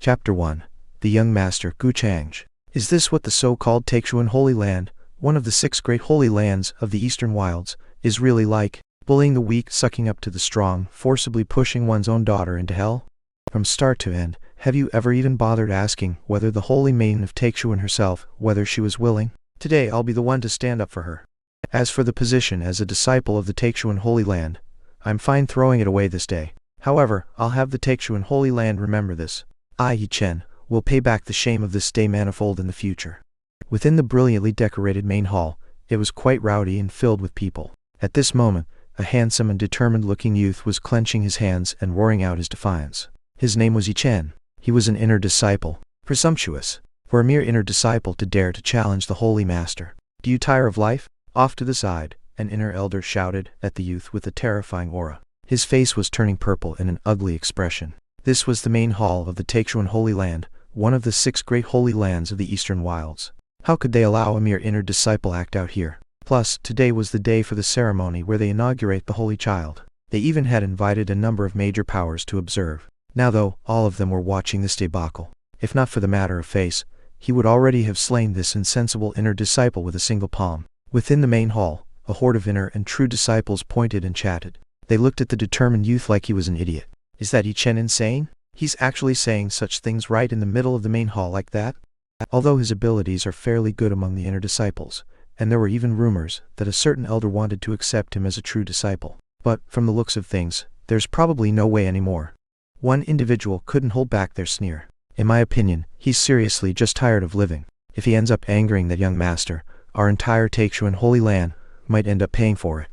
Chapter 1. The Young Master Gu Changge. Is this what the so-called Taixuan Holy Land, one of the 6 great holy lands of the eastern wilds, is really like? Bullying the weak, sucking up to the strong, forcibly pushing one's own daughter into hell? From start to end, have you ever even bothered asking whether the holy maiden of Taixuan herself, whether she was willing? Today I'll be the one to stand up for her. As for the position as a disciple of the Taixuan Holy Land, I'm fine throwing it away this day. However, I'll have the Taixuan Holy Land remember this. I, Yi Chen, will pay back the shame of this day manifold in the future. Within the brilliantly decorated main hall, it was quite rowdy and filled with people. At this moment, a handsome and determined-looking youth was clenching his hands and roaring out his defiance. His name was Yi Chen. He was an inner disciple. Presumptuous. For a mere inner disciple to dare to challenge the holy master. Do you tire of life? Off to the side, an inner elder shouted at the youth with a terrifying aura. His face was turning purple in an ugly expression. This was the main hall of the Taixuan Holy Land, one of the 6 great holy lands of the eastern wilds. How could they allow a mere inner disciple act out here? Plus, today was the day for the ceremony where they inaugurate the holy child. They even had invited a number of major powers to observe. Now though, all of them were watching this debacle. If not for the matter of face, he would already have slain this insensible inner disciple with a single palm. Within the main hall, a horde of inner and true disciples pointed and chatted. They looked at the determined youth like he was an idiot. Is that Yi Chen insane? He's actually saying such things right in the middle of the main hall like that? Although his abilities are fairly good among the inner disciples, and there were even rumors that a certain elder wanted to accept him as a true disciple. But, from the looks of things, there's probably no way anymore. One individual couldn't hold back their sneer. In my opinion, he's seriously just tired of living. If he ends up angering that young master, our entire Taixuan Holy Land might end up paying for it.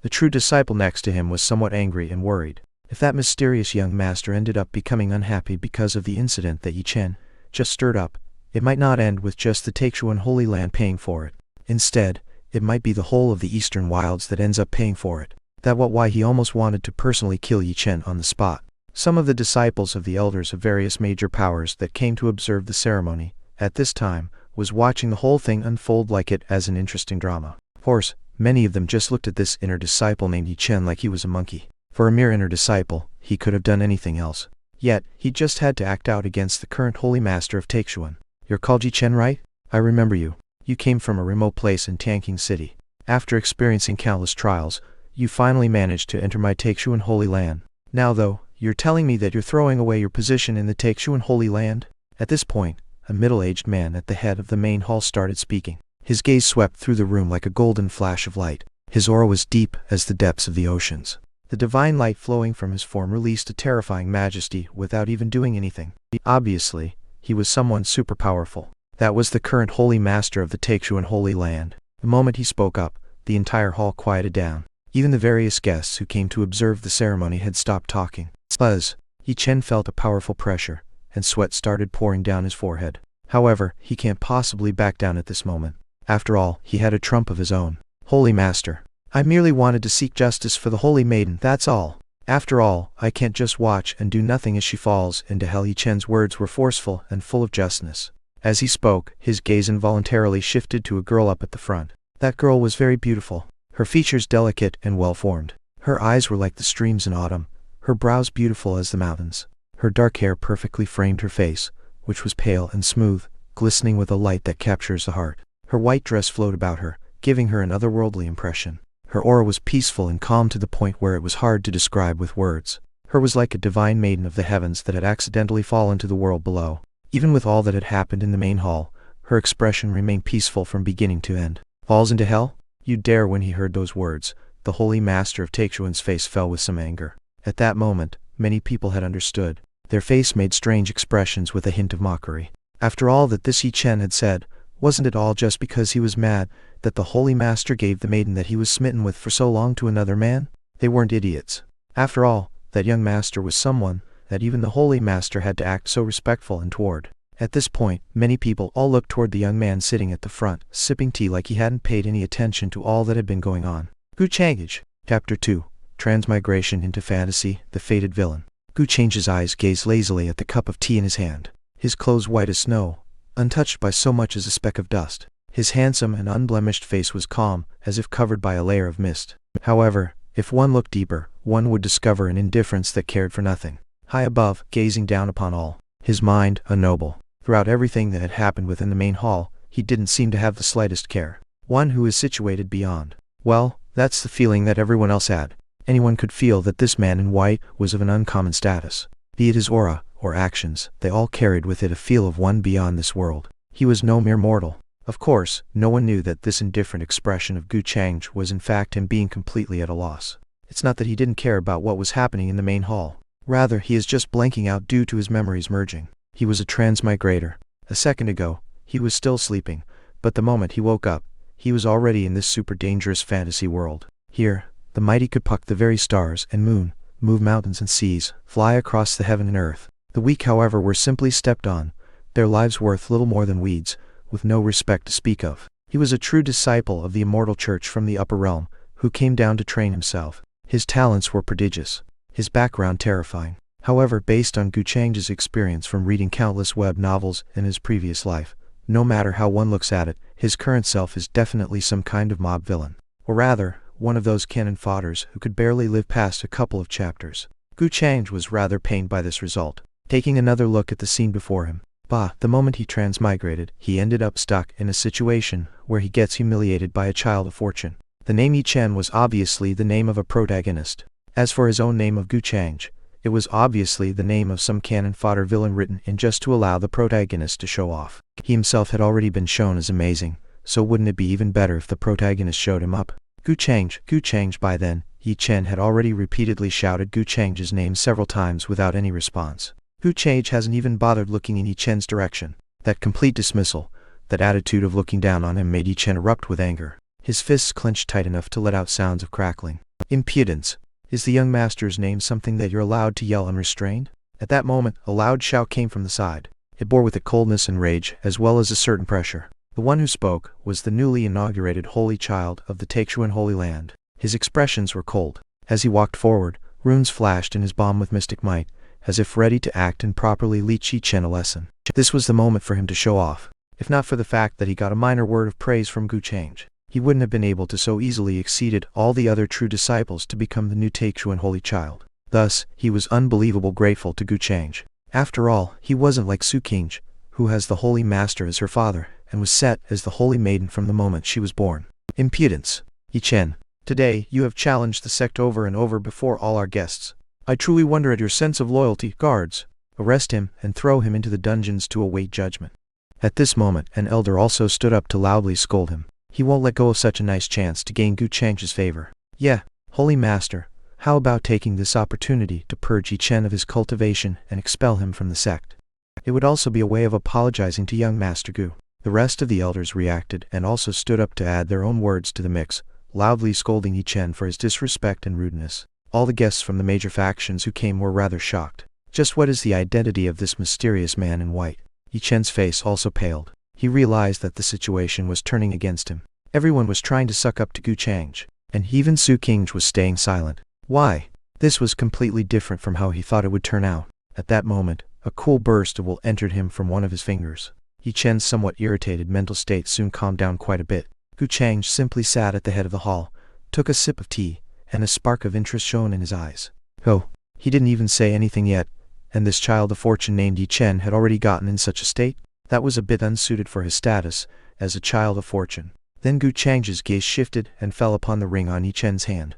The true disciple next to him was somewhat angry and worried. If that mysterious young master ended up becoming unhappy because of the incident that Yi Chen just stirred up, it might not end with just the Taixuan Holy Land paying for it. Instead, it might be the whole of the eastern wilds that ends up paying for it. That was why he almost wanted to personally kill Yi Chen on the spot. Some of the disciples of the elders of various major powers that came to observe the ceremony, at this time, was watching the whole thing unfold like it as an interesting drama. Of course, many of them just looked at this inner disciple named Yi Chen like he was a monkey. For a mere inner disciple, he could have done anything else. Yet, he just had to act out against the current holy master of Taixuan. You're called Yi Chen, right? I remember you. You came from a remote place in Tangking City. After experiencing countless trials, you finally managed to enter my Taixuan Holy Land. Now though, you're telling me that you're throwing away your position in the Taixuan Holy Land? At this point, a middle-aged man at the head of the main hall started speaking. His gaze swept through the room like a golden flash of light. His aura was deep as the depths of the oceans. The divine light flowing from his form released a terrifying majesty without even doing anything. Obviously, he was someone super powerful. That was the current holy master of the Taixuan Holy Land. The moment he spoke up, the entire hall quieted down. Even the various guests who came to observe the ceremony had stopped talking. Buzz. Yi Chen felt a powerful pressure, and sweat started pouring down his forehead. However, he can't possibly back down at this moment. After all, he had a trump of his own. Holy Master. I merely wanted to seek justice for the Holy Maiden, that's all. After all, I can't just watch and do nothing as she falls into hell. Yi Chen's words were forceful and full of justness. As he spoke, his gaze involuntarily shifted to a girl up at the front. That girl was very beautiful. Her features delicate and well-formed. Her eyes were like the streams in autumn, her brows beautiful as the mountains. Her dark hair perfectly framed her face, which was pale and smooth, glistening with a light that captures the heart. Her white dress flowed about her, giving her an otherworldly impression. Her aura was peaceful and calm to the point where it was hard to describe with words. Her was like a divine maiden of the heavens that had accidentally fallen to the world below. Even with all that had happened in the main hall, her expression remained peaceful from beginning to end. Falls into hell? You dare? When he heard those words, the holy master of Taixuan's face fell with some anger. At that moment, many people had understood. Their face made strange expressions with a hint of mockery. After all that this Yi Chen had said, wasn't it all just because he was mad that the holy master gave the maiden that he was smitten with for so long to another man? They weren't idiots. After all, that young master was someone that even the holy master had to act so respectful and toward. At this point, many people all looked toward the young man sitting at the front, sipping tea like he hadn't paid any attention to all that had been going on. Gu Changge. Chapter 2. Transmigration into Fantasy, the Fated Villain. Gu Change's eyes gazed lazily at the cup of tea in his hand. His clothes white as snow, untouched by so much as a speck of dust. His handsome and unblemished face was calm, as if covered by a layer of mist. However, if one looked deeper, one would discover an indifference that cared for nothing. High above, gazing down upon all, his mind a noble. Throughout everything that had happened within the main hall, he didn't seem to have the slightest care. One who is situated beyond. Well, that's the feeling that everyone else had. Anyone could feel that this man in white was of an uncommon status. Be it his aura or actions, they all carried with it a feel of one beyond this world. He was no mere mortal. Of course, no one knew that this indifferent expression of Gu Changge was in fact him being completely at a loss. It's not that he didn't care about what was happening in the main hall. Rather, he is just blanking out due to his memories merging. He was a transmigrator. A second ago, he was still sleeping, but the moment he woke up, he was already in this super dangerous fantasy world. Here, the mighty could pluck the very stars and moon, move mountains and seas, fly across the heaven and earth. The weak, however, were simply stepped on, their lives worth little more than weeds, with no respect to speak of. He was a true disciple of the immortal church from the upper realm, who came down to train himself. His talents were prodigious, his background terrifying. However, based on Gu Changge's experience from reading countless web novels in his previous life, no matter how one looks at it, his current self is definitely some kind of mob villain. Or rather, one of those cannon fodders who could barely live past a couple of chapters. Gu Changge was rather pained by this result. Taking another look at the scene before him, the moment he transmigrated, he ended up stuck in a situation where he gets humiliated by a child of fortune. The name Yi Chen was obviously the name of a protagonist. As for his own name of Gu Changge, it was obviously the name of some cannon fodder villain written in just to allow the protagonist to show off. He himself had already been shown as amazing, so wouldn't it be even better if the protagonist showed him up? Gu Changge, Gu Changge. By then, Yi Chen had already repeatedly shouted Gu Changge's name several times without any response. Gu Changge hasn't even bothered looking in Yi Chen's direction. That complete dismissal, that attitude of looking down on him made Yi Chen erupt with anger. His fists clenched tight enough to let out sounds of crackling. Impudence. Is the young master's name something that you're allowed to yell unrestrained? At that moment, a loud shout came from the side. It bore with it coldness and rage, as well as a certain pressure. The one who spoke was the newly inaugurated holy child of the Taixuan Holy Land. His expressions were cold. As he walked forward, runes flashed in his palm with mystic might, as if ready to act and properly teach Yi Chen a lesson. This was the moment for him to show off. If not for the fact that he got a minor word of praise from Gu Changge, he wouldn't have been able to so easily exceeded all the other true disciples to become the new Taixuan Holy Child. Thus, he was unbelievably grateful to Gu Changge. After all, he wasn't like Gu Changge, who has the Holy Master as her father, and was set as the Holy Maiden from the moment she was born. Impudence. Yi Chen, today you have challenged the sect over and over before all our guests. I truly wonder at your sense of loyalty. Guards, arrest him and throw him into the dungeons to await judgment. At this moment, an elder also stood up to loudly scold him. He won't let go of such a nice chance to gain Gu Changge's favor. Yeah, Holy Master, how about taking this opportunity to purge Yi Chen of his cultivation and expel him from the sect? It would also be a way of apologizing to young Master Gu. The rest of the elders reacted and also stood up to add their own words to the mix, loudly scolding Yi Chen for his disrespect and rudeness. All the guests from the major factions who came were rather shocked. Just what is the identity of this mysterious man in white? Yi Chen's face also paled. He realized that the situation was turning against him. Everyone was trying to suck up to Gu Changge, and even Gu Changge was staying silent. Why? This was completely different from how he thought it would turn out. At that moment, a cool burst of will entered him from one of his fingers. Yi Chen's somewhat irritated mental state soon calmed down quite a bit. Gu Changge simply sat at the head of the hall, took a sip of tea, and a spark of interest shone in his eyes. Oh, he didn't even say anything yet, and this child of fortune named Yi Chen had already gotten in such a state? That was a bit unsuited for his status as a child of fortune. Then Gu Changge's gaze shifted and fell upon the ring on Yi Chen's hand.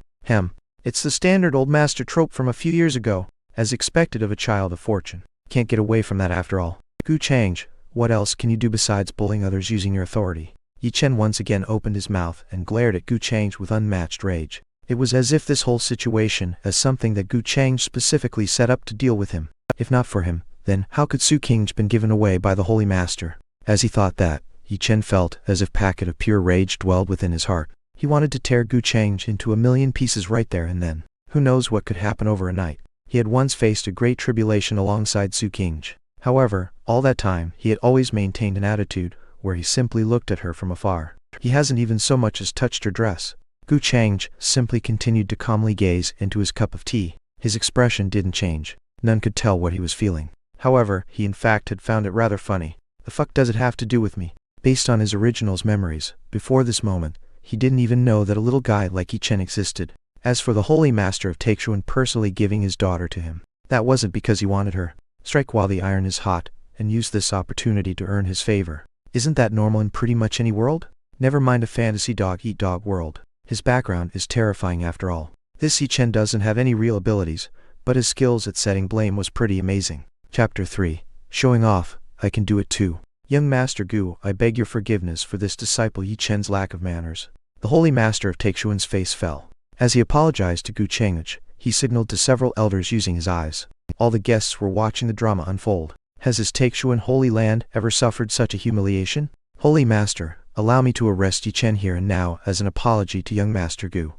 It's the standard old master trope from a few years ago, as expected of a child of fortune. Can't get away from that after all. Gu Changge, what else can you do besides bullying others using your authority? Yi Chen once again opened his mouth and glared at Gu Changge with unmatched rage. It was as if this whole situation as something that Gu Changge specifically set up to deal with him. If not for him, then how could Gu Changge been given away by the Holy Master? As he thought that, Yi Chen felt as if a packet of pure rage dwelled within his heart. He wanted to tear Gu Changge into a million pieces right there and then. Who knows what could happen over a night? He had once faced a great tribulation alongside Gu Changge. However, all that time, he had always maintained an attitude where he simply looked at her from afar. He hasn't even so much as touched her dress. Gu Changge simply continued to calmly gaze into his cup of tea. His expression didn't change. None could tell what he was feeling. However, he in fact had found it rather funny. The fuck does it have to do with me? Based on his original's memories, before this moment, he didn't even know that a little guy like Yi Chen existed. As for the Holy Master of Taixuan personally giving his daughter to him, that wasn't because he wanted her. Strike while the iron is hot, and use this opportunity to earn his favor. Isn't that normal in pretty much any world? Never mind a fantasy dog-eat-dog world. His background is terrifying after all. This Yi Chen doesn't have any real abilities, but his skills at setting blame was pretty amazing. Chapter 3. Showing off, I can do it too. Young Master Gu, I beg your forgiveness for this disciple Yi Chen's lack of manners. The holy master of Taixuan's face fell. As he apologized to Gu Changge, he signaled to several elders using his eyes. All the guests were watching the drama unfold. Has his Taixuan holy land ever suffered such a humiliation? Holy Master, allow me to arrest Yi Chen here and now as an apology to young Master Gu.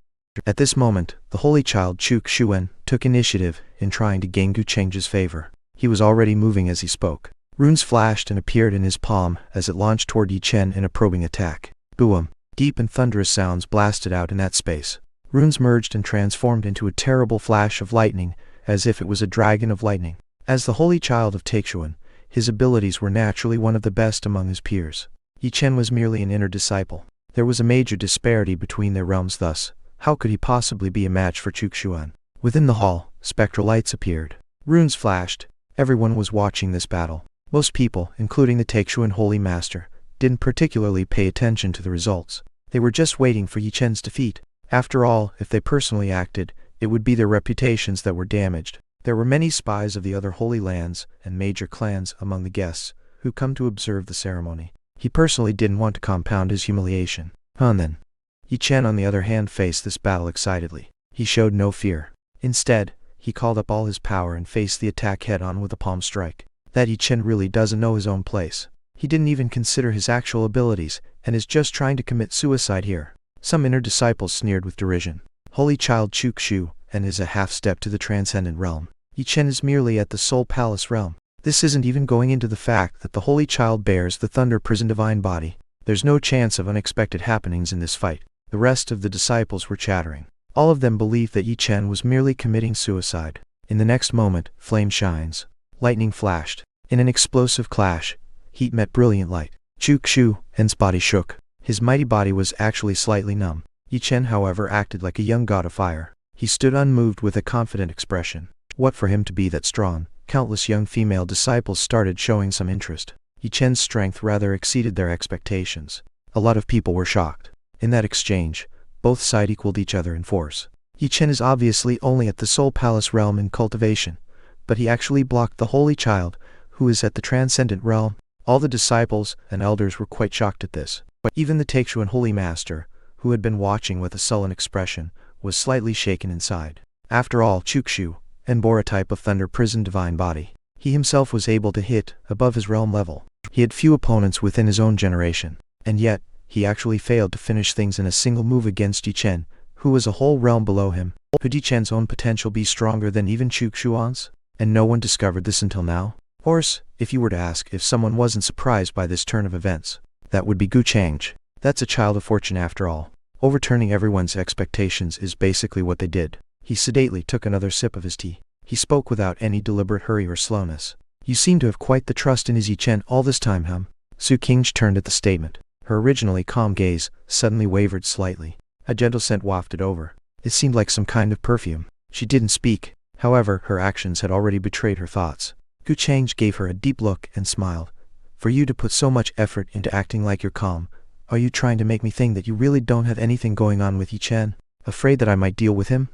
At this moment, the holy child Gu Changge took initiative in trying to gain Gu Changge's favor. He was already moving as he spoke. Runes flashed and appeared in his palm as it launched toward Yi Chen in a probing attack. Boom! Deep and thunderous sounds blasted out in that space. Runes merged and transformed into a terrible flash of lightning, as if it was a dragon of lightning. As the holy child of Taixuan, his abilities were naturally one of the best among his peers. Yi Chen was merely an inner disciple. There was a major disparity between their realms thus. How could he possibly be a match for Taixuan? Within the hall, spectral lights appeared. Runes flashed. Everyone was watching this battle. Most people, including the Taixuan Holy Master, didn't particularly pay attention to the results. They were just waiting for Yi Chen's defeat. After all, if they personally acted, it would be their reputations that were damaged. There were many spies of the other holy lands and major clans among the guests, who come to observe the ceremony. He personally didn't want to compound his humiliation. Then. Yi Chen on the other hand faced this battle excitedly. He showed no fear. Instead, he called up all his power and faced the attack head-on with a palm strike. That Yi Chen really doesn't know his own place. He didn't even consider his actual abilities, and is just trying to commit suicide here. Some inner disciples sneered with derision. Holy child Gu Changge, and is a half-step to the transcendent realm. Yi Chen is merely at the Soul Palace realm. This isn't even going into the fact that the holy child bears the thunder prison divine body. There's no chance of unexpected happenings in this fight. The rest of the disciples were chattering. All of them believed that Yi Chen was merely committing suicide. In the next moment, flame shines. Lightning flashed. In an explosive clash, heat met brilliant light. Gu Changge's body shook. His mighty body was actually slightly numb. Yi Chen, however, acted like a young god of fire. He stood unmoved with a confident expression. What for him to be that strong? Countless young female disciples started showing some interest. Yi Chen's strength rather exceeded their expectations. A lot of people were shocked. In that exchange, both sides equaled each other in force. Yi Chen is obviously only at the Soul Palace realm in cultivation, but he actually blocked the holy child, who is at the transcendent realm. All the disciples and elders were quite shocked at this. But even the Taixuan Holy Master, who had been watching with a sullen expression, was slightly shaken inside. After all, Gu Changge bore a type of thunder prison divine body. He himself was able to hit above his realm level. He had few opponents within his own generation, and yet, he actually failed to finish things in a single move against Yi Chen, who was a whole realm below him. Could Yi Chen's own potential be stronger than even Gu Changge's? And no one discovered this until now? Or, if you were to ask if someone wasn't surprised by this turn of events, that would be Gu Changge. That's a child of fortune after all. Overturning everyone's expectations is basically what they did. He sedately took another sip of his tea. He spoke without any deliberate hurry or slowness. You seem to have quite the trust in his Yi Chen all this time, Gu Changge turned at the statement. Her originally calm gaze suddenly wavered slightly. A gentle scent wafted over. It seemed like some kind of perfume. She didn't speak. However, her actions had already betrayed her thoughts. Gu Changge gave her a deep look and smiled. For you to put so much effort into acting like you're calm, are you trying to make me think that you really don't have anything going on with Yi Chen? Afraid that I might deal with him?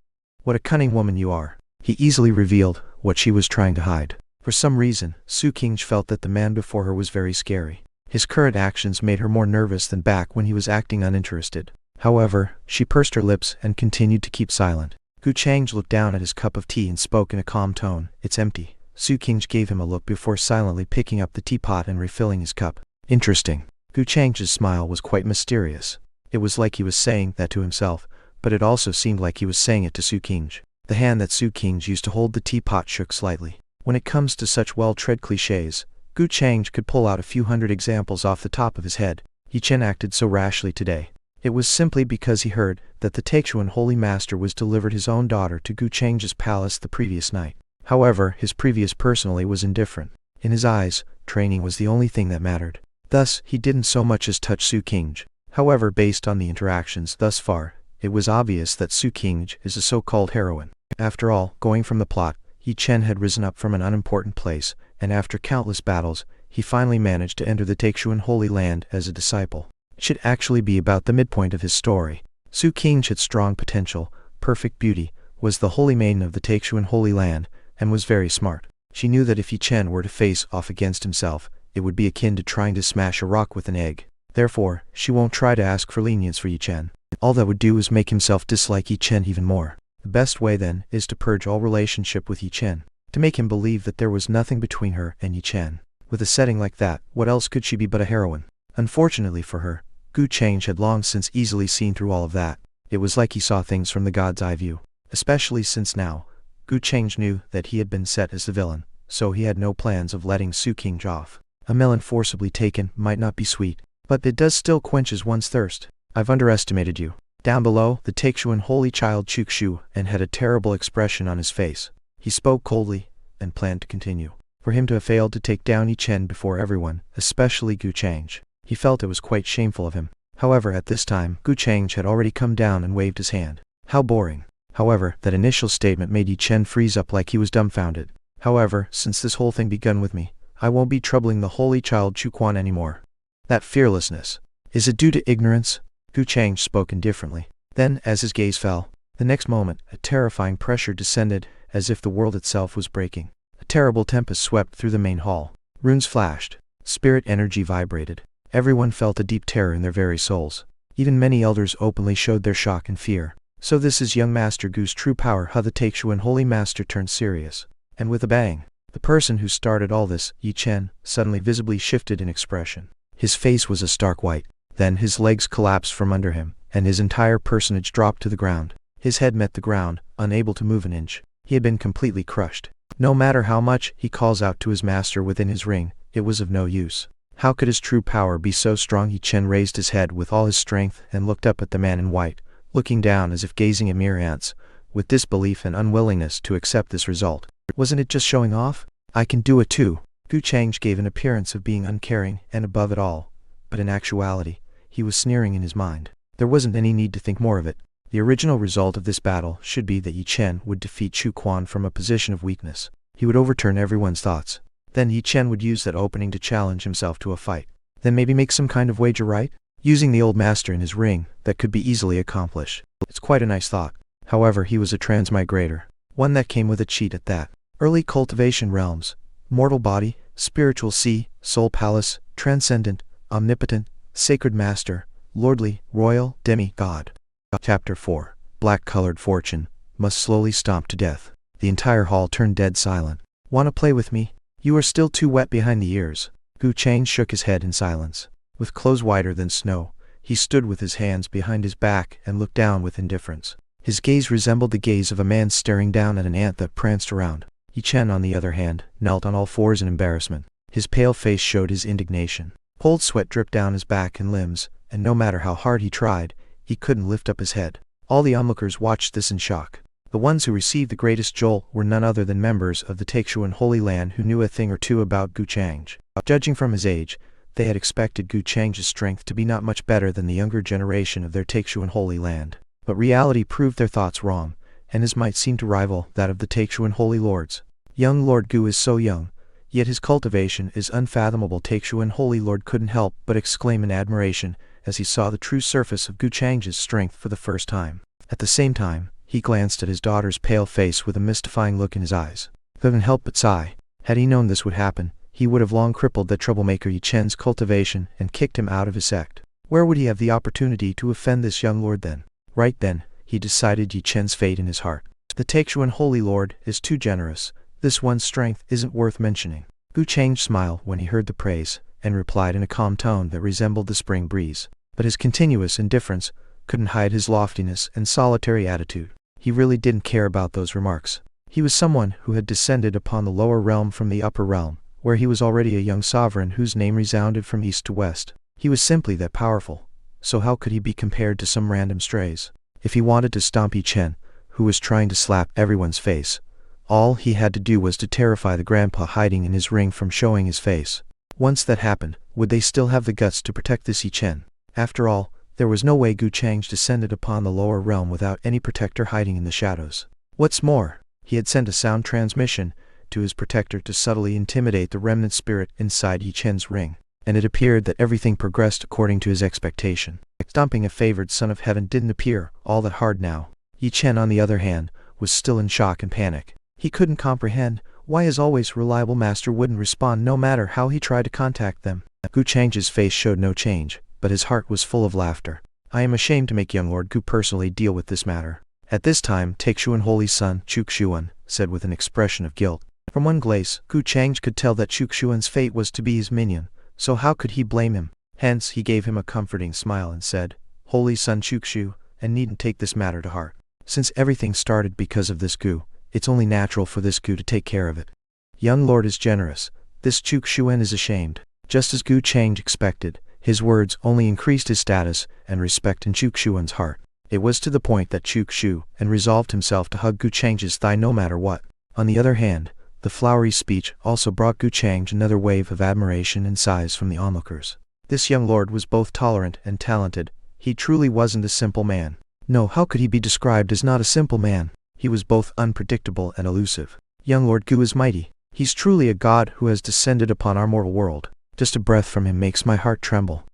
What a cunning woman you are. He easily revealed what she was trying to hide. For some reason, Gu Changge felt that the man before her was very scary. His current actions made her more nervous than back when he was acting uninterested. However, she pursed her lips and continued to keep silent. Gu Changge looked down at his cup of tea and spoke in a calm tone. It's empty. Gu Changge gave him a look before silently picking up the teapot and refilling his cup. Interesting. Gu Changge's smile was quite mysterious. It was like he was saying that to himself, but it also seemed like he was saying it to Gu Changge. The hand that Gu Changge used to hold the teapot shook slightly. When it comes to such well-tread clichés, Gu Changge could pull out a few hundred examples off the top of his head. Yi Chen acted so rashly today. It was simply because he heard that the Taixuan Holy Master was delivered his own daughter to Gu Changge's palace the previous night. However, his previous personality was indifferent. In his eyes, training was the only thing that mattered. Thus, he didn't so much as touch Gu Changge. However, based on the interactions thus far, it was obvious that Gu Changge is a so-called heroine. After all, going from the plot, Yi Chen had risen up from an unimportant place, and after countless battles, he finally managed to enter the Taixuan Holy Land as a disciple. It should actually be about the midpoint of his story. Su Qingge had strong potential, perfect beauty, was the holy maiden of the Taixuan Holy Land, and was very smart. She knew that if Yi Chen were to face off against himself, it would be akin to trying to smash a rock with an egg. Therefore, she won't try to ask for lenience for Yi Chen. All that would do is make himself dislike Yi Chen even more. The best way then is to purge all relationship with Yi Chen, to make him believe that there was nothing between her and Yi Chen. With a setting like that, what else could she be but a heroine? Unfortunately for her, Gu Changge had long since easily seen through all of that. It was like he saw things from the god's eye view. Especially since now, Gu Changge knew that he had been set as the villain, so he had no plans of letting Su Qingge off. A melon forcibly taken might not be sweet, but it does still quenches one's thirst. I've underestimated you. Down below, the Taixuan holy child Chukshu and had a terrible expression on his face. He spoke coldly, and planned to continue. For him to have failed to take down Yi Chen before everyone, especially Gu Changge, he felt it was quite shameful of him. However, at this time, Gu Changge had already come down and waved his hand. How boring. However, that initial statement made Yi Chen freeze up like he was dumbfounded. However, since this whole thing begun with me, I won't be troubling the holy child Chuquan anymore. That fearlessness. Is it due to ignorance? Gu Changge spoke indifferently. Then, as his gaze fell, the next moment, a terrifying pressure descended, as if the world itself was breaking. A terrible tempest swept through the main hall. Runes flashed. Spirit energy vibrated. Everyone felt a deep terror in their very souls. Even many elders openly showed their shock and fear. So this is young Master Gu's true power, how the Taixuan Holy Master turned serious. And with a bang, the person who started all this, Yi Chen, suddenly visibly shifted in expression. His face was a stark white. Then his legs collapsed from under him, and his entire personage dropped to the ground. His head met the ground, unable to move an inch. He had been completely crushed. No matter how much he calls out to his master within his ring, it was of no use. How could his true power be so strong? Yi Chen raised his head with all his strength and looked up at the man in white, looking down as if gazing at mere ants, with disbelief and unwillingness to accept this result. Wasn't it just showing off? I can do it too. Gu Changge gave an appearance of being uncaring and above it all, but in actuality, he was sneering in his mind. There wasn't any need to think more of it. The original result of this battle should be that Yi Chen would defeat Chu Quan from a position of weakness. He would overturn everyone's thoughts. Then Yi Chen would use that opening to challenge himself to a fight. Then maybe make some kind of wager, right? Using the old master in his ring, that could be easily accomplished. It's quite a nice thought. However, he was a transmigrator. One that came with a cheat at that. Early cultivation realms. Mortal body, spiritual sea, soul palace, transcendent, omnipotent, sacred master, lordly, royal, demi-god. Chapter 4. Black-colored fortune, must slowly stomp to death. The entire hall turned dead silent. Wanna play with me? You are still too wet behind the ears. Gu Changge shook his head in silence. With clothes whiter than snow, he stood with his hands behind his back and looked down with indifference. His gaze resembled the gaze of a man staring down at an ant that pranced around. Yi Chen, on the other hand, knelt on all fours in embarrassment. His pale face showed his indignation. Cold sweat dripped down his back and limbs, and no matter how hard he tried, he couldn't lift up his head. All the onlookers watched this in shock. The ones who received the greatest jolt were none other than members of the Taixuan Holy Land who knew a thing or two about Gu Changge. Judging from his age, they had expected Gu Changge's strength to be not much better than the younger generation of their Taixuan Holy Land. But reality proved their thoughts wrong, and his might seemed to rival that of the Taixuan Holy Lords. Young Lord Gu is so young, yet his cultivation is unfathomable. Taixuan Holy Lord couldn't help but exclaim in admiration as he saw the true surface of Gu Changge's strength for the first time. At the same time, he glanced at his daughter's pale face with a mystifying look in his eyes. Couldn't help but sigh. Had he known this would happen, he would have long crippled that troublemaker Yi Chen's cultivation and kicked him out of his sect. Where would he have the opportunity to offend this young lord then? Right then, he decided Yi Chen's fate in his heart. The Taixuan Holy Lord is too generous. This one's strength isn't worth mentioning. Gu Changge smiled when he heard the praise, and replied in a calm tone that resembled the spring breeze. But his continuous indifference couldn't hide his loftiness and solitary attitude. He really didn't care about those remarks. He was someone who had descended upon the lower realm from the upper realm, where he was already a young sovereign whose name resounded from east to west. He was simply that powerful, so how could he be compared to some random strays? If he wanted to stomp Yi Chen, who was trying to slap everyone's face, all he had to do was to terrify the grandpa hiding in his ring from showing his face. Once that happened, would they still have the guts to protect this Yi Chen? After all, there was no way Gu Changge descended upon the lower realm without any protector hiding in the shadows. What's more, He had sent a sound transmission to his protector to subtly intimidate the remnant spirit inside Gu Changge's ring, and it appeared that everything progressed according to his expectation. Stomping a favored son of heaven didn't appear all that hard now. Gu Changge, on the other hand, was still in shock and panic. He couldn't comprehend why his always reliable master wouldn't respond no matter how he tried to contact them. Gu Changge's face showed no change, but his heart was full of laughter. I am ashamed to make young Lord Gu personally deal with this matter. At this time, Taekshuan Holy's son, Chukshuan, said with an expression of guilt. From one glance, Gu Changge could tell that Chukshuan's fate was to be his minion, so how could he blame him? Hence, he gave him a comforting smile and said, Holy son Chukshu, and needn't take this matter to heart. Since everything started because of this Gu, it's only natural for this Gu to take care of it. Young Lord is generous. This Chukshuan is ashamed. Just as Gu Changge expected, his words only increased his status and respect in Chukshuan's heart. It was to the point that Chukshu and resolved himself to hug Gu Changge's thigh no matter what. On the other hand, the flowery speech also brought Gu Changge another wave of admiration and sighs from the onlookers. This young lord was both tolerant and talented. He truly wasn't a simple man. No, how could he be described as not a simple man? He was both unpredictable and elusive. Young Lord Gu is mighty. He's truly a god who has descended upon our mortal world. Just a breath from him makes my heart tremble.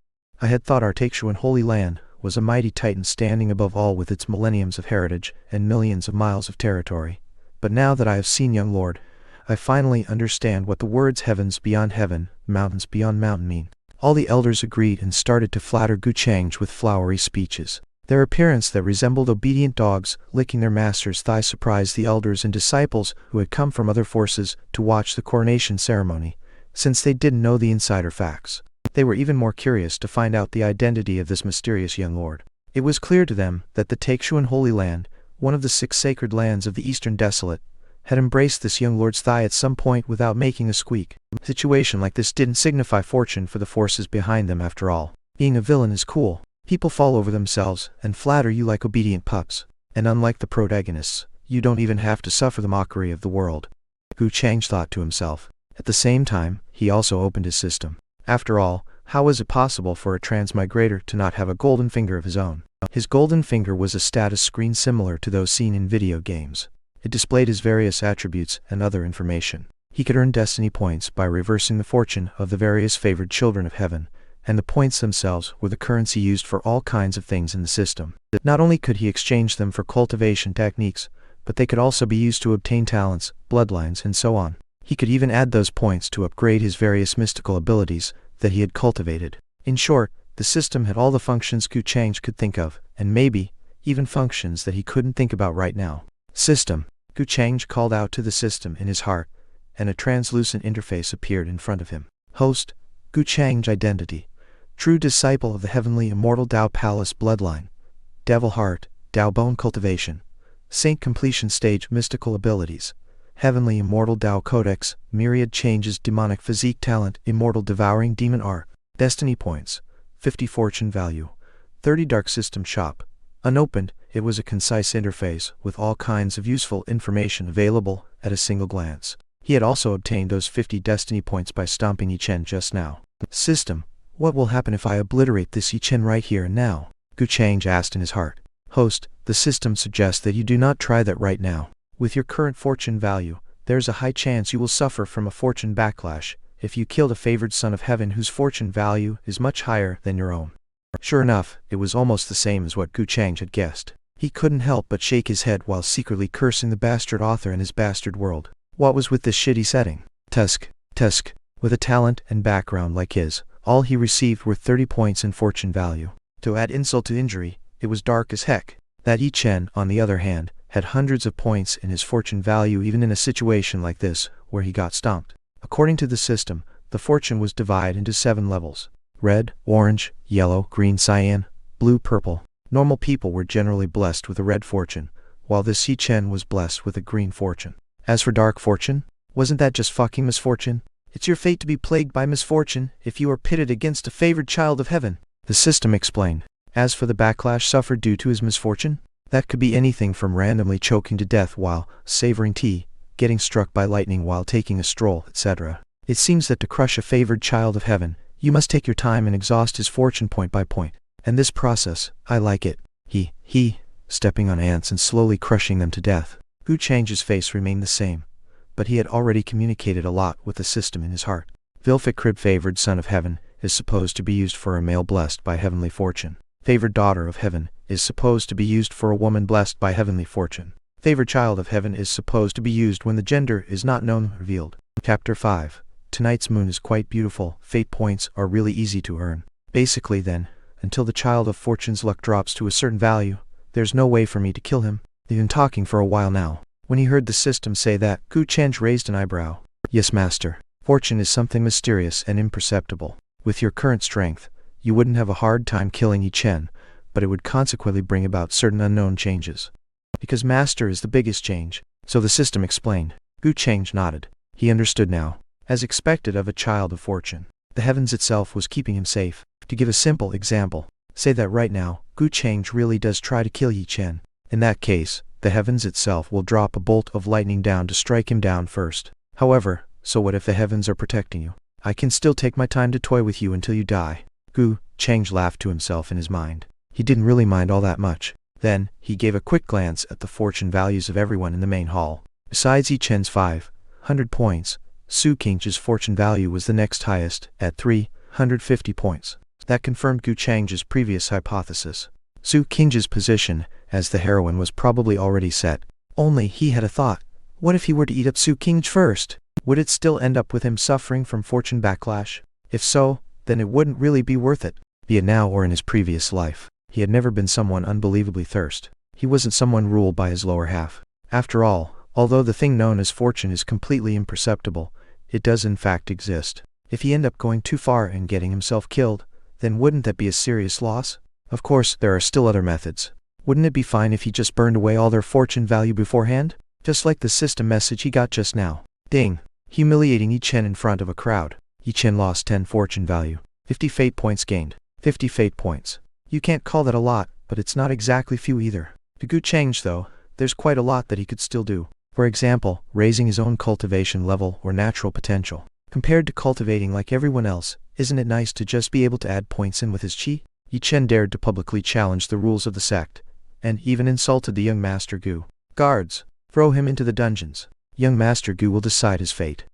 I had thought our Taekshuan holy land was a mighty titan standing above all with its millenniums of heritage and millions of miles of territory. But now that I have seen young Lord, I finally understand what the words heavens beyond heaven, mountains beyond mountain mean. All the elders agreed and started to flatter Gu Changge with flowery speeches. Their appearance that resembled obedient dogs licking their master's thigh surprised the elders and disciples who had come from other forces to watch the coronation ceremony, since they didn't know the insider facts. They were even more curious to find out the identity of this mysterious young lord. It was clear to them that the Taekshuan Holy Land, one of the 6 sacred lands of the Eastern Desolate, had embraced this young lord's thigh at some point without making a squeak. A situation like this didn't signify fortune for the forces behind them after all. Being a villain is cool. People fall over themselves and flatter you like obedient pups. And unlike the protagonists, you don't even have to suffer the mockery of the world. Gu Changge thought to himself. At the same time, he also opened his system. After all, how is it possible for a transmigrator to not have a golden finger of his own? His golden finger was a status screen similar to those seen in video games. It displayed his various attributes and other information. He could earn destiny points by reversing the fortune of the various favored children of heaven, and the points themselves were the currency used for all kinds of things in the system. Not only could he exchange them for cultivation techniques, but they could also be used to obtain talents, bloodlines, and so on. He could even add those points to upgrade his various mystical abilities that he had cultivated. In short, the system had all the functions Gu Changge could think of, and maybe even functions that he couldn't think about right now. System. Gu Changge called out to the system in his heart, and a translucent interface appeared in front of him. Host, Gu Changge identity. True disciple of the heavenly immortal Tao Palace bloodline. Devil heart, Tao bone cultivation. Saint completion stage mystical abilities. Heavenly immortal Tao codex, myriad changes demonic physique talent, immortal devouring demon art. Destiny points. 50 fortune value. 30 dark system shop. Unopened, it was a concise interface with all kinds of useful information available at a single glance. He had also obtained those 50 destiny points by stomping Gu Changge just now. System. What will happen if I obliterate this Gu Changge right here and now? Gu Changge asked in his heart. Host, the system suggests that you do not try that right now. With your current fortune value, there's a high chance you will suffer from a fortune backlash if you killed a favored son of heaven whose fortune value is much higher than your own. Sure enough, it was almost the same as what Gu Changge had guessed. He couldn't help but shake his head while secretly cursing the bastard author and his bastard world. What was with this shitty setting? Tusk. With a talent and background like his, all he received were 30 points in fortune value. To add insult to injury, it was dark as heck. That Gu Changge, on the other hand, had hundreds of points in his fortune value even in a situation like this, where he got stomped. According to the system, the fortune was divided into 7 levels. Red, orange, yellow, green, cyan, blue, purple. Normal people were generally blessed with a red fortune, while this Gu Changge was blessed with a green fortune. As for dark fortune, wasn't that just fucking misfortune? It's your fate to be plagued by misfortune if you are pitted against a favored child of heaven, the system explained. As for the backlash suffered due to his misfortune, that could be anything from randomly choking to death while savoring tea, getting struck by lightning while taking a stroll, etc. It seems that to crush a favored child of heaven, you must take your time and exhaust his fortune point by point. And this process, I like it. He, stepping on ants and slowly crushing them to death. Gu Changge's face remained the same, but he had already communicated a lot with the system in his heart. Vilfic crib favored son of heaven is supposed to be used for a male blessed by heavenly fortune. Favored daughter of heaven is supposed to be used for a woman blessed by heavenly fortune. Favored child of heaven is supposed to be used when the gender is not known or revealed. Chapter 5. Tonight's moon is quite beautiful. Fate points are really easy to earn. Basically then, until the child of fortune's luck drops to a certain value, there's no way for me to kill him. They've been talking for a while now. When he heard the system say that, Gu Changge raised an eyebrow. Yes, master. Fortune is something mysterious and imperceptible. With your current strength, you wouldn't have a hard time killing Yi Chen, but it would consequently bring about certain unknown changes. Because master is the biggest change, so the system explained. Gu Changge nodded. He understood now. As expected of a child of fortune, the heavens itself was keeping him safe. To give a simple example, say that right now, Gu Changge really does try to kill Yi Chen. In that case, the heavens itself will drop a bolt of lightning down to strike him down first. However, so what if the heavens are protecting you? I can still take my time to toy with you until you die. Gu Changge laughed to himself in his mind. He didn't really mind all that much. Then, he gave a quick glance at the fortune values of everyone in the main hall. Besides Yi Chen's 500 points, Gu Changge's fortune value was the next highest, at 350 points. That confirmed Gu Changge's previous hypothesis. Gu Changge's position as the heroine was probably already set. Only he had a thought. What if he were to eat up Gu Changge first? Would it still end up with him suffering from fortune backlash? If so, then it wouldn't really be worth it. Be it now or in his previous life, he had never been someone unbelievably thirsty. He wasn't someone ruled by his lower half. After all, although the thing known as fortune is completely imperceptible, it does in fact exist. If he ended up going too far and getting himself killed, then wouldn't that be a serious loss? Of course, there are still other methods. Wouldn't it be fine if he just burned away all their fortune value beforehand? Just like the system message he got just now. Ding! Humiliating Yi Chen in front of a crowd. Yi Chen lost 10 fortune value. 50 fate points gained. 50 fate points. You can't call that a lot, but it's not exactly few either. To Gu Changge though, there's quite a lot that he could still do. For example, raising his own cultivation level or natural potential. Compared to cultivating like everyone else, isn't it nice to just be able to add points in with his chi? Yi Chen dared to publicly challenge the rules of the sect, and even insulted the young Master Gu. Guards, throw him into the dungeons. Young Master Gu will decide his fate.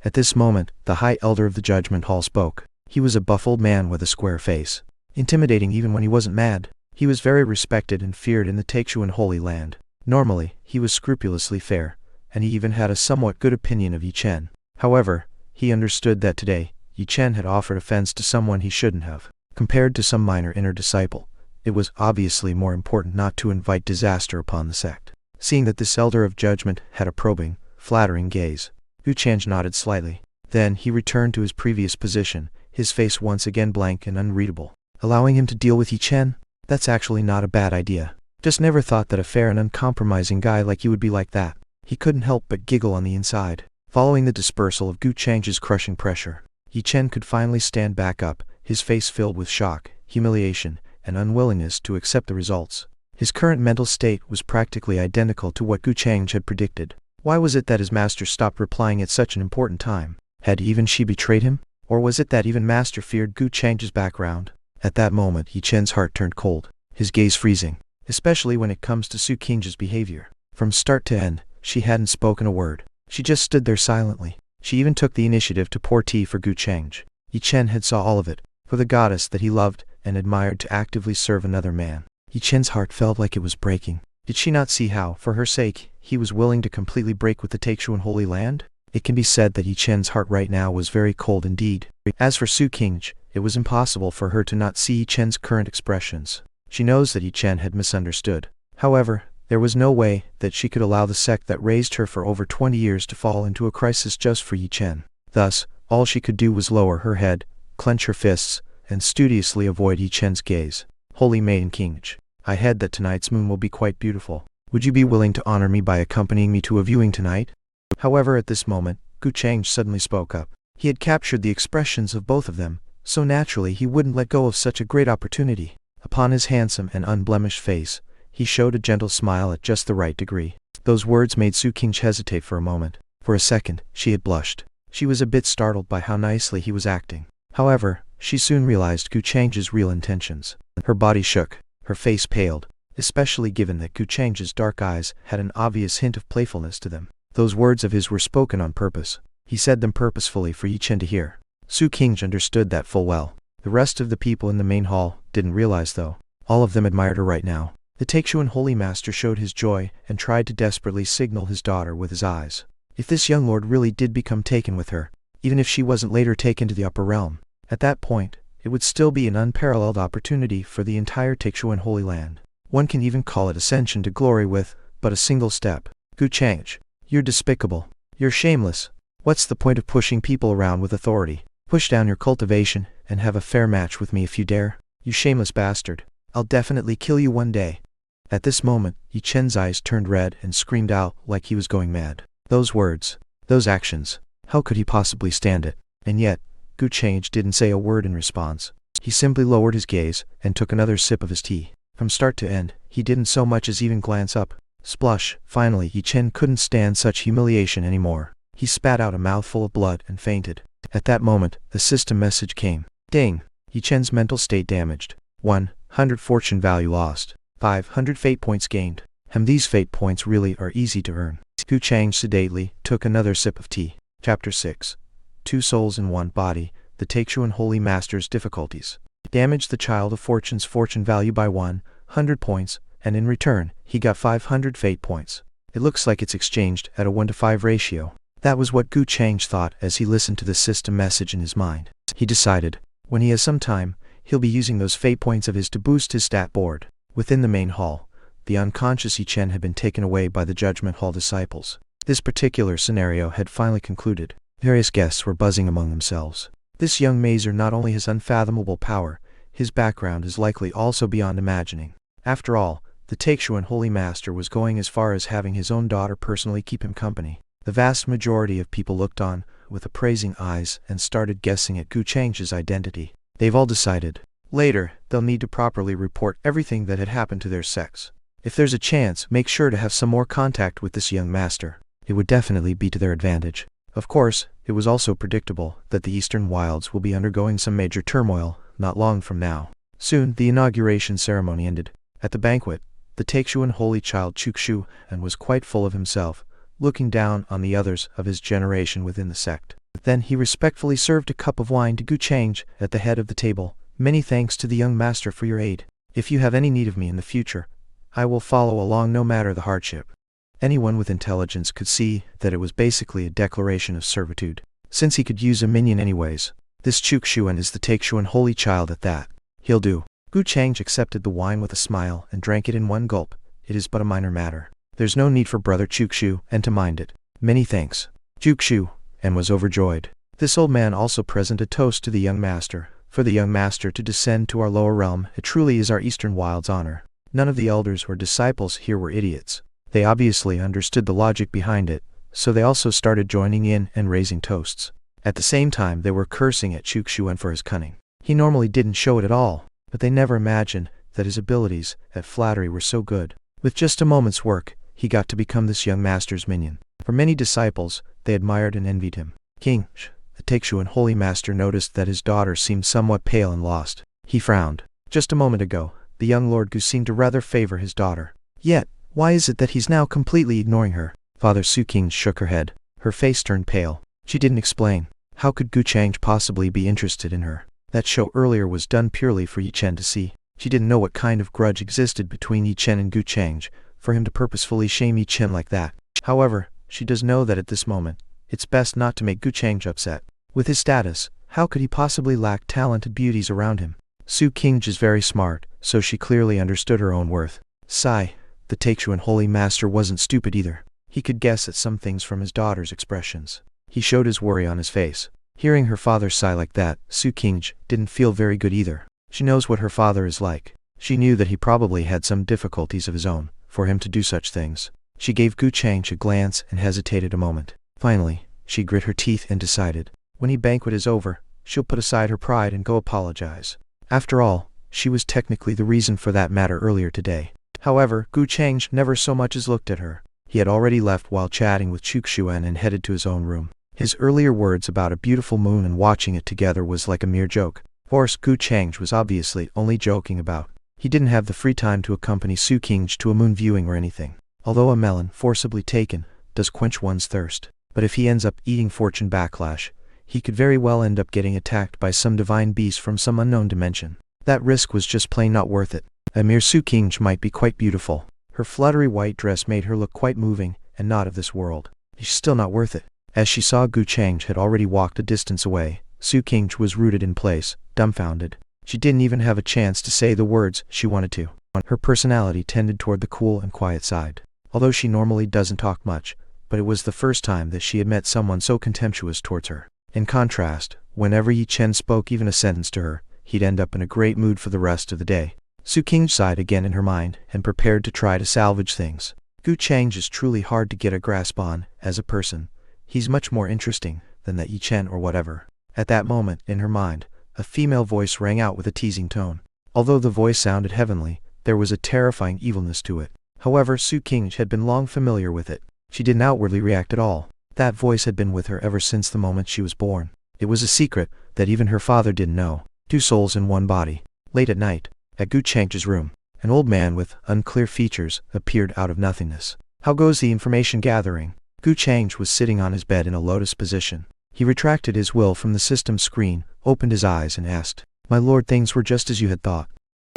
At this moment, the High Elder of the Judgment Hall spoke. He was a buff old man with a square face. Intimidating even when he wasn't mad. He was very respected and feared in the Taixuan Holy Land. Normally, he was scrupulously fair, and he even had a somewhat good opinion of Yi Chen. However, he understood that today, Yi Chen had offered offense to someone he shouldn't have. Compared to some minor inner disciple, it was obviously more important not to invite disaster upon the sect. Seeing that this Elder of Judgment had a probing, flattering gaze, Gu Changge nodded slightly. Then he returned to his previous position, his face once again blank and unreadable. Allowing him to deal with Yi Chen? That's actually not a bad idea. Just never thought that a fair and uncompromising guy like you would be like that. He couldn't help but giggle on the inside. Following the dispersal of Gu Changge's crushing pressure, Yi Chen could finally stand back up, his face filled with shock, humiliation, and unwillingness to accept the results. His current mental state was practically identical to what Gu Changge had predicted. Why was it that his master stopped replying at such an important time? Had even she betrayed him? Or was it that even master feared Gu Changge's background? At that moment Yi Chen's heart turned cold, his gaze freezing, especially when it comes to Gu Changge's behavior. From start to end, she hadn't spoken a word. She just stood there silently. She even took the initiative to pour tea for Gu Changge. Yi Chen had saw all of it, for the goddess that he loved and admired to actively serve another man. Yi Chen's heart felt like it was breaking. Did she not see how, for her sake, he was willing to completely break with the Taixuan Holy Land? It can be said that Yi Chen's heart right now was very cold indeed. As for Gu Changge, it was impossible for her to not see Yi Chen's current expressions. She knows that Yi Chen had misunderstood. However, there was no way that she could allow the sect that raised her for over 20 years to fall into a crisis just for Yi Chen. Thus, all she could do was lower her head, clench her fists, and studiously avoid Yi Chen's gaze. Holy Maiden Changge, I heard that tonight's moon will be quite beautiful. Would you be willing to honor me by accompanying me to a viewing tonight? However, at this moment, Gu Changge suddenly spoke up. He had captured the expressions of both of them, so naturally he wouldn't let go of such a great opportunity. Upon his handsome and unblemished face, he showed a gentle smile at just the right degree. Those words made Gu Changge hesitate for a moment. For a second, she had blushed. She was a bit startled by how nicely he was acting. However, she soon realized Gu Changge's real intentions. Her body shook, her face paled, especially given that Gu Changge's dark eyes had an obvious hint of playfulness to them. Those words of his were spoken on purpose. He said them purposefully for Gu Changge to hear. Gu Changge understood that full well. The rest of the people in the main hall didn't realize though. All of them admired her right now. The Taishuan Holy Master showed his joy and tried to desperately signal his daughter with his eyes. If this young lord really did become taken with her, even if she wasn't later taken to the upper realm, at that point, it would still be an unparalleled opportunity for the entire Taishuan Holy Land. One can even call it ascension to glory with but a single step. Gu Changge, you're despicable. You're shameless. What's the point of pushing people around with authority? Push down your cultivation and have a fair match with me if you dare. You shameless bastard. I'll definitely kill you one day. At this moment, Gu Changge's eyes turned red and screamed out like he was going mad. Those words, those actions, how could he possibly stand it? And yet, Gu Changge didn't say a word in response. He simply lowered his gaze and took another sip of his tea. From start to end, he didn't so much as even glance up. Splush! Finally, Gu Changge couldn't stand such humiliation anymore. He spat out a mouthful of blood and fainted. At that moment, the system message came. Ding! Gu Changge's mental state damaged. 100 fortune value lost. 500 fate points gained. These fate points really are easy to earn. Gu Changge sedately took another sip of tea. Chapter 6. Two souls in one body, the Taishuan Holy Master's difficulties. Damaged the Child of Fortune's fortune value by 100 points, and in return, he got 500 fate points. It looks like it's exchanged at a 1-to-5 ratio. That was what Gu Changge thought as he listened to the system message in his mind. He decided, when he has some time, he'll be using those fate points of his to boost his stat board. Within the main hall, the unconscious Gu Changge had been taken away by the Judgment Hall disciples. This particular scenario had finally concluded. Various guests were buzzing among themselves. This young mazer not only has unfathomable power, his background is likely also beyond imagining. After all, the Taishuan Holy Master was going as far as having his own daughter personally keep him company. The vast majority of people looked on, with appraising eyes, and started guessing at Gu Changge's identity. They've all decided. Later, they'll need to properly report everything that had happened to their sex. If there's a chance, make sure to have some more contact with this young master. It would definitely be to their advantage. Of course, it was also predictable that the Eastern Wilds will be undergoing some major turmoil, not long from now. Soon, the inauguration ceremony ended. At the banquet, the Taishuan Holy Child Chukshu and was quite full of himself, looking down on the others of his generation within the sect. Then he respectfully served a cup of wine to Gu Changge at the head of the table. Many thanks to the young master for your aid. If you have any need of me in the future, I will follow along no matter the hardship. Anyone with intelligence could see that it was basically a declaration of servitude, since he could use a minion anyways. This Chukshuan is the Taishuan Holy Child at that. He'll do. Gu Changge accepted the wine with a smile and drank it in one gulp. It is but a minor matter. There's no need for brother Chukshu and to mind it. Many thanks. Chukshu, and was overjoyed. This old man also presented a toast to the young master. For the young master to descend to our lower realm, it truly is our Eastern Wilds' honor. None of the elders or disciples here were idiots. They obviously understood the logic behind it, so they also started joining in and raising toasts. At the same time, they were cursing at Chukshuan for his cunning. He normally didn't show it at all, but they never imagined that his abilities at flattery were so good. With just a moment's work, he got to become this young master's minion. For many disciples, they admired and envied him. King, the Taishuan Holy Master noticed that his daughter seemed somewhat pale and lost. He frowned. Just a moment ago, the young Lord Gu seemed to rather favor his daughter. Yet, why is it that he's now completely ignoring her? Father Gu Changge shook her head. Her face turned pale. She didn't explain. How could Gu Changge possibly be interested in her? That show earlier was done purely for Gu Changge to see. She didn't know what kind of grudge existed between Gu Changge and Gu Changge, for him to purposefully shame Gu Changge like that. However, she does know that at this moment, it's best not to make Gu Changge upset. With his status, how could he possibly lack talented beauties around him? Gu Changge is very smart, so she clearly understood her own worth. Sigh, the Taishuan Holy Master wasn't stupid either. He could guess at some things from his daughter's expressions. He showed his worry on his face. Hearing her father sigh like that, Gu Changge didn't feel very good either. She knows what her father is like. She knew that he probably had some difficulties of his own, for him to do such things. She gave Gu Changge a glance and hesitated a moment. Finally, she grit her teeth and decided, when the banquet is over, she'll put aside her pride and go apologize. After all, she was technically the reason for that matter earlier today. However, Gu Changge never so much as looked at her. He had already left while chatting with Chukshuan and headed to his own room. His earlier words about a beautiful moon and watching it together was like a mere joke. Of course, Gu Changge was obviously only joking about. He didn't have the free time to accompany Gu Changge to a moon viewing or anything. Although a melon, forcibly taken, does quench one's thirst. But if he ends up eating fortune backlash, he could very well end up getting attacked by some divine beast from some unknown dimension. That risk was just plain not worth it. A mere Gu Changge might be quite beautiful. Her fluttery white dress made her look quite moving, and not of this world. She's still not worth it. As she saw Gu Changge had already walked a distance away, Gu Changge was rooted in place, dumbfounded. She didn't even have a chance to say the words she wanted to. Her personality tended toward the cool and quiet side. Although she normally doesn't talk much, but it was the first time that she had met someone so contemptuous towards her. In contrast, whenever Gu Changge spoke even a sentence to her, he'd end up in a great mood for the rest of the day. Gu Changge sighed again in her mind and prepared to try to salvage things. Gu Changge is truly hard to get a grasp on, as a person. He's much more interesting than that Gu Changge or whatever. At that moment, in her mind, a female voice rang out with a teasing tone. Although the voice sounded heavenly, there was a terrifying evilness to it. However, Gu Changge had been long familiar with it. She didn't outwardly react at all. That voice had been with her ever since the moment she was born. It was a secret that even her father didn't know. Two souls in one body. Late at night, at Gu Changge's room, an old man with unclear features appeared out of nothingness. "How goes the information gathering?" Gu Changge was sitting on his bed in a lotus position. He retracted his will from the system screen, opened his eyes and asked, "My lord, things were just as you had thought."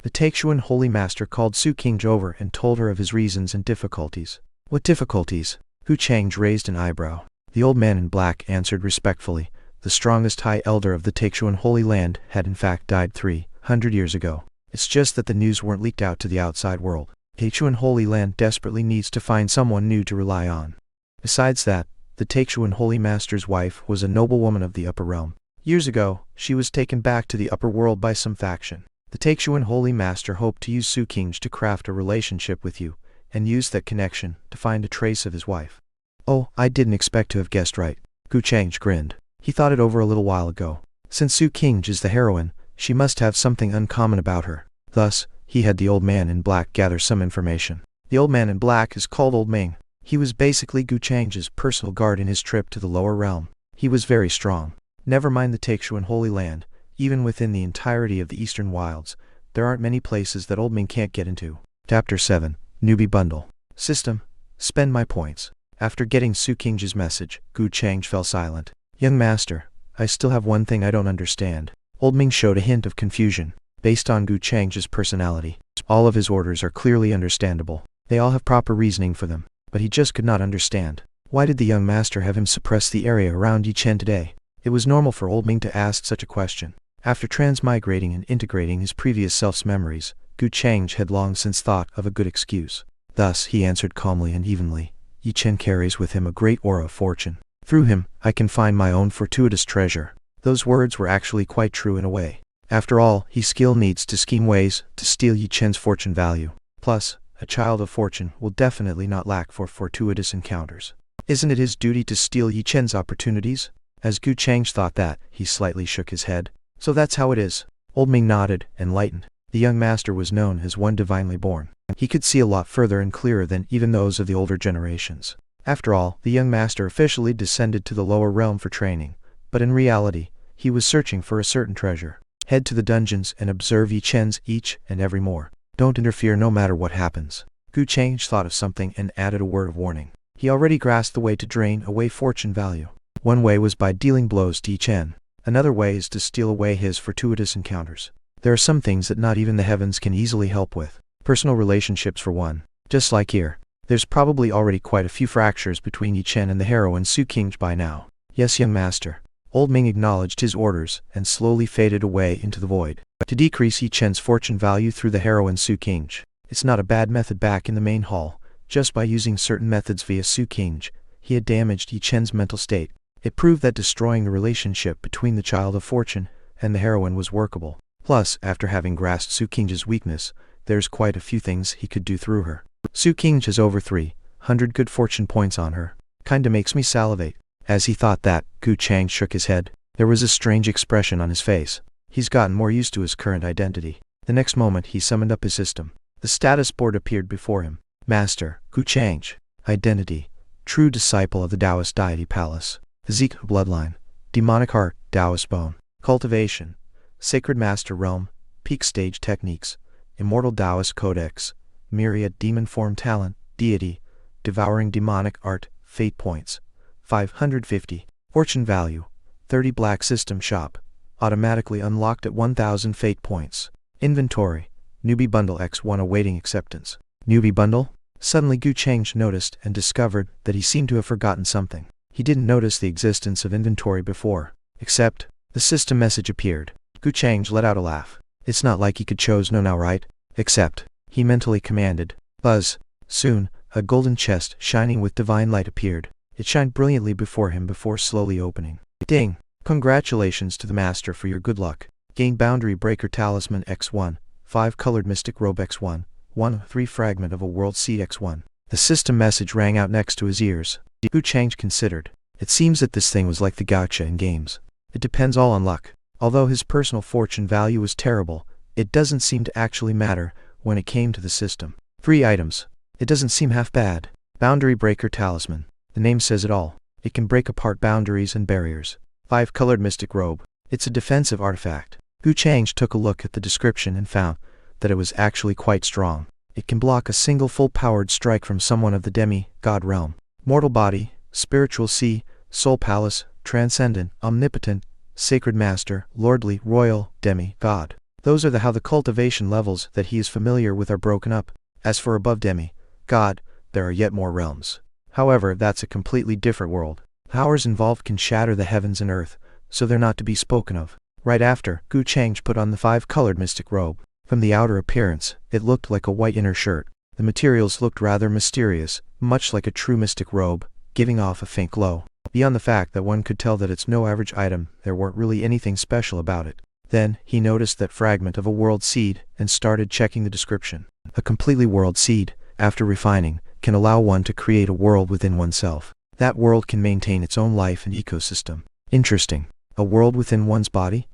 The Taishuan Holy Master called Gu Changge over and told her of his reasons and difficulties. "What difficulties?" Gu Changge raised an eyebrow. The old man in black answered respectfully. The strongest High Elder of the Taishuan Holy Land had in fact died 300 years ago. It's just that the news weren't leaked out to the outside world. Taishuan Holy Land desperately needs to find someone new to rely on. Besides that, the Taishuan Holy Master's wife was a noblewoman of the upper realm. Years ago, she was taken back to the upper world by some faction. The Taishuan Holy Master hoped to use Gu Changge to craft a relationship with you, and use that connection to find a trace of his wife. "Oh, I didn't expect to have guessed right." Gu Changge grinned. He thought it over a little while ago. Since Gu Changge is the heroine, she must have something uncommon about her. Thus, he had the old man in black gather some information. The old man in black is called Old Ming. He was basically Gu Changge's personal guard in his trip to the lower realm. He was very strong. Never mind the Taishuan Holy Land, even within the entirety of the Eastern Wilds, there aren't many places that Old Ming can't get into. Chapter 7, Newbie Bundle. System. Spend my points. After getting Gu Changge's message, Gu Changge fell silent. "Young master, I still have one thing I don't understand." Old Ming showed a hint of confusion. Based on Gu Changge's personality, all of his orders are clearly understandable. They all have proper reasoning for them. But he just could not understand. Why did the young master have him suppress the area around Gu Changge today? It was normal for Old Ming to ask such a question. After transmigrating and integrating his previous self's memories, Gu Changge had long since thought of a good excuse. Thus, he answered calmly and evenly, "Gu Changge carries with him a great aura of fortune. Through him, I can find my own fortuitous treasure." Those words were actually quite true in a way. After all, he still needs to scheme ways to steal Gu Changge's fortune value. Plus, a child of fortune will definitely not lack for fortuitous encounters. Isn't it his duty to steal Gu Changge's opportunities? As Gu Changge thought that, he slightly shook his head. "So that's how it is." Old Ming nodded, enlightened. The young master was known as one divinely born. He could see a lot further and clearer than even those of the older generations. After all, the young master officially descended to the lower realm for training, but in reality, he was searching for a certain treasure. Head to the dungeons and observe Gu Changge's each and every more. Don't interfere no matter what happens. Gu Changge thought of something and added a word of warning. He already grasped the way to drain away fortune value. One way was by dealing blows to Gu Changge. Another way is to steal away his fortuitous encounters. There are some things that not even the heavens can easily help with. Personal relationships for one. Just like here, there's probably already quite a few fractures between Gu Changge and the heroine Gu Changge by now. "Yes, young master." Old Ming acknowledged his orders and slowly faded away into the void. To decrease Gu Changge's fortune value through the heroine Gu Changge. It's not a bad method. Back in the main hall, just by using certain methods via Gu Changge, he had damaged Gu Changge's mental state. It proved that destroying the relationship between the child of fortune and the heroine was workable. Plus, after having grasped Gu Changge's weakness, there's quite a few things he could do through her. Gu Changge has over 300 good fortune points on her. Kinda makes me salivate. As he thought that, Gu Changge shook his head. There was a strange expression on his face. He's gotten more used to his current identity. The next moment he summoned up his system. The status board appeared before him. Master, Gu Changge. Identity. True disciple of the Taoist deity palace. Physique, bloodline. Demonic heart, Taoist bone. Cultivation. Sacred master realm. Peak stage techniques. Immortal Taoist Codex, Myriad Demon Form Talent, Deity, Devouring Demonic Art, Fate Points, 550. Fortune Value, 30 Black System Shop, automatically unlocked at 1000 Fate Points. Inventory, Newbie Bundle X1 awaiting acceptance. Newbie Bundle? Suddenly Gu Changge noticed and discovered that he seemed to have forgotten something. He didn't notice the existence of inventory before. Except, the system message appeared. Gu Changge let out a laugh. It's not like he could chose no now, right? Except, he mentally commanded. Buzz. Soon, a golden chest shining with divine light appeared. It shined brilliantly before him before slowly opening. Ding! Congratulations to the master for your good luck. Gain Boundary Breaker Talisman X1, 5 Colored Mystic Robe X1, 1 of 3 Fragment of a World Seed X1. The system message rang out next to his ears. Gu Changge considered. It seems that this thing was like the gacha in games. It depends all on luck. Although his personal fortune value was terrible, it doesn't seem to actually matter when it came to the system. 3 items. It doesn't seem half bad. Boundary Breaker Talisman. The name says it all. It can break apart boundaries and barriers. 5 Colored Mystic Robe. It's a defensive artifact. Gu Changge took a look at the description and found that it was actually quite strong. It can block a single full-powered strike from someone of the demi-god realm. Mortal Body, Spiritual Sea, Soul Palace, Transcendent, Omnipotent, Sacred Master, Lordly, Royal, Demi-god. Those are how the cultivation levels that he is familiar with are broken up. As for above demi-god, there are yet more realms. However, that's a completely different world. Powers involved can shatter the heavens and earth, so they're not to be spoken of. Right after, Gu Changge put on the 5-colored mystic robe. From the outer appearance, it looked like a white inner shirt. The materials looked rather mysterious, much like a true mystic robe, giving off a faint glow. Beyond the fact that one could tell that it's no average item, there weren't really anything special about it. Then, he noticed that fragment of a world seed, and started checking the description. A completely world seed, after refining, can allow one to create a world within oneself. That world can maintain its own life and ecosystem. Interesting. A world within one's body?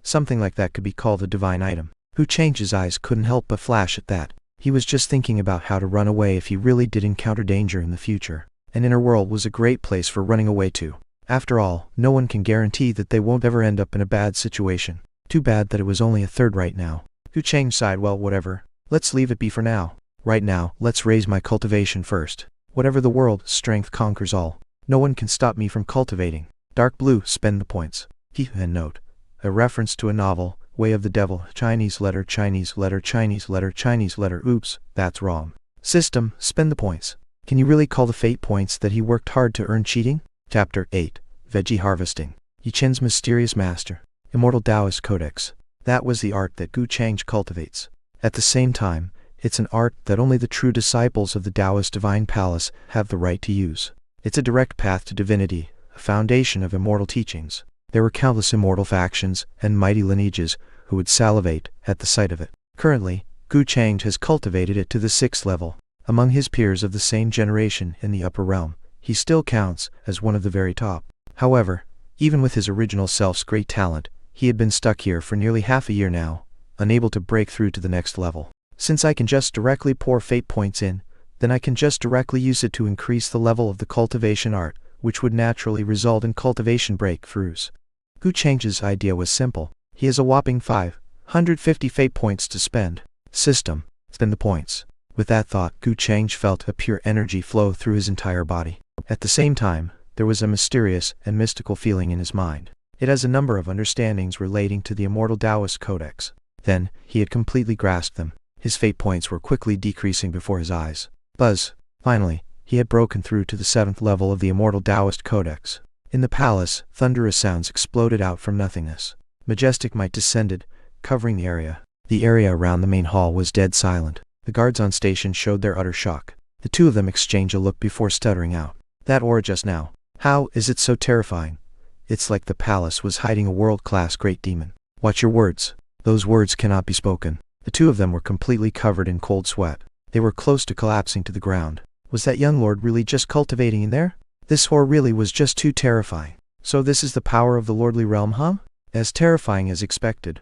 Something like that could be called a divine item. Gu Change's eyes couldn't help but flash at that. He was just thinking about how to run away if he really did encounter danger in the future. An inner world was a great place for running away to. After all, no one can guarantee that they won't ever end up in a bad situation. Too bad that it was only a third right now. Gu Changge sighed. Well, whatever. Let's leave it be for now. Right now, let's raise my cultivation first. Whatever the world, strength conquers all. No one can stop me from cultivating. Dark blue, spend the points. And note. A reference to a novel, Way of the Devil, Chinese letter, Chinese letter, Chinese letter, Chinese letter. Oops, that's wrong. System, spend the points. Can you really call the fate points that he worked hard to earn cheating? Chapter 8. Veggie Harvesting. Yichen's Mysterious Master. Immortal Taoist Codex. That was the art that Gu Changge cultivates. At the same time, it's an art that only the true disciples of the Taoist Divine Palace have the right to use. It's a direct path to divinity, a foundation of immortal teachings. There were countless immortal factions and mighty lineages who would salivate at the sight of it. Currently, Gu Changge has cultivated it to the 6th level. Among his peers of the same generation in the upper realm, he still counts as one of the very top. However, even with his original self's great talent, he had been stuck here for nearly half a year now, unable to break through to the next level. Since I can just directly pour fate points in, then I can just directly use it to increase the level of the cultivation art, which would naturally result in cultivation breakthroughs. Gu Change's idea was simple. He has a whopping 550 fate points to spend. System, spend the points. With that thought, Gu Changge felt a pure energy flow through his entire body. At the same time, there was a mysterious and mystical feeling in his mind. It has a number of understandings relating to the Immortal Taoist Codex. Then, he had completely grasped them. His fate points were quickly decreasing before his eyes. Buzz. Finally, he had broken through to the 7th level of the Immortal Taoist Codex. In the palace, thunderous sounds exploded out from nothingness. Majestic might descended, covering the area. The area around the main hall was dead silent. The guards on station showed their utter shock. The two of them exchanged a look before stuttering out. That aura just now. How is it so terrifying? It's like the palace was hiding a world-class great demon. Watch your words. Those words cannot be spoken. The two of them were completely covered in cold sweat. They were close to collapsing to the ground. Was that young lord really just cultivating in there? This horror really was just too terrifying. So this is the power of the lordly realm, huh? As terrifying as expected.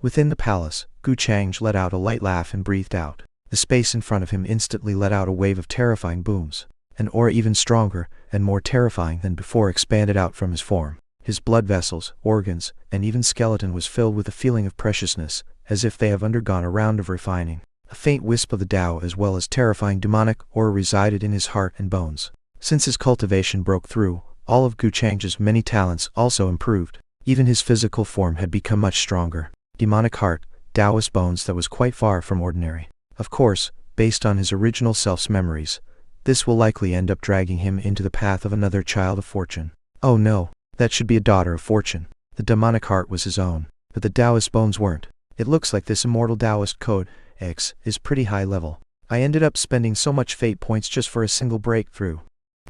Within the palace, Gu Changge let out a light laugh and breathed out. The space in front of him instantly let out a wave of terrifying booms. An aura even stronger and more terrifying than before expanded out from his form. His blood vessels, organs, and even skeleton was filled with a feeling of preciousness, as if they have undergone a round of refining. A faint wisp of the Tao as well as terrifying demonic aura resided in his heart and bones. Since his cultivation broke through, all of Gu Changge's many talents also improved. Even his physical form had become much stronger. Demonic heart, Taoist bones that was quite far from ordinary. Of course, based on his original self's memories, this will likely end up dragging him into the path of another child of fortune. Oh no, that should be a daughter of fortune. The demonic heart was his own, but the Taoist bones weren't. It looks like this immortal Taoist code X is pretty high level. I ended up spending so much fate points just for a single breakthrough.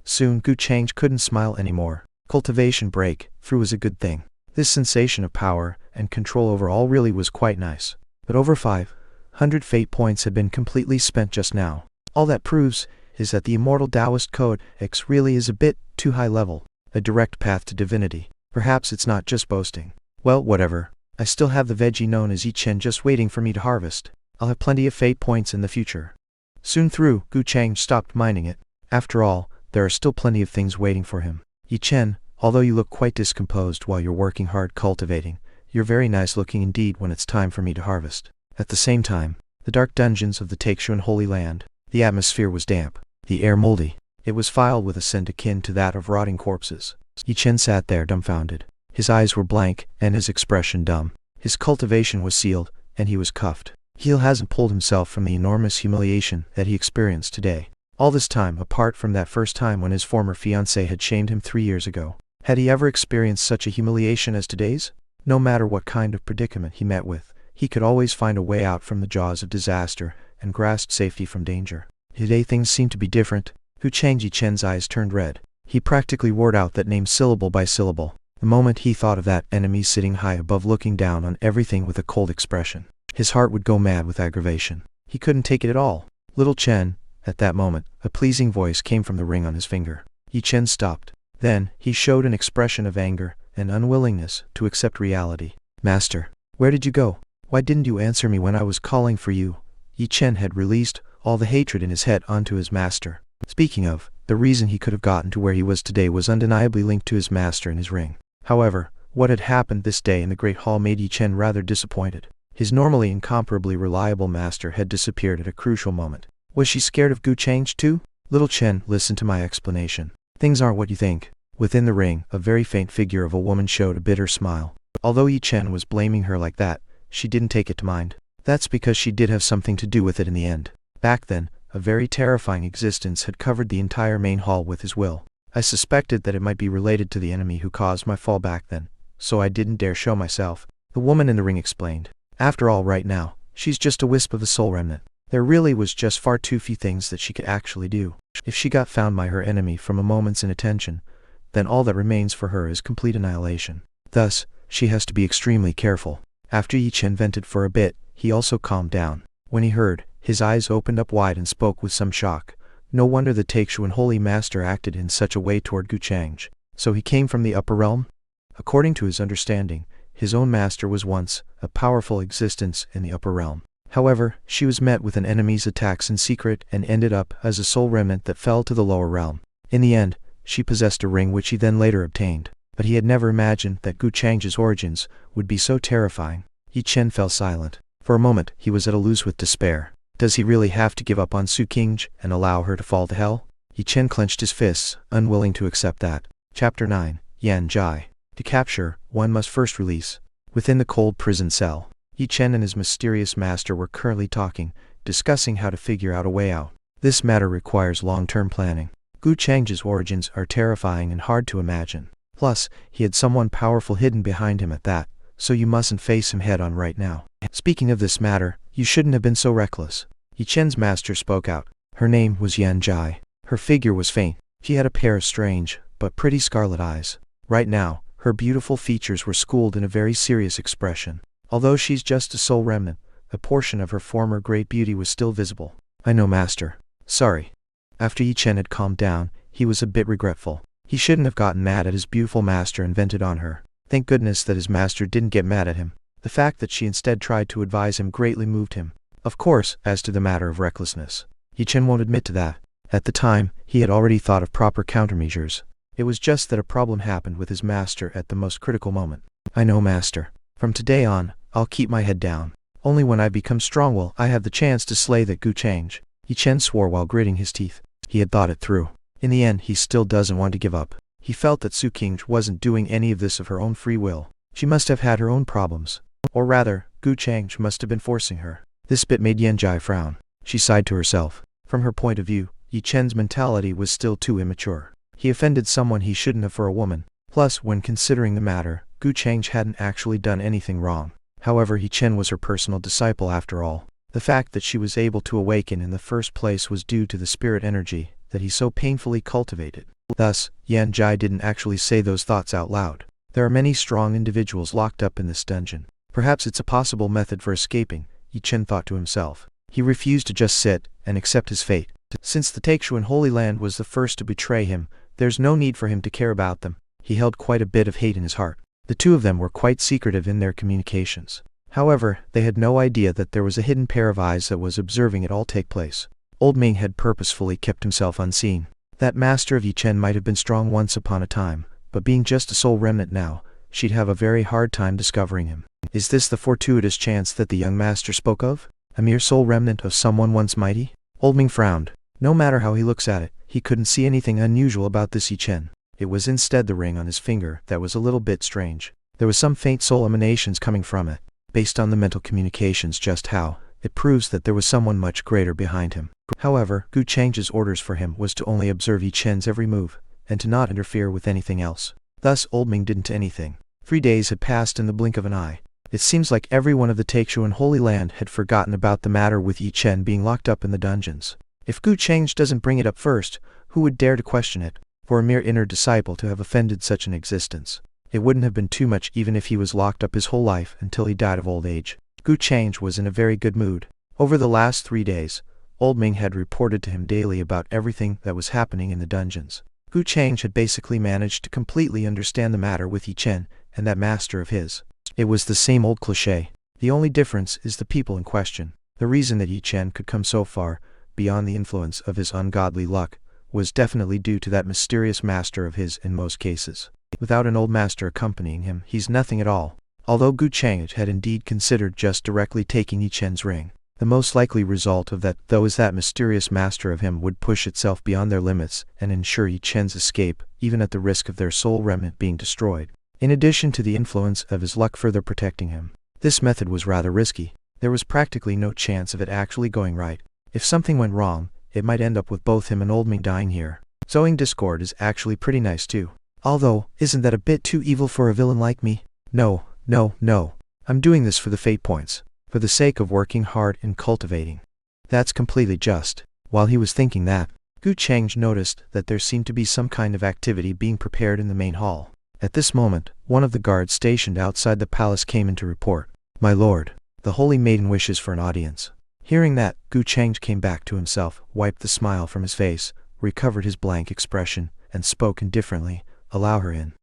Soon Gu Changge couldn't smile anymore. Cultivation breakthrough was a good thing. This sensation of power and control over all really was quite nice. But over 500 fate points had been completely spent just now. All that proves is that the immortal Taoist code X really is a bit too high level. A direct path to divinity. Perhaps it's not just boasting. Well, whatever. I still have the veggie known as Yichen just waiting for me to harvest. I'll have plenty of fate points in the future. Soon Gu Changge stopped mining it. After all, there are still plenty of things waiting for him. Yichen, although you look quite discomposed while you're working hard cultivating, you're very nice looking indeed when it's time for me to harvest. At the same time, the dark dungeons of the Taishuan Holy Land, the atmosphere was damp, the air moldy. It was foul with a scent akin to that of rotting corpses. Yichen sat there dumbfounded. His eyes were blank, and his expression dumb. His cultivation was sealed, and he was cuffed. He hasn't pulled himself from the enormous humiliation that he experienced today. All this time, apart from that first time when his former fiancée had shamed him 3 years ago. Had he ever experienced such a humiliation as today's? No matter what kind of predicament he met with, he could always find a way out from the jaws of disaster and grasp safety from danger. Today things seemed to be different. Gu Changge Yichen's eyes turned red. He practically roared out that name syllable by syllable. The moment he thought of that enemy sitting high above looking down on everything with a cold expression, his heart would go mad with aggravation. He couldn't take it at all. Little Chen. At that moment, a pleasing voice came from the ring on his finger. Yichen stopped. Then, he showed an expression of anger and unwillingness to accept reality. Master, where did you go? Why didn't you answer me when I was calling for you? Yichen had released all the hatred in his head onto his master. Speaking of, the reason he could have gotten to where he was today was undeniably linked to his master and his ring. However, what had happened this day in the Great Hall made Yichen rather disappointed. His normally incomparably reliable master had disappeared at a crucial moment. Was she scared of Gu Changge too? Little Chen, listen to my explanation. Things aren't what you think. Within the ring, a very faint figure of a woman showed a bitter smile. Although Yichen was blaming her like that, she didn't take it to mind. That's because she did have something to do with it in the end. Back then, a very terrifying existence had covered the entire main hall with his will. I suspected that it might be related to the enemy who caused my fall back then, so I didn't dare show myself. The woman in the ring explained. After all, right now, she's just a wisp of the soul remnant. There really was just far too few things that she could actually do. If she got found by her enemy from a moment's inattention, then all that remains for her is complete annihilation. Thus, she has to be extremely careful. After Yichen vented for a bit, he also calmed down. When he heard, his eyes opened up wide and spoke with some shock. No wonder the Taishuan Holy Master acted in such a way toward Gu Changge. So he came from the upper realm? According to his understanding, his own master was once a powerful existence in the upper realm. However, she was met with an enemy's attacks in secret and ended up as a soul remnant that fell to the lower realm. In the end, she possessed a ring which he then later obtained. But he had never imagined that Gu Changge's origins would be so terrifying. Yichen fell silent. For a moment, he was at a loose with despair. Does he really have to give up on Gu Changge and allow her to fall to hell? Yichen clenched his fists, unwilling to accept that. Chapter 9. Yan Zhai. To capture, one must first release. Within the cold prison cell, Yichen and his mysterious master were currently talking, discussing how to figure out a way out. This matter requires long-term planning. Gu Changge's origins are terrifying and hard to imagine. Plus, he had someone powerful hidden behind him at that, so you mustn't face him head-on right now. Speaking of this matter, you shouldn't have been so reckless. Yichen's master spoke out. Her name was Yan Zhai. Her figure was faint. She had a pair of strange, but pretty scarlet eyes. Right now, her beautiful features were schooled in a very serious expression. Although she's just a soul remnant, a portion of her former great beauty was still visible. I know, master. Sorry. After Yichen had calmed down, he was a bit regretful. He shouldn't have gotten mad at his beautiful master and vented on her. Thank goodness that his master didn't get mad at him. The fact that she instead tried to advise him greatly moved him. Of course, as to the matter of recklessness, Yichen won't admit to that. At the time, he had already thought of proper countermeasures. It was just that a problem happened with his master at the most critical moment. I know, master. From today on, I'll keep my head down. Only when I become strong will I have the chance to slay that Gu Changge. Yi Chen swore while gritting his teeth. He had thought it through. In the end, he still doesn't want to give up. He felt that Su Qingge wasn't doing any of this of her own free will. She must have had her own problems. Or rather, Gu Changge must have been forcing her. This bit made Yan Jai frown. She sighed to herself. From her point of view, Yi Chen's mentality was still too immature. He offended someone he shouldn't have for a woman. Plus, when considering the matter, Gu Changge hadn't actually done anything wrong. However, Yi Chen was her personal disciple after all. The fact that she was able to awaken in the first place was due to the spirit energy that he so painfully cultivated. Thus, Yan Jai didn't actually say those thoughts out loud. There are many strong individuals locked up in this dungeon. Perhaps it's a possible method for escaping, Yi Chen thought to himself. He refused to just sit and accept his fate. Since the Taixuan Holy Land was the first to betray him, there's no need for him to care about them. He held quite a bit of hate in his heart. The two of them were quite secretive in their communications. However, they had no idea that there was a hidden pair of eyes that was observing it all take place. Old Ming had purposefully kept himself unseen. That master of Yi Chen might have been strong once upon a time, but being just a soul remnant now, she'd have a very hard time discovering him. Is this the fortuitous chance that the young master spoke of? A mere soul remnant of someone once mighty? Old Ming frowned. No matter how he looks at it, he couldn't see anything unusual about this Yi Chen. It was instead the ring on his finger that was a little bit strange. There was some faint soul emanations coming from it. Based on the mental communications just how, it proves that there was someone much greater behind him. However, Gu Changge's orders for him was to only observe Yi Chen's every move, and to not interfere with anything else. Thus Old Ming didn't anything. 3 days had passed in the blink of an eye. It seems like everyone of the Taixuan Holy Land had forgotten about the matter with Yi Chen being locked up in the dungeons. If Gu Changge doesn't bring it up first, who would dare to question it? For a mere inner disciple to have offended such an existence. It wouldn't have been too much even if he was locked up his whole life until he died of old age. Gu Changge was in a very good mood. Over the last 3 days, Old Ming had reported to him daily about everything that was happening in the dungeons. Gu Changge had basically managed to completely understand the matter with Yi Chen and that master of his. It was the same old cliché. The only difference is the people in question. The reason that Yi Chen could come so far, beyond the influence of his ungodly luck, was definitely due to that mysterious master of his in most cases. Without an old master accompanying him, he's nothing at all. Although Gu Changge had indeed considered just directly taking Yi Chen's ring, the most likely result of that, though, is that mysterious master of him would push itself beyond their limits and ensure Yi Chen's escape, even at the risk of their soul remnant being destroyed. In addition to the influence of his luck further protecting him, this method was rather risky. There was practically no chance of it actually going right. If something went wrong, it might end up with both him and Old Ming dying here. Sowing discord is actually pretty nice too. Although, isn't that a bit too evil for a villain like me? No. I'm doing this for the fate points. For the sake of working hard and cultivating. That's completely just. While he was thinking that, Gu Changge noticed that there seemed to be some kind of activity being prepared in the main hall. At this moment, one of the guards stationed outside the palace came in to report. My lord, the holy maiden wishes for an audience. Hearing that, Gu Changge came back to himself, wiped the smile from his face, recovered his blank expression, and spoke indifferently. Allow her in.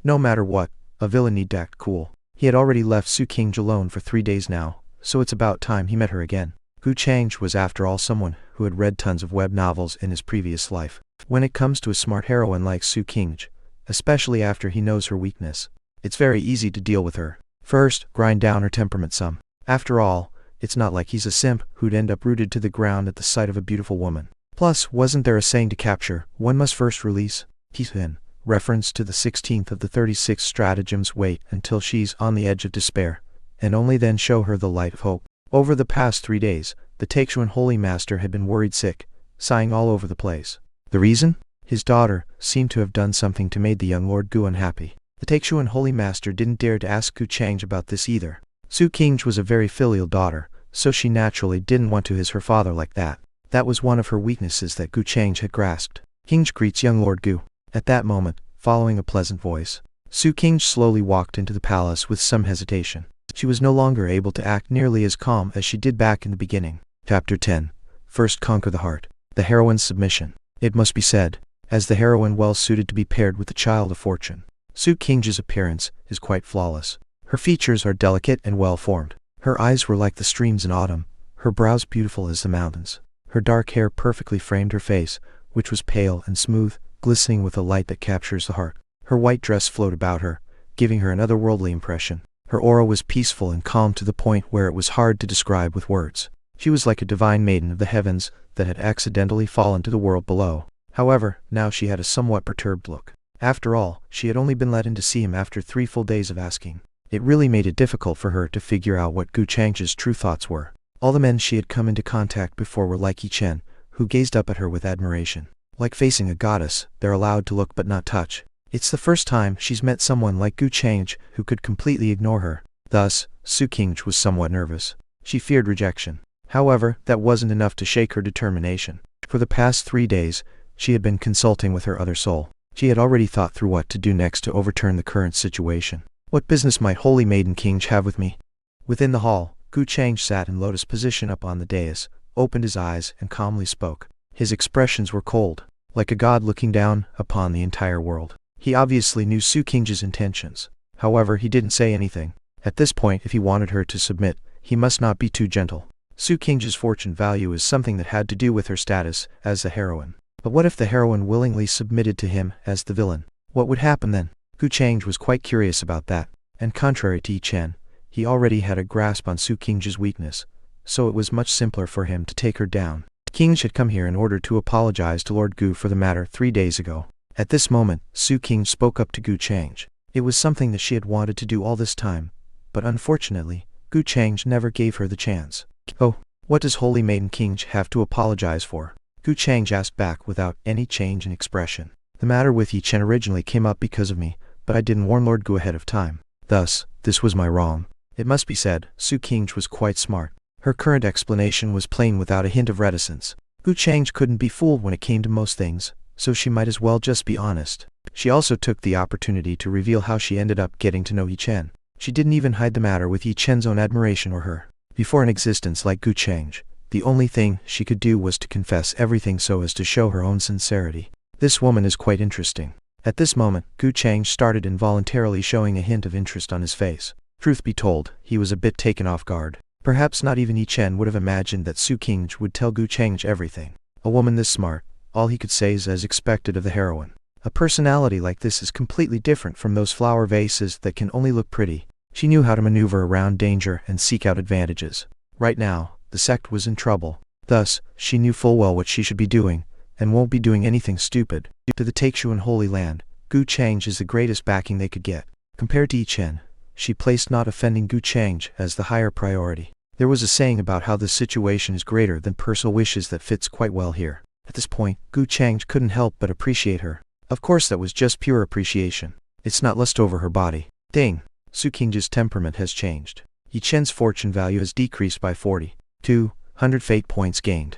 No matter what, a villain need to act cool. He had already left Su Qingge alone for 3 days now, so it's about time he met her again. Gu Changge was after all someone who had read tons of web novels in his previous life. When it comes to a smart heroine like Su Qingge, especially after he knows her weakness, it's very easy to deal with her. First, grind down her temperament some. After all, it's not like he's a simp who'd end up rooted to the ground at the sight of a beautiful woman. Plus, wasn't there a saying to capture, one must first release? He's in reference to the 16th of the 36 stratagems. Wait until she's on the edge of despair, and only then show her the light of hope. Over the past 3 days, the Taixuan Holy Master had been worried sick, sighing all over the place. The reason? His daughter seemed to have done something to make the young Lord Gu unhappy. The Taixuan Holy Master didn't dare to ask Gu Changge about this either. Su Qingge was a very filial daughter, so she naturally didn't want to her father like that. That was one of her weaknesses that Gu Changge had grasped. Qingge greets young Lord Gu. At that moment, following a pleasant voice, Su Qingge slowly walked into the palace with some hesitation. She was no longer able to act nearly as calm as she did back in the beginning. Chapter 10. First conquer the heart. The heroine's submission. It must be said, as the heroine well suited to be paired with the child of fortune. Su Qingge's appearance is quite flawless. Her features are delicate and well formed. Her eyes were like the streams in autumn, her brows beautiful as the mountains. Her dark hair perfectly framed her face, which was pale and smooth, glistening with a light that captures the heart. Her white dress flowed about her, giving her an otherworldly impression. Her aura was peaceful and calm to the point where it was hard to describe with words. She was like a divine maiden of the heavens that had accidentally fallen to the world below. However, now she had a somewhat perturbed look. After all, she had only been let in to see him after 3 full days of asking. It really made it difficult for her to figure out what Gu Changge's true thoughts were. All the men she had come into contact before were like Gu Changge, who gazed up at her with admiration. Like facing a goddess, they're allowed to look but not touch. It's the first time she's met someone like Gu Changge who could completely ignore her. Thus, Gu Changge was somewhat nervous. She feared rejection. However, that wasn't enough to shake her determination. For the past 3 days, she had been consulting with her other soul. She had already thought through what to do next to overturn the current situation. What business might Holy Maiden Changge have with me? Within the hall, Gu Changge sat in lotus position up on the dais, opened his eyes, and calmly spoke. His expressions were cold, like a god looking down upon the entire world. He obviously knew Gu Changge's intentions. However, he didn't say anything. At this point, if he wanted her to submit, he must not be too gentle. Gu Changge's fortune value is something that had to do with her status as the heroine. But what if the heroine willingly submitted to him as the villain? What would happen then? Gu Changge was quite curious about that, and contrary to Gu Changge, he already had a grasp on Gu Changge's weakness, so it was much simpler for him to take her down. Changge had come here in order to apologize to Lord Gu for the matter 3 days ago. At this moment, Gu Changge spoke up to Gu Changge. It was something that she had wanted to do all this time, but unfortunately, Gu Changge never gave her the chance. Oh, what does Holy Maiden Changge have to apologize for? Gu Changge asked back without any change in expression. The matter with Gu Changge originally came up because of me, but I didn't warn Lord Gu ahead of time. Thus, this was my wrong. It must be said, Gu Changge was quite smart. Her current explanation was plain without a hint of reticence. Gu Changge couldn't be fooled when it came to most things, so she might as well just be honest. She also took the opportunity to reveal how she ended up getting to know Gu Changge. She didn't even hide the matter with Gu Changge's own admiration or her. Before an existence like Gu Changge, the only thing she could do was to confess everything so as to show her own sincerity. This woman is quite interesting. At this moment, Gu Changge started involuntarily showing a hint of interest on his face. Truth be told, he was a bit taken off guard. Perhaps not even Gu Changge would have imagined that Gu Changge would tell Gu Changge everything. A woman this smart, all he could say is as expected of the heroine. A personality like this is completely different from those flower vases that can only look pretty. She knew how to maneuver around danger and seek out advantages. Right now, the sect was in trouble. Thus, she knew full well what she should be doing, and won't be doing anything stupid. To the Taishuan Holy Land, Gu Changge is the greatest backing they could get. Compared to Gu Changge, she placed not offending Gu Changge as the higher priority. There was a saying about how this situation is greater than personal wishes that fits quite well here. At this point, Gu Changge couldn't help but appreciate her. Of course that was just pure appreciation. It's not lust over her body. Ding! Gu Changge's temperament has changed. Gu Changge's fortune value has decreased by 4,200 fate points gained.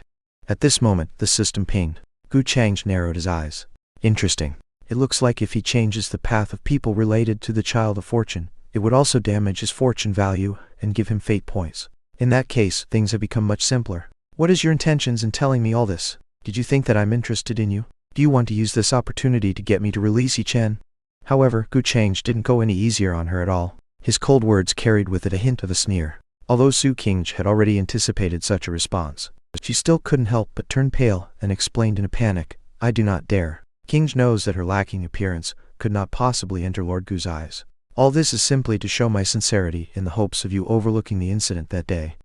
At this moment, the system pinged. Gu Changge narrowed his eyes. Interesting. It looks like if he changes the path of people related to the Child of Fortune, it would also damage his fortune value and give him fate points. In that case, things have become much simpler. What is your intentions in telling me all this? Did you think that I'm interested in you? Do you want to use this opportunity to get me to release Gu Changge? However, Gu Changge didn't go any easier on her at all. His cold words carried with it a hint of a sneer. Although Gu Changge had already anticipated such a response, she still couldn't help but turn pale and explained in a panic, I do not dare. Changge knows that her lacking appearance could not possibly enter Lord Gu's eyes. All this is simply to show my sincerity in the hopes of you overlooking the incident that day.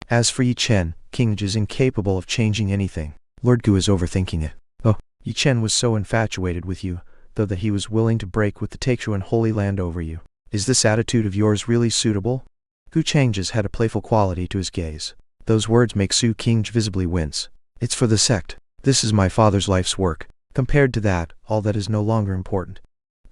As for Gu Changge, Changge is incapable of changing anything. Lord Gu is overthinking it. Oh, Gu Changge was so infatuated with you, though that he was willing to break with the Taishuan Holy Land over you. Is this attitude of yours really suitable? Gu Changge had a playful quality to his gaze. Those words make Gu Changge visibly wince. It's for the sect. This is my father's life's work. Compared to that, all that is no longer important.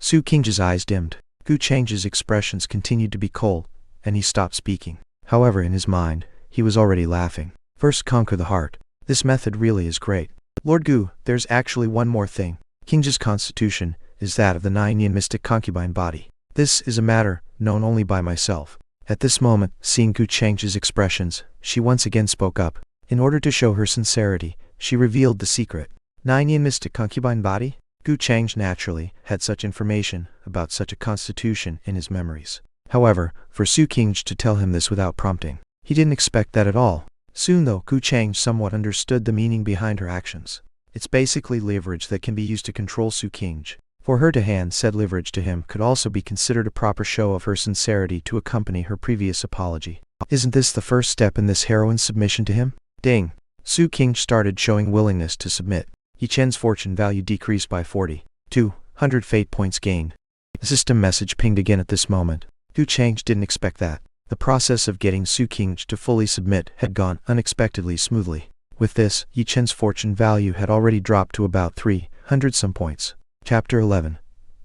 Gu Changge's eyes dimmed. Gu Changge's expressions continued to be cold, and he stopped speaking. However, in his mind, he was already laughing. First conquer the heart. This method really is great. Lord Gu, there's actually one more thing. Changge's constitution is that of the 9-yin mystic concubine body. This is a matter known only by myself. At this moment, seeing Gu Changge's expressions, she once again spoke up. In order to show her sincerity, she revealed the secret. 9-yin mystic concubine body? Gu Changge naturally had such information about such a constitution in his memories. However, for Gu Changge to tell him this without prompting, he didn't expect that at all. Soon though, Gu Changge somewhat understood the meaning behind her actions. It's basically leverage that can be used to control Gu Changge. For her to hand said leverage to him could also be considered a proper show of her sincerity to accompany her previous apology. Isn't this the first step in this heroine's submission to him? Ding. Gu Changge started showing willingness to submit. Gu Changge's fortune value decreased by 4,200 fate points gained. The system message pinged again at this moment. Gu Changge didn't expect that. The process of getting Gu Changge to fully submit had gone unexpectedly smoothly. With this, Gu Changge's fortune value had already dropped to about 300 some points. Chapter 11.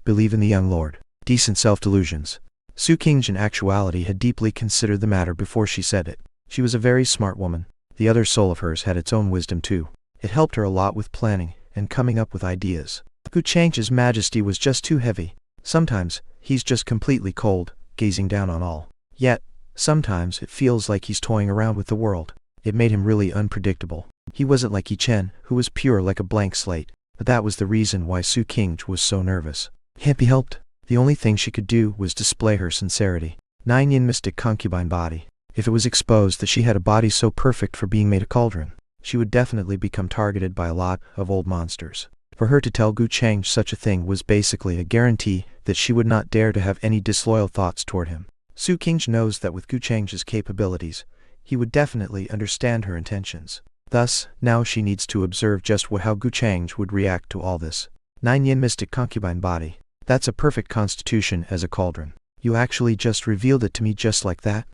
Believe in the young lord. Decent self-delusions. Gu Changge in actuality had deeply considered the matter before she said it. She was a very smart woman. The other soul of hers had its own wisdom too. It helped her a lot with planning and coming up with ideas. Gu Changge's majesty was just too heavy. Sometimes, he's just completely cold, gazing down on all. Yet, sometimes it feels like he's toying around with the world. It made him really unpredictable. He wasn't like Gu Changge, who was pure like a blank slate. But that was the reason why Gu Changge was so nervous. Can't be helped. The only thing she could do was display her sincerity. 9 yin mystic concubine body. If it was exposed that she had a body so perfect for being made a cauldron, she would definitely become targeted by a lot of old monsters. For her to tell Gu Changge such a thing was basically a guarantee that she would not dare to have any disloyal thoughts toward him. Gu Changge knows that with Gu Changge's capabilities, he would definitely understand her intentions. Thus, now she needs to observe just how Gu Changge would react to all this. 9 yin mystic concubine body. That's a perfect constitution as a cauldron. You actually just revealed it to me just like that?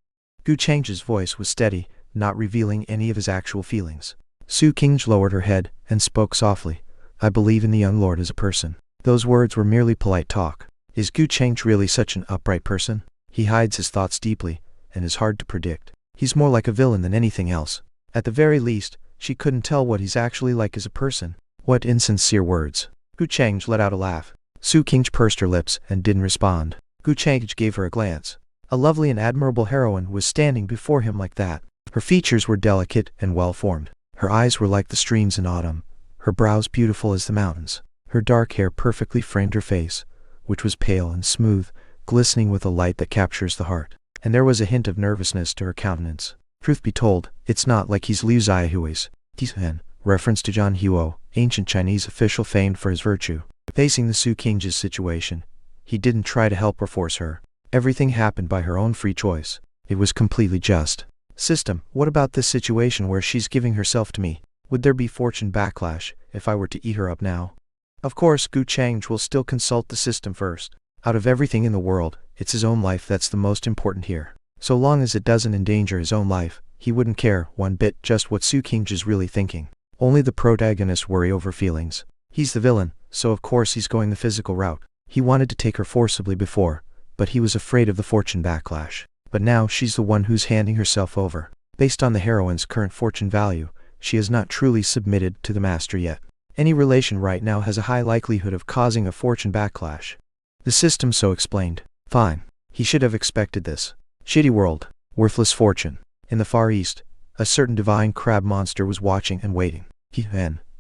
Gu Changge's voice was steady, not revealing any of his actual feelings. Gu Changge lowered her head and spoke softly. I believe in the young lord as a person. Those words were merely polite talk. Is Gu Changge really such an upright person? He hides his thoughts deeply, and is hard to predict. He's more like a villain than anything else. At the very least, she couldn't tell what he's actually like as a person. What insincere words. Gu Changge let out a laugh. Gu Changge pursed her lips and didn't respond. Gu Changge gave her a glance. A lovely and admirable heroine was standing before him like that. Her features were delicate and well-formed. Her eyes were like the streams in autumn. Her brows beautiful as the mountains. Her dark hair perfectly framed her face, which was pale and smooth, glistening with a light that captures the heart. And there was a hint of nervousness to her countenance. Truth be told, it's not like he's Liu Ziahui's. Tian, reference to Zhang Huo, ancient Chinese official famed for his virtue. Facing the Gu Changge's situation, he didn't try to help or force her. Everything happened by her own free choice. It was completely just. System, what about this situation where she's giving herself to me? Would there be fortune backlash if I were to eat her up now? Of course, Gu Changge will still consult the system first. Out of everything in the world, it's his own life that's the most important here. So long as it doesn't endanger his own life, he wouldn't care one bit just what Gu Changge is really thinking. Only the protagonist worry over feelings. He's the villain, so of course he's going the physical route. He wanted to take her forcibly before, but he was afraid of the fortune backlash. But now she's the one who's handing herself over. Based on the heroine's current fortune value, she has not truly submitted to the master yet. Any relation right now has a high likelihood of causing a fortune backlash. The system so explained. Fine. He should have expected this. Shitty world. Worthless fortune. In the Far East, a certain divine crab monster was watching and waiting.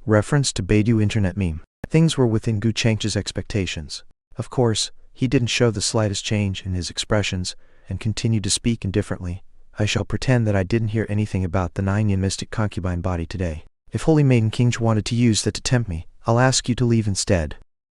Reference to Baidu internet meme. Things were within Gu Changge's expectations. Of course, he didn't show the slightest change in his expressions, and continued to speak indifferently. I shall pretend that I didn't hear anything about the 9 yin mystic concubine body today. If Holy Maiden Changge wanted to use that to tempt me, I'll ask you to leave instead.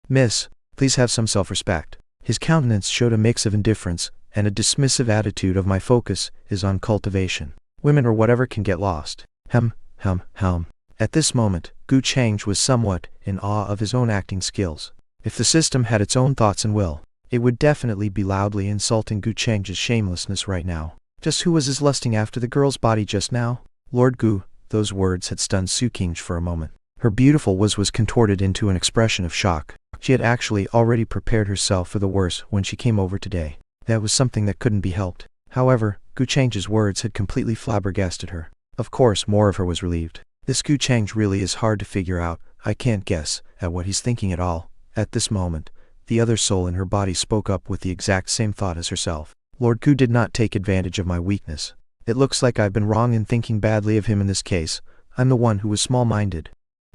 Miss, please have some self-respect. His countenance showed a mix of indifference and a dismissive attitude of my focus is on cultivation. Women or whatever can get lost. At this moment, Gu Changge was somewhat in awe of his own acting skills. If the system had its own thoughts and will, it would definitely be loudly insulting Gu Changge's shamelessness right now. Just who was his lusting after the girl's body just now? Lord Gu. Those words had stunned Gu Changge for a moment. Her beautiful was contorted into an expression of shock. She had actually already prepared herself for the worst when she came over today. That was something that couldn't be helped. However, Gu Changge's words had completely flabbergasted her. Of course, more of her was relieved. This Gu Changge really is hard to figure out. I can't guess at what he's thinking at all. At this moment, the other soul in her body spoke up with the exact same thought as herself. Lord Gu did not take advantage of my weakness. It looks like I've been wrong in thinking badly of him in this case. I'm the one who was small-minded.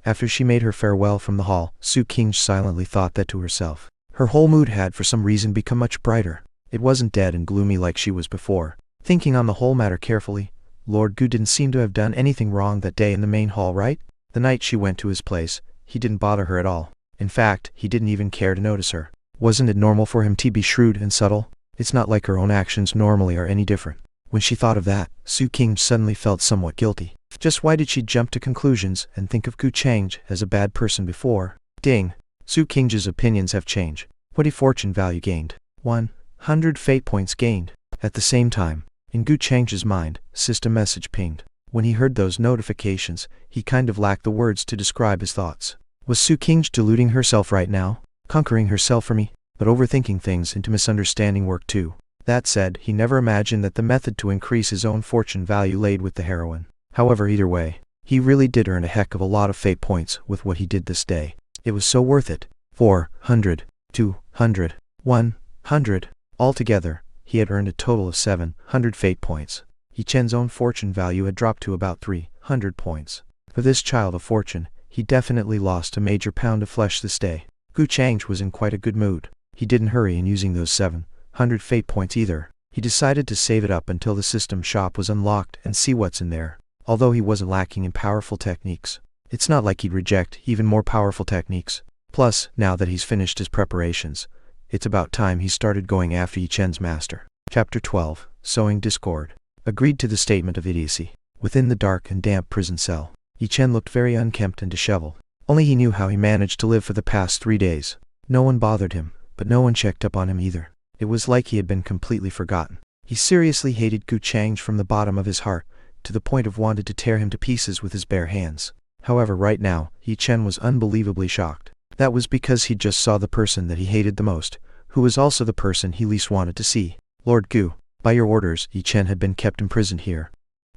After she made her farewell from the hall, Gu Changge silently thought that to herself. Her whole mood had for some reason become much brighter. It wasn't dead and gloomy like she was before. Thinking on the whole matter carefully, Lord Gu didn't seem to have done anything wrong that day in the main hall, right? The night she went to his place, he didn't bother her at all. In fact, he didn't even care to notice her. Wasn't it normal for him to be shrewd and subtle? It's not like her own actions normally are any different. When she thought of that, Gu Changge suddenly felt somewhat guilty. Just why did she jump to conclusions and think of Gu Changge as a bad person before? Ding! Gu Changge's opinions have changed. 20 fortune value gained. 100 fate points gained. At the same time, in Gu Changge's mind, system message pinged. When he heard those notifications, he kind of lacked the words to describe his thoughts. Was Gu Changge deluding herself right now? Conquering herself for me? But overthinking things into misunderstanding work too. That said, he never imagined that the method to increase his own fortune value laid with the heroine. However, either way, he really did earn a heck of a lot of fate points with what he did this day. It was so worth it. 400, 200, 100. Altogether, he had earned a total of 700 fate points. Yi Chen's own fortune value had dropped to about 300 points. For this child of fortune, he definitely lost a major pound of flesh this day. Gu Changge was in quite a good mood. He didn't hurry in using those 700 fate points either. He decided to save it up until the system shop was unlocked and see what's in there. Although he wasn't lacking in powerful techniques, it's not like he'd reject even more powerful techniques. Plus, now that he's finished his preparations, it's about time he started going after Yi Chen's master. Chapter 12, Sowing Discord. Agreed to the statement of idiocy. Within the dark and damp prison cell, Yi Chen looked very unkempt and disheveled. Only he knew how he managed to live for the past 3 days. No one bothered him, but no one checked up on him either. It was like he had been completely forgotten. He seriously hated Gu Changge from the bottom of his heart, to the point of wanted to tear him to pieces with his bare hands. However, right now, Yi Chen was unbelievably shocked. That was because he just saw the person that he hated the most, who was also the person he least wanted to see. Lord Gu, by your orders, Yi Chen had been kept imprisoned here.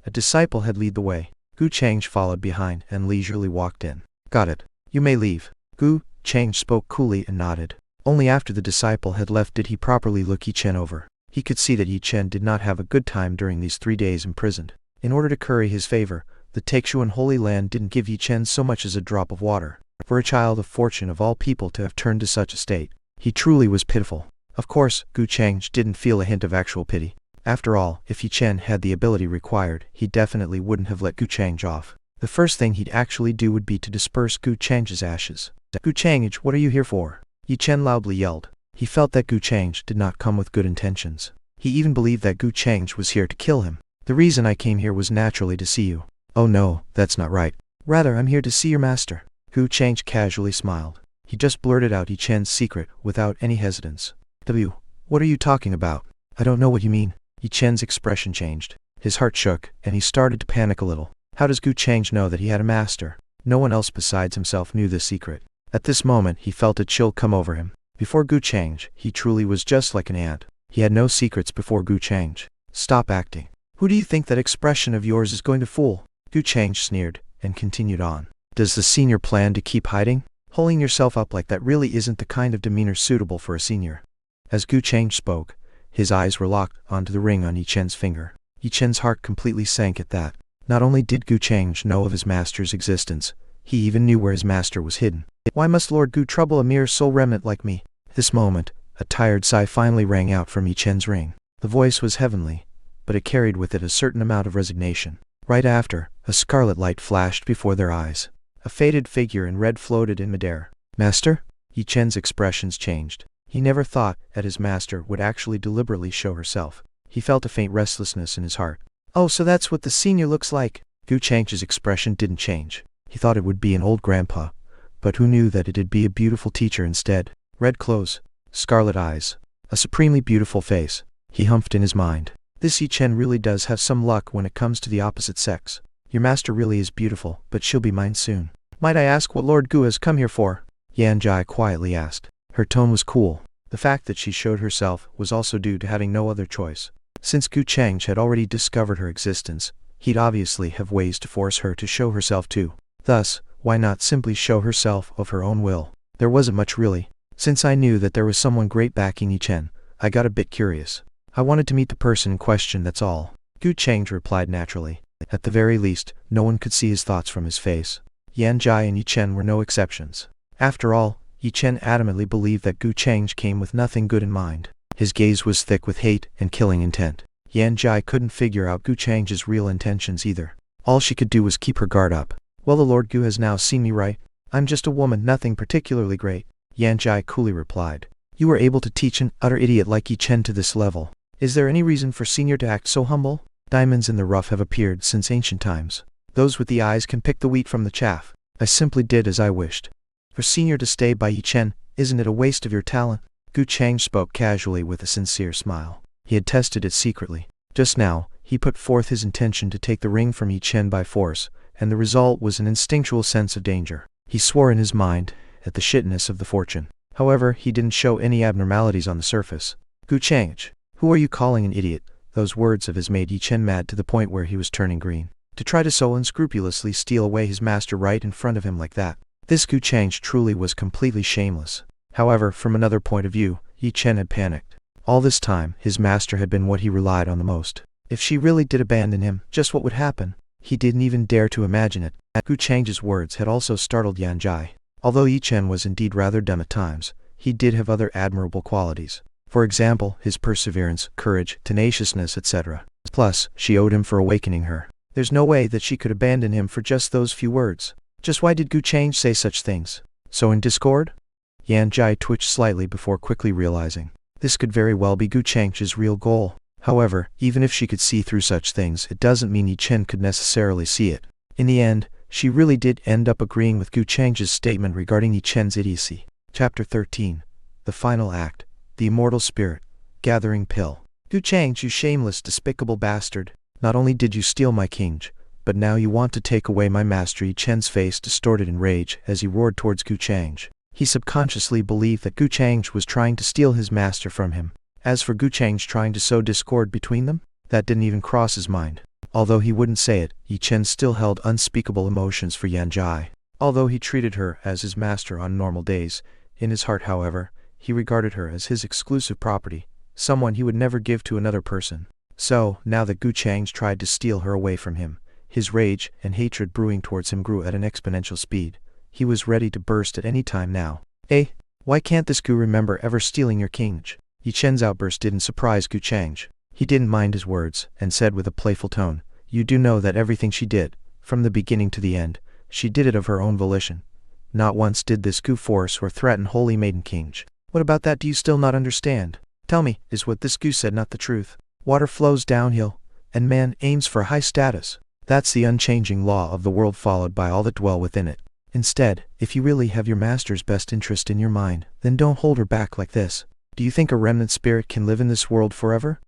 A disciple had led the way. Gu Changge followed behind and leisurely walked in. Got it. You may leave. Gu Changge spoke coolly and nodded. Only after the disciple had left did he properly look Yi Chen over. He could see that Yi Chen did not have a good time during these 3 days imprisoned. In order to curry his favor, the Taishuan Holy Land didn't give Yi Chen so much as a drop of water. For a child of fortune of all people to have turned to such a state, he truly was pitiful. Of course, Gu Changge didn't feel a hint of actual pity. After all, if Yi Chen had the ability required, he definitely wouldn't have let Gu Changge off. The first thing he'd actually do would be to disperse Gu Changge's ashes. Gu Changge, what are you here for? Yi Chen loudly yelled. He felt that Gu Changge did not come with good intentions. He even believed that Gu Changge was here to kill him. The reason I came here was naturally to see you. Oh no, that's not right. Rather, I'm here to see your master. Gu Changge casually smiled. He just blurted out Yi Chen's secret without any hesitance. What are you talking about? I don't know what you mean. Yi Chen's expression changed. His heart shook, and he started to panic a little. How does Gu Changge know that he had a master? No one else besides himself knew this secret. At this moment, he felt a chill come over him. Before Gu Changge, he truly was just like an ant. He had no secrets before Gu Changge. Stop acting. Who do you think that expression of yours is going to fool? Gu Changge sneered, and continued on. Does the senior plan to keep hiding? Holding yourself up like that really isn't the kind of demeanor suitable for a senior. As Gu Changge spoke, his eyes were locked onto the ring on Yi Chen's finger. Yi Chen's heart completely sank at that. Not only did Gu Changge know of his master's existence, he even knew where his master was hidden. Why must Lord Gu trouble a mere soul remnant like me? This moment, a tired sigh finally rang out from Yi Chen's ring. The voice was heavenly, but it carried with it a certain amount of resignation. Right after, a scarlet light flashed before their eyes. A faded figure in red floated in midair. Master? Yi Chen's expressions changed. He never thought that his master would actually deliberately show herself. He felt a faint restlessness in his heart. Oh, so that's what the senior looks like. Gu Changge's expression didn't change. He thought it would be an old grandpa, but who knew that it'd be a beautiful teacher instead? Red clothes, scarlet eyes, a supremely beautiful face. He humphed in his mind. This Yi Chen really does have some luck when it comes to the opposite sex. Your master really is beautiful, but she'll be mine soon. Might I ask what Lord Gu has come here for? Yan Jai quietly asked. Her tone was cool. The fact that she showed herself was also due to having no other choice. Since Gu Changge had already discovered her existence, he'd obviously have ways to force her to show herself too. Thus, why not simply show herself of her own will? There wasn't much really. Since I knew that there was someone great backing Yi Chen, I got a bit curious. I wanted to meet the person in question, that's all. Gu Changge replied naturally. At the very least, no one could see his thoughts from his face. Yan Jai and Yi Chen were no exceptions. After all, Yi Chen adamantly believed that Gu Changge came with nothing good in mind. His gaze was thick with hate and killing intent. Yan Jai couldn't figure out Gu Changge's real intentions either. All she could do was keep her guard up. Well, the Lord Gu has now seen me right. I'm just a woman, nothing particularly great, Yan Jai coolly replied. You were able to teach an utter idiot like Yi Chen to this level. Is there any reason for Senior to act so humble? Diamonds in the rough have appeared since ancient times. Those with the eyes can pick the wheat from the chaff. I simply did as I wished. For Senior to stay by Yi Chen, isn't it a waste of your talent? Gu Changge spoke casually with a sincere smile. He had tested it secretly. Just now, he put forth his intention to take the ring from Yi Chen by force, and the result was an instinctual sense of danger. He swore in his mind at the shitness of the fortune. However, he didn't show any abnormalities on the surface. Gu Changge, who are you calling an idiot? Those words of his made Yi Chen mad to the point where he was turning green. To try to so unscrupulously steal away his master right in front of him like that. This Gu Changge truly was completely shameless. However, from another point of view, Yi Chen had panicked. All this time, his master had been what he relied on the most. If she really did abandon him, just what would happen? He didn't even dare to imagine it. Gu Changge's words had also startled Yan Jai. Although Yi Chen was indeed rather dumb at times, he did have other admirable qualities. For example, his perseverance, courage, tenaciousness, etc. Plus, she owed him for awakening her. There's no way that she could abandon him for just those few words. Just why did Gu Changge say such things? So in discord? Yan Jai twitched slightly before quickly realizing. This could very well be Gu Changge's real goal. However, even if she could see through such things, it doesn't mean Yi Chen could necessarily see it. In the end, she really did end up agreeing with Gu Changge's statement regarding Yi Chen's idiocy. Chapter 13. The Final Act. The Immortal Spirit. Gathering Pill. Gu Changge, you shameless, despicable bastard. Not only did you steal my kinge, but now you want to take away my master. Yi Chen's face distorted in rage as he roared towards Gu Changge. He subconsciously believed that Gu Changge was trying to steal his master from him. As for Gu Changge trying to sow discord between them, that didn't even cross his mind. Although he wouldn't say it, Yi Chen still held unspeakable emotions for Yan Jai. Although he treated her as his master on normal days, in his heart, however, he regarded her as his exclusive property, someone he would never give to another person. So, now that Gu Changge tried to steal her away from him, his rage and hatred brewing towards him grew at an exponential speed. He was ready to burst at any time now. Why can't this Gu remember ever stealing your kinge? Yi Chen's outburst didn't surprise Gu Changge. He didn't mind his words, and said with a playful tone, You do know that everything she did, from the beginning to the end, she did it of her own volition. Not once did this Gu force or threaten Holy Maiden Kinge. What about that do you still not understand? Tell me, is what this Gu said not the truth? Water flows downhill, and man aims for high status. That's the unchanging law of the world followed by all that dwell within it. Instead, if you really have your master's best interest in your mind, then don't hold her back like this. Do you think a remnant spirit can live in this world forever?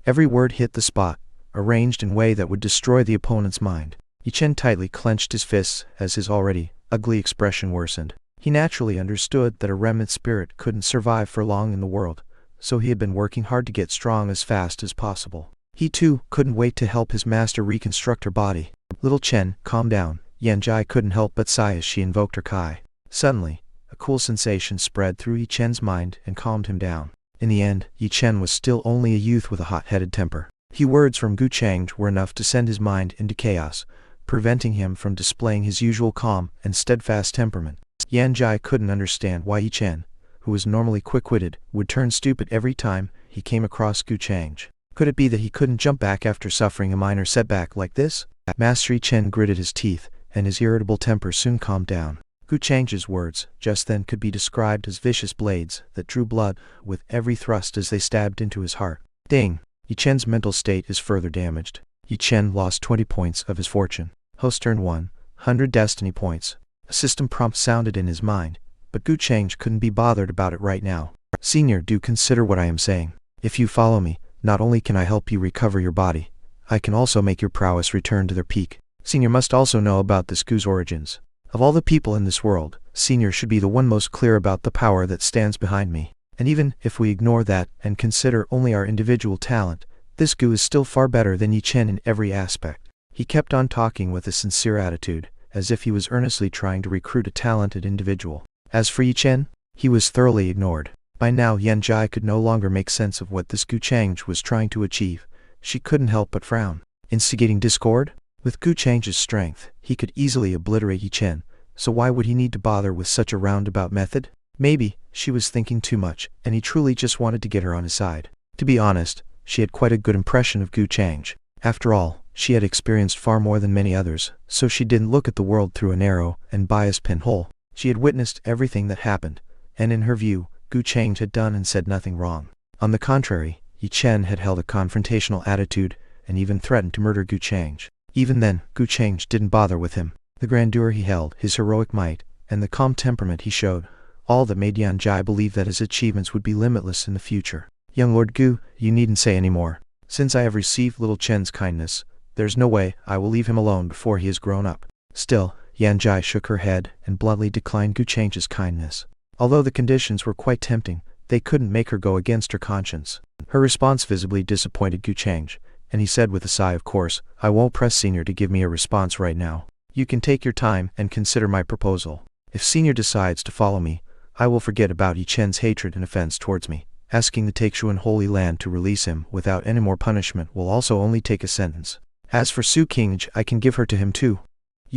Every word hit the spot, arranged in a way that would destroy the opponent's mind. Yi Chen tightly clenched his fists as his already ugly expression worsened. He naturally understood that a remnant spirit couldn't survive for long in the world, so he had been working hard to get strong as fast as possible. He too couldn't wait to help his master reconstruct her body. Little Chen, calm down. Yan Jai couldn't help but sigh as she invoked her Kai. Suddenly, a cool sensation spread through Yi Chen's mind and calmed him down. In the end, Yi Chen was still only a youth with a hot-headed temper. Few words from Gu Changge were enough to send his mind into chaos, preventing him from displaying his usual calm and steadfast temperament. Yan Jai couldn't understand why Yi Chen, who was normally quick-witted, would turn stupid every time he came across Gu Changge. Could it be that he couldn't jump back after suffering a minor setback like this? Master Yi Chen gritted his teeth, and his irritable temper soon calmed down. Gu Changge's words just then could be described as vicious blades that drew blood with every thrust as they stabbed into his heart. Ding! Yi Chen's mental state is further damaged. Yi Chen lost 20 points of his fortune. Host earned 100 destiny points. A system prompt sounded in his mind, but Gu Changge couldn't be bothered about it right now. Senior, do consider what I am saying. If you follow me, not only can I help you recover your body, I can also make your prowess return to their peak. Senior must also know about this Gu's origins. Of all the people in this world, Senior should be the one most clear about the power that stands behind me. And even if we ignore that and consider only our individual talent, this Gu is still far better than Yi Chen in every aspect. He kept on talking with a sincere attitude, as if he was earnestly trying to recruit a talented individual. As for Yi Chen, he was thoroughly ignored. By now Yan Jai could no longer make sense of what this Gu Changge was trying to achieve. She couldn't help but frown. Instigating discord? With Gu Changge's strength, he could easily obliterate Yi Chen, so why would he need to bother with such a roundabout method? Maybe she was thinking too much, and he truly just wanted to get her on his side. To be honest, she had quite a good impression of Gu Changge. After all, she had experienced far more than many others, so she didn't look at the world through a narrow and biased pinhole. She had witnessed everything that happened, and in her view, Gu Changge had done and said nothing wrong. On the contrary, Yi Chen had held a confrontational attitude, and even threatened to murder Gu Changge. Even then, Gu Changge didn't bother with him. The grandeur he held, his heroic might, and the calm temperament he showed, all that made Yan Zhai believe that his achievements would be limitless in the future. Young Lord Gu, you needn't say any more. Since I have received little Chen's kindness, there's no way I will leave him alone before he has grown up. Still, Yan Zhai shook her head and bluntly declined Gu Changge's kindness. Although the conditions were quite tempting, they couldn't make her go against her conscience. Her response visibly disappointed Gu Changge, and he said with a sigh, "Of course, I won't press Senior to give me a response right now. You can take your time and consider my proposal. If Senior decides to follow me, I will forget about Yi Chen's hatred and offense towards me. Asking the Taishuan Holy Land to release him without any more punishment will also only take a sentence. As for Su Qingge, I can give her to him too."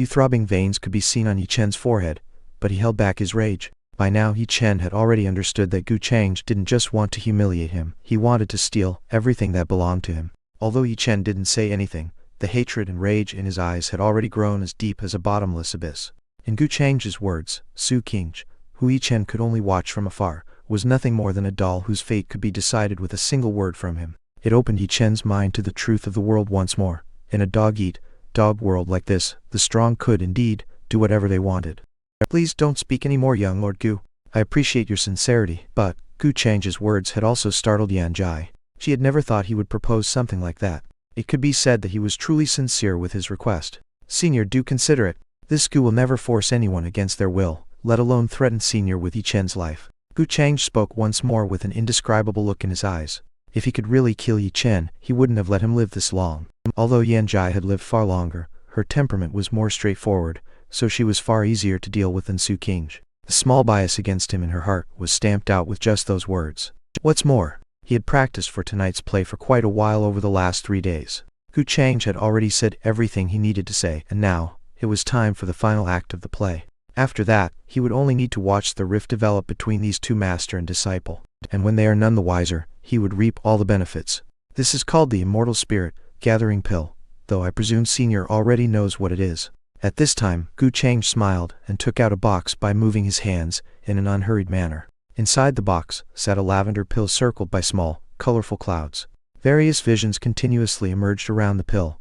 Throbbing veins could be seen on Yi Chen's forehead, but he held back his rage. By now Yi Chen had already understood that Gu Changge didn't just want to humiliate him, he wanted to steal everything that belonged to him. Although Yi Chen didn't say anything, the hatred and rage in his eyes had already grown as deep as a bottomless abyss. In Gu Changge's words, Su Qingge, who Yi Chen could only watch from afar, was nothing more than a doll whose fate could be decided with a single word from him. It opened Yi Chen's mind to the truth of the world once more. In a dog-eat-dog world like this, the strong could, indeed, do whatever they wanted. "Please don't speak any more, young Lord Gu. I appreciate your sincerity," but Gu Changge's words had also startled Yan Zhai. She had never thought he would propose something like that. It could be said that he was truly sincere with his request. "Senior, do consider it. This Gu will never force anyone against their will, let alone threaten Senior with Yi Chen's life." Gu Changge spoke once more with an indescribable look in his eyes. If he could really kill Yi Chen, he wouldn't have let him live this long. Although Yan Zhai had lived far longer, her temperament was more straightforward, so she was far easier to deal with than Su Qingge. The small bias against him in her heart was stamped out with just those words. What's more, he had practiced for tonight's play for quite a while over the last 3 days. Gu Changge had already said everything he needed to say, and now, it was time for the final act of the play. After that, he would only need to watch the rift develop between these two master and disciple, and when they are none the wiser, he would reap all the benefits. This is called the immortal spirit gathering pill, though I presume Senior already knows what it is. At this time, Gu Changge smiled and took out a box by moving his hands in an unhurried manner. Inside the box sat a lavender pill circled by small, colorful clouds. Various visions continuously emerged around the pill.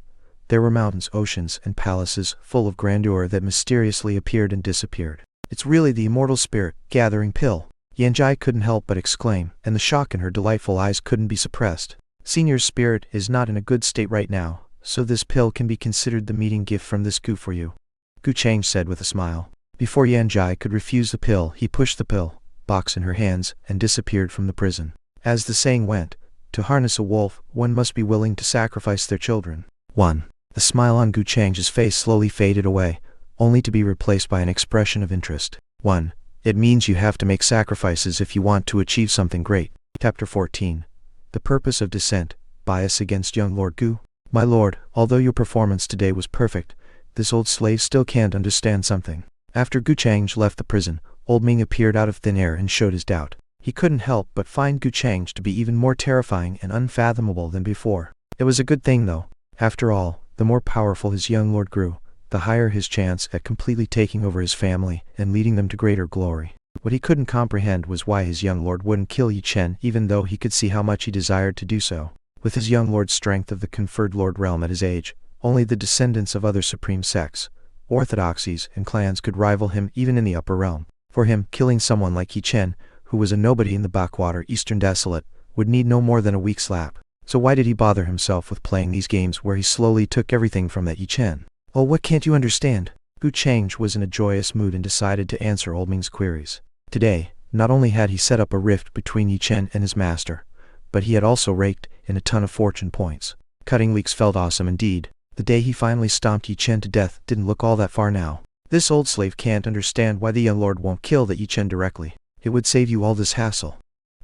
There were mountains, oceans, and palaces full of grandeur that mysteriously appeared and disappeared. "It's really the immortal spirit gathering pill," Yan Zhai couldn't help but exclaim, and the shock in her delightful eyes couldn't be suppressed. "Senior's spirit is not in a good state right now, so this pill can be considered the meeting gift from this Gu for you," Gu Changge said with a smile. Before Yan Zhai could refuse the pill, he pushed the pill box in her hands and disappeared from the prison. As the saying went, to harness a wolf, one must be willing to sacrifice their children. 1. The smile on Gu Changge's face slowly faded away, only to be replaced by an expression of interest. 1. It means you have to make sacrifices if you want to achieve something great. Chapter 14. The purpose of dissent, bias against young Lord Gu. "My lord, although your performance today was perfect, this old slave still can't understand something." After Gu Changge left the prison, Old Ming appeared out of thin air and showed his doubt. He couldn't help but find Gu Changge to be even more terrifying and unfathomable than before. It was a good thing though. After all, the more powerful his young lord grew, the higher his chance at completely taking over his family and leading them to greater glory. What he couldn't comprehend was why his young lord wouldn't kill Yi Chen even though he could see how much he desired to do so. With his young lord's strength of the conferred lord realm at his age, only the descendants of other supreme sects, orthodoxies, and clans could rival him even in the upper realm. For him, killing someone like Yi Chen, who was a nobody in the backwater Eastern Desolate, would need no more than a weak slap. So why did he bother himself with playing these games where he slowly took everything from that Yi Chen? "Oh, what can't you understand?" Gu Changge was in a joyous mood and decided to answer Old Ming's queries. Today, not only had he set up a rift between Yi Chen and his master, but he had also raked in a ton of fortune points. Cutting leaks felt awesome indeed. The day he finally stomped Yi Chen to death didn't look all that far now. This old slave can't understand why the young lord won't kill the Yi Chen directly. It would save you all this hassle.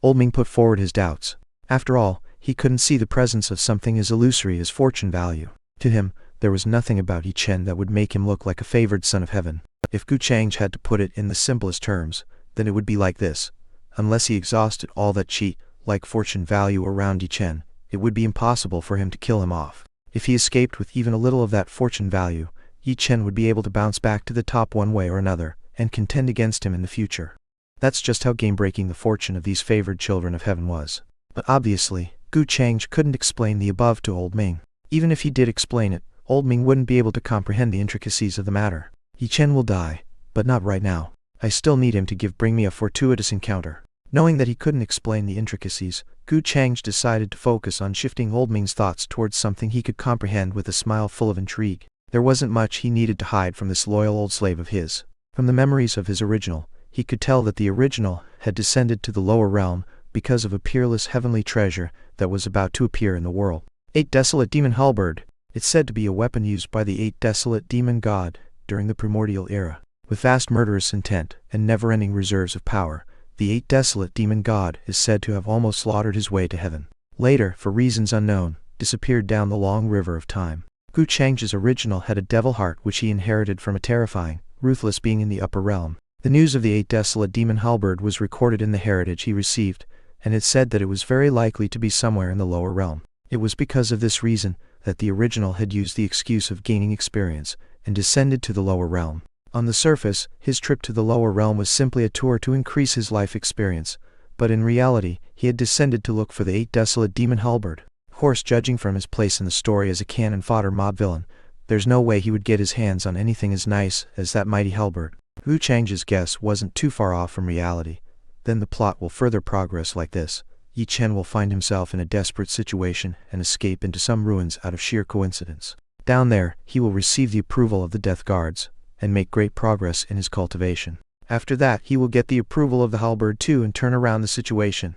Old Ming put forward his doubts. After all, he couldn't see the presence of something as illusory as fortune value. To him, there was nothing about Yi Chen that would make him look like a favored son of heaven. If Gu Changge had to put it in the simplest terms, then it would be like this. Unless he exhausted all that cheat-like fortune value around Yi Chen, it would be impossible for him to kill him off. If he escaped with even a little of that fortune value, Yi Chen would be able to bounce back to the top one way or another, and contend against him in the future. That's just how game-breaking the fortune of these favored children of heaven was. But obviously, Gu Changge couldn't explain the above to Old Ming. Even if he did explain it, Old Ming wouldn't be able to comprehend the intricacies of the matter. Yi Chen will die, but not right now. I still need him to bring me a fortuitous encounter. Knowing that he couldn't explain the intricacies, Gu Changge decided to focus on shifting Old Ming's thoughts towards something he could comprehend with a smile full of intrigue. There wasn't much he needed to hide from this loyal old slave of his. From the memories of his original, he could tell that the original had descended to the lower realm because of a peerless heavenly treasure that was about to appear in the world. 8 Desolate Demon Halberd. It's said to be a weapon used by the 8 Desolate Demon God during the primordial era. With vast murderous intent and never-ending reserves of power, the 8 Desolate Demon God is said to have almost slaughtered his way to heaven. Later, for reasons unknown, disappeared down the long river of time. Gu Changge's original had a devil heart which he inherited from a terrifying, ruthless being in the upper realm. The news of the 8 Desolate Demon Halberd was recorded in the heritage he received, and it said that it was very likely to be somewhere in the lower realm. It was because of this reason that the original had used the excuse of gaining experience and descended to the lower realm. On the surface, his trip to the lower realm was simply a tour to increase his life experience, but in reality, he had descended to look for the 8 Desolate Demon Halberd. Of course, judging from his place in the story as a cannon fodder mob villain, there's no way he would get his hands on anything as nice as that mighty halberd. Gu Changge's guess wasn't too far off from reality. Then the plot will further progress like this. Yi Chen will find himself in a desperate situation and escape into some ruins out of sheer coincidence. Down there, he will receive the approval of the Death Guards, and make great progress in his cultivation. After that, he will get the approval of the halberd too and turn around the situation.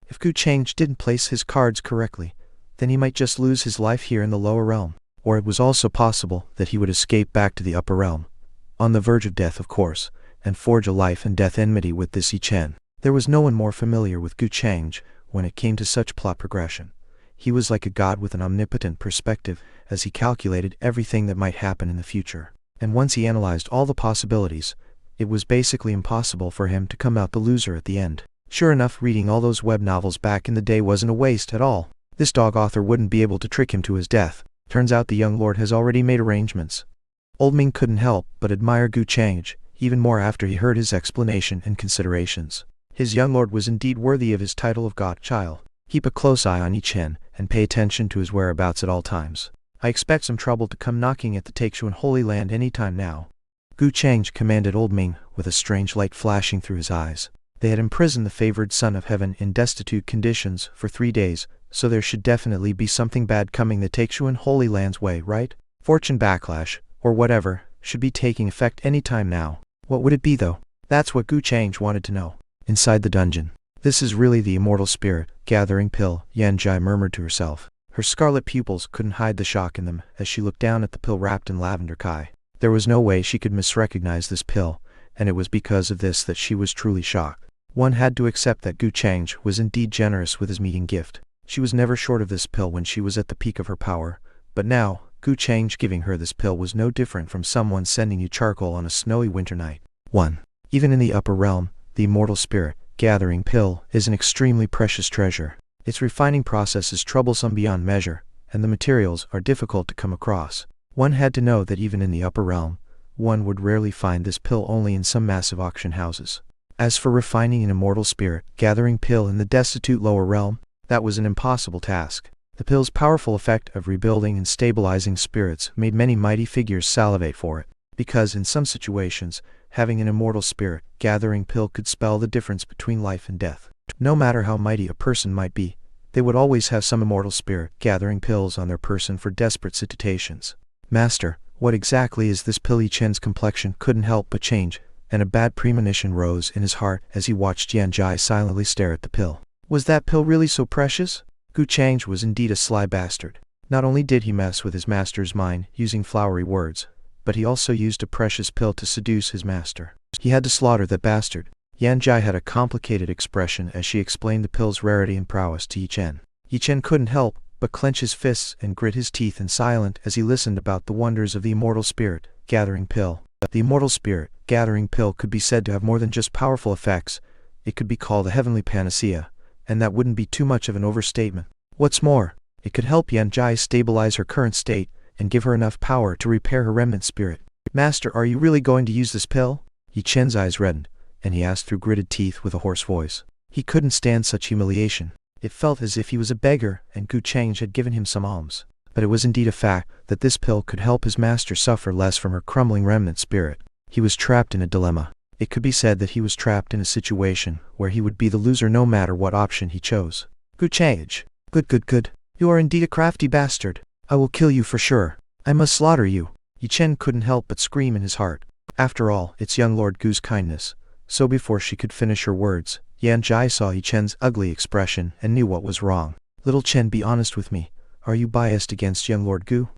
If Gu Changge didn't place his cards correctly, then he might just lose his life here in the lower realm. Or it was also possible that he would escape back to the upper realm, on the verge of death of course, and forge a life and death enmity with this Yi Chen. There was no one more familiar with Gu Changge when it came to such plot progression. He was like a god with an omnipotent perspective as he calculated everything that might happen in the future. And once he analyzed all the possibilities, it was basically impossible for him to come out the loser at the end. Sure enough, reading all those web novels back in the day wasn't a waste at all. This dog author wouldn't be able to trick him to his death. Turns out the young lord has already made arrangements. Old Ming couldn't help but admire Gu Changge, even more after he heard his explanation and considerations. His young lord was indeed worthy of his title of godchild. Keep a close eye on Yi Chen, and pay attention to his whereabouts at all times. I expect some trouble to come knocking at the Takeshuan Holy Land any time now. Gu Changge commanded Old Ming, with a strange light flashing through his eyes. They had imprisoned the favored son of heaven in destitute conditions for 3 days, so there should definitely be something bad coming the Takeshuan Holy Land's way, right? Fortune backlash, or whatever, should be taking effect any time now. What would it be though? That's what Gu Changge wanted to know. Inside the dungeon. This is really the immortal spirit, gathering pill, Yan Jai murmured to herself. Her scarlet pupils couldn't hide the shock in them as she looked down at the pill wrapped in lavender kai. There was no way she could misrecognize this pill, and it was because of this that she was truly shocked. One had to accept that Gu Changge was indeed generous with his meeting gift. She was never short of this pill when she was at the peak of her power, but now, Gu Changge giving her this pill was no different from someone sending you charcoal on a snowy winter night. 1. Even in the upper realm, the immortal spirit, gathering pill, is an extremely precious treasure. Its refining process is troublesome beyond measure, and the materials are difficult to come across. One had to know that even in the upper realm, one would rarely find this pill only in some massive auction houses. As for refining an immortal spirit, gathering pill in the destitute lower realm, that was an impossible task. The pill's powerful effect of rebuilding and stabilizing spirits made many mighty figures salivate for it, because in some situations, having an immortal spirit, gathering pill could spell the difference between life and death. No matter how mighty a person might be, they would always have some immortal spirit, gathering pills on their person for desperate situations. Master, what exactly is this pill? Yi Chen's complexion couldn't help but change, and a bad premonition rose in his heart as he watched Yan Jai silently stare at the pill. Was that pill really so precious? Gu Changge was indeed a sly bastard. Not only did he mess with his master's mind using flowery words, but he also used a precious pill to seduce his master. He had to slaughter that bastard. Yan Jai had a complicated expression as she explained the pill's rarity and prowess to Yi Chen. Yi Chen couldn't help but clench his fists and grit his teeth in silence as he listened about the wonders of the immortal spirit, gathering pill. The immortal spirit, gathering pill could be said to have more than just powerful effects. It could be called a heavenly panacea, and that wouldn't be too much of an overstatement. What's more, it could help Yan Jai stabilize her current state and give her enough power to repair her remnant spirit. Master, are you really going to use this pill? Yi Chen's eyes reddened, and he asked through gritted teeth with a hoarse voice. He couldn't stand such humiliation. It felt as if he was a beggar and Gu Changge had given him some alms. But it was indeed a fact that this pill could help his master suffer less from her crumbling remnant spirit. He was trapped in a dilemma. It could be said that he was trapped in a situation where he would be the loser no matter what option he chose. Gu Changge. Good. You are indeed a crafty bastard. I will kill you for sure. I must slaughter you. Yi Chen couldn't help but scream in his heart. After all, it's young Lord Gu's kindness. So before she could finish her words, Yan Jai saw Yi Chen's ugly expression and knew what was wrong. Little Chen, be honest with me. Are you biased against young Lord Gu?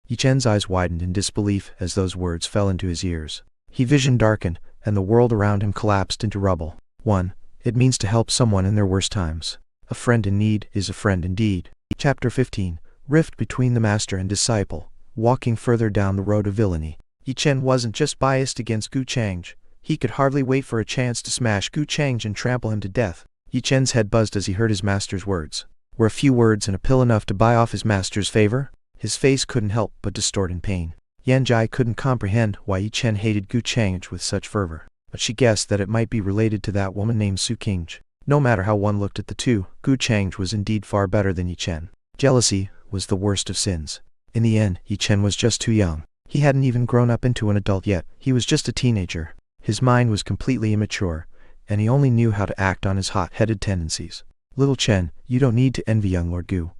Yi Chen's eyes widened in disbelief as those words fell into his ears. His vision darkened, and the world around him collapsed into rubble. 1. It means to help someone in their worst times. A friend in need is a friend indeed. Chapter 15. Rift between the master and disciple. Walking further down the road of villainy. Yi Chen wasn't just biased against Gu Changge. He could hardly wait for a chance to smash Gu Changge and trample him to death. Yi Chen's head buzzed as he heard his master's words. Were a few words and a pill enough to buy off his master's favor? His face couldn't help but distort in pain. Yan Jai couldn't comprehend why Yi Chen hated Gu Changge with such fervor, but she guessed that it might be related to that woman named Su Qingge. No matter how one looked at the two, Gu Changge was indeed far better than Yi Chen. Jealousy was the worst of sins. In the end, Yi Chen was just too young. He hadn't even grown up into an adult yet. He was just a teenager. His mind was completely immature, and he only knew how to act on his hot-headed tendencies. Little Chen, you don't need to envy young Lord Gu.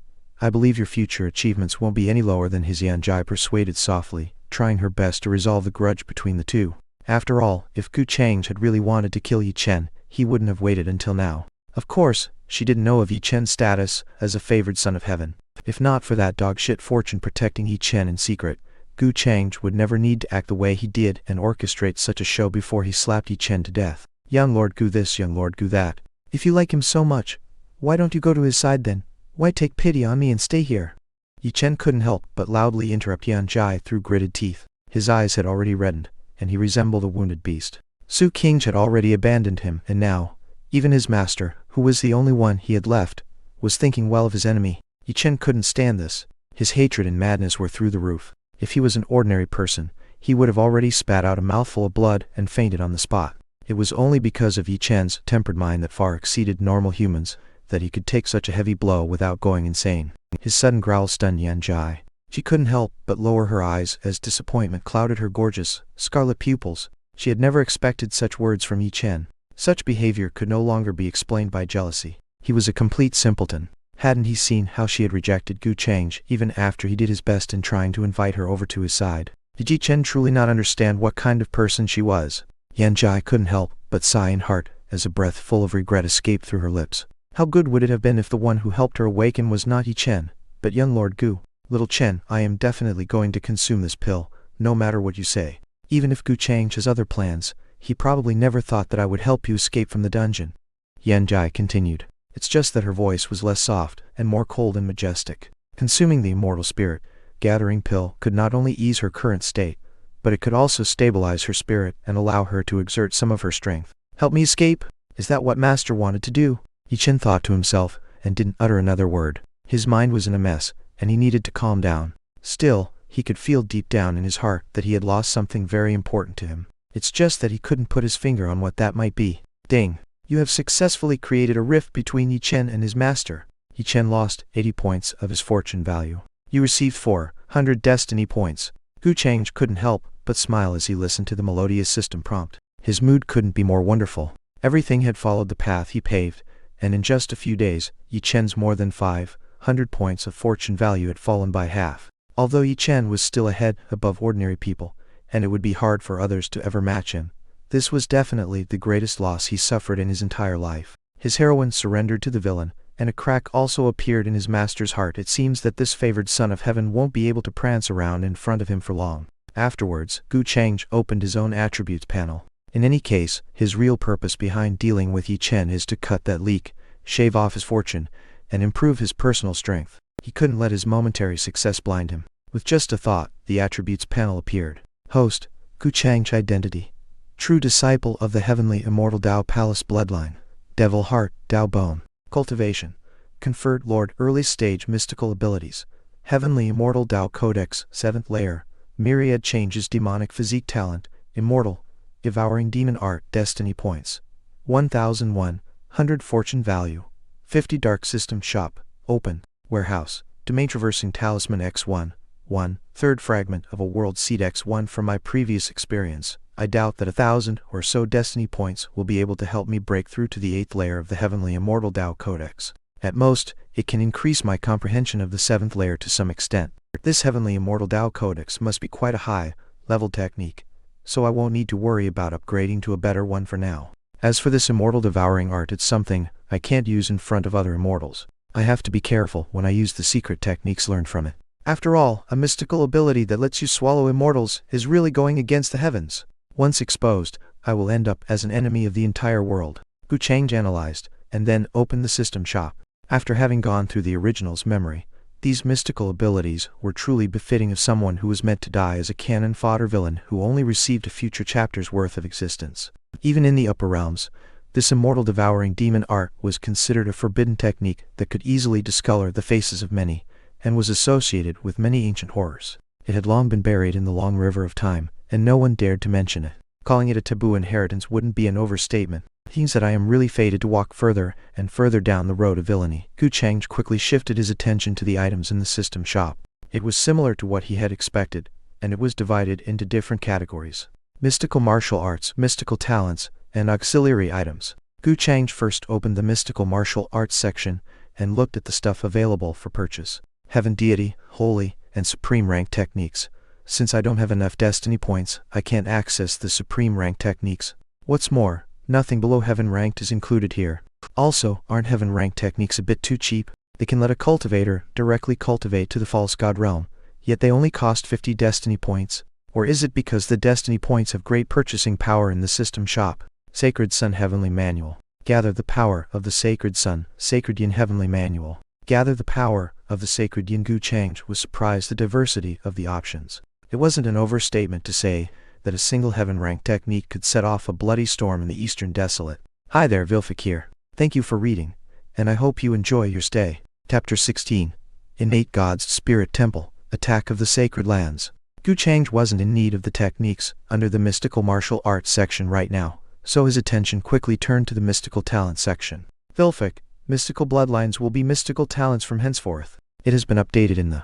I believe your future achievements won't be any lower than his. Yan Jai persuaded softly, trying her best to resolve the grudge between the two. After all, if Gu Changge had really wanted to kill Yi Chen, he wouldn't have waited until now. Of course, she didn't know of Yi Chen's status as a favored son of heaven. If not for that dog-shit fortune protecting Yi Chen in secret, Gu Changge would never need to act the way he did and orchestrate such a show before he slapped Yi Chen to death. Young Lord Gu this, young Lord Gu that. If you like him so much, why don't you go to his side then? Why take pity on me and stay here? Yi Chen couldn't help but loudly interrupt Yan Jai through gritted teeth. His eyes had already reddened, and he resembled a wounded beast. Su Qingge had already abandoned him, and now, even his master, who was the only one he had left, was thinking well of his enemy. Yi Chen couldn't stand this. His hatred and madness were through the roof. If he was an ordinary person, he would have already spat out a mouthful of blood and fainted on the spot. It was only because of Yi Chen's tempered mind that far exceeded normal humans that he could take such a heavy blow without going insane. His sudden growl stunned Yan Jai. She couldn't help but lower her eyes as disappointment clouded her gorgeous, scarlet pupils. She had never expected such words from Yi Chen. Such behavior could no longer be explained by jealousy. He was a complete simpleton. Hadn't he seen how she had rejected Gu Changge even after he did his best in trying to invite her over to his side? Did Yi Chen truly not understand what kind of person she was? Yan Jai couldn't help but sigh in heart as a breath full of regret escaped through her lips. How good would it have been if the one who helped her awaken was not Yi Chen, but young Lord Gu? Little Chen, I am definitely going to consume this pill, no matter what you say. Even if Gu Changge has other plans, he probably never thought that I would help you escape from the dungeon. Yan Jai continued. It's just that her voice was less soft and more cold and majestic. Consuming the immortal spirit gathering pill could not only ease her current state, but it could also stabilize her spirit and allow her to exert some of her strength. Help me escape? Is that what Master wanted to do? Yi Chen thought to himself and didn't utter another word. His mind was in a mess, and he needed to calm down. Still, he could feel deep down in his heart that he had lost something very important to him. It's just that he couldn't put his finger on what that might be. Ding! You have successfully created a rift between Yi Chen and his master. Yi Chen lost 80 points of his fortune value. You received 400 destiny points. Gu Changge couldn't help but smile as he listened to the melodious system prompt. His mood couldn't be more wonderful. Everything had followed the path he paved, and in just a few days, Yi Chen's more than 500 points of fortune value had fallen by half. Although Yi Chen was still ahead above ordinary people, and it would be hard for others to ever match him, this was definitely the greatest loss he suffered in his entire life. His heroine surrendered to the villain, and a crack also appeared in his master's heart. It seems that this favored son of heaven won't be able to prance around in front of him for long. Afterwards, Gu Changge opened his own attributes panel. In any case, his real purpose behind dealing with Yi Chen is to cut that leak, shave off his fortune, and improve his personal strength. He couldn't let his momentary success blind him. With just a thought, the attributes panel appeared. Host, Gu Changge identity. True disciple of the heavenly immortal Dao Palace bloodline. Devil heart, Dao bone. Cultivation. Conferred Lord early stage mystical abilities. Heavenly immortal Dao Codex 7th layer. Myriad changes demonic physique talent. Immortal. Devouring Demon Art Destiny Points. 1,100 Fortune Value. 50 Dark System Shop. Open. Warehouse. Domain Traversing Talisman X1. 1. Third Fragment of a World Seed X1. From my previous experience, I doubt that 1,000 or so Destiny Points will be able to help me break through to the 8th layer of the Heavenly Immortal Tao Codex. At most, it can increase my comprehension of the 7th layer to some extent. This Heavenly Immortal Tao Codex must be quite a high-level technique, so I won't need to worry about upgrading to a better one for now. As for this Immortal Devouring Art, it's something I can't use in front of other immortals. I have to be careful when I use the secret techniques learned from it. After all, a mystical ability that lets you swallow immortals is really going against the heavens. Once exposed, I will end up as an enemy of the entire world. Gu Changge analyzed, and then opened the system shop. After having gone through the original's memory, these mystical abilities were truly befitting of someone who was meant to die as a cannon fodder villain who only received a future chapter's worth of existence. Even in the upper realms, this immortal devouring demon art was considered a forbidden technique that could easily discolor the faces of many, and was associated with many ancient horrors. It had long been buried in the long river of time, and no one dared to mention it. Calling it a taboo inheritance wouldn't be an overstatement. It means that I am really fated to walk further and further down the road of villainy. Gu Changge quickly shifted his attention to the items in the system shop. It was similar to what he had expected, and it was divided into different categories: mystical martial arts, mystical talents, and auxiliary items. Gu Changge first opened the mystical martial arts section and looked at the stuff available for purchase. Heaven deity, holy, and supreme rank techniques. Since I don't have enough destiny points, I can't access the supreme rank techniques. What's more, nothing below heaven ranked is included here. Also, aren't heaven rank techniques a bit too cheap? They can let a cultivator directly cultivate to the false god realm, yet they only cost 50 destiny points. Or is it because the destiny points have great purchasing power in the system shop? Sacred Sun Heavenly Manual. Gather the power of the Sacred Sun, Sacred Yin Heavenly Manual. Gather the power of the Sacred Yin. Gu Changge was surprised at the diversity of the options. It wasn't an overstatement to say that a single heaven-ranked technique could set off a bloody storm in the Eastern Desolate. Hi there, Vilfik here. Thank you for reading, and I hope you enjoy your stay. Chapter 16. Innate God's Spirit Temple, Attack of the Sacred Lands. Gu Changge wasn't in need of the techniques under the mystical martial arts section right now, so his attention quickly turned to the mystical talent section. Vilfik, mystical bloodlines will be mystical talents from henceforth. It has been updated in the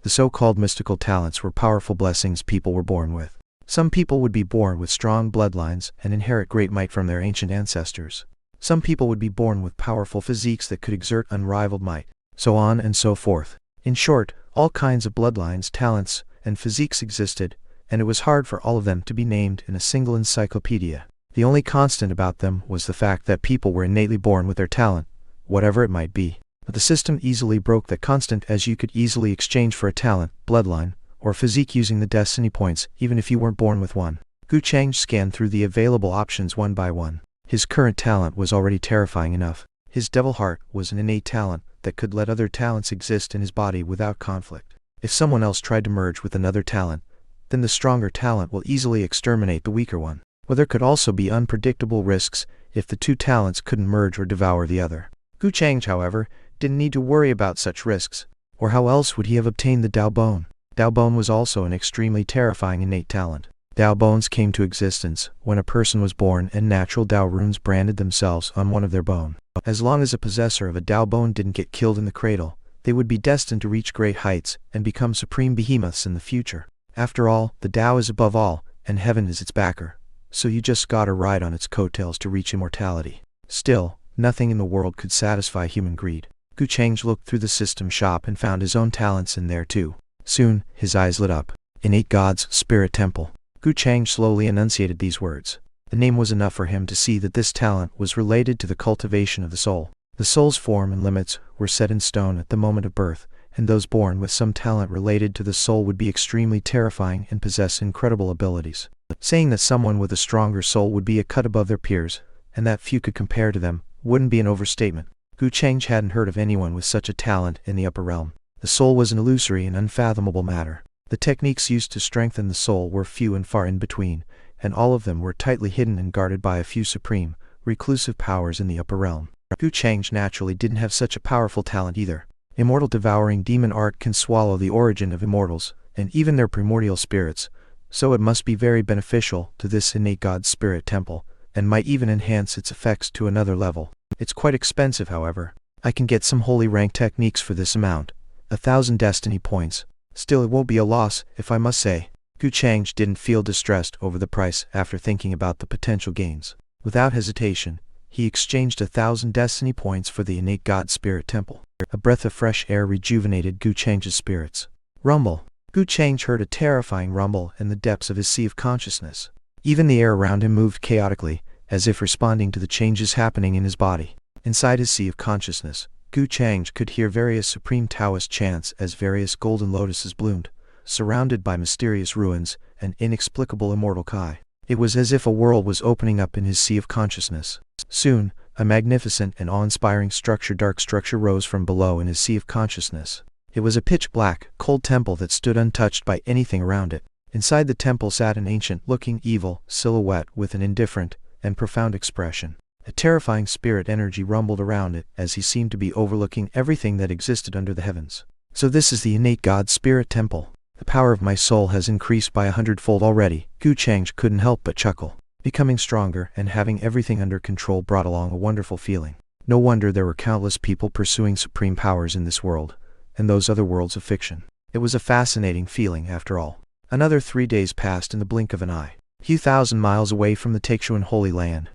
so-called mystical talents were powerful blessings people were born with. Some people would be born with strong bloodlines and inherit great might from their ancient ancestors. Some people would be born with powerful physiques that could exert unrivaled might, so on and so forth. In short, all kinds of bloodlines, talents, and physiques existed, and it was hard for all of them to be named in a single encyclopedia. The only constant about them was the fact that people were innately born with their talent, whatever it might be. But the system easily broke that constant, as you could easily exchange for a talent, bloodline, or physique using the destiny points, even if you weren't born with one. Gu Changge scanned through the available options one by one. His current talent was already terrifying enough. His devil heart was an innate talent that could let other talents exist in his body without conflict. If someone else tried to merge with another talent, then the stronger talent will easily exterminate the weaker one. But there could also be unpredictable risks if the two talents couldn't merge or devour the other. Gu Changge, however, didn't need to worry about such risks, or how else would he have obtained the Dao Bone? Dao Bone was also an extremely terrifying innate talent. Dao Bones came to existence when a person was born and natural Dao runes branded themselves on one of their bone. As long as a possessor of a Dao Bone didn't get killed in the cradle, they would be destined to reach great heights and become supreme behemoths in the future. After all, the Dao is above all, and heaven is its backer, so you just gotta ride on its coattails to reach immortality. Still, nothing in the world could satisfy human greed. Gu Changge looked through the system shop and found his own talents in there too. Soon, his eyes lit up. Innate God's Spirit Temple. Gu Changge slowly enunciated these words. The name was enough for him to see that this talent was related to the cultivation of the soul. The soul's form and limits were set in stone at the moment of birth, and those born with some talent related to the soul would be extremely terrifying and possess incredible abilities. Saying that someone with a stronger soul would be a cut above their peers, and that few could compare to them, wouldn't be an overstatement. Gu Changge hadn't heard of anyone with such a talent in the upper realm. The soul was an illusory and unfathomable matter. The techniques used to strengthen the soul were few and far in between, and all of them were tightly hidden and guarded by a few supreme, reclusive powers in the upper realm. Gu Changge naturally didn't have such a powerful talent either. Immortal devouring demon art can swallow the origin of immortals, and even their primordial spirits, so it must be very beneficial to this innate God Spirit temple, and might even enhance its effects to another level. It's quite expensive, however. I can get some holy rank techniques for this amount. 1,000 destiny points. Still, it won't be a loss, if I must say. Gu Changge didn't feel distressed over the price after thinking about the potential gains. Without hesitation, he exchanged 1,000 destiny points for the innate God Spirit temple. A breath of fresh air rejuvenated Gu Changge's spirits. Rumble. Gu Changge heard a terrifying rumble in the depths of his sea of consciousness. Even the air around him moved chaotically, as if responding to the changes happening in his body. Inside his sea of consciousness, Gu Changge could hear various supreme Taoist chants as various golden lotuses bloomed, surrounded by mysterious ruins and inexplicable immortal Kai. It was as if a world was opening up in his sea of consciousness. Soon, a magnificent and awe-inspiring dark structure rose from below in his sea of consciousness. It was a pitch-black, cold temple that stood untouched by anything around it. Inside the temple sat an ancient-looking evil silhouette with an indifferent and profound expression. A terrifying spirit energy rumbled around it as he seemed to be overlooking everything that existed under the heavens. So this is the innate God Spirit temple. The power of my soul has increased by 100-fold already. Gu Changge couldn't help but chuckle. Becoming stronger and having everything under control brought along a wonderful feeling. No wonder there were countless people pursuing supreme powers in this world, and those other worlds of fiction. It was a fascinating feeling after all. Another 3 days passed in the blink of an eye. A few thousand miles away from the Taixuan Holy Land.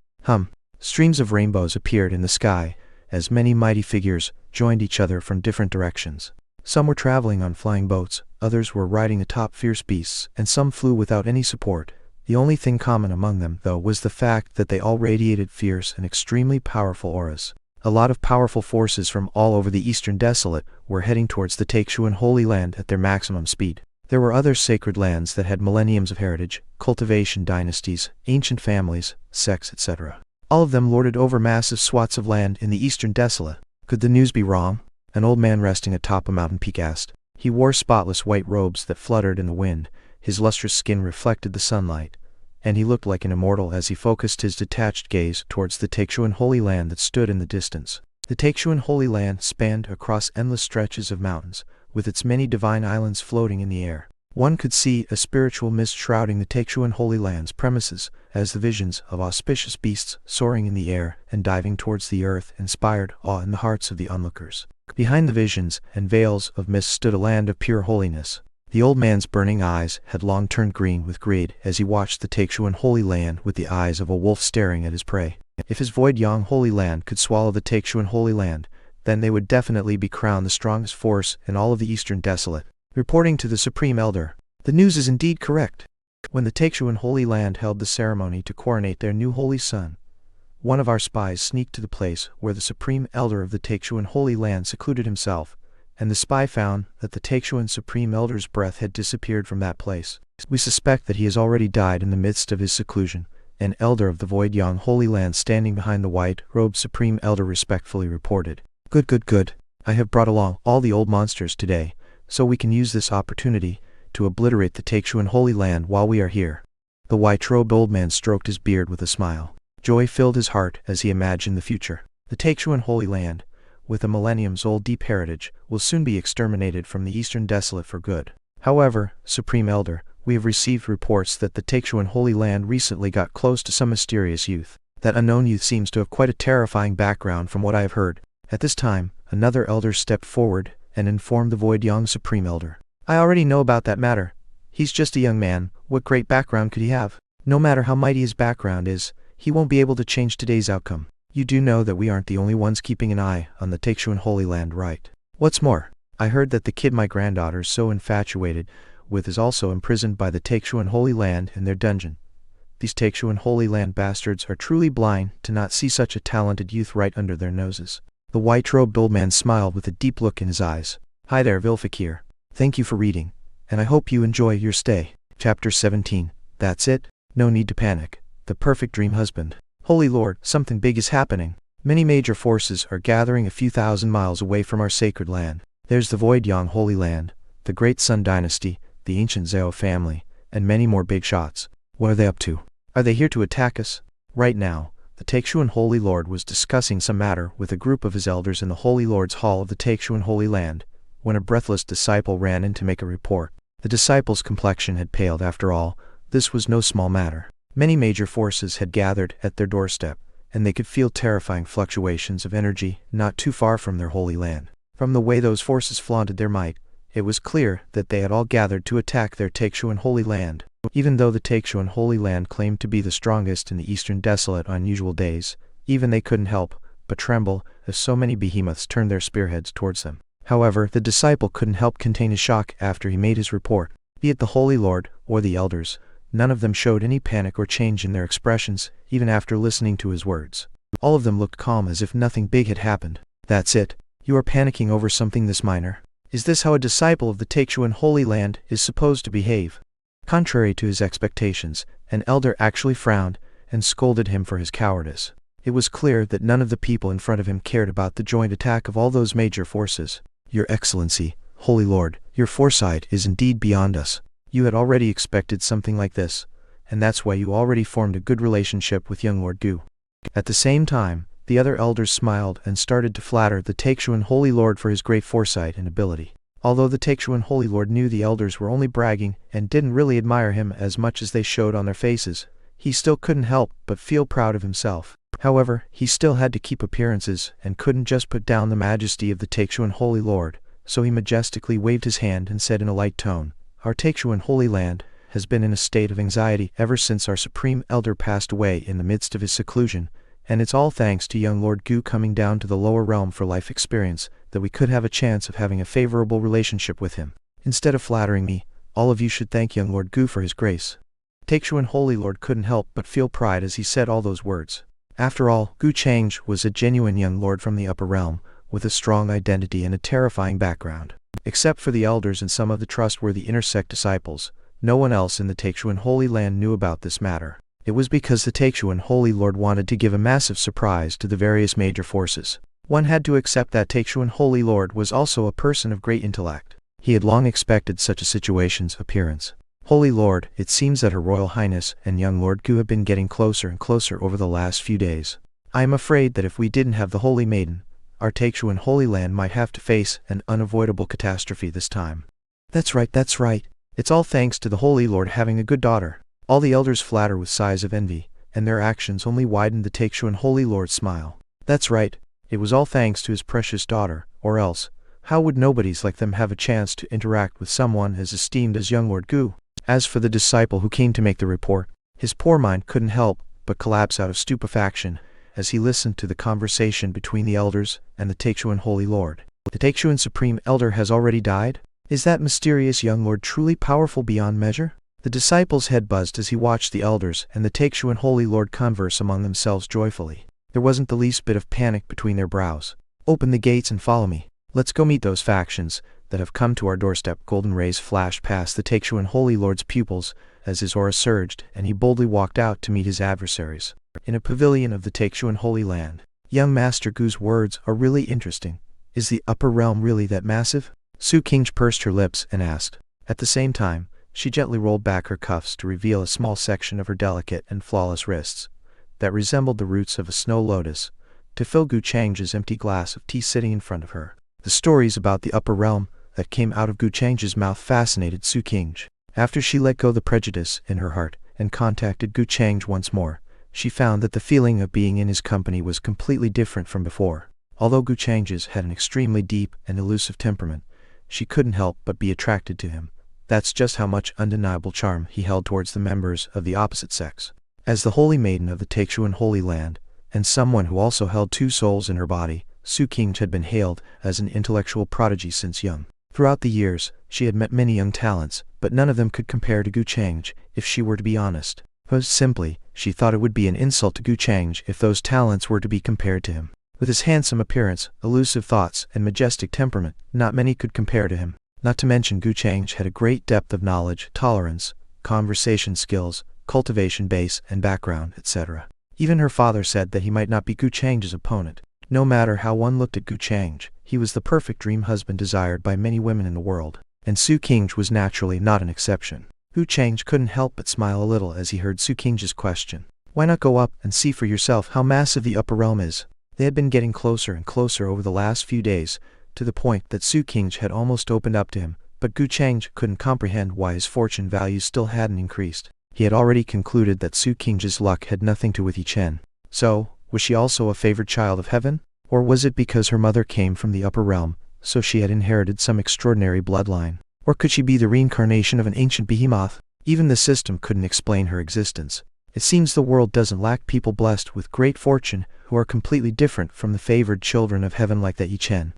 Streams of rainbows appeared in the sky, as many mighty figures joined each other from different directions. Some were traveling on flying boats, others were riding atop fierce beasts, and some flew without any support. The only thing common among them, though, was the fact that they all radiated fierce and extremely powerful auras. A lot of powerful forces from all over the Eastern Desolate were heading towards the Taixuan Holy Land at their maximum speed. There were other sacred lands that had millenniums of heritage, cultivation dynasties, ancient families, sects, etc. All of them lorded over massive swaths of land in the Eastern Desolate. Could the news be wrong? An old man resting atop a mountain peak asked. He wore spotless white robes that fluttered in the wind, his lustrous skin reflected the sunlight, and he looked like an immortal as he focused his detached gaze towards the Taixuan Holy Land that stood in the distance. The Taixuan Holy Land spanned across endless stretches of mountains, with its many divine islands floating in the air. One could see a spiritual mist shrouding the Taixuan Holy Land's premises, as the visions of auspicious beasts soaring in the air and diving towards the earth inspired awe in the hearts of the onlookers. Behind the visions and veils of mist stood a land of pure holiness. The old man's burning eyes had long turned green with greed as he watched the Taixuan Holy Land with the eyes of a wolf staring at his prey. If his Void Yang Holy Land could swallow the Taixuan Holy Land, then they would definitely be crowned the strongest force in all of the Eastern Desolate. Reporting to the Supreme Elder, the news is indeed correct. When the Taixuan Holy Land held the ceremony to coronate their new holy son, one of our spies sneaked to the place where the Supreme Elder of the Taixuan Holy Land secluded himself, and the spy found that the Taixuan Supreme Elder's breath had disappeared from that place. We suspect that he has already died in the midst of his seclusion. An elder of the Void Yang Holy Land standing behind the white-robed Supreme Elder respectfully reported. Good. I have brought along all the old monsters today, so we can use this opportunity to obliterate the Taixuan Holy Land while we are here. The white-robed old man stroked his beard with a smile. Joy filled his heart as he imagined the future. The Taixuan Holy Land, with a millenniums-old deep heritage, will soon be exterminated from the Eastern Desolate for good. However, Supreme Elder, we have received reports that the Taixuan Holy Land recently got close to some mysterious youth. That unknown youth seems to have quite a terrifying background from what I have heard. At this time, another elder stepped forward and informed the Void Yang Supreme Elder. I already know about that matter. He's just a young man. What great background could he have? No matter how mighty his background is, he won't be able to change today's outcome. You do know that we aren't the only ones keeping an eye on the Taixuan Holy Land, right? What's more, I heard that the kid my granddaughter is so infatuated with is also imprisoned by the Taixuan Holy Land in their dungeon. These Taixuan Holy Land bastards are truly blind to not see such a talented youth right under their noses. The white-robed old man smiled with a deep look in his eyes. Hi there, Vilfakir. Thank you for reading, and I hope you enjoy your stay. Chapter 17. That's it. No need to panic. The perfect dream husband. Holy Lord, something big is happening. Many major forces are gathering a few thousand miles away from our sacred land. There's the Void Yang Holy Land, the Great Sun Dynasty, the ancient Zhao family, and many more big shots. What are they up to? Are they here to attack us? Right now, the Taixuan Holy Lord was discussing some matter with a group of his elders in the Holy Lord's Hall of the Taixuan Holy Land, when a breathless disciple ran in to make a report. The disciple's complexion had paled after all, This was no small matter. Many major forces had gathered at their doorstep, and they could feel terrifying fluctuations of energy not too far from their holy land. From the way those forces flaunted their might, it was clear that they had all gathered to attack their Taixuan holy land. Even though the Taixuan holy land claimed to be the strongest in the eastern desolate on unusual days, even they couldn't help but tremble as so many behemoths turned their spearheads towards them. However, the disciple couldn't help contain his shock after he made his report. Be it the Holy Lord or the elders, none of them showed any panic or change in their expressions, even after listening to his words. All of them looked calm as if nothing big had happened. That's it. You are panicking over something this minor. Is this how a disciple of the Taixuan Holy Land is supposed to behave? Contrary to his expectations, an elder actually frowned and scolded him for his cowardice. It was clear that none of the people in front of him cared about the joint attack of all those major forces. Your Excellency, Holy Lord, your foresight is indeed beyond us. You had already expected something like this, and that's why you already formed a good relationship with young Lord Gu. At the same time, the other elders smiled and started to flatter the Taixuan Holy Lord for his great foresight and ability. Although the Taixuan Holy Lord knew the elders were only bragging and didn't really admire him as much as they showed on their faces, he still couldn't help but feel proud of himself. However, he still had to keep appearances and couldn't just put down the majesty of the Taixuan Holy Lord, so he majestically waved his hand and said in a light tone, "Our Taixuan Holy Land has been in a state of anxiety ever since our Supreme Elder passed away in the midst of his seclusion, and it's all thanks to young Lord Gu coming down to the lower realm for life experience that we could have a chance of having a favorable relationship with him. Instead of flattering me, all of you should thank young Lord Gu for his grace." Taixuan Holy Lord couldn't help but feel pride as he said all those words. After all, Gu Changge was a genuine young lord from the upper realm, with a strong identity and a terrifying background. Except for the elders and some of the trustworthy inner sect disciples, no one else in the Taixuan Holy Land knew about this matter. It was because the Taixuan Holy Lord wanted to give a massive surprise to the various major forces. One had to accept that Taixuan Holy Lord was also a person of great intellect. He had long expected such a situation's appearance. Holy Lord, it seems that Her Royal Highness and young Lord Gu have been getting closer and closer over the last few days. I am afraid that if we didn't have the Holy Maiden, our Taixuan Holy Land might have to face an unavoidable catastrophe this time. That's right, that's right. It's all thanks to the Holy Lord having a good daughter. All the elders flatter with sighs of envy, and their actions only widened the Taixuan Holy Lord's smile. That's right. It was all thanks to his precious daughter, or else, how would nobodies like them have a chance to interact with someone as esteemed as young Lord Gu? As for the disciple who came to make the report, his poor mind couldn't help but collapse out of stupefaction as he listened to the conversation between the elders and the Taixuan Holy Lord. The Taixuan Supreme Elder has already died? Is that mysterious young lord truly powerful beyond measure? The disciple's head buzzed as he watched the elders and the Taixuan Holy Lord converse among themselves joyfully. There wasn't the least bit of panic between their brows. Open the gates and follow me. Let's go meet those factions that have come to our doorstep. Golden rays flashed past the Taixuan Holy Lord's pupils as his aura surged, and he boldly walked out to meet his adversaries. In a pavilion of the Taixuan Holy Land, young Master Gu's words are really interesting. Is the upper realm really that massive? Gu Changge pursed her lips and asked. At the same time, she gently rolled back her cuffs to reveal a small section of her delicate and flawless wrists that resembled the roots of a snow lotus, to fill Gu Changge's empty glass of tea sitting in front of her. The stories about the upper realm that came out of Gu Changge's mouth fascinated Gu Changge. After she let go the prejudice in her heart and contacted Gu Changge once more, she found that the feeling of being in his company was completely different from before. Although Gu Changge had an extremely deep and elusive temperament, she couldn't help but be attracted to him. That's just how much undeniable charm he held towards the members of the opposite sex. As the Holy Maiden of the Taixuan Holy Land, and someone who also held two souls in her body, Gu Changge had been hailed as an intellectual prodigy since young. Throughout the years, she had met many young talents, but none of them could compare to Gu Changge, if she were to be honest. Put simply, she thought it would be an insult to Gu Changge if those talents were to be compared to him. With his handsome appearance, elusive thoughts, and majestic temperament, not many could compare to him. Not to mention Gu Changge had a great depth of knowledge, tolerance, conversation skills, cultivation base and background, etc. Even her father said that he might not be Gu Changge's opponent. No matter how one looked at Gu Changge, he was the perfect dream husband desired by many women in the world, and Gu Changge was naturally not an exception. Gu Changge couldn't help but smile a little as he heard Gu Changge's question. Why not go up and see for yourself how massive the upper realm is? They had been getting closer and closer over the last few days, to the point that Gu Changge had almost opened up to him, but Gu Changge couldn't comprehend why his fortune values still hadn't increased. He had already concluded that Gu Changge's luck had nothing to do with Gu Changge. So, was she also a favored child of heaven? Or was it because her mother came from the upper realm, so she had inherited some extraordinary bloodline? Or could she be the reincarnation of an ancient behemoth? Even the system couldn't explain her existence. It seems the world doesn't lack people blessed with great fortune who are completely different from the favored children of heaven like that Gu Changge.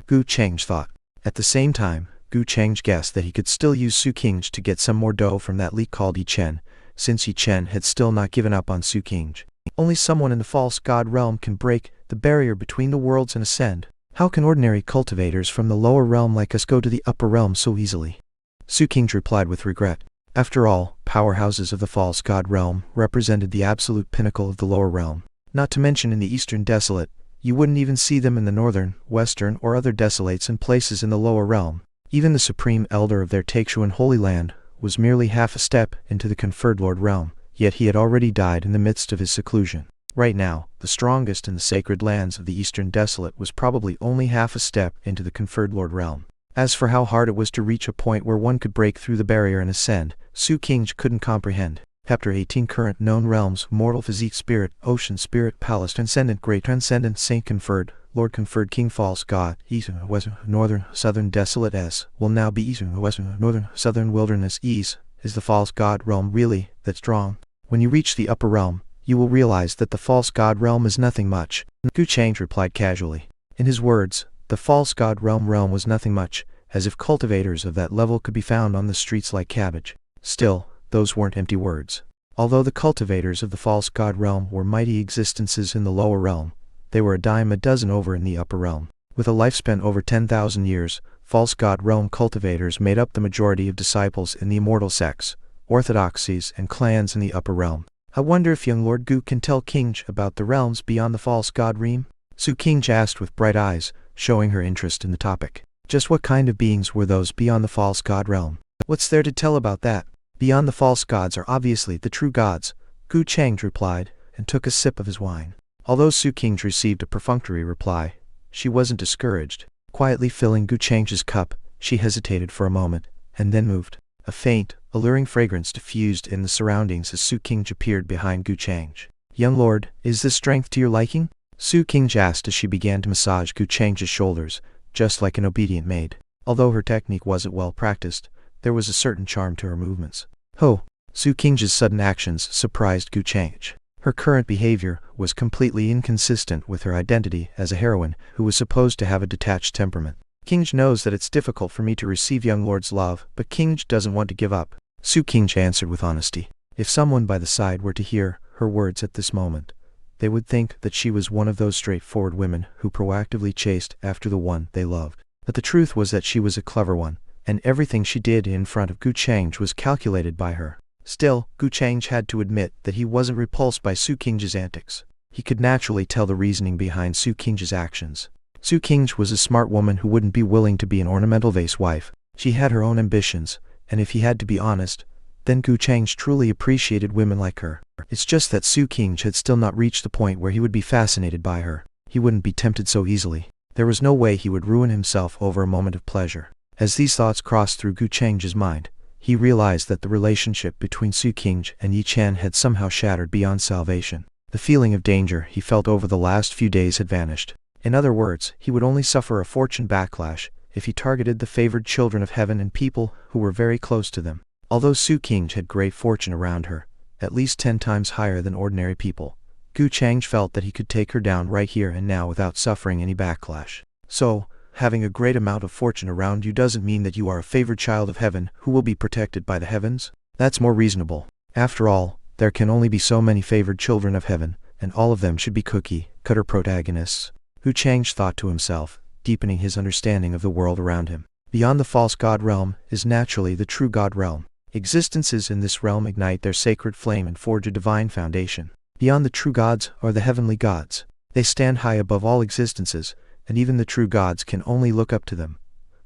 Gu Changge thought. At the same time, Gu Changge guessed that he could still use Gu Changge to get some more dough from that leak called Gu Changge, since Gu Changge had still not given up on Gu Changge. Only someone in the false god realm can break the barrier between the worlds and ascend. How can ordinary cultivators from the lower realm like us go to the upper realm so easily? Gu Changge replied with regret. After all, powerhouses of the false god realm represented the absolute pinnacle of the lower realm. Not to mention in the eastern desolate, you wouldn't even see them in the northern, western, or other desolates and places in the lower realm. Even the supreme elder of their Taixuan Holy Land was merely half a step into the conferred Lord realm, yet he had already died in the midst of his seclusion. Right now, the strongest in the sacred lands of the eastern desolate was probably only half a step into the conferred Lord realm. As for how hard it was to reach a point where one could break through the barrier and ascend, Gu Changge couldn't comprehend. Chapter 18 Current known realms: Mortal Physique Spirit, Ocean Spirit, Palace Transcendent, Great Transcendent, Saint Conferred, Lord Conferred, King False God, Eastern, Western, Northern, Southern Desolate S, will now be Eastern, Western, Northern, Southern Wilderness Ease. Is the false god realm really that strong? When you reach the upper realm, you will realize that the false god realm is nothing much. Gu Changge replied casually. In his words, the false god realm was nothing much, as if cultivators of that level could be found on the streets like cabbage. Still, those weren't empty words. Although the cultivators of the false god realm were mighty existences in the lower realm, they were a dime a dozen over in the upper realm. With a lifespan over 10,000 years, false god realm cultivators made up the majority of disciples in the immortal sects, orthodoxies, and clans in the upper realm. I wonder if young Lord Gu can tell Changge about the realms beyond the false god realm? Gu Changge asked with bright eyes, showing her interest in the topic. Just what kind of beings were those beyond the false god realm? What's there to tell about that? Beyond the false gods are obviously the true gods, Gu Changge replied, and took a sip of his wine. Although Gu Changge received a perfunctory reply, she wasn't discouraged. Quietly filling Gu Changge's cup, she hesitated for a moment, and then moved. A faint, alluring fragrance diffused in the surroundings as Gu Changge appeared behind Gu Changge. Young lord, is this strength to your liking? Gu Changge asked as she began to massage Gu Changge's shoulders, just like an obedient maid. Although her technique wasn't well practiced, there was a certain charm to her movements. Gu Changge's sudden actions surprised Gu Changge. Her current behavior was completely inconsistent with her identity as a heroine who was supposed to have a detached temperament. Changge knows that it's difficult for me to receive young lord's love, but Changge doesn't want to give up. Gu Changge answered with honesty. If someone by the side were to hear her words at this moment, they would think that she was one of those straightforward women who proactively chased after the one they loved. But the truth was that she was a clever one, and everything she did in front of Gu Changge was calculated by her. Still, Gu Changge had to admit that he wasn't repulsed by Gu Changge's antics. He could naturally tell the reasoning behind Gu Changge's actions. Gu Changge was a smart woman who wouldn't be willing to be an ornamental vase wife. She had her own ambitions, and if he had to be honest, then Gu Changge truly appreciated women like her. It's just that Gu Changge had still not reached the point where he would be fascinated by her. He wouldn't be tempted so easily. There was no way he would ruin himself over a moment of pleasure. As these thoughts crossed through Gu Changge's mind, he realized that the relationship between Gu Changge and Gu Changge had somehow shattered beyond salvation. The feeling of danger he felt over the last few days had vanished. In other words, he would only suffer a fortune backlash if he targeted the favored children of heaven and people who were very close to them. Although Gu Changge had great fortune around her, at least 10 times higher than ordinary people, Gu Changge felt that he could take her down right here and now without suffering any backlash. So, having a great amount of fortune around you doesn't mean that you are a favored child of heaven who will be protected by the heavens? That's more reasonable. After all, there can only be so many favored children of heaven, and all of them should be cookie-cutter protagonists. Gu Changge thought to himself, deepening his understanding of the world around him. Beyond the false god realm is naturally the true god realm. Existences in this realm ignite their sacred flame and forge a divine foundation. Beyond the true gods are the heavenly gods. They stand high above all existences, and even the true gods can only look up to them.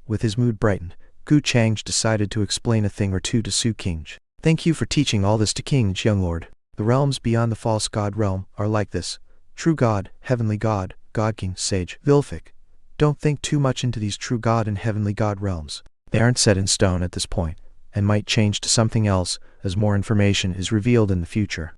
With his mood brightened, Gu Changge decided to explain a thing or two to Gu Changge. Thank you for teaching all this to Changge, young lord. The realms beyond the false god realm are like this: true god, heavenly god, god king, sage, Vilfic. Don't think too much into these true god and heavenly god realms. They aren't set in stone at this point. and might change to something else as more information is revealed in the future.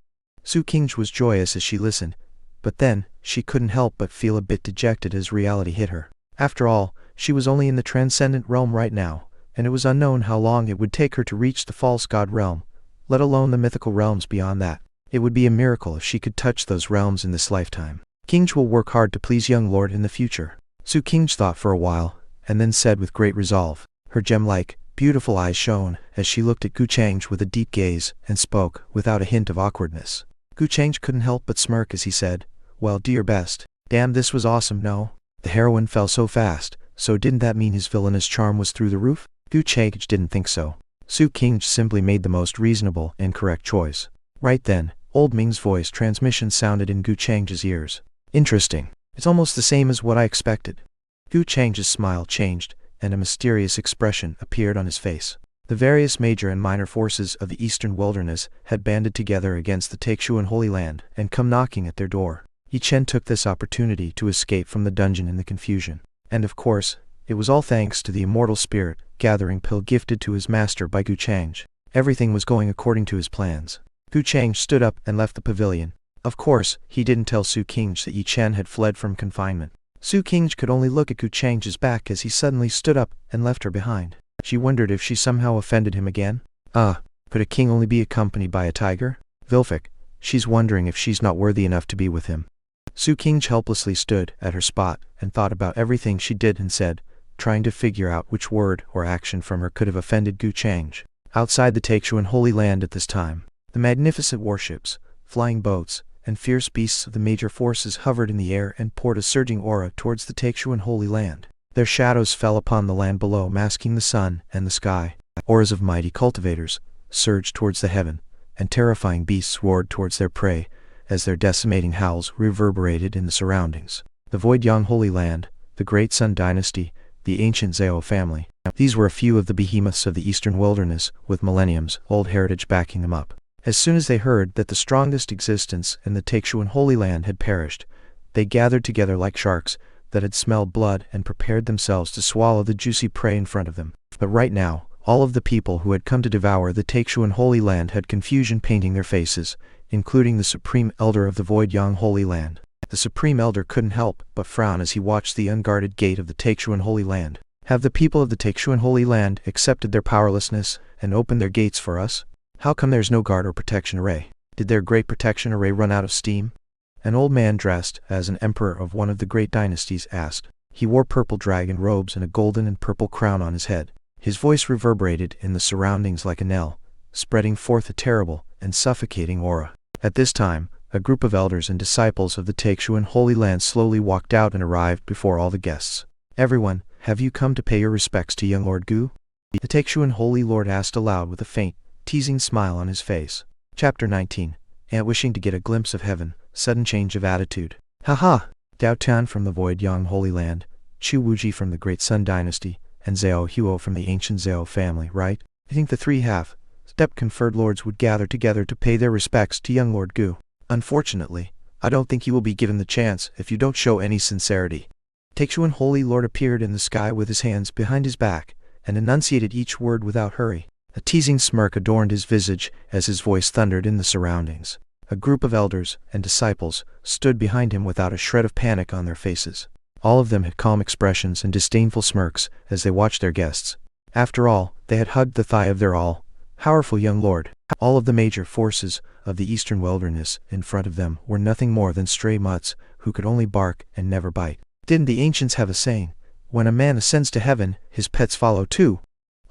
Gu Changge was joyous as she listened, but then, she couldn't help but feel a bit dejected as reality hit her. After all, she was only in the transcendent realm right now, and it was unknown how long it would take her to reach the false god realm, let alone the mythical realms beyond that. It would be a miracle if she could touch those realms in this lifetime. Changge will work hard to please young lord in the future. Gu Changge thought for a while, and then said with great resolve. Her gem-like, beautiful eyes shone as she looked at Gu Changge with a deep gaze and spoke without a hint of awkwardness. Gu Changge couldn't help but smirk as he said, "Well, do your best." Damn, this was awesome, no? The heroine fell so fast, so didn't that mean his villainous charm was through the roof? Gu Changge didn't think so. Gu Changge simply made the most reasonable and correct choice. Right then, old Ming's voice transmission sounded in Gu Changge's ears. Interesting. It's almost the same as what I expected. Gu Changge's smile changed, and a mysterious expression appeared on his face. The various major and minor forces of the eastern wilderness had banded together against the Taishuan Holy Land and come knocking at their door. Yi Chen took this opportunity to escape from the dungeon in the confusion. And of course, it was all thanks to the immortal spirit gathering pill gifted to his master by Gu Changge. Everything was going according to his plans. Gu Changge stood up and left the pavilion. Of course, he didn't tell Gu Changge that Yi Chen had fled from confinement. Gu Changge could only look at Gu Changge's back as he suddenly stood up and left her behind. She wondered if she somehow offended him again. Could a king only be accompanied by a tiger? Vilfic, she's wondering if she's not worthy enough to be with him. Gu Changge helplessly stood at her spot and thought about everything she did and said, trying to figure out which word or action from her could have offended Gu Changge. Outside the Taishuan Holy Land at this time, the magnificent warships, flying boats, and fierce beasts of the major forces hovered in the air and poured a surging aura towards the Taishuan Holy Land. Their shadows fell upon the land below, masking the sun and the sky. Auras of mighty cultivators surged towards the heaven, and terrifying beasts roared towards their prey, as their decimating howls reverberated in the surroundings. The Void Yang Holy Land, the Great Sun Dynasty, the ancient Zhao family. These were a few of the behemoths of the eastern wilderness, with millenniums old heritage backing them up. As soon as they heard that the strongest existence in the Taishuan Holy Land had perished, they gathered together like sharks that had smelled blood and prepared themselves to swallow the juicy prey in front of them. But right now, all of the people who had come to devour the Taishuan Holy Land had confusion painting their faces, including the Supreme Elder of the Void Yang Holy Land. The Supreme Elder couldn't help but frown as he watched the unguarded gate of the Taishuan Holy Land. Have the people of the Taishuan Holy Land accepted their powerlessness and opened their gates for us? How come there's no guard or protection array? Did their great protection array run out of steam? An old man dressed as an emperor of one of the great dynasties asked. He wore purple dragon robes and a golden and purple crown on his head. His voice reverberated in the surroundings like a knell, spreading forth a terrible and suffocating aura. At this time, a group of elders and disciples of the Taishuan Holy Land slowly walked out and arrived before all the guests. Everyone, have you come to pay your respects to young Lord Gu? The Taishuan Holy Lord asked aloud with a faint, teasing smile on his face. Chapter 19. Ant wishing to get a glimpse of heaven, sudden change of attitude. Haha! Dao Tian from the Void Yang Holy Land, Chu Wuji from the Great Sun Dynasty, and Zhao Huo from the ancient Zhao family, right? I think the three half-step conferred lords would gather together to pay their respects to young Lord Gu. Unfortunately, I don't think you will be given the chance if you don't show any sincerity. Taishuan Holy Lord appeared in the sky with his hands behind his back, and enunciated each word without hurry. A teasing smirk adorned his visage as his voice thundered in the surroundings. A group of elders and disciples stood behind him without a shred of panic on their faces. All of them had calm expressions and disdainful smirks as they watched their guests. After all, they had hugged the thigh of their all-powerful young lord. All of the major forces of the eastern wilderness in front of them were nothing more than stray mutts who could only bark and never bite. Didn't the ancients have a saying, when a man ascends to heaven, his pets follow too?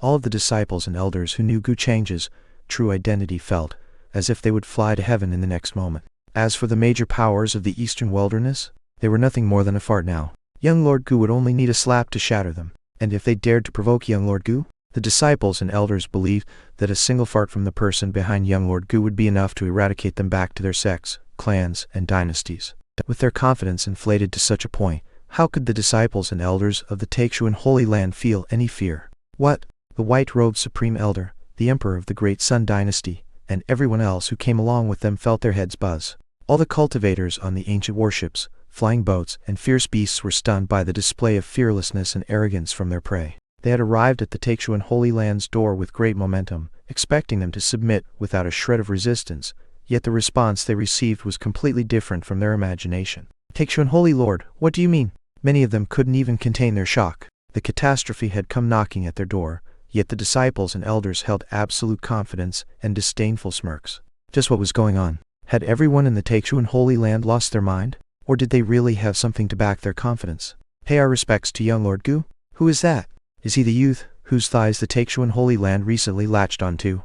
All of the disciples and elders who knew Gu Changge's true identity felt as if they would fly to heaven in the next moment. As for the major powers of the eastern wilderness, they were nothing more than a fart now. Young Lord Gu would only need a slap to shatter them. And if they dared to provoke young Lord Gu, the disciples and elders believed that a single fart from the person behind young Lord Gu would be enough to eradicate them back to their sects, clans, and dynasties. With their confidence inflated to such a point, how could the disciples and elders of the Taishuan Holy Land feel any fear? What? The white-robed Supreme Elder, the Emperor of the Great Sun Dynasty, and everyone else who came along with them felt their heads buzz. All the cultivators on the ancient warships, flying boats, and fierce beasts were stunned by the display of fearlessness and arrogance from their prey. They had arrived at the Taishuan Holy Land's door with great momentum, expecting them to submit without a shred of resistance, yet the response they received was completely different from their imagination. Taishuan Holy Lord, what do you mean? Many of them couldn't even contain their shock. The catastrophe had come knocking at their door, yet the disciples and elders held absolute confidence and disdainful smirks. Just what was going on? Had everyone in the Taishuan Holy Land lost their mind? Or did they really have something to back their confidence? Pay our respects to young Lord Gu. Who is that? Is he the youth whose thighs the Taishuan Holy Land recently latched onto?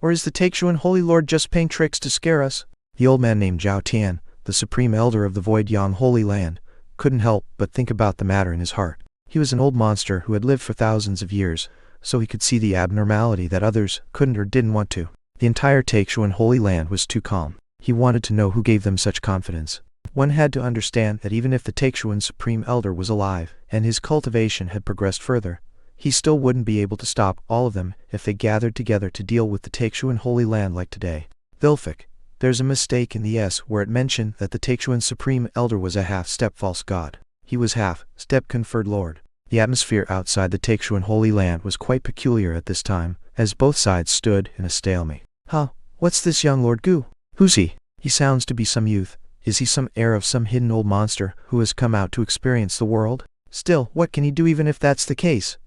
Or is the Taishuan Holy Lord just playing tricks to scare us? The old man named Zhao Tian, the supreme elder of the Void Yang Holy Land, couldn't help but think about the matter in his heart. He was an old monster who had lived for thousands of years, so he could see the abnormality that others couldn't or didn't want to. The entire Taishuan Holy Land was too calm. He wanted to know who gave them such confidence. One had to understand that even if the Taishuan Supreme Elder was alive, and his cultivation had progressed further, he still wouldn't be able to stop all of them if they gathered together to deal with the Taishuan Holy Land like today. Vilfic, there's a mistake in the S where it mentioned that the Taishuan Supreme Elder was a half-step false god. He was half-step conferred lord. The atmosphere outside the Taishuan Holy Land was quite peculiar at this time, as both sides stood in a stalemate. Huh? What's this young Lord Gu? Who's he? He sounds to be some youth. Is he some heir of some hidden old monster who has come out to experience the world? Still, what can he do even if that's the case?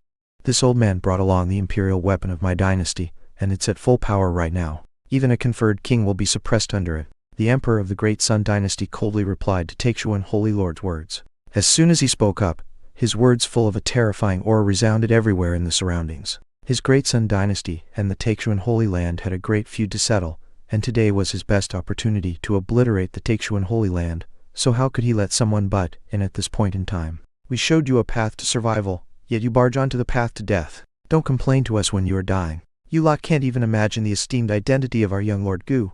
This old man brought along the imperial weapon of my dynasty, and it's at full power right now. Even a conferred king will be suppressed under it. The emperor of the Great Sun Dynasty coldly replied to Taishuan Holy Lord's words. As soon as he spoke up, his words full of a terrifying aura resounded everywhere in the surroundings. His Great Sun Dynasty and the Taishuan Holy Land had a great feud to settle, and today was his best opportunity to obliterate the Taishuan Holy Land, so how could he let someone butt in at this point in time? We showed you a path to survival, yet you barge onto the path to death. Don't complain to us when you are dying. You lot can't even imagine the esteemed identity of our young Lord Gu,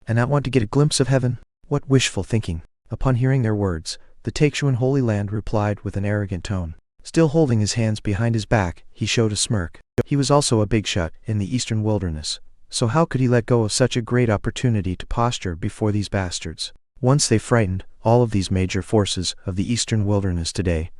and not want to get a glimpse of heaven? What wishful thinking. Upon hearing their words, the Taishuan Holy Land replied with an arrogant tone. Still holding his hands behind his back, he showed a smirk. He was also a big shot in the eastern wilderness, so how could he let go of such a great opportunity to posture before these bastards? Once they frightened all of these major forces of the eastern wilderness today,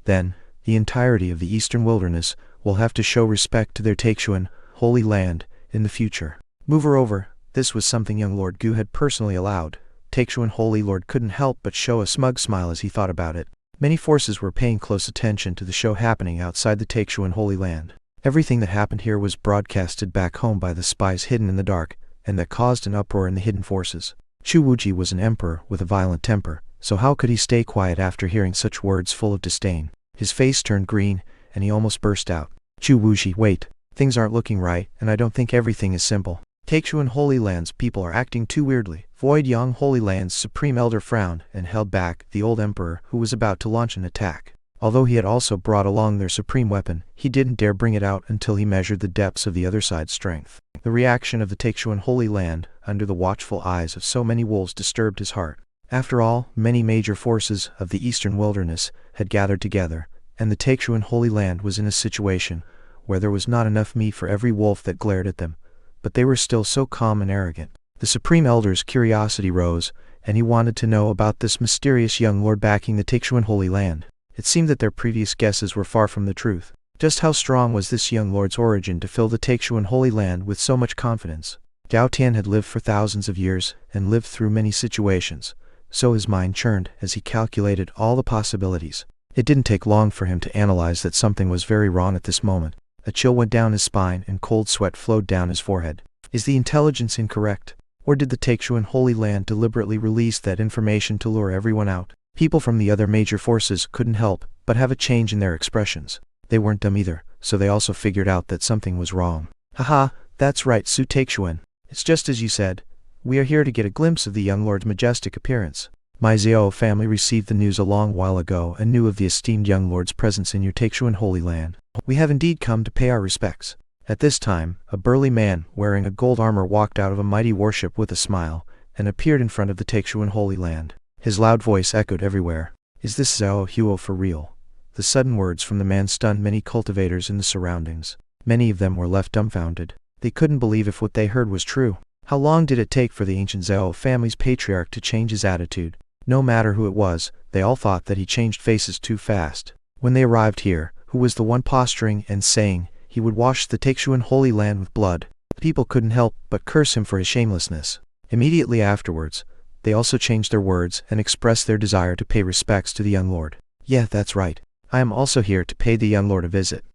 then the entirety of the eastern wilderness will have to show respect to their Taishuan Holy Land in the future. Moreover, this was something young Lord Gu had personally allowed. Taishuan Holy Lord couldn't help but show a smug smile as he thought about it. Many forces were paying close attention to the show happening outside the Taishuan Holy Land. Everything that happened here was broadcasted back home by the spies hidden in the dark, and that caused an uproar in the hidden forces. Chu Wuji was an emperor with a violent temper, so how could he stay quiet after hearing such words full of disdain? His face turned green, and he almost burst out. Chu Wuji, wait. Things aren't looking right, and I don't think everything is simple. Taishuan Holy Land's people are acting too weirdly. Void Yang Holy Land's Supreme Elder frowned and held back the old emperor who was about to launch an attack. Although he had also brought along their supreme weapon, he didn't dare bring it out until he measured the depths of the other side's strength. The reaction of the Taishuan Holy Land, under the watchful eyes of so many wolves, disturbed his heart. After all, many major forces of the eastern wilderness had gathered together, and the Taishuan Holy Land was in a situation where there was not enough meat for every wolf that glared at them, but they were still so calm and arrogant. The Supreme Elder's curiosity rose, and he wanted to know about this mysterious young lord backing the Taishuan Holy Land. It seemed that their previous guesses were far from the truth. Just how strong was this young lord's origin to fill the Taishuan Holy Land with so much confidence? Zhao Tian had lived for thousands of years and lived through many situations, so his mind churned as he calculated all the possibilities. It didn't take long for him to analyze that something was very wrong at this moment. A chill went down his spine and cold sweat flowed down his forehead. Is the intelligence incorrect? Or did the Taishuan Holy Land deliberately release that information to lure everyone out? People from the other major forces couldn't help but have a change in their expressions. They weren't dumb either, so they also figured out that something was wrong. Haha, that's right, Su Taishuan. It's just as you said. We are here to get a glimpse of the young lord's majestic appearance. My Zhao family received the news a long while ago and knew of the esteemed young lord's presence in your Taishuan Holy Land. We have indeed come to pay our respects. At this time, a burly man wearing a gold armor walked out of a mighty warship with a smile, and appeared in front of the Taishuan Holy Land. His loud voice echoed everywhere. Is this Zhao Huo for real? The sudden words from the man stunned many cultivators in the surroundings. Many of them were left dumbfounded. They couldn't believe if what they heard was true. How long did it take for the ancient Zhao family's patriarch to change his attitude? No matter who it was, they all thought that he changed faces too fast. When they arrived here, who was the one posturing and saying he would wash the Taixuan Holy Land with blood. The people couldn't help but curse him for his shamelessness. Immediately afterwards, they also changed their words and expressed their desire to pay respects to the young lord. Yeah, that's right. I am also here to pay the young lord a visit.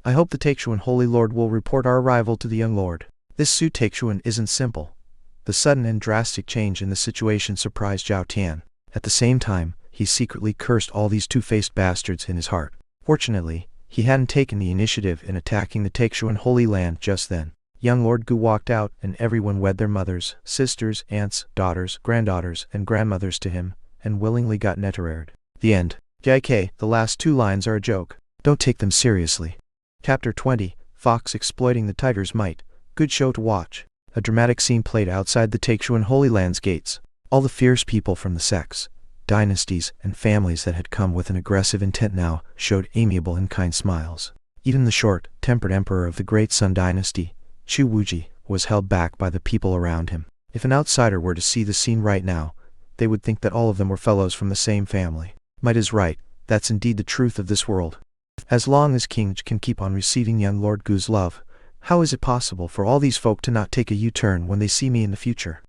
I hope the Taixuan Holy Lord will report our arrival to the young lord. This Su Taixuan isn't simple. The sudden and drastic change in the situation surprised Zhao Tian. At the same time, he secretly cursed all these two-faced bastards in his heart. Fortunately, he hadn't taken the initiative in attacking the Taixuan Holy Land just then. Young Lord Gu walked out and everyone wed their mothers, sisters, aunts, daughters, granddaughters, and grandmothers to him, and willingly got netteraired. The end. JK, the last 2 lines are a joke. Don't take them seriously. Chapter 20, Fox Exploiting the Tiger's Might. Good show to watch. A dramatic scene played outside the Taixuan Holy Land's gates. All the fierce people from the sects, dynasties, and families that had come with an aggressive intent now showed amiable and kind smiles. Even the short-tempered emperor of the Great Sun Dynasty, Chu Wuji, was held back by the people around him. If an outsider were to see the scene right now, they would think that all of them were fellows from the same family. Might is right, that's indeed the truth of this world. As long as King can keep on receiving young Lord Gu's love, how is it possible for all these folk to not take a U-turn when they see me in the future?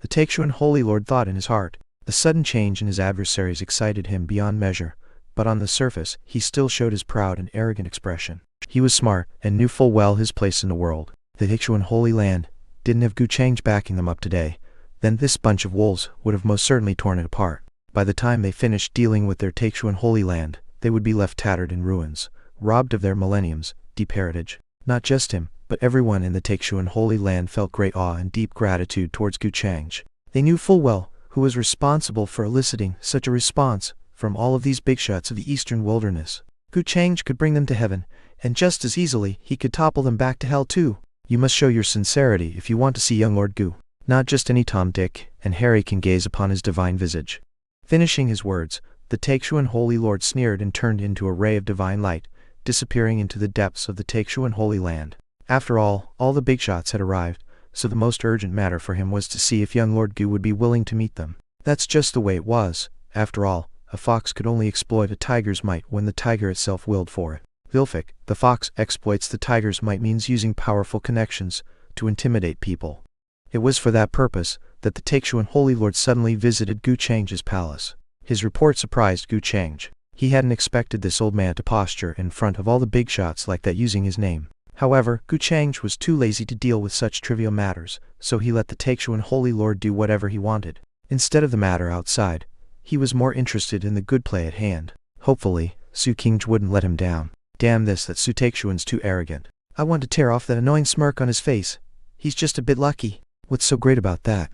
The Taixuan Holy Lord thought in his heart. The sudden change in his adversaries excited him beyond measure, but on the surface, he still showed his proud and arrogant expression. He was smart, and knew full well his place in the world. The Taixuan Holy Land didn't have Gu Changge backing them up today, then this bunch of wolves would have most certainly torn it apart. By the time they finished dealing with their Taixuan Holy Land, they would be left tattered in ruins, robbed of their millennium's deep heritage. Not just him, but everyone in the Taixuan Holy Land felt great awe and deep gratitude towards Gu Changge. They knew full well who was responsible for eliciting such a response from all of these big shots of the eastern wilderness. Gu Changge could bring them to heaven, and just as easily he could topple them back to hell too. You must show your sincerity if you want to see young Lord Gu. Not just any Tom, Dick, and Harry can gaze upon his divine visage. Finishing his words, the Taixuan Holy Lord sneered and turned into a ray of divine light, disappearing into the depths of the Taixuan Holy Land. After all the big shots had arrived, so the most urgent matter for him was to see if young Lord Gu would be willing to meet them. That's just the way it was. After all, a fox could only exploit a tiger's might when the tiger itself willed for it. Vilfic, the fox exploits the tiger's might means using powerful connections to intimidate people. It was for that purpose that the Taixuan Holy Lord suddenly visited Gu Changge's palace. His report surprised Gu Changge. He hadn't expected this old man to posture in front of all the big shots like that using his name. However, Gu Changge was too lazy to deal with such trivial matters, so he let the Taixuan Holy Lord do whatever he wanted. Instead of the matter outside, he was more interested in the good play at hand. Hopefully, Su King wouldn't let him down. Damn this, that Su Taixuan's too arrogant. I want to tear off that annoying smirk on his face. He's just a bit lucky. What's so great about that?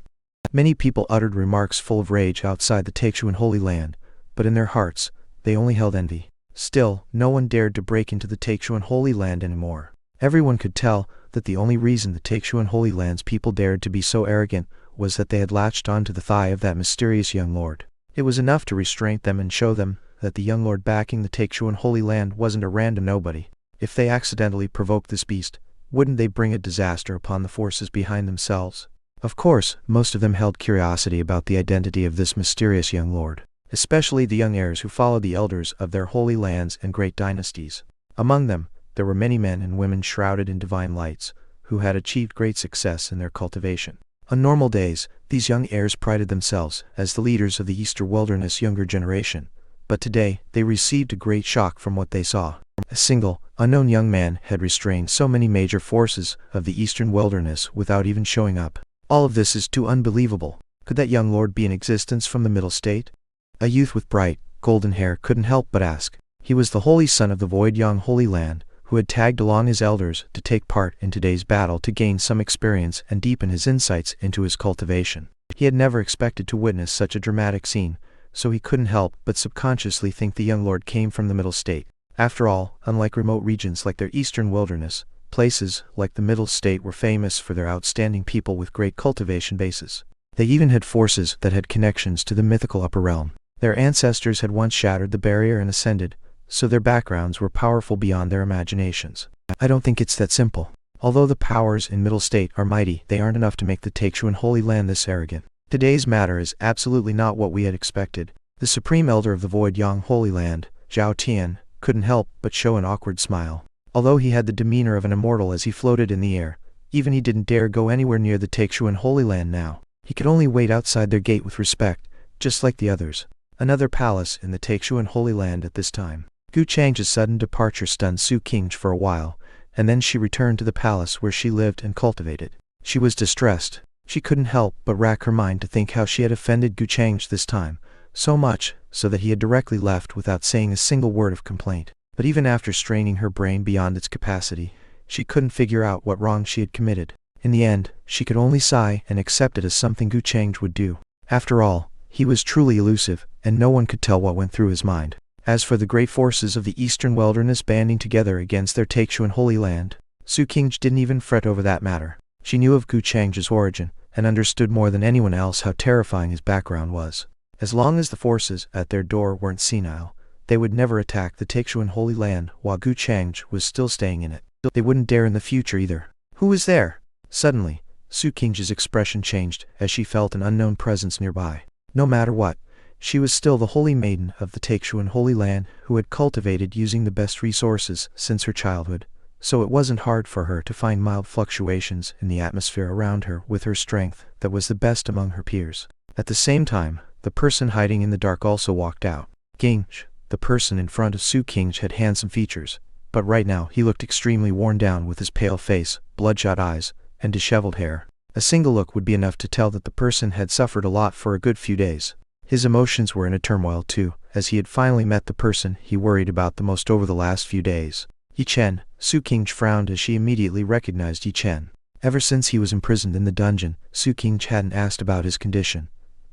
Many people uttered remarks full of rage outside the Taixuan Holy Land, but in their hearts, they only held envy. Still, no one dared to break into the Taixuan Holy Land anymore. Everyone could tell that the only reason the Taixuan Holy Land's people dared to be so arrogant was that they had latched onto the thigh of that mysterious young lord. It was enough to restrain them and show them that the young lord backing the Taixuan Holy Land wasn't a random nobody. If they accidentally provoked this beast, wouldn't they bring a disaster upon the forces behind themselves? Of course, most of them held curiosity about the identity of this mysterious young lord, especially the young heirs who followed the elders of their holy lands and great dynasties. Among them, there were many men and women shrouded in divine lights, who had achieved great success in their cultivation. On normal days, these young heirs prided themselves as the leaders of the Eastern Wilderness younger generation, but today they received a great shock from what they saw. A single, unknown young man had restrained so many major forces of the Eastern Wilderness without even showing up. All of this is too unbelievable. Could that young lord be in existence from the Middle State? A youth with bright, golden hair couldn't help but ask. He was the holy son of the void young Holy Land, who had tagged along his elders to take part in today's battle to gain some experience and deepen his insights into his cultivation. He had never expected to witness such a dramatic scene, so he couldn't help but subconsciously think the young lord came from the Middle State. After all, unlike remote regions like their Eastern Wilderness, places like the Middle State were famous for their outstanding people with great cultivation bases. They even had forces that had connections to the mythical upper realm. Their ancestors had once shattered the barrier and ascended, so their backgrounds were powerful beyond their imaginations. I don't think it's that simple. Although the powers in Middle State are mighty, they aren't enough to make the Taixuan Holy Land this arrogant. Today's matter is absolutely not what we had expected. The Supreme Elder of the Void Yang Holy Land, Zhao Tian, couldn't help but show an awkward smile. Although he had the demeanor of an immortal as he floated in the air, even he didn't dare go anywhere near the Taichuan Holy Land now. He could only wait outside their gate with respect, just like the others. Another palace in the Taichuan Holy Land at this time. Gu Changge's sudden departure stunned Su Qingge for a while, and then she returned to the palace where she lived and cultivated. She was distressed. She couldn't help but rack her mind to think how she had offended Gu Changge this time, so much so that he had directly left without saying a single word of complaint. But even after straining her brain beyond its capacity, she couldn't figure out what wrong she had committed. In the end, she could only sigh and accept it as something Gu Changge would do. After all, he was truly elusive, and no one could tell what went through his mind. As for the great forces of the eastern wilderness banding together against their Taichuan Holy Land, Su Qingge didn't even fret over that matter. She knew of Gu Changge's origin, and understood more than anyone else how terrifying his background was. As long as the forces at their door weren't senile, they would never attack the Taichuan Holy Land while Gu Changge was still staying in it. They wouldn't dare in the future either. Who is there? Suddenly, Su Qingge's expression changed as she felt an unknown presence nearby. No matter what, she was still the holy maiden of the Taichuan Holy Land who had cultivated using the best resources since her childhood, so it wasn't hard for her to find mild fluctuations in the atmosphere around her with her strength that was the best among her peers. At the same time, the person hiding in the dark also walked out. Qingge, the person in front of Su Qingge, had handsome features, but right now he looked extremely worn down with his pale face, bloodshot eyes, and disheveled hair. A single look would be enough to tell that the person had suffered a lot for a good few days. His emotions were in a turmoil too, as he had finally met the person he worried about the most over the last few days. Yi Chen. Su Qingge frowned as she immediately recognized Yi Chen. Ever since he was imprisoned in the dungeon, Su Qingge hadn't asked about his condition,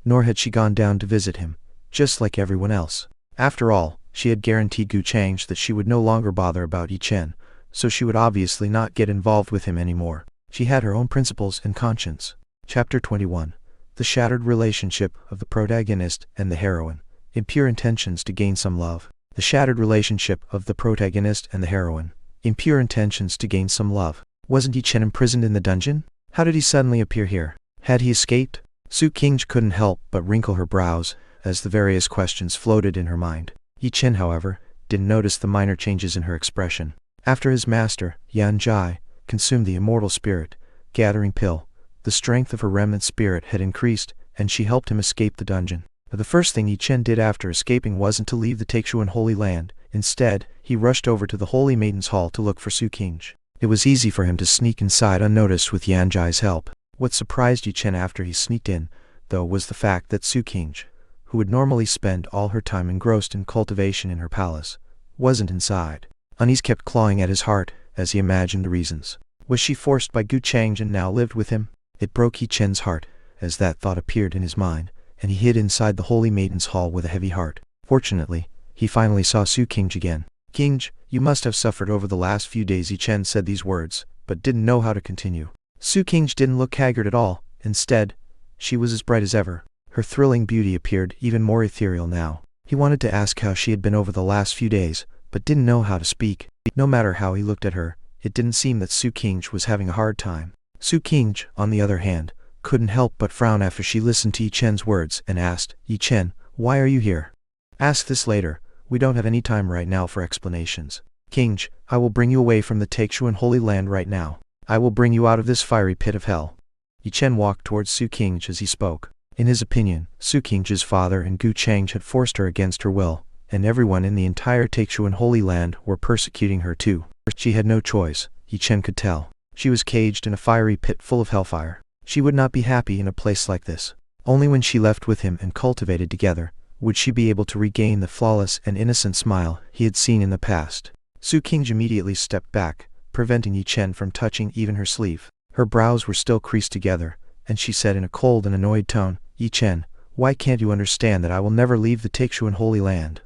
nor had she gone down to visit him, just like everyone else. After all, she had guaranteed Gu Changge that she would no longer bother about Yi Chen, so she would obviously not get involved with him anymore. She had her own principles and conscience. Chapter 21. The shattered relationship of the protagonist and the heroine. Impure intentions to gain some love. The shattered relationship of the protagonist and the heroine. Impure intentions to gain some love. Wasn't Yi Chen imprisoned in the dungeon? How did he suddenly appear here? Had he escaped? Su Qingge couldn't help but wrinkle her brows as the various questions floated in her mind. Yi Chen, however, didn't notice the minor changes in her expression. After his master, Yan Zhai, consumed the immortal spirit gathering pill, the strength of her remnant spirit had increased, and she helped him escape the dungeon. But the first thing Yi Chen did after escaping wasn't to leave the Taichuan Holy Land. Instead, he rushed over to the Holy Maiden's Hall to look for Su Qingge. It was easy for him to sneak inside unnoticed with Yan Zhai's help. What surprised Yi Chen after he sneaked in, though, was the fact that Su Qingge, who would normally spend all her time engrossed in cultivation in her palace, wasn't inside. Unease kept clawing at his heart as he imagined the reasons. Was she forced by Gu Changge and now lived with him? It broke Yi Chen's heart as that thought appeared in his mind, and he hid inside the Holy Maiden's Hall with a heavy heart. Fortunately, he finally saw Su Qingge again. Qingge, you must have suffered over the last few days. Yi Chen said these words, but didn't know how to continue. Su Qingge didn't look haggard at all. Instead, she was as bright as ever. Her thrilling beauty appeared even more ethereal now. He wanted to ask how she had been over the last few days, but didn't know how to speak. No matter how he looked at her, it didn't seem that Su Qingge was having a hard time. Su Qingge, on the other hand, couldn't help but frown after she listened to Yi Chen's words and asked, Yi Chen, why are you here? Ask this later. We don't have any time right now for explanations. Qingge, I will bring you away from the Taichuan Holy Land right now. I will bring you out of this fiery pit of hell. Yi Chen walked towards Su Qingge as he spoke. In his opinion, Su Qingge's father and Gu Changge had forced her against her will, and everyone in the entire Taichuan Holy Land were persecuting her too. She had no choice, Yi Chen could tell. She was caged in a fiery pit full of hellfire. She would not be happy in a place like this. Only when she left with him and cultivated together would she be able to regain the flawless and innocent smile he had seen in the past. Su Qingge immediately stepped back, preventing Yi Chen from touching even her sleeve. Her brows were still creased together, and she said in a cold and annoyed tone, Yi Chen, why can't you understand that I will never leave the Taichuan Holy Land?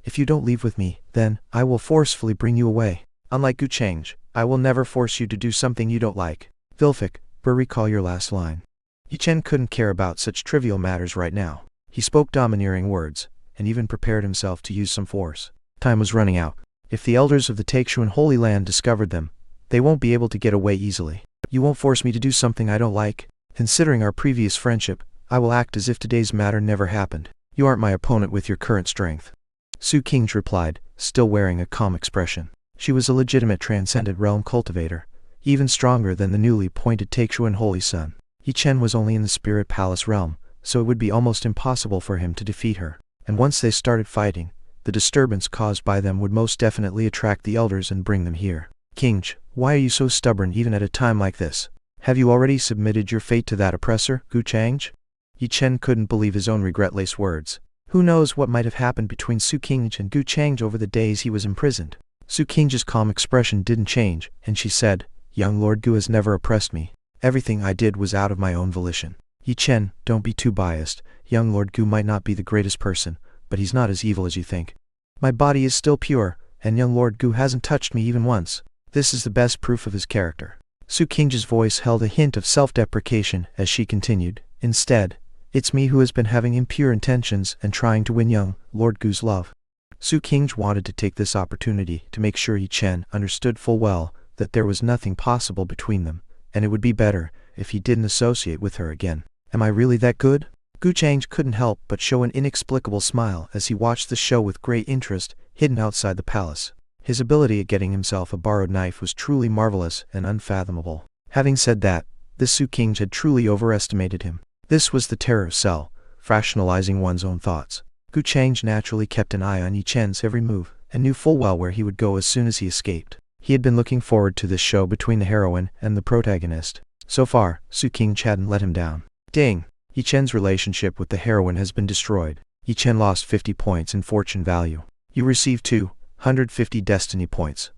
If you don't leave with me, then I will forcefully bring you away. Unlike Gu Changge, I will never force you to do something you don't like. Vilfic, recall your last line. Yi Chen couldn't care about such trivial matters right now. He spoke domineering words, and even prepared himself to use some force. Time was running out. If the elders of the Taichuan Holy Land discovered them, they won't be able to get away easily. You won't force me to do something I don't like. Considering our previous friendship, I will act as if today's matter never happened. You aren't my opponent with your current strength. Su Qingge replied, still wearing a calm expression. She was a legitimate transcended realm cultivator, even stronger than the newly appointed Taixuan Holy Sun. Yi Chen was only in the Spirit Palace realm, so it would be almost impossible for him to defeat her. And once they started fighting, the disturbance caused by them would most definitely attract the elders and bring them here. Qingge, why are you so stubborn even at a time like this? Have you already submitted your fate to that oppressor, Gu Changge? Yi Chen couldn't believe his own regret-laced words. Who knows what might have happened between Su Qingge and Gu Changge over the days he was imprisoned. Su Qingge's calm expression didn't change, and she said, young Lord Gu has never oppressed me. Everything I did was out of my own volition. Yi Chen, don't be too biased. Young Lord Gu might not be the greatest person, but he's not as evil as you think. My body is still pure, and young Lord Gu hasn't touched me even once. This is the best proof of his character. Su Qingge's voice held a hint of self-deprecation as she continued, instead, it's me who has been having impure intentions and trying to win young Lord Gu's love. Su Qingge wanted to take this opportunity to make sure Yi Chen understood full well that there was nothing possible between them, and it would be better if he didn't associate with her again. Am I really that good? Gu Changge couldn't help but show an inexplicable smile as he watched the show with great interest, hidden outside the palace. His ability at getting himself a borrowed knife was truly marvelous and unfathomable. Having said that, this Su Qingge had truly overestimated him. This was the terror of Cell, rationalizing one's own thoughts. Gu Changge naturally kept an eye on Yi Chen's every move, and knew full well where he would go as soon as he escaped. He had been looking forward to this show between the heroine and the protagonist. So far, Su Qingge hadn't let him down. Ding! Yi Chen's relationship with the heroine has been destroyed. Yi Chen lost 50 points in fortune value. You received 250 destiny points.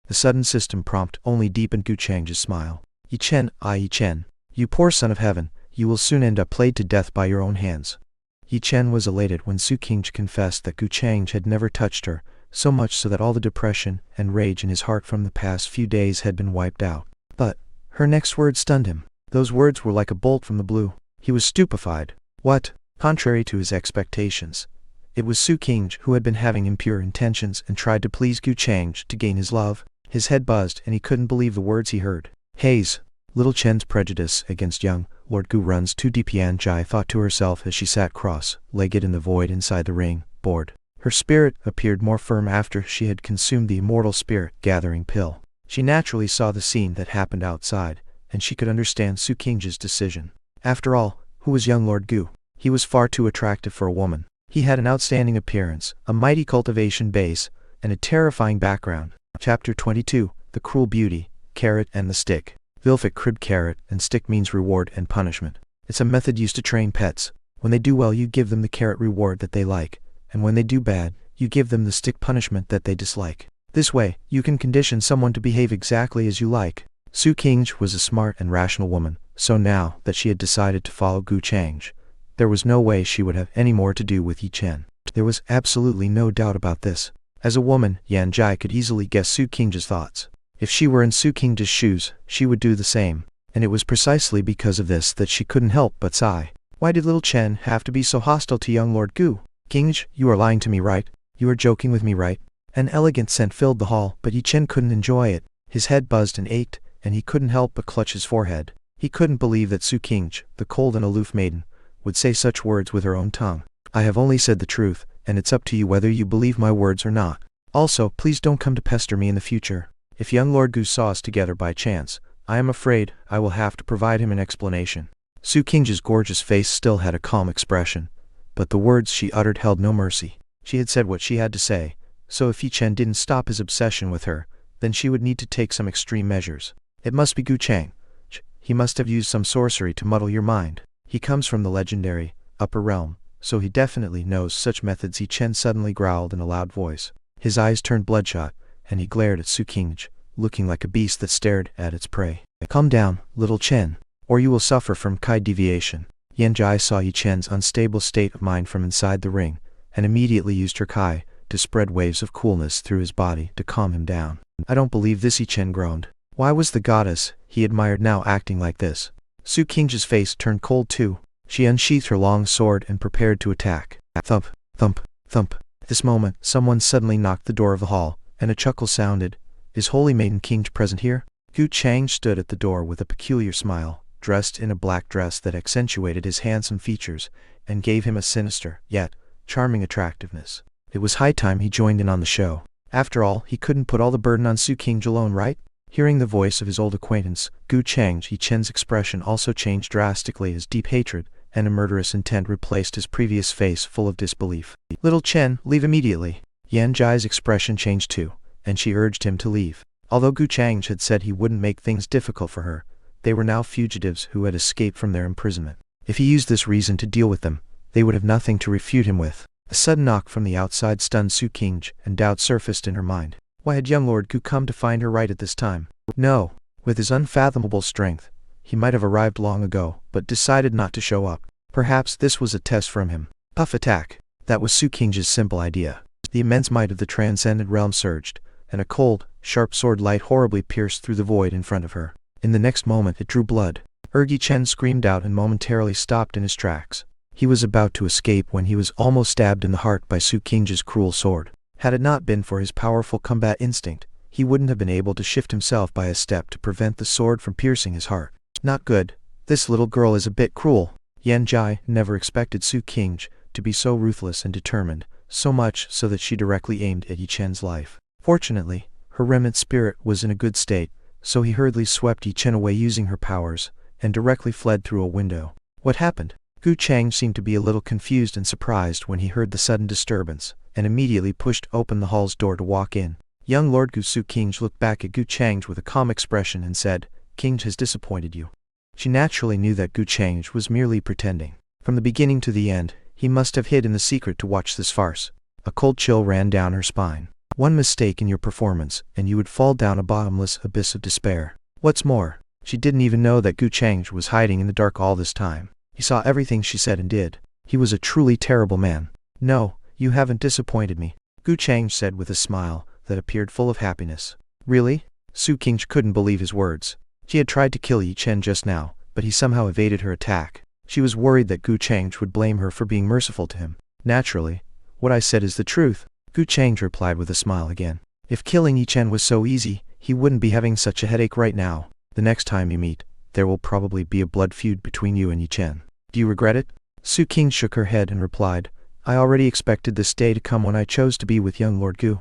The sudden system prompt only deepened Gu Changge's smile. Yi Chen, Yi Chen, you poor son of heaven, you will soon end up played to death by your own hands. Yi Chen was elated when Su Qingge confessed that Gu Changge had never touched her, so much so that all the depression and rage in his heart from the past few days had been wiped out. But her next words stunned him. Those words were like a bolt from the blue. He was stupefied. What? Contrary to his expectations, it was Su Qingge who had been having impure intentions and tried to please Gu Changge to gain his love. His head buzzed and he couldn't believe the words he heard. Haze. Little Chen's prejudice against young Lord Gu runs too deep, Yan Jai thought to herself as she sat cross-legged in the void inside the ring, bored. Her spirit appeared more firm after she had consumed the immortal spirit-gathering pill. She naturally saw the scene that happened outside, and she could understand Su Qingge's decision. After all, who was young Lord Gu? He was far too attractive for a woman. He had an outstanding appearance, a mighty cultivation base, and a terrifying background. Chapter 22, The Cruel Beauty, Carrot and the Stick. Vilfic crib carrot and stick means reward and punishment. It's a method used to train pets. When they do well, you give them the carrot reward that they like, and when they do bad, you give them the stick punishment that they dislike. This way, you can condition someone to behave exactly as you like. Su Qingge was a smart and rational woman, so now that she had decided to follow Gu Changge, there was no way she would have any more to do with Yi Chen. There was absolutely no doubt about this. As a woman, Yan Jai could easily guess Su Qingge's thoughts. If she were in Su Qingge's shoes, she would do the same, and it was precisely because of this that she couldn't help but sigh. Why did little Chen have to be so hostile to young Lord Gu? Qingge, you are lying to me, right? You are joking with me, right? An elegant scent filled the hall, but Yi Chen couldn't enjoy it. His head buzzed and ached, and he couldn't help but clutch his forehead. He couldn't believe that Su Qingge, the cold and aloof maiden, would say such words with her own tongue. I have only said the truth, and it's up to you whether you believe my words or not. Also, please don't come to pester me in the future. If young Lord Gu saw us together by chance, I am afraid I will have to provide him an explanation. Su Qingge's gorgeous face still had a calm expression, but the words she uttered held no mercy. She had said what she had to say, so if Yi Chen didn't stop his obsession with her, then she would need to take some extreme measures. It must be Gu Changge. He must have used some sorcery to muddle your mind. He comes from the legendary upper realm, so he definitely knows such methods. Yi Chen suddenly growled in a loud voice. His eyes turned bloodshot, and he glared at Su Qingge, looking like a beast that stared at its prey. Calm down, little Chen, or you will suffer from Kai deviation. Yan Jai saw Yi Chen's unstable state of mind from inside the ring, and immediately used her Kai to spread waves of coolness through his body to calm him down. I don't believe this, Yi Chen groaned. Why was the goddess he admired now acting like this? Su Qingge's face turned cold too. She unsheathed her long sword and prepared to attack. Thump, thump, thump. At this moment, someone suddenly knocked the door of the hall, and a chuckle sounded. Is Holy Maiden Qingge present here? Gu Changge stood at the door with a peculiar smile, dressed in a black dress that accentuated his handsome features, and gave him a sinister, yet charming attractiveness. It was high time he joined in on the show. After all, he couldn't put all the burden on Su Changge alone, right? Hearing the voice of his old acquaintance, Gu Changge, Yi Chen's expression also changed drastically as deep hatred and a murderous intent replaced his previous face full of disbelief. "Little Chen, leave immediately." Yan Zhai's expression changed too, and she urged him to leave. Although Gu Changge had said he wouldn't make things difficult for her, they were now fugitives who had escaped from their imprisonment. If he used this reason to deal with them, they would have nothing to refute him with. A sudden knock from the outside stunned Su Changge, and doubt surfaced in her mind. Why had young Lord Gu come to find her right at this time? No, with his unfathomable strength, he might have arrived long ago, but decided not to show up. Perhaps this was a test from him. Puff attack. That was Su Changge's simple idea. The immense might of the transcendent realm surged, and a cold, sharp sword light horribly pierced through the void in front of her. In the next moment it drew blood. Yi Chen screamed out and momentarily stopped in his tracks. He was about to escape when he was almost stabbed in the heart by Su Changge's cruel sword. Had it not been for his powerful combat instinct, he wouldn't have been able to shift himself by a step to prevent the sword from piercing his heart. Not good. This little girl is a bit cruel. Yan Zhai never expected Su Changge to be so ruthless and determined, so much so that she directly aimed at Yi Chen's life. Fortunately, her remnant spirit was in a good state, so he hurriedly swept Yi Chen away using her powers, and directly fled through a window. What happened? Gu Changge seemed to be a little confused and surprised when he heard the sudden disturbance, and immediately pushed open the hall's door to walk in. Young Lord Gu. Su Changge looked back at Gu Changge with a calm expression and said, "Changge has disappointed you." She naturally knew that Gu Changge was merely pretending. From the beginning to the end, he must have hid in the secret to watch this farce. A cold chill ran down her spine. One mistake in your performance, and you would fall down a bottomless abyss of despair. What's more, she didn't even know that Gu Changge was hiding in the dark all this time. He saw everything she said and did. He was a truly terrible man. "No, you haven't disappointed me," Gu Changge said with a smile that appeared full of happiness. "Really?" Su Changge couldn't believe his words. She had tried to kill Yi Chen just now, but he somehow evaded her attack. She was worried that Gu Changge would blame her for being merciful to him. "Naturally, what I said is the truth," Gu Changge replied with a smile again. "If killing Yi Chen was so easy, he wouldn't be having such a headache right now. The next time you meet, there will probably be a blood feud between you and Yi Chen. Do you regret it?" Su Changge shook her head and replied, "I already expected this day to come when I chose to be with young Lord Gu."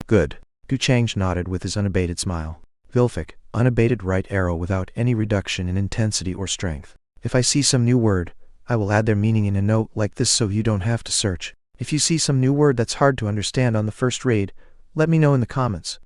"Good." Gu Changge nodded with his unabated smile. "Vilfic, unabated right arrow without any reduction in intensity or strength. If I see some new word, I will add their meaning in a note like this so you don't have to search. If you see some new word that's hard to understand on the first raid, let me know in the comments."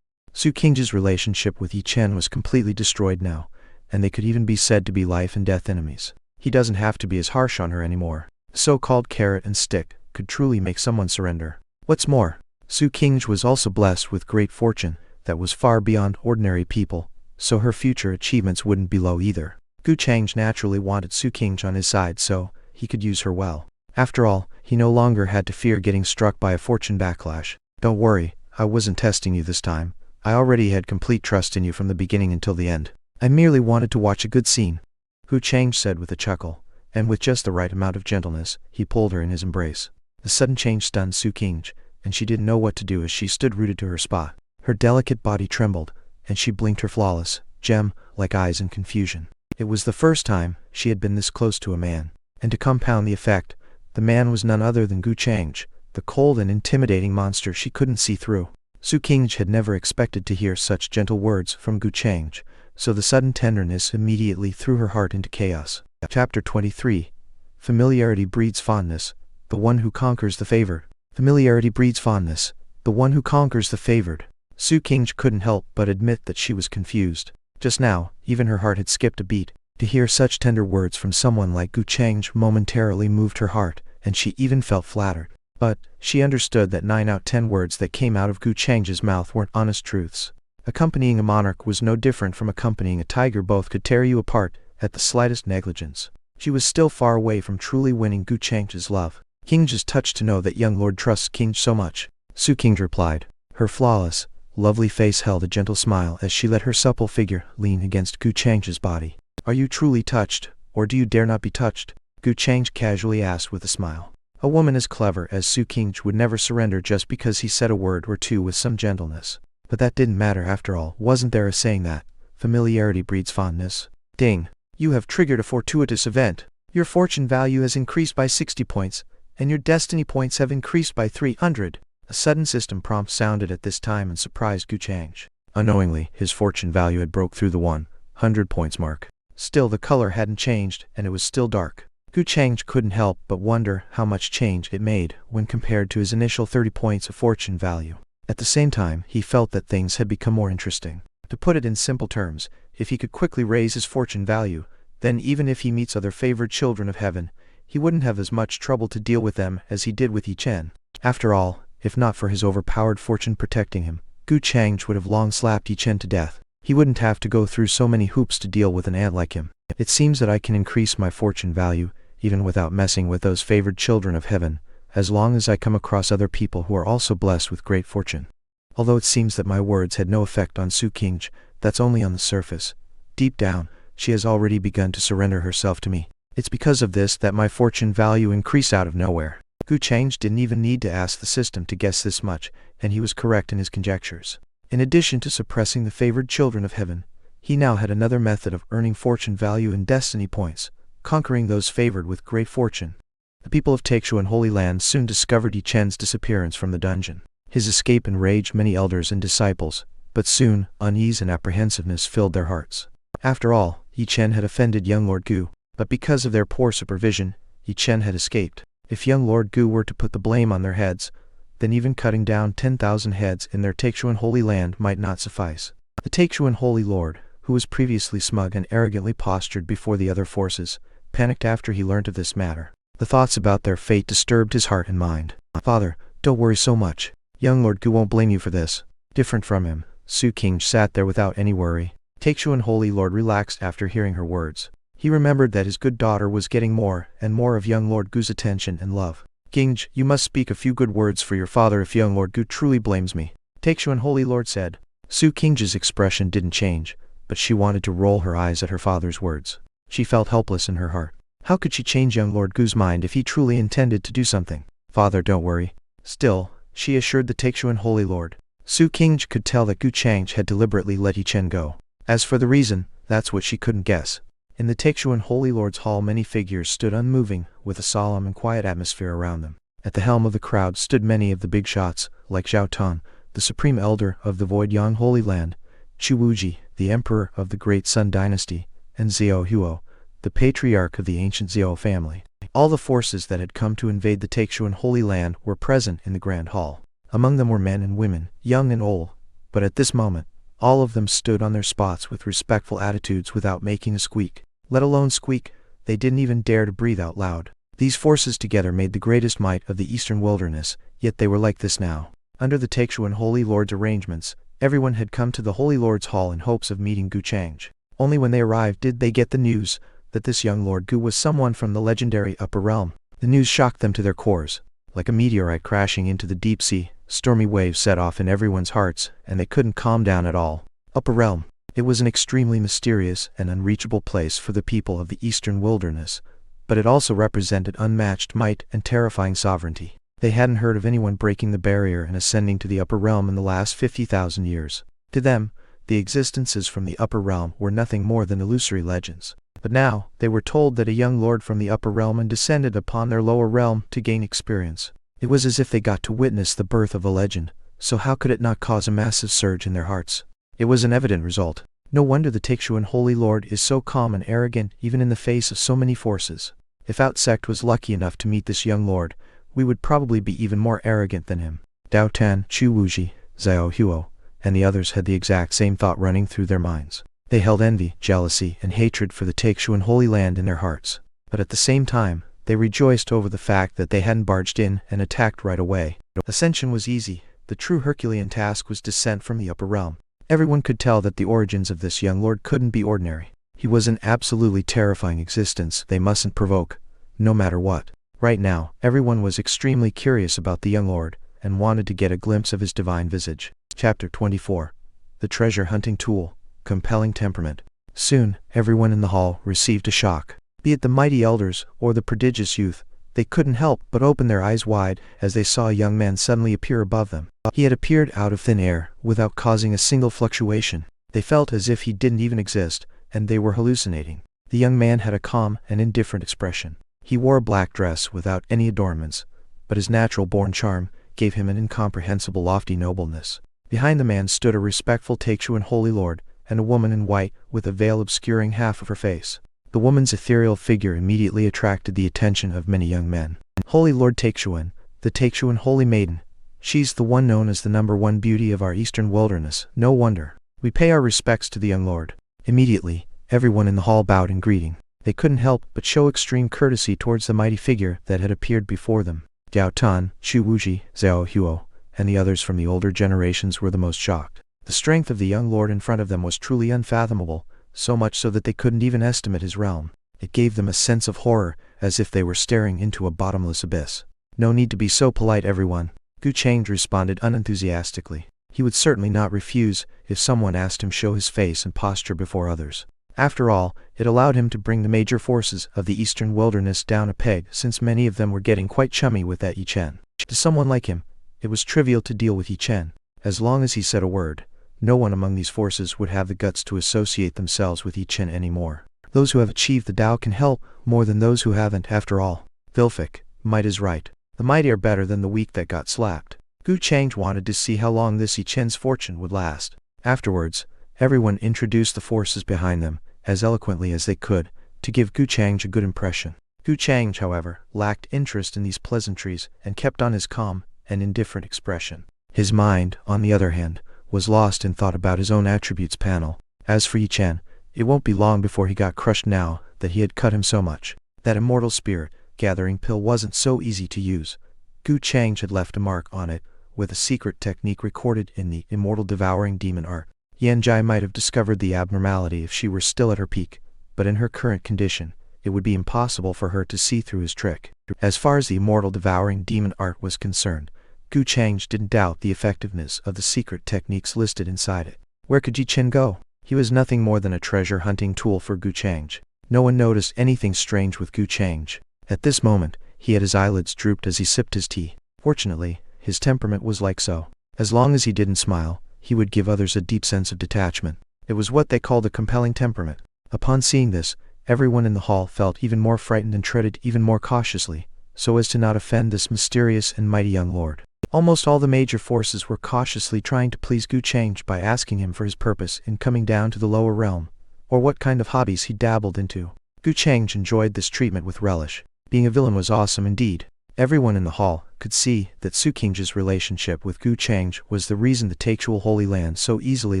Su Changge's relationship with Yi Chen was completely destroyed now, and they could even be said to be life and death enemies. He doesn't have to be as harsh on her anymore. The so-called carrot and stick could truly make someone surrender. What's more, Su Changge was also blessed with great fortune that was far beyond ordinary people, so her future achievements wouldn't be low either. Gu Changge naturally wanted Su Changge on his side so he could use her well. After all, he no longer had to fear getting struck by a fortune backlash. "Don't worry, I wasn't testing you this time. I already had complete trust in you from the beginning until the end. I merely wanted to watch a good scene," Gu Changge said with a chuckle, and with just the right amount of gentleness, he pulled her in his embrace. The sudden change stunned Su Changge, and she didn't know what to do as she stood rooted to her spot. Her delicate body trembled, and she blinked her flawless, gem-like eyes in confusion. It was the first time she had been this close to a man, and to compound the effect, the man was none other than Gu Changge, the cold and intimidating monster she couldn't see through. Su Changge had never expected to hear such gentle words from Gu Changge, so the sudden tenderness immediately threw her heart into chaos. Chapter 23. Familiarity breeds fondness, the one who conquers the favored. Familiarity breeds fondness, the one who conquers the favored. Su Changge couldn't help but admit that she was confused. Just now, even her heart had skipped a beat. To hear such tender words from someone like Gu Changge momentarily moved her heart, and she even felt flattered. But she understood that 9 out of 10 words that came out of Gu Changge's mouth weren't honest truths. Accompanying a monarch was no different from accompanying a tiger. Both could tear you apart at the slightest negligence. She was still far away from truly winning Gu Changge's love. "Changge is touched to know that young lord trusts Changge so much," Su Changge replied. Her flawless, lovely face held a gentle smile as she let her supple figure lean against Gu Changge's body. "Are you truly touched, or do you dare not be touched?" Gu Changge casually asked with a smile. A woman as clever as Su Changge would never surrender just because he said a word or two with some gentleness. But that didn't matter after all. Wasn't there a saying that familiarity breeds fondness? Ding! You have triggered a fortuitous event. Your fortune value has increased by 60 points, and your destiny points have increased by 300. A sudden system prompt sounded at this time and surprised Gu Changge. Unknowingly, his fortune value had broke through the 100 points mark. Still, the color hadn't changed, and it was still dark. Gu Changge couldn't help but wonder how much change it made when compared to his initial 30 points of fortune value. At the same time, he felt that things had become more interesting. To put it in simple terms, if he could quickly raise his fortune value, then even if he meets other favored children of heaven, he wouldn't have as much trouble to deal with them as he did with Yi Chen. After all, if not for his overpowered fortune protecting him, Gu Changge would have long slapped Yi Chen to death. He wouldn't have to go through so many hoops to deal with an ant like him. It seems that I can increase my fortune value, even without messing with those favored children of heaven, as long as I come across other people who are also blessed with great fortune. Although it seems that my words had no effect on Gu Changge, that's only on the surface. Deep down, she has already begun to surrender herself to me. It's because of this that my fortune value increased out of nowhere. Gu Changge didn't even need to ask the system to guess this much, and he was correct in his conjectures. In addition to suppressing the favored children of heaven, he now had another method of earning fortune value in destiny points, conquering those favored with great fortune. The people of Taixuan Holy Land soon discovered Yi Chen's disappearance from the dungeon. His escape enraged many elders and disciples, but soon, unease and apprehensiveness filled their hearts. After all, Yi Chen had offended young Lord Gu, but because of their poor supervision, Yi Chen had escaped. If young Lord Gu were to put the blame on their heads, then even cutting down 10,000 heads in their Taixuan Holy Land might not suffice. The Taixuan Holy Lord, who was previously smug and arrogantly postured before the other forces, panicked after he learned of this matter. The thoughts about their fate disturbed his heart and mind. "Father, don't worry so much. Young Lord Gu won't blame you for this." Different from him, Gu Changge sat there without any worry. Taixuan Holy Lord relaxed after hearing her words. He remembered that his good daughter was getting more and more of young Lord Gu's attention and love. "Changge, you must speak a few good words for your father if young Lord Gu truly blames me," Taixuan Holy Lord said. Gu Changge's expression didn't change, but she wanted to roll her eyes at her father's words. She felt helpless in her heart. How could she change young Lord Gu's mind if he truly intended to do something? "Father, don't worry." Still, she assured the Taixuan Holy Lord. Gu Changge could tell that Gu Changge had deliberately let Yi Chen go. As for the reason, that's what she couldn't guess. In the Taixuan Holy Lord's hall many figures stood unmoving, with a solemn and quiet atmosphere around them. At the helm of the crowd stood many of the big shots, like Zhao Tun, the supreme elder of the Void Yang Holy Land, Chu Wuji, the emperor of the Great Sun Dynasty, and Xiao Huo, the patriarch of the ancient Xiao family. All the forces that had come to invade the Taixuan Holy Land were present in the Grand Hall. Among them were men and women, young and old, but at this moment, all of them stood on their spots with respectful attitudes without making a squeak. Let alone squeak, they didn't even dare to breathe out loud. These forces together made the greatest might of the eastern wilderness, yet they were like this now. Under the Taixuan Holy Lord's arrangements, everyone had come to the Holy Lord's hall in hopes of meeting Gu Changge. Only when they arrived did they get the news that this young Lord Gu was someone from the legendary Upper Realm. The news shocked them to their cores. Like a meteorite crashing into the deep sea, stormy waves set off in everyone's hearts, and they couldn't calm down at all. Upper Realm. It was an extremely mysterious and unreachable place for the people of the eastern wilderness, but it also represented unmatched might and terrifying sovereignty. They hadn't heard of anyone breaking the barrier and ascending to the Upper Realm in the last 50,000 years. To them, the existences from the Upper Realm were nothing more than illusory legends. But now, they were told that a young lord from the Upper Realm had descended upon their lower realm to gain experience. It was as if they got to witness the birth of a legend, so how could it not cause a massive surge in their hearts? It was an evident result. No wonder the Taixuan Holy Lord is so calm and arrogant even in the face of so many forces. If our sect was lucky enough to meet this young lord, we would probably be even more arrogant than him. Dao Tan, Chu Wuji, Xiao Huo, and the others had the exact same thought running through their minds. They held envy, jealousy, and hatred for the Taixuan Holy Land in their hearts. But at the same time, they rejoiced over the fact that they hadn't barged in and attacked right away. Ascension was easy. The true Herculean task was descent from the Upper Realm. Everyone could tell that the origins of this young lord couldn't be ordinary. He was an absolutely terrifying existence they mustn't provoke, no matter what. Right now, everyone was extremely curious about the young lord, and wanted to get a glimpse of his divine visage. Chapter 24. The Treasure Hunting Tool. Compelling Temperament. Soon, everyone in the hall received a shock. Be it the mighty elders or the prodigious youth, they couldn't help but open their eyes wide as they saw a young man suddenly appear above them. He had appeared out of thin air, without causing a single fluctuation. They felt as if he didn't even exist, and they were hallucinating. The young man had a calm and indifferent expression. He wore a black dress without any adornments, but his natural-born charm gave him an incomprehensible lofty nobleness. Behind the man stood a respectful Taekwon holy lord, and a woman in white, with a veil obscuring half of her face. The woman's ethereal figure immediately attracted the attention of many young men. Holy Lord Taekwon, the Taekwon holy maiden. She's the one known as the #1 beauty of our eastern wilderness. No wonder. We pay our respects to the young lord. Immediately, everyone in the hall bowed in greeting. They couldn't help but show extreme courtesy towards the mighty figure that had appeared before them. Jiao Tan, Chu Wuji, Zhao Huo, and the others from the older generations were the most shocked. The strength of the young lord in front of them was truly unfathomable, so much so that they couldn't even estimate his realm. It gave them a sense of horror, as if they were staring into a bottomless abyss. No need to be so polite, everyone. Gu Changge responded unenthusiastically. He would certainly not refuse if someone asked him to show his face and posture before others. After all, it allowed him to bring the major forces of the eastern wilderness down a peg, since many of them were getting quite chummy with that Yi Chen. To someone like him, it was trivial to deal with Yi Chen. As long as he said a word, no one among these forces would have the guts to associate themselves with Yi Chen anymore. Those who have achieved the Tao can help more than those who haven't, after all. Vilfic, might is right. The mighty are better than the weak that got slapped. Gu Changge wanted to see how long this Yi Chen's fortune would last. Afterwards, everyone introduced the forces behind them, as eloquently as they could, to give Gu Changge a good impression. Gu Changge, however, lacked interest in these pleasantries and kept on his calm and indifferent expression. His mind, on the other hand, was lost in thought about his own attributes panel. As for Yi Chen, it won't be long before he got crushed now that he had cut him so much. That immortal spirit-gathering pill wasn't so easy to use. Gu Changge had left a mark on it, with a secret technique recorded in the immortal devouring demon art. Yanjai might have discovered the abnormality if she were still at her peak, but in her current condition, it would be impossible for her to see through his trick. As far as the immortal devouring demon art was concerned, Gu Changge didn't doubt the effectiveness of the secret techniques listed inside it. Where could Yi Chen go? He was nothing more than a treasure-hunting tool for Gu Changge. No one noticed anything strange with Gu Changge. At this moment, he had his eyelids drooped as he sipped his tea. Fortunately, his temperament was like so. As long as he didn't smile, he would give others a deep sense of detachment. It was what they called a compelling temperament. Upon seeing this, everyone in the hall felt even more frightened and treaded even more cautiously, so as to not offend this mysterious and mighty young lord. Almost all the major forces were cautiously trying to please Gu Changge by asking him for his purpose in coming down to the lower realm, or what kind of hobbies he dabbled into. Gu Changge enjoyed this treatment with relish. Being a villain was awesome indeed. Everyone in the hall could see that Su Qing's relationship with Gu Changge was the reason the Taekwon Holy Land so easily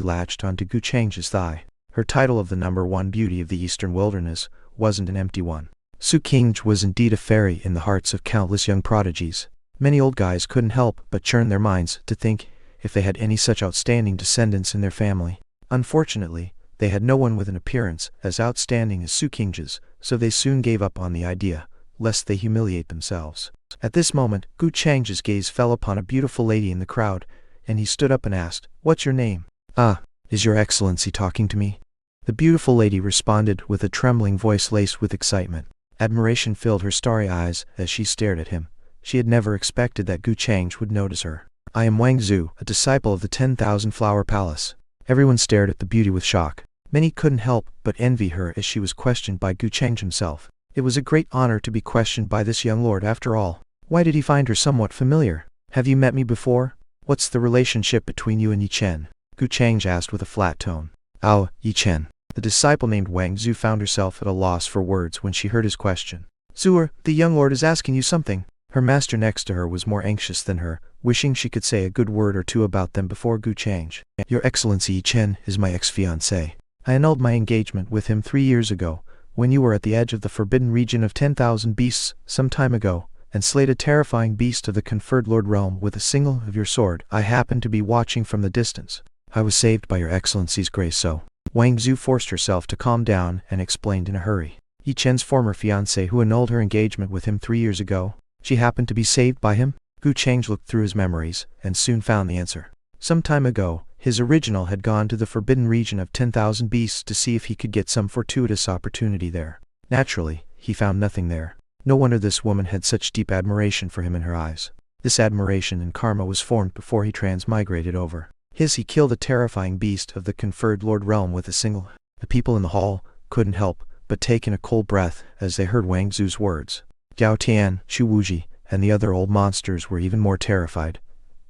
latched onto Gu Changge's thigh. Her title of the #1 beauty of the eastern wilderness wasn't an empty one. Su Qingge was indeed a fairy in the hearts of countless young prodigies. Many old guys couldn't help but churn their minds to think if they had any such outstanding descendants in their family. Unfortunately, they had no one with an appearance as outstanding as Su Qing's, so they soon gave up on the idea, lest they humiliate themselves. At this moment, Gu Changge's gaze fell upon a beautiful lady in the crowd, and he stood up and asked, "What's your name?" "Ah, is your excellency talking to me?" The beautiful lady responded with a trembling voice laced with excitement. Admiration filled her starry eyes as she stared at him. She had never expected that Gu Changge would notice her. "I am Wang Zhu, a disciple of the 10,000 Flower Palace." Everyone stared at the beauty with shock. Many couldn't help but envy her as she was questioned by Gu Changge himself. It was a great honor to be questioned by this young lord after all. Why did he find her somewhat familiar? "Have you met me before? What's the relationship between you and Yi Chen?" Gu Changge asked with a flat tone. "Oh, Yi Chen." The disciple named Wang Zhu found herself at a loss for words when she heard his question. "Zhuer, the young lord is asking you something." Her master next to her was more anxious than her, wishing she could say a good word or two about them before Gu Changge. "Your Excellency, Yi Chen is my ex-fiancé. I annulled my engagement with him 3 years ago, when you were at the edge of the forbidden region of 10,000 beasts some time ago, and slayed a terrifying beast of the conferred Lord Realm with a single of your sword. I happened to be watching from the distance. I was saved by your Excellency's grace, so." Wang Zhu forced herself to calm down and explained in a hurry. Yi Chen's former fiancé who annulled her engagement with him 3 years ago? She happened to be saved by him? Gu Changge looked through his memories and soon found the answer. Some time ago, his original had gone to the forbidden region of 10,000 beasts to see if he could get some fortuitous opportunity there. Naturally, he found nothing there. No wonder this woman had such deep admiration for him in her eyes. This admiration and karma was formed before he transmigrated over. He killed a terrifying beast of the conferred Lord Realm with a single. The people in the hall couldn't help but take in a cold breath as they heard Wang Zhu's words. Jiao Tian, Chu Wuji, and the other old monsters were even more terrified,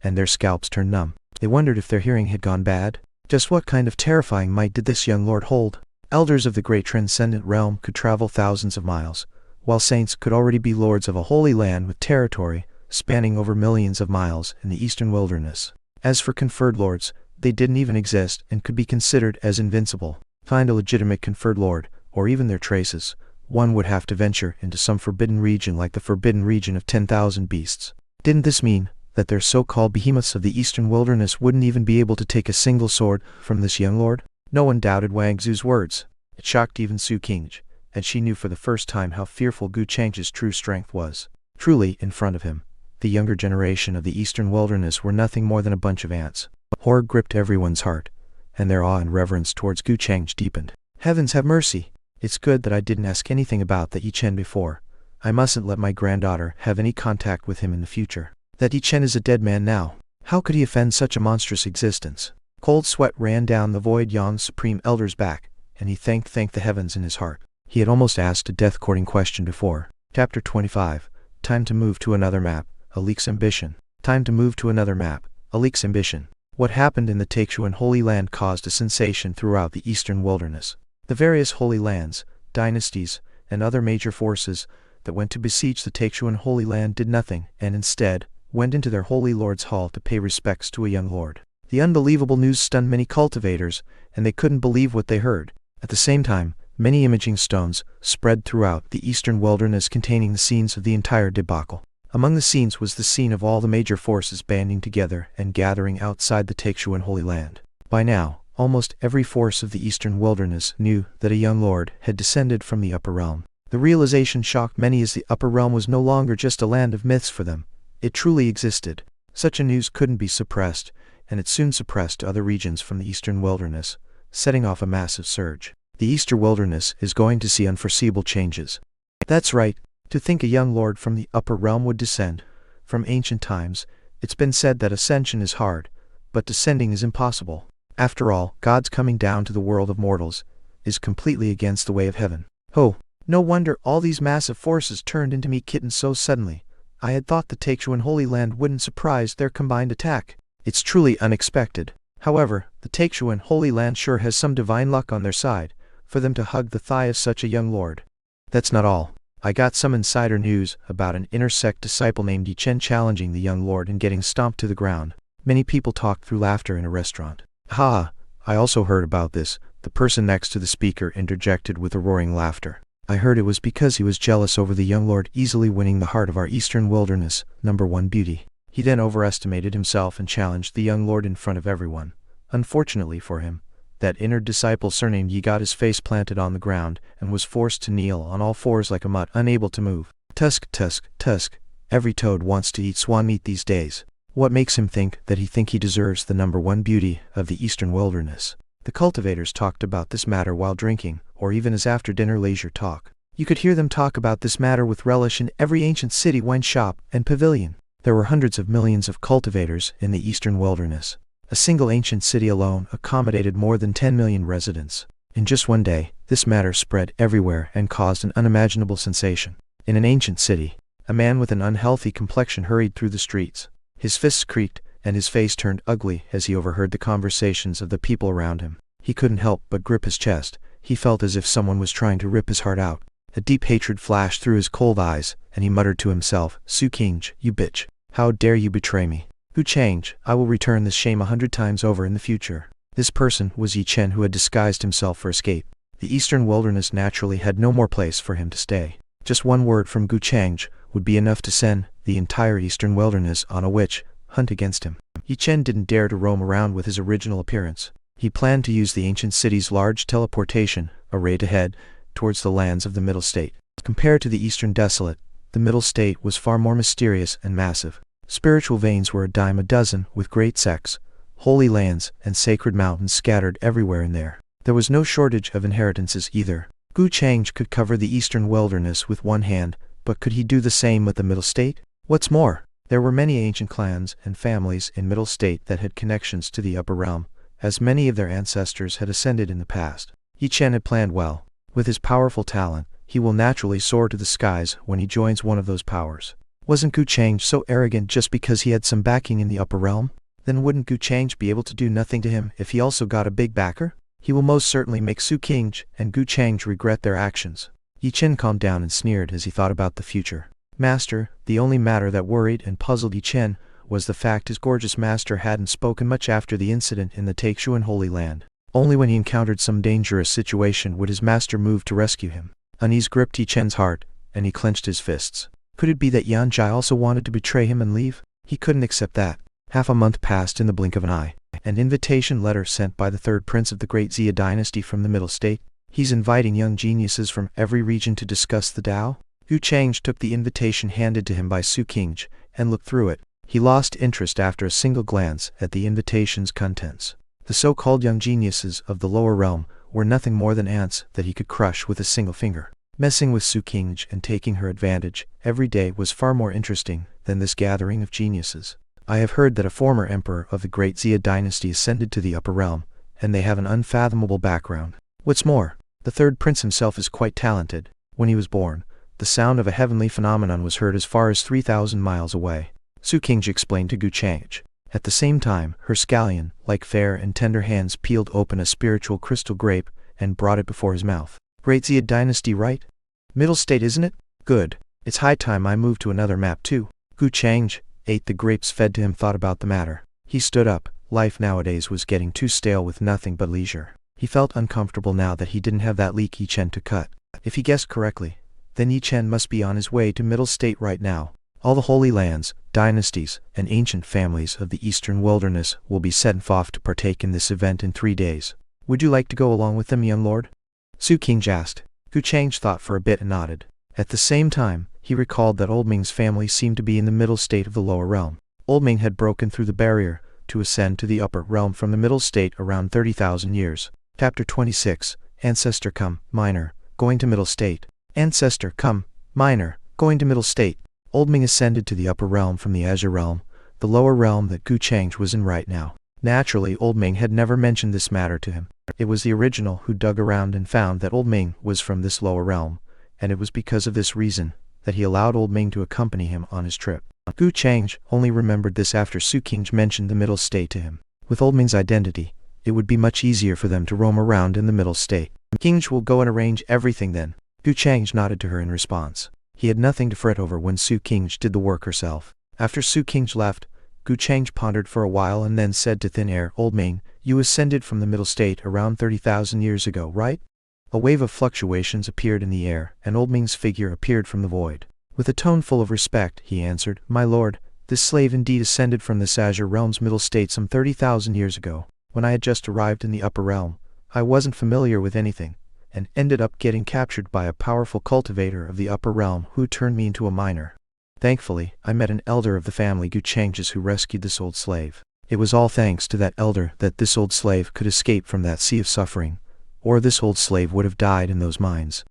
and their scalps turned numb. They wondered if their hearing had gone bad. Just what kind of terrifying might did this young lord hold? Elders of the great transcendent realm could travel thousands of miles, while saints could already be lords of a holy land with territory spanning over millions of miles in the eastern wilderness. As for conferred lords, they didn't even exist and could be considered as invincible. Find a legitimate conferred lord, or even their traces, one would have to venture into some forbidden region like the forbidden region of 10,000 beasts. Didn't this mean that their so-called behemoths of the eastern wilderness wouldn't even be able to take a single sword from this young lord? No one doubted Wang Zu's words. It shocked even Gu Changge, and she knew for the first time how fearful Gu Changge's true strength was. Truly, in front of him, the younger generation of the eastern wilderness were nothing more than a bunch of ants. Horror gripped everyone's heart, and their awe and reverence towards Gu Changge deepened. Heavens have mercy! It's good that I didn't ask anything about the Yi Chen before. I mustn't let my granddaughter have any contact with him in the future. That Yi Chen is a dead man now. How could he offend such a monstrous existence? Cold sweat ran down the Void Yang's supreme elder's back, and he thanked the heavens in his heart. He had almost asked a death-courting question before. Chapter 25. Time to move to another map. Alik's ambition. Time to move to another map. Alik's ambition. What happened in the Taixuan Holy Land caused a sensation throughout the eastern wilderness. The various holy lands, dynasties, and other major forces that went to besiege the Taixuan Holy Land did nothing, and instead went into their holy lord's hall to pay respects to a young lord. The unbelievable news stunned many cultivators, and they couldn't believe what they heard. At the same time, many imaging stones spread throughout the eastern wilderness containing the scenes of the entire debacle. Among the scenes was the scene of all the major forces banding together and gathering outside the Taixuan Holy Land. By now, almost every force of the eastern wilderness knew that a young lord had descended from the upper realm. The realization shocked many, as the upper realm was no longer just a land of myths for them. It truly existed. Such a news couldn't be suppressed, and it soon suppressed other regions from the eastern wilderness, setting off a massive surge. The eastern wilderness is going to see unforeseeable changes. That's right. To think a young lord from the upper realm would descend. From ancient times, it's been said that ascension is hard, but descending is impossible. After all, God's coming down to the world of mortals is completely against the way of heaven. Oh, no wonder all these massive forces turned into meat kittens so suddenly. I had thought the Taixuan Holy Land wouldn't surprise their combined attack. It's truly unexpected. However, the Taixuan Holy Land sure has some divine luck on their side, for them to hug the thigh of such a young lord. That's not all. I got some insider news about an inner sect disciple named Yi Chen challenging the young lord and getting stomped to the ground. Many people talked through laughter in a restaurant. Ha! I also heard about this. The person next to the speaker interjected with a roaring laughter. I heard it was because he was jealous over the young lord easily winning the heart of our eastern wilderness, #1 beauty. He then overestimated himself and challenged the young lord in front of everyone. Unfortunately for him, that inner disciple surnamed Yi got his face planted on the ground and was forced to kneel on all fours like a mutt, unable to move. Tusk, tusk, tusk. Every toad wants to eat swan meat these days. What makes him think he deserves the #1 beauty of the eastern wilderness? The cultivators talked about this matter while drinking, or even as after-dinner leisure talk. You could hear them talk about this matter with relish in every ancient city, wine shop, and pavilion. There were hundreds of millions of cultivators in the eastern wilderness. A single ancient city alone accommodated more than 10 million residents. In just one day, this matter spread everywhere and caused an unimaginable sensation. In an ancient city, a man with an unhealthy complexion hurried through the streets. His fists creaked, and his face turned ugly as he overheard the conversations of the people around him. He couldn't help but grip his chest. He felt as if someone was trying to rip his heart out. A deep hatred flashed through his cold eyes, and he muttered to himself, "Gu Changge, you bitch. How dare you betray me? Gu Changge, I will return this shame 100 times over in the future." This person was Yi Chen, who had disguised himself for escape. The eastern wilderness naturally had no more place for him to stay. Just one word from Gu Changge would be enough to send the entire eastern wilderness on a witch hunt against him. Yi Chen didn't dare to roam around with his original appearance. He planned to use the ancient city's large teleportation array to head towards the lands of the Middle State. Compared to the Eastern Desolate, the Middle State was far more mysterious and massive. Spiritual veins were a dime a dozen, with great sects, holy lands, and sacred mountains scattered everywhere in there. There was no shortage of inheritances either. Gu Changge could cover the eastern wilderness with one hand, but could he do the same with the Middle State? What's more, there were many ancient clans and families in Middle State that had connections to the upper realm, as many of their ancestors had ascended in the past. Yi Chen had planned well. With his powerful talent, he will naturally soar to the skies when he joins one of those powers. Wasn't Gu Changge so arrogant just because he had some backing in the upper realm? Then wouldn't Gu Changge be able to do nothing to him if he also got a big backer? He will most certainly make Su Changge and Gu Changge regret their actions. Yi Chen calmed down and sneered as he thought about the future. Master, the only matter that worried and puzzled Yi Chen was the fact his gorgeous master hadn't spoken much after the incident in the Taishuan Holy Land. Only when he encountered some dangerous situation would his master move to rescue him. Unease gripped Yi Chen's heart, and he clenched his fists. Could it be that Yan Zhai also wanted to betray him and leave? He couldn't accept that. Half a month passed in the blink of an eye. An invitation letter sent by the third prince of the great Xia dynasty from the Middle State. He's inviting young geniuses from every region to discuss the Tao. Gu Changge took the invitation handed to him by Su Changge, and looked through it. He lost interest after a single glance at the invitation's contents. The so-called young geniuses of the lower realm were nothing more than ants that he could crush with a single finger. Messing with Su Changge and taking her advantage every day was far more interesting than this gathering of geniuses. I have heard that a former emperor of the great Xia dynasty ascended to the upper realm, and they have an unfathomable background. What's more, the third prince himself is quite talented. When he was born, the sound of a heavenly phenomenon was heard as far as 3,000 miles away. Su Changge explained to Gu Changge. At the same time, her scallion-like fair and tender hands peeled open a spiritual crystal grape and brought it before his mouth. Great Xia dynasty, right? Middle State, isn't it? Good. It's high time I moved to another map too. Gu Changge ate the grapes fed to him, thought about the matter. He stood up. Life nowadays was getting too stale with nothing but leisure. He felt uncomfortable now that he didn't have that leek Yi Chen to cut. If he guessed correctly, then Yi Chen must be on his way to Middle State right now. All the holy lands, dynasties, and ancient families of the eastern wilderness will be sent off to partake in this event in 3 days. Would you like to go along with them, young lord? Su Changge asked. Gu Changge thought for a bit and nodded. At the same time, he recalled that Old Ming's family seemed to be in the middle state of the lower realm. Old Ming had broken through the barrier to ascend to the upper realm from the middle state around 30,000 years. Chapter 26, Ancestor come, Minor, going to middle state. Ancestor come, Minor, going to middle state. Old Ming ascended to the upper realm from the Azure realm, the lower realm that Gu Changge was in right now. Naturally, Old Ming had never mentioned this matter to him. It was the original who dug around and found that Old Ming was from this lower realm, and it was because of this reason that he allowed Old Ming to accompany him on his trip. Gu Changge only remembered this after Su Changge mentioned the middle state to him. With Old Ming's identity, it would be much easier for them to roam around in the middle state. Changge will go and arrange everything then. Gu Changge nodded to her in response. He had nothing to fret over when Su Changge did the work herself. After Su Changge left, Gu Changge pondered for a while and then said to Thin Air, Old Ming, you ascended from the middle state around 30,000 years ago, right? A wave of fluctuations appeared in the air, and Old Ming's figure appeared from the void. With a tone full of respect, he answered, My lord, this slave indeed ascended from this Azure realm's middle state some 30,000 years ago. When I had just arrived in the upper realm, I wasn't familiar with anything, and ended up getting captured by a powerful cultivator of the upper realm who turned me into a miner. Thankfully, I met an elder of the family Gu Changge's who rescued this old slave. It was all thanks to that elder that this old slave could escape from that sea of suffering, or this old slave would have died in those mines.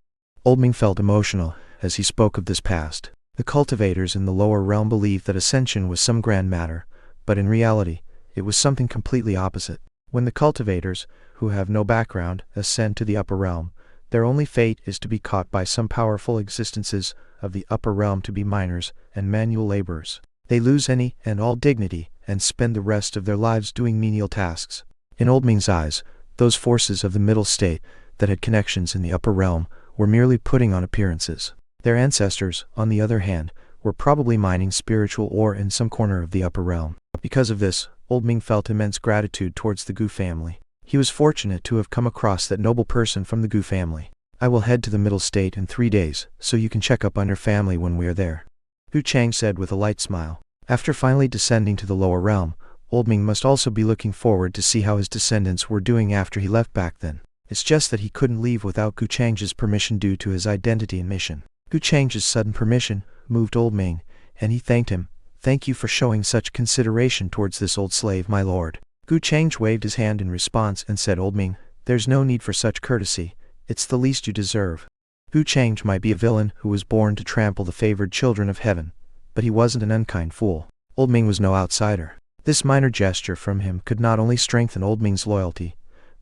Old Ming felt emotional as he spoke of this past. The cultivators in the lower realm believed that ascension was some grand matter, but in reality, it was something completely opposite. When the cultivators, who have no background, ascend to the upper realm, their only fate is to be caught by some powerful existences of the upper realm to be miners and manual laborers. They lose any and all dignity and spend the rest of their lives doing menial tasks. In Old Ming's eyes, those forces of the middle state that had connections in the upper realm were merely putting on appearances. Their ancestors, on the other hand, were probably mining spiritual ore in some corner of the upper realm. Because of this, Old Ming felt immense gratitude towards the Gu family. He was fortunate to have come across that noble person from the Gu family. I will head to the middle state in 3 days, so you can check up on your family when we are there. Gu Changge said with a light smile. After finally descending to the lower realm, Old Ming must also be looking forward to see how his descendants were doing after he left back then. It's just that he couldn't leave without Gu Changge's permission due to his identity and mission. Gu Changge's sudden permission moved Old Ming, and he thanked him. Thank you for showing such consideration towards this old slave, my lord. Gu Changge waved his hand in response and said, Old Ming, there's no need for such courtesy. It's the least you deserve. Gu Changge might be a villain who was born to trample the favored children of heaven, but he wasn't an unkind fool. Old Ming was no outsider. This minor gesture from him could not only strengthen Old Ming's loyalty,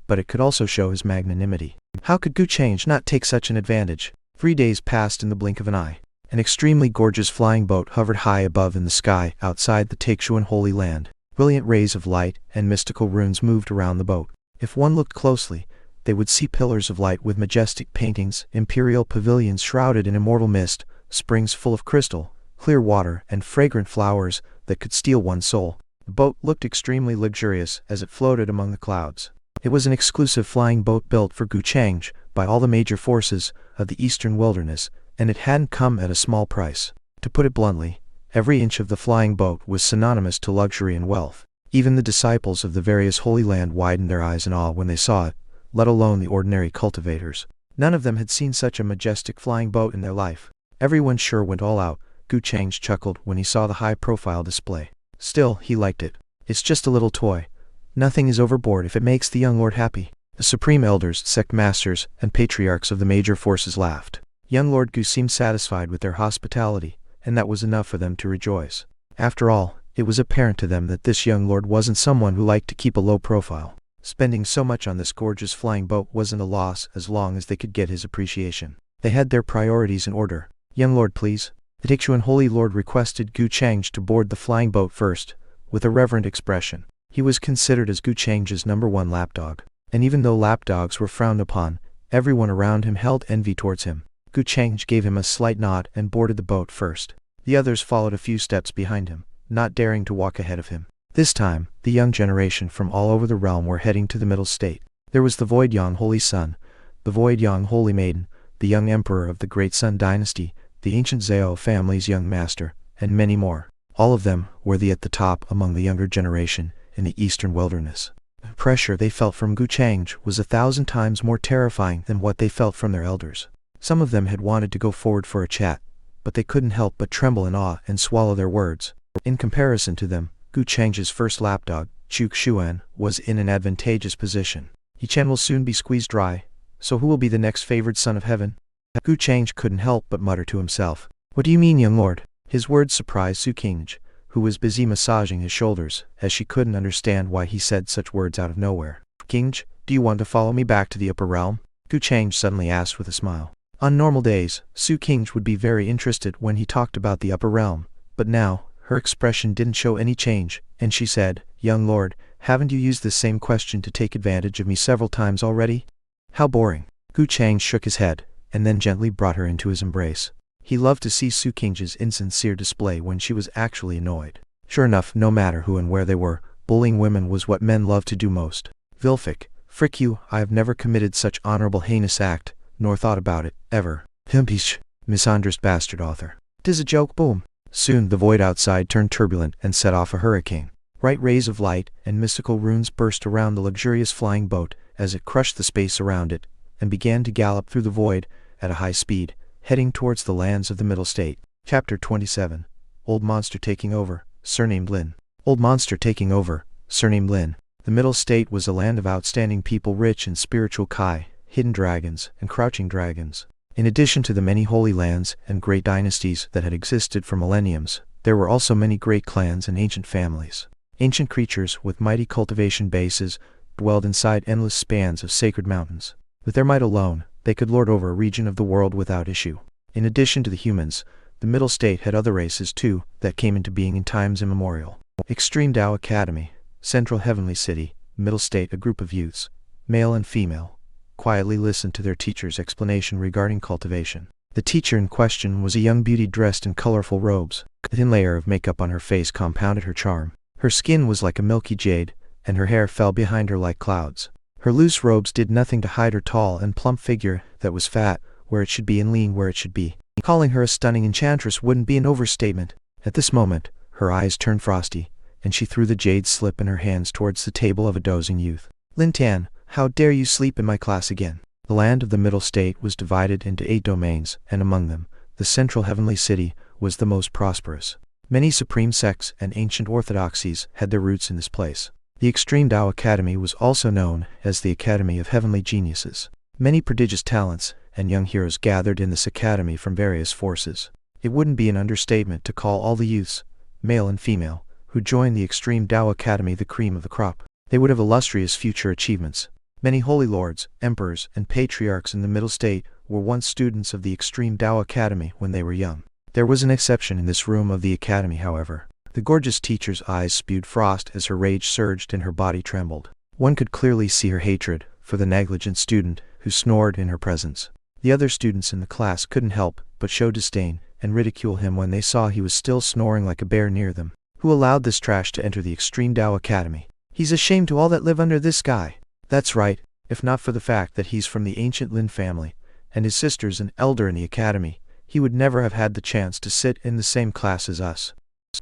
but it could also show his magnanimity. How could Gu Changge not take such an advantage? 3 days passed in the blink of an eye. An extremely gorgeous flying boat hovered high above in the sky outside the Taekwon Holy Land. Brilliant rays of light and mystical runes moved around the boat. If one looked closely, they would see pillars of light with majestic paintings, imperial pavilions shrouded in immortal mist, springs full of crystal, clear water, and fragrant flowers that could steal one's soul. The boat looked extremely luxurious as it floated among the clouds. It was an exclusive flying boat built for Gu Changge by all the major forces of the eastern wilderness, and it hadn't come at a small price. To put it bluntly, every inch of the flying boat was synonymous to luxury and wealth. Even the disciples of the various Holy Land widened their eyes in awe when they saw it, let alone the ordinary cultivators. None of them had seen such a majestic flying boat in their life. Everyone sure went all out. Gu Changge chuckled when he saw the high-profile display. Still, he liked it. It's just a little toy. Nothing is overboard if it makes the young lord happy. The supreme elders, sect masters, and patriarchs of the major forces laughed. Young Lord Gu seemed satisfied with their hospitality, and that was enough for them to rejoice. After all, it was apparent to them that this young lord wasn't someone who liked to keep a low profile. Spending so much on this gorgeous flying boat wasn't a loss as long as they could get his appreciation. They had their priorities in order. Young lord, please. The Taekwon Holy Lord requested Gu Changge to board the flying boat first, with a reverent expression. He was considered as Gu Changge's #1 lapdog, and even though lapdogs were frowned upon, everyone around him held envy towards him. Gu Changge gave him a slight nod and boarded the boat first. The others followed a few steps behind him, not daring to walk ahead of him. This time, the young generation from all over the realm were heading to the Middle State. There was the Void Young Holy Son, the Void Young Holy Maiden, the young Emperor of the Great Sun Dynasty, the ancient Zhao family's young master, and many more. All of them were at the top among the younger generation in the eastern wilderness. The pressure they felt from Gu Changge was 1,000 times more terrifying than what they felt from their elders. Some of them had wanted to go forward for a chat, but they couldn't help but tremble in awe and swallow their words. In comparison to them, Gu Changge's first lapdog, Chuk Xuan, was in an advantageous position. Yichen will soon be squeezed dry, so who will be the next favored son of heaven? Gu Changge couldn't help but mutter to himself. What do you mean, young lord? His words surprised Su Changge, who was busy massaging his shoulders, as she couldn't understand why he said such words out of nowhere. Changge, do you want to follow me back to the upper realm? Gu Changge suddenly asked with a smile. On normal days, Su Changge would be very interested when he talked about the upper realm, but now, her expression didn't show any change, and she said, Young lord, haven't you used this same question to take advantage of me several times already? How boring. Gu Changge shook his head, and then gently brought her into his embrace. He loved to see Su Changge's insincere display when she was actually annoyed. Sure enough, no matter who and where they were, bullying women was what men loved to do most. Vilfic, frick you, I have never committed such honorable heinous act, nor thought about it, ever. Himpish, misandrous bastard author. 'Tis a joke, boom. Soon the void outside turned turbulent and set off a hurricane. Bright rays of light and mystical runes burst around the luxurious flying boat as it crushed the space around it, and began to gallop through the void at a high speed, heading towards the lands of the Middle State. Chapter 27. Old Monster Taking Over, surnamed Lin. Old Monster Taking Over, surnamed Lin. The Middle State was a land of outstanding people rich in spiritual kai, hidden dragons, and crouching dragons. In addition to the many holy lands and great dynasties that had existed for millenniums, there were also many great clans and ancient families. Ancient creatures with mighty cultivation bases dwelled inside endless spans of sacred mountains. With their might alone, they could lord over a region of the world without issue. In addition to the humans, the Middle State had other races too that came into being in times immemorial. Extreme Tao Academy, Central Heavenly City, Middle State. A group of youths, male and female, quietly listened to their teacher's explanation regarding cultivation. The teacher in question was a young beauty dressed in colorful robes. A thin layer of makeup on her face compounded her charm. Her skin was like a milky jade, and her hair fell behind her like clouds. Her loose robes did nothing to hide her tall and plump figure that was fat where it should be and lean where it should be. Calling her a stunning enchantress wouldn't be an overstatement. At this moment, her eyes turned frosty, and she threw the jade slip in her hands towards the table of a dozing youth. Lin Tan, how dare you sleep in my class again? The land of the Middle State was divided into 8 domains, and among them, the Central Heavenly City was the most prosperous. Many supreme sects and ancient orthodoxies had their roots in this place. The Extreme Tao Academy was also known as the Academy of Heavenly Geniuses. Many prodigious talents and young heroes gathered in this academy from various forces. It wouldn't be an understatement to call all the youths, male and female, who joined the Extreme Tao Academy the cream of the crop. They would have illustrious future achievements. Many holy lords, emperors, and patriarchs in the Middle State were once students of the Extreme Tao Academy when they were young. There was an exception in this room of the academy, however. The gorgeous teacher's eyes spewed frost as her rage surged and her body trembled. One could clearly see her hatred for the negligent student who snored in her presence. The other students in the class couldn't help but show disdain and ridicule him when they saw he was still snoring like a bear near them. Who allowed this trash to enter the Extreme Tao Academy? He's a shame to all that live under this sky. That's right, if not for the fact that he's from the ancient Lin family, and his sister's an elder in the academy, he would never have had the chance to sit in the same class as us.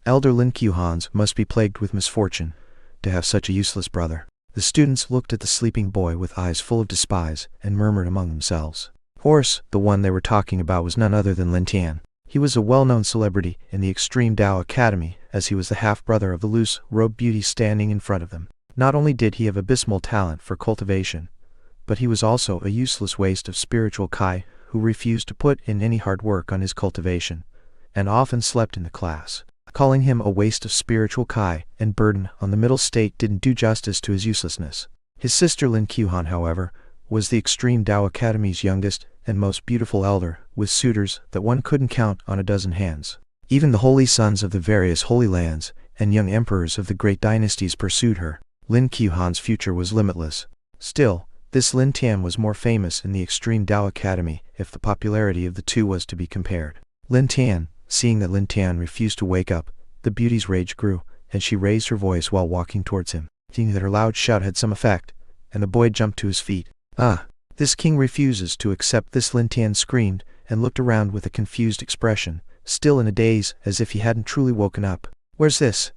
Elder Lin Qiuhans must be plagued with misfortune to have such a useless brother. The students looked at the sleeping boy with eyes full of despise and murmured among themselves. Of course, the one they were talking about was none other than Lin Tian. He was a well-known celebrity in the Extreme Tao Academy, as he was the half-brother of the loose-robed beauty standing in front of them. Not only did he have abysmal talent for cultivation, but he was also a useless waste of spiritual Kai who refused to put in any hard work on his cultivation, and often slept in the class. Calling him a waste of spiritual Kai and burden on the middle state didn't do justice to his uselessness. His sister Lin Qiuhan, however, was the Extreme Tao Academy's youngest and most beautiful elder, with suitors that one couldn't count on a dozen hands. Even the holy sons of the various holy lands and young emperors of the great dynasties pursued her. Lin Qiuhan's future was limitless. Still, this Lin Tian was more famous in the Extreme Tao Academy if the popularity of the two was to be compared. Lin Tian, seeing that Lin Tian refused to wake up, the beauty's rage grew, and she raised her voice while walking towards him. Seeing that her loud shout had some effect, and the boy jumped to his feet. "Ah! This king refuses to accept this," Lin Tian screamed, and looked around with a confused expression, still in a daze as if he hadn't truly woken up. "Where's this?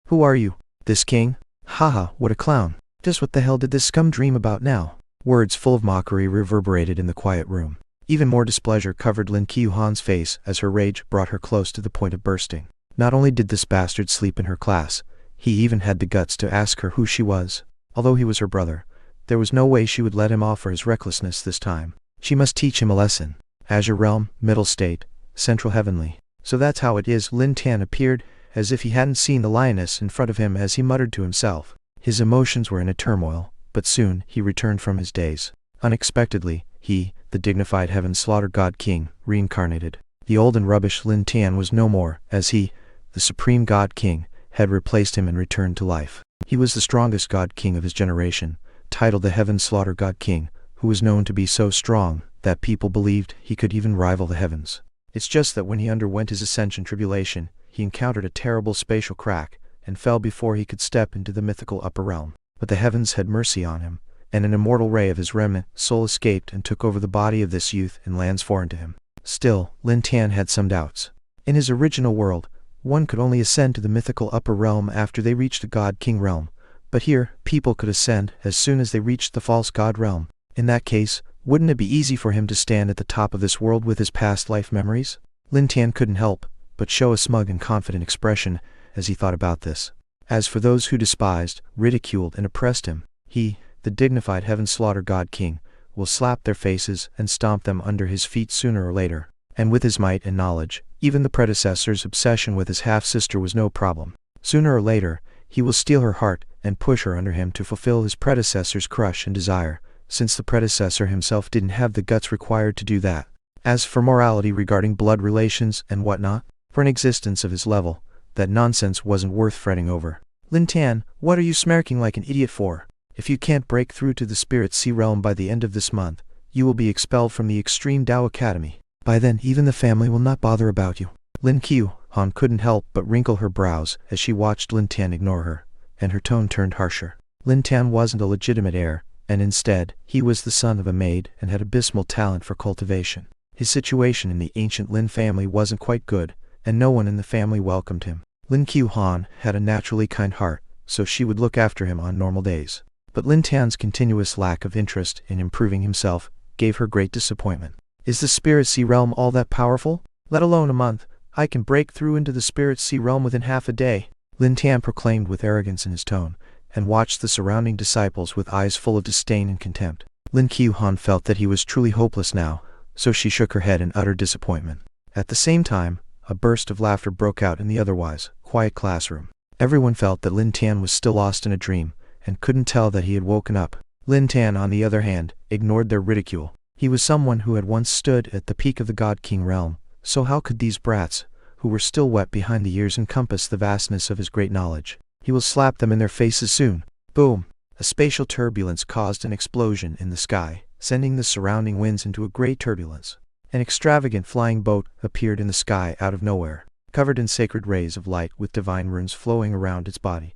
Who are you? This king? Haha, what a clown. Just what the hell did this scum dream about now?" Words full of mockery reverberated in the quiet room. Even more displeasure covered Lin Qiuhan's face as her rage brought her close to the point of bursting. Not only did this bastard sleep in her class, he even had the guts to ask her who she was. Although he was her brother, there was no way she would let him off for his recklessness this time. She must teach him a lesson. Azure Realm, Middle State, Central Heavenly. So that's how it is. Lin Tian appeared as if he hadn't seen the lioness in front of him as he muttered to himself. His emotions were in a turmoil, but soon he returned from his daze. Unexpectedly, he, the dignified Heaven Slaughter God King, reincarnated. The old and rubbish Lin Tian was no more, as he, the Supreme God King, had replaced him and returned to life. He was the strongest God King of his generation, titled the Heaven Slaughter God King, who was known to be so strong that people believed he could even rival the heavens. It's just that when he underwent his ascension tribulation, he encountered a terrible spatial crack, and fell before he could step into the mythical upper realm. But the heavens had mercy on him, and an immortal ray of his remnant soul escaped and took over the body of this youth in lands foreign to him. Still, Lin Tian had some doubts. In his original world, one could only ascend to the mythical upper realm after they reached the God King realm, but here, people could ascend as soon as they reached the false God realm. In that case, wouldn't it be easy for him to stand at the top of this world with his past life memories? Lin Tian couldn't help but show a smug and confident expression as he thought about this. As for those who despised, ridiculed, and oppressed him, he, the dignified Heaven Slaughter God King, will slap their faces and stomp them under his feet sooner or later. And with his might and knowledge, even the predecessor's obsession with his half-sister was no problem. Sooner or later, he will steal her heart and push her under him to fulfill his predecessor's crush and desire, since the predecessor himself didn't have the guts required to do that. As for morality regarding blood relations and whatnot, for an existence of his level, that nonsense wasn't worth fretting over. Lin Tian, what are you smirking like an idiot for? If you can't break through to the Spirit Sea Realm by the end of this month, you will be expelled from the Extreme Tao Academy. By then, even the family will not bother about you. Lin Qiuhan couldn't help but wrinkle her brows as she watched Lin Tian ignore her, and her tone turned harsher. Lin Tian wasn't a legitimate heir, and instead, he was the son of a maid and had abysmal talent for cultivation. His situation in the ancient Lin family wasn't quite good, and no one in the family welcomed him. Lin Qiuhan had a naturally kind heart, so she would look after him on normal days. But Lin Tian's continuous lack of interest in improving himself gave her great disappointment. Is the Spirit Sea Realm all that powerful? Let alone a month, I can break through into the Spirit Sea Realm within half a day, Lin Tian proclaimed with arrogance in his tone, and watched the surrounding disciples with eyes full of disdain and contempt. Lin Qiuhan felt that he was truly hopeless now, so she shook her head in utter disappointment. At the same time, a burst of laughter broke out in the otherwise quiet classroom. Everyone felt that Lin Tian was still lost in a dream, and couldn't tell that he had woken up. Lin Tian, on the other hand, ignored their ridicule. He was someone who had once stood at the peak of the God King realm, So how could these brats, who were still wet behind the ears, encompass the vastness of his great knowledge? He will slap them in their faces soon. Boom! A spatial turbulence caused an explosion in the sky, sending the surrounding winds into a great turbulence. An extravagant flying boat appeared in the sky out of nowhere, covered in sacred rays of light with divine runes flowing around its body.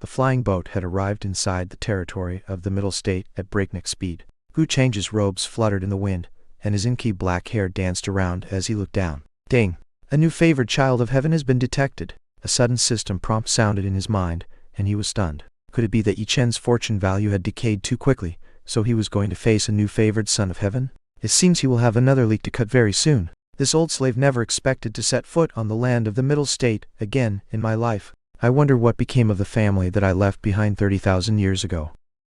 The flying boat had arrived inside the territory of the Middle State at breakneck speed. Gu Changge's robes fluttered in the wind, and his inky black hair danced around as he looked down. Ding! A new favored child of heaven has been detected. A sudden system prompt sounded in his mind, and he was stunned. Could it be that Yi Chen's fortune value had decayed too quickly, so he was going to face a new favored son of heaven? It seems he will have another leak to cut very soon. This old slave never expected to set foot on the land of the Middle State again in my life. I wonder what became of the family that I left behind 30,000 years ago.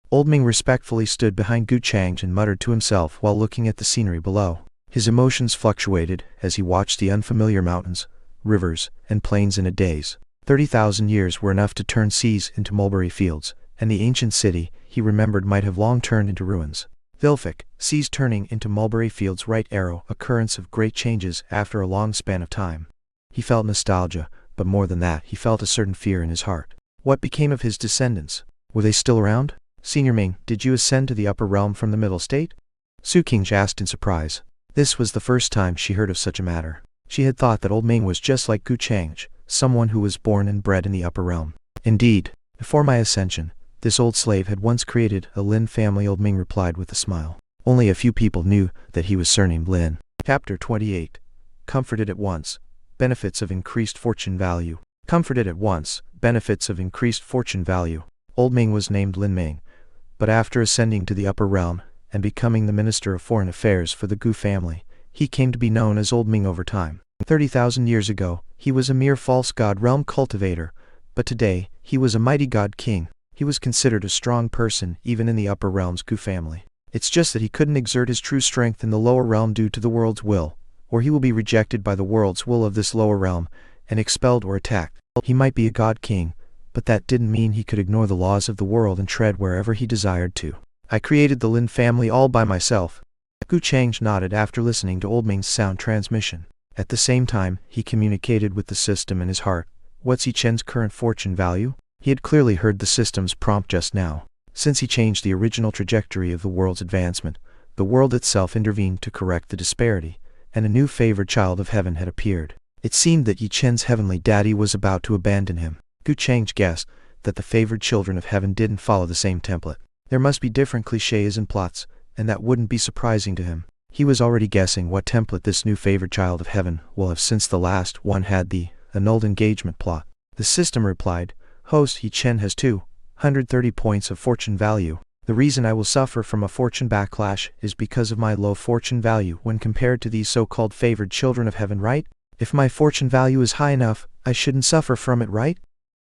Old Ming respectfully stood behind Gu Changge and muttered to himself while looking at the scenery below. His emotions fluctuated as he watched the unfamiliar mountains, rivers, and plains in a daze. 30,000 years were enough to turn seas into mulberry fields, and the ancient city, he remembered, might have long turned into ruins. Vilfic, seas turning into mulberry fields, right arrow, occurrence of great changes after a long span of time. He felt nostalgia, but more than that, he felt a certain fear in his heart. What became of his descendants? Were they still around? Senior Ming, did you ascend to the upper realm from the Middle State? Su Qingge asked in surprise. This was the first time she heard of such a matter. She had thought that old Ming was just like Gu Changge, someone who was born and bred in the upper realm. Indeed, before my ascension, this old slave had once created a Lin family, old Ming replied with a smile. Only a few people knew that he was surnamed Lin. Chapter 28. Comforted at once. Benefits of increased fortune value. Comforted at once. Benefits of increased fortune value. Old Ming was named Lin Ming, but after ascending to the upper realm and becoming the Minister of Foreign Affairs for the Gu family, he came to be known as Old Ming over time. 30,000 years ago, he was a mere false god realm cultivator, but today, he was a mighty god king. He was considered a strong person even in the upper realm's Gu family. It's just that he couldn't exert his true strength in the lower realm due to the world's will, or he will be rejected by the world's will of this lower realm, and expelled or attacked. He might be a god king, but that didn't mean he could ignore the laws of the world and tread wherever he desired to. I created the Lin family all by myself. Gu Changge nodded after listening to Old Ming's sound transmission. At the same time, he communicated with the system in his heart. What's Yi Chen's current fortune value? He had clearly heard the system's prompt just now. Since he changed the original trajectory of the world's advancement, the world itself intervened to correct the disparity, and a new favored child of heaven had appeared. It seemed that Yi Chen's heavenly daddy was about to abandon him. Gu Changge guessed that the favored children of heaven didn't follow the same template. There must be different clichés and plots, and that wouldn't be surprising to him. He was already guessing what template this new favored child of heaven will have, since the last one had the annulled engagement plot. The system replied, Host, Yi Chen has 230 points of fortune value. The reason I will suffer from a fortune backlash is because of my low fortune value when compared to these so-called favored children of heaven, right? If my fortune value is high enough, I shouldn't suffer from it, right?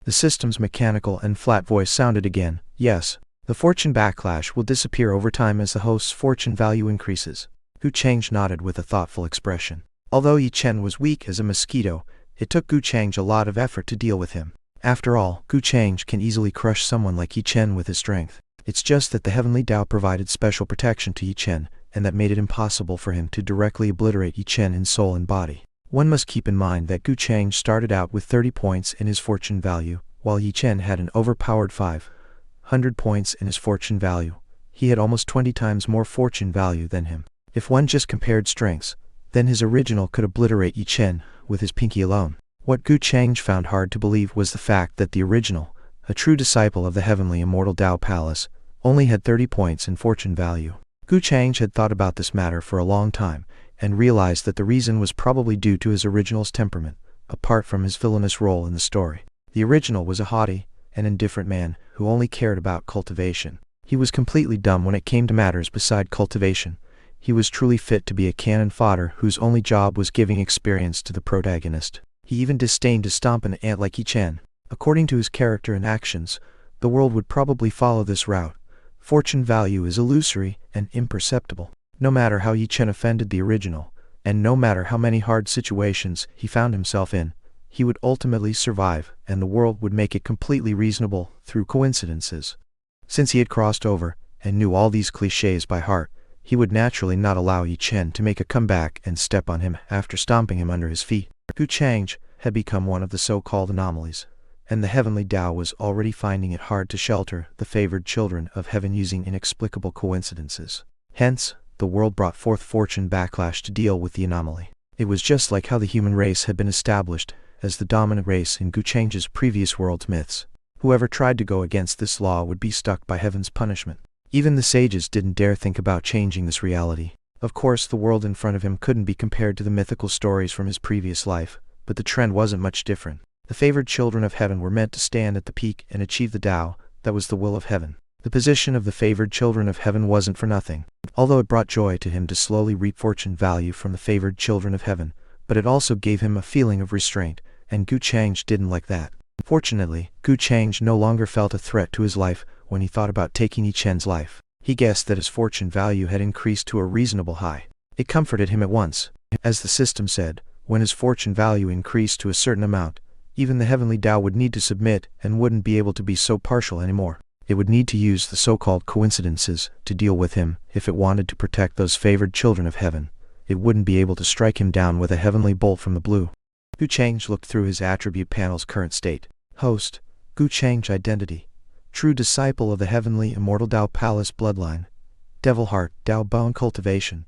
The system's mechanical and flat voice sounded again. Yes. The fortune backlash will disappear over time as the host's fortune value increases. Gu Changge nodded with a thoughtful expression. Although Yi Chen was weak as a mosquito, it took Gu Changge a lot of effort to deal with him. After all, Gu Changge can easily crush someone like Yi Chen with his strength. It's just that the heavenly Tao provided special protection to Yi Chen, and that made it impossible for him to directly obliterate Yi Chen in soul and body. One must keep in mind that Gu Changge started out with 30 points in his fortune value, while Yi Chen had an overpowered 500 points in his fortune value. He had almost 20 times more fortune value than him. If one just compared strengths, then his original could obliterate Yi Chen with his pinky alone. What Gu Changge found hard to believe was the fact that the original, a true disciple of the heavenly immortal Tao Palace, only had 30 points in fortune value. Gu Changge had thought about this matter for a long time, and realized that the reason was probably due to his original's temperament, apart from his villainous role in the story. The original was a haughty and indifferent man who only cared about cultivation. He was completely dumb when it came to matters beside cultivation. He was truly fit to be a cannon fodder whose only job was giving experience to the protagonist. He even disdained to stomp an ant like Yi Chen. According to his character and actions, the world would probably follow this route. Fortune value is illusory and imperceptible. No matter how Yi Chen offended the original, and no matter how many hard situations he found himself in, he would ultimately survive, and the world would make it completely reasonable through coincidences. Since he had crossed over, and knew all these clichés by heart, he would naturally not allow Yi Chen to make a comeback and step on him after stomping him under his feet. Gu Changge had become one of the so-called anomalies, and the heavenly Tao was already finding it hard to shelter the favored children of heaven using inexplicable coincidences. Hence, the world brought forth fortune backlash to deal with the anomaly. It was just like how the human race had been established as the dominant race in Gu Changge's previous world's myths. Whoever tried to go against this law would be stuck by heaven's punishment. Even the sages didn't dare think about changing this reality. Of course, the world in front of him couldn't be compared to the mythical stories from his previous life, but the trend wasn't much different. The favored children of heaven were meant to stand at the peak and achieve the Tao that was the will of heaven. The position of the favored children of heaven wasn't for nothing. Although it brought joy to him to slowly reap fortune value from the favored children of heaven, but it also gave him a feeling of restraint, and Gu Changge didn't like that. Fortunately, Gu Changge no longer felt a threat to his life when he thought about taking Yi Chen's life. He guessed that his fortune value had increased to a reasonable high. It comforted him at once. As the system said, when his fortune value increased to a certain amount, even the heavenly Tao would need to submit and wouldn't be able to be so partial anymore. It would need to use the so-called coincidences to deal with him if it wanted to protect those favored children of heaven. It wouldn't be able to strike him down with a heavenly bolt from the blue. Gu Changge looked through his attribute panel's current state. Host, Gu Changge identity. True disciple of the heavenly immortal Tao Palace bloodline. Devil heart, Tao bound cultivation.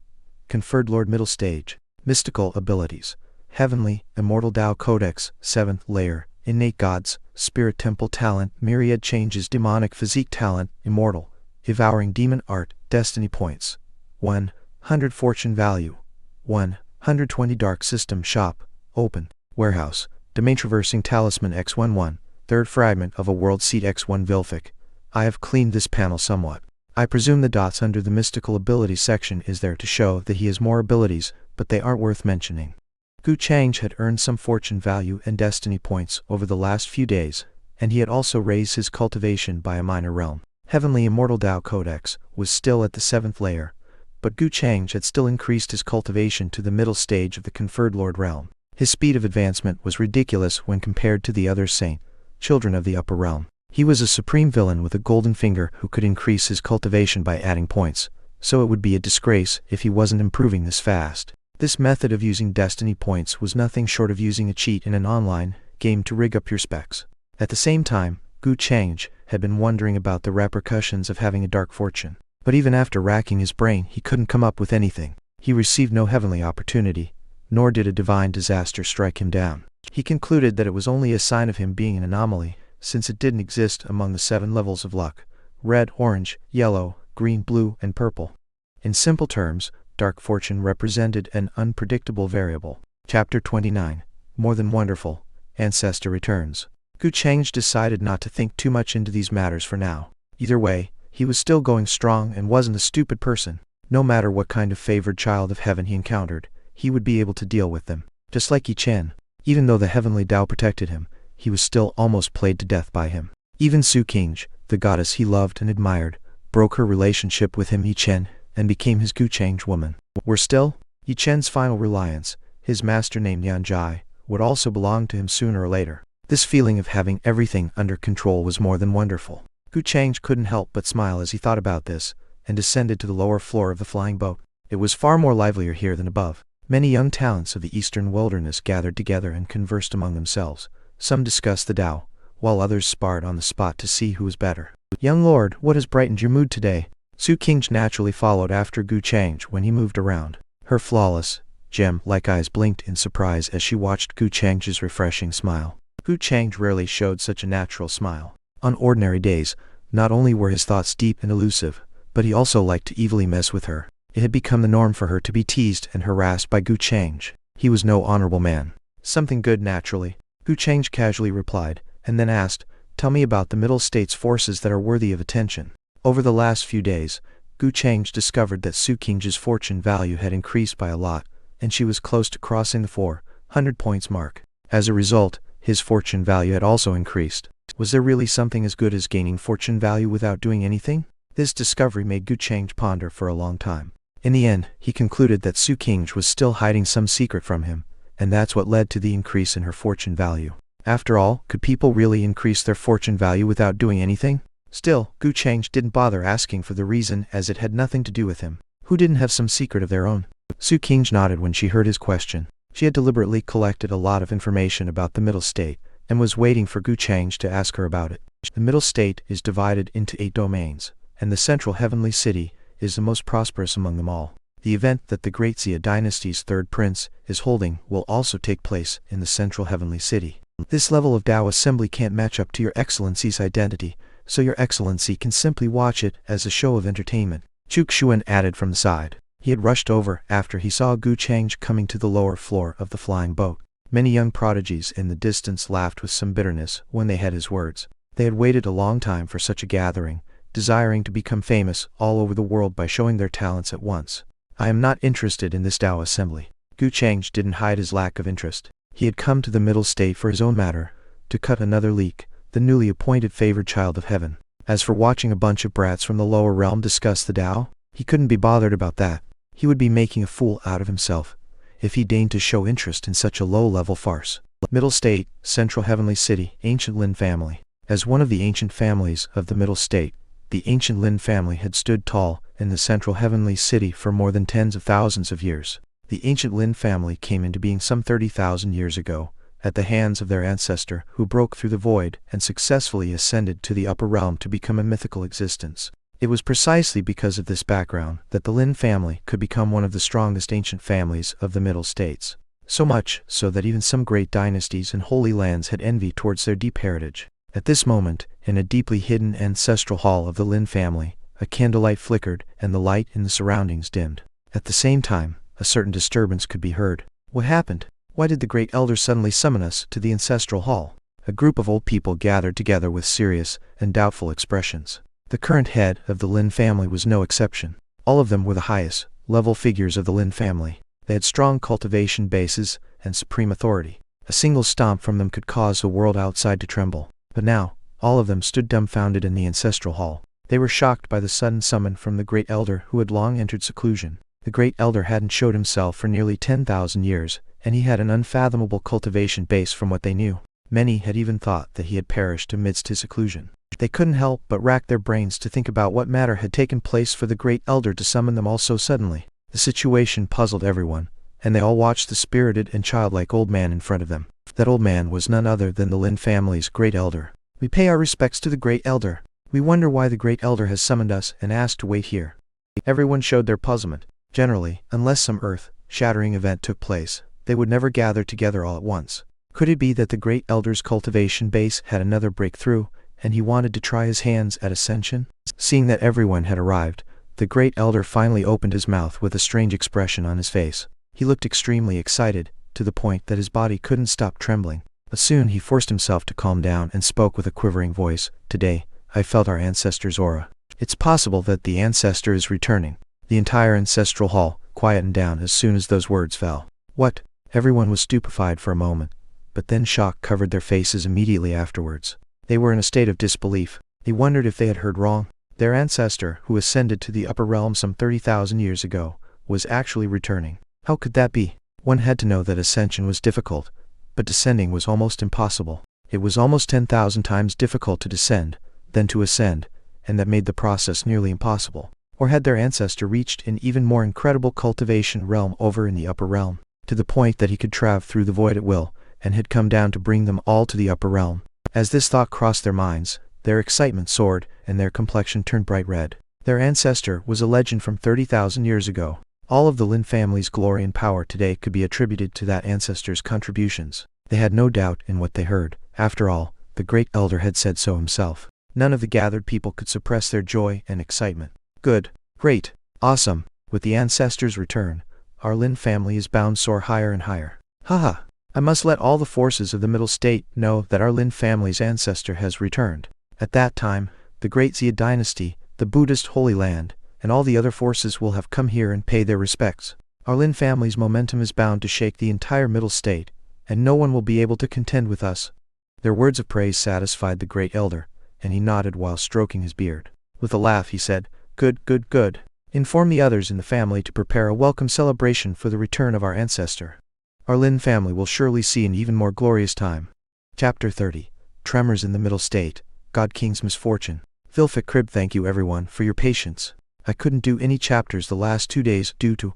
Conferred Lord middle stage. Mystical abilities. Heavenly, immortal Tao Codex, 7th layer. Innate gods, spirit temple talent, myriad changes, demonic physique talent, immortal. Devouring demon art, destiny points. 100 fortune value. 120 dark system shop, open. Warehouse, domain traversing talisman X11. Third fragment of a world seat X1 Vilfic. I have cleaned this panel somewhat. I presume the dots under the mystical abilities section is there to show that he has more abilities, but they aren't worth mentioning. Gu Changge had earned some fortune value and destiny points over the last few days, and he had also raised his cultivation by a minor realm. Heavenly Immortal Tao Codex was still at the 7th layer, but Gu Changge had still increased his cultivation to the middle stage of the Conferred Lord realm. His speed of advancement was ridiculous when compared to the other saint children of the upper realm. He was a supreme villain with a golden finger who could increase his cultivation by adding points, so it would be a disgrace if he wasn't improving this fast. This method of using destiny points was nothing short of using a cheat in an online game to rig up your specs. At the same time, Gu Changge had been wondering about the repercussions of having a dark fortune. But even after racking his brain, he couldn't come up with anything. He received no heavenly opportunity, nor did a divine disaster strike him down. He concluded that it was only a sign of him being an anomaly, since it didn't exist among the 7 levels of luck: red, orange, yellow, green, blue, and purple. In simple terms, dark fortune represented an unpredictable variable. Chapter 29. More than wonderful. Ancestor returns. Gu Changge decided not to think too much into these matters for now. Either way, he was still going strong and wasn't a stupid person. No matter what kind of favored child of heaven he encountered, he would be able to deal with them. Just like Yi Chen. Even though the heavenly Tao protected him, he was still almost played to death by him. Even Su Qingge, the goddess he loved and admired, broke her relationship with him Yi Chen, and became his Gu Changge woman. Worse still, Yi Chen's final reliance, his master named Yan Jai, would also belong to him sooner or later. This feeling of having everything under control was more than wonderful. Gu Changge couldn't help but smile as he thought about this, and descended to the lower floor of the flying boat. It was far more livelier here than above. Many young talents of the eastern wilderness gathered together and conversed among themselves. Some discussed the Tao, while others sparred on the spot to see who was better. "Young lord, what has brightened your mood today?" Su Qingge naturally followed after Gu Changge when he moved around. Her flawless, gem-like eyes blinked in surprise as she watched Gu Changge's refreshing smile. Gu Changge rarely showed such a natural smile. On ordinary days, not only were his thoughts deep and elusive, but he also liked to evilly mess with her. It had become the norm for her to be teased and harassed by Gu Changge. He was no honorable man. "Something good, naturally," Gu Changge casually replied, and then asked, "Tell me about the Middle States forces that are worthy of attention." Over the last few days, Gu Changge discovered that Su Qingge's fortune value had increased by a lot, and she was close to crossing the 400 points mark. As a result, his fortune value had also increased. Was there really something as good as gaining fortune value without doing anything? This discovery made Gu Changge ponder for a long time. In the end, he concluded that Su Qingge was still hiding some secret from him, and that's what led to the increase in her fortune value. After all, could people really increase their fortune value without doing anything? Still, Gu Changge didn't bother asking for the reason, as it had nothing to do with him. Who didn't have some secret of their own? Gu Changge nodded when she heard his question. She had deliberately collected a lot of information about the Middle State, and was waiting for Gu Changge to ask her about it. The Middle State is divided into 8 domains, and the central heavenly city is the most prosperous among them all. The event that the Great Xia dynasty's third prince is holding will also take place in the central heavenly city. This level of Tao assembly can't match up to your excellency's identity, so your excellency can simply watch it as a show of entertainment. Chu Xuan added from the side. He had rushed over after he saw Gu Changge coming to the lower floor of the flying boat. Many young prodigies in the distance laughed with some bitterness when they had his words. They had waited a long time for such a gathering, desiring to become famous all over the world by showing their talents at once. I am not interested in this Tao assembly. Gu Changge didn't hide his lack of interest. He had come to the Middle State for his own matter, to cut another leak, the newly appointed favored child of heaven. As for watching a bunch of brats from the lower realm discuss the Tao, he couldn't be bothered about that. He would be making a fool out of himself if he deigned to show interest in such a low-level farce. Middle State, Central Heavenly City, Ancient Lin Family. As one of the ancient families of the Middle State, the ancient Lin family had stood tall in the Central Heavenly City for more than tens of thousands of years. The ancient Lin family came into being some 30,000 years ago, at the hands of their ancestor who broke through the void and successfully ascended to the upper realm to become a mythical existence. It was precisely because of this background that the Lin family could become one of the strongest ancient families of the Middle States. So much so that even some great dynasties and holy lands had envy towards their deep heritage. At this moment, in a deeply hidden ancestral hall of the Lin family, a candlelight flickered and the light in the surroundings dimmed. At the same time, a certain disturbance could be heard. What happened? Why did the great elder suddenly summon us to the ancestral hall? A group of old people gathered together with serious and doubtful expressions. The current head of the Lin family was no exception. All of them were the highest level figures of the Lin family. They had strong cultivation bases and supreme authority. A single stomp from them could cause the world outside to tremble. But now, all of them stood dumbfounded in the ancestral hall. They were shocked by the sudden summon from the great elder who had long entered seclusion. The great elder hadn't showed himself for nearly 10,000 years, and he had an unfathomable cultivation base from what they knew. Many had even thought that he had perished amidst his seclusion. They couldn't help but rack their brains to think about what matter had taken place for the great elder to summon them all so suddenly. The situation puzzled everyone, and they all watched the spirited and childlike old man in front of them. That old man was none other than the Lin family's great elder. We pay our respects to the great elder. We wonder why the great elder has summoned us and asked to wait here. Everyone showed their puzzlement. Generally, unless some earth-shattering event took place, they would never gather together all at once. Could it be that the great elder's cultivation base had another breakthrough, and he wanted to try his hands at ascension? Seeing that everyone had arrived, the great elder finally opened his mouth with a strange expression on his face. He looked extremely excited, to the point that his body couldn't stop trembling. But soon he forced himself to calm down and spoke with a quivering voice. Today, I felt our ancestor's aura. It's possible that the ancestor is returning. The entire ancestral hall quietened down as soon as those words fell. What? Everyone was stupefied for a moment, but then shock covered their faces immediately afterwards. They were in a state of disbelief. They wondered if they had heard wrong. Their ancestor, who ascended to the upper realm some 30,000 years ago, was actually returning. How could that be? One had to know that ascension was difficult, but descending was almost impossible. It was almost 10,000 times difficult to descend than to ascend, and that made the process nearly impossible. Or had their ancestor reached an even more incredible cultivation realm over in the upper realm, to the point that he could travel through the void at will, and had come down to bring them all to the upper realm? As this thought crossed their minds, their excitement soared, and their complexion turned bright red. Their ancestor was a legend from 30,000 years ago. All of the Lin family's glory and power today could be attributed to that ancestor's contributions. They had no doubt in what they heard. After all, the great elder had said so himself. None of the gathered people could suppress their joy and excitement. Good. Great. Awesome. With the ancestor's return, our Lin family is bound soar higher and higher. Haha. I must let all the forces of the Middle State know that our Lin family's ancestor has returned. At that time, the Great Xia dynasty, the Buddhist Holy Land, and all the other forces will have come here and pay their respects. Our Lin family's momentum is bound to shake the entire Middle State, and no one will be able to contend with us. Their words of praise satisfied the great elder, and he nodded while stroking his beard. With a laugh he said, Good, good, good. Inform the others in the family to prepare a welcome celebration for the return of our ancestor. Our Lin family will surely see an even more glorious time. Chapter 30. Tremors in the Middle State. God King's Misfortune. Vilfic Crib. Thank you everyone for your patience. I couldn't do any chapters the last 2 days due to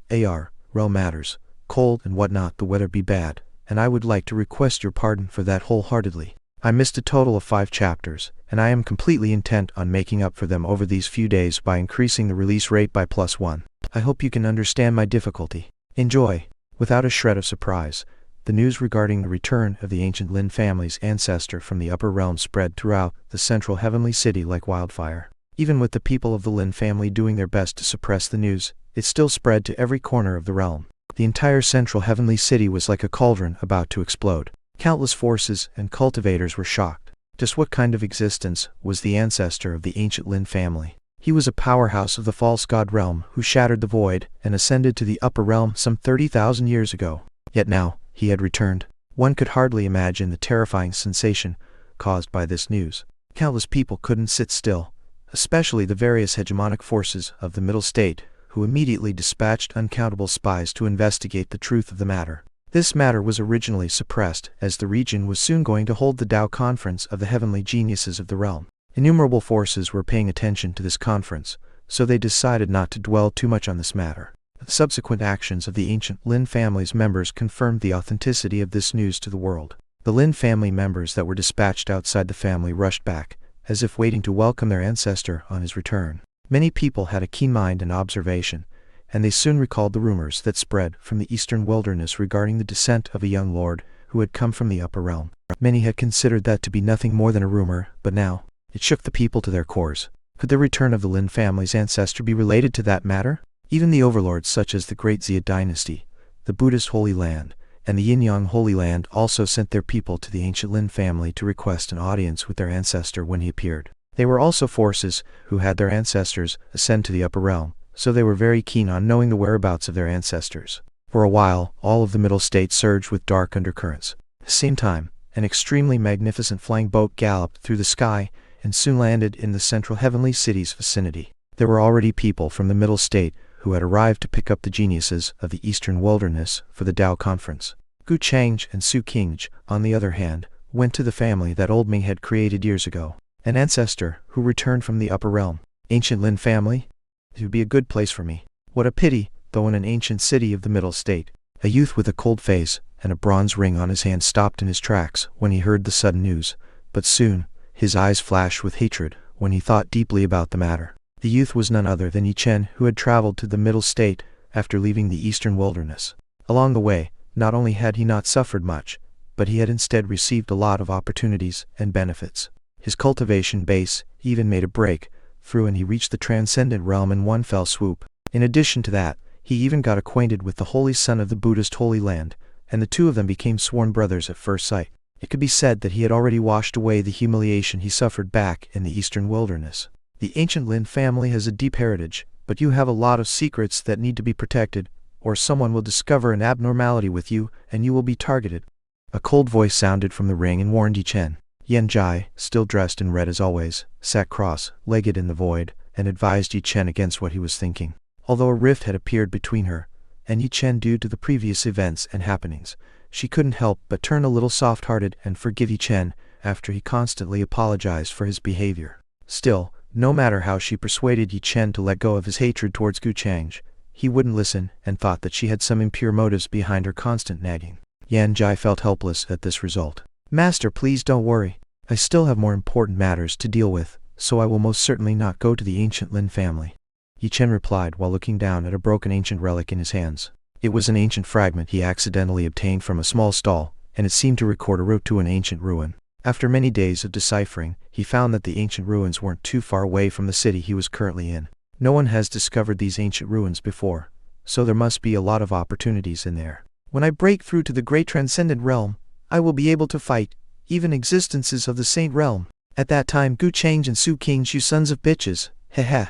realm matters, cold and whatnot, the weather be bad, and I would like to request your pardon for that wholeheartedly. I missed a total of 5 chapters, and I am completely intent on making up for them over these few days by increasing the release rate by +1. I hope you can understand my difficulty. Enjoy. Without a shred of surprise, the news regarding the return of the ancient Lin family's ancestor from the upper realm spread throughout the central heavenly city like wildfire. Even with the people of the Lin family doing their best to suppress the news, it still spread to every corner of the realm. The entire central heavenly city was like a cauldron about to explode. Countless forces and cultivators were shocked. Just what kind of existence was the ancestor of the ancient Lin family? He was a powerhouse of the false god realm who shattered the void and ascended to the upper realm some 30,000 years ago. Yet now, he had returned. One could hardly imagine the terrifying sensation caused by this news. Countless people couldn't sit still, especially the various hegemonic forces of the Middle State, who immediately dispatched uncountable spies to investigate the truth of the matter. This matter was originally suppressed, as the region was soon going to hold the Tao Conference of the Heavenly Geniuses of the realm. Innumerable forces were paying attention to this conference, so they decided not to dwell too much on this matter. The subsequent actions of the ancient Lin family's members confirmed the authenticity of this news to the world. The Lin family members that were dispatched outside the family rushed back, as if waiting to welcome their ancestor on his return. Many people had a keen mind and observation, and they soon recalled the rumors that spread from the eastern wilderness regarding the descent of a young lord who had come from the upper realm. Many had considered that to be nothing more than a rumor, but now, it shook the people to their cores. Could the return of the Lin family's ancestor be related to that matter? Even the overlords such as the Great Xia dynasty, the Buddhist Holy Land, and the Yin-Yang Holy Land also sent their people to the ancient Lin family to request an audience with their ancestor when he appeared. They were also forces who had their ancestors ascend to the upper realm, so they were very keen on knowing the whereabouts of their ancestors. For a while, all of the Middle State surged with dark undercurrents. At the same time, an extremely magnificent flying boat galloped through the sky and soon landed in the central heavenly city's vicinity. There were already people from the Middle State who had arrived to pick up the geniuses of the Eastern Wilderness for the Tao Conference. Gu Changge and Gu Changge, on the other hand, went to the family that old Ming had created years ago. An ancestor who returned from the upper realm. Ancient Lin family? It would be a good place for me. What a pity, though, in an ancient city of the Middle State. A youth with a cold face and a bronze ring on his hand stopped in his tracks when he heard the sudden news, but soon, his eyes flashed with hatred when he thought deeply about the matter. The youth was none other than Yi Chen, who had traveled to the Middle State after leaving the Eastern Wilderness. Along the way, not only had he not suffered much, but he had instead received a lot of opportunities and benefits. His cultivation base even made a break through, and he reached the transcendent realm in one fell swoop. In addition to that, he even got acquainted with the holy son of the Buddhist Holy Land, and the two of them became sworn brothers at first sight. It could be said that he had already washed away the humiliation he suffered back in the Eastern Wilderness. The ancient Lin family has a deep heritage, but you have a lot of secrets that need to be protected, or someone will discover an abnormality with you, and you will be targeted. A cold voice sounded from the ring and warned Yi Chen. Yan Jai, still dressed in red as always, sat cross-legged in the void, and advised Yi Chen against what he was thinking. Although a rift had appeared between her and Yi Chen due to the previous events and happenings, she couldn't help but turn a little soft-hearted and forgive Yi Chen after he constantly apologized for his behavior. Still, no matter how she persuaded Yi Chen to let go of his hatred towards Gu Changge, he wouldn't listen and thought that she had some impure motives behind her constant nagging. Yan Jai felt helpless at this result. Master, please don't worry. I still have more important matters to deal with, so I will most certainly not go to the ancient Lin family. Yi Chen replied while looking down at a broken ancient relic in his hands. It was an ancient fragment he accidentally obtained from a small stall, and it seemed to record a route to an ancient ruin. After many days of deciphering, he found that the ancient ruins weren't too far away from the city he was currently in. No one has discovered these ancient ruins before, so there must be a lot of opportunities in there. When I break through to the great transcendent realm, I will be able to fight even existences of the Saint Realm. At that time, Gu Changge and Gu Changge, you sons of bitches, heh.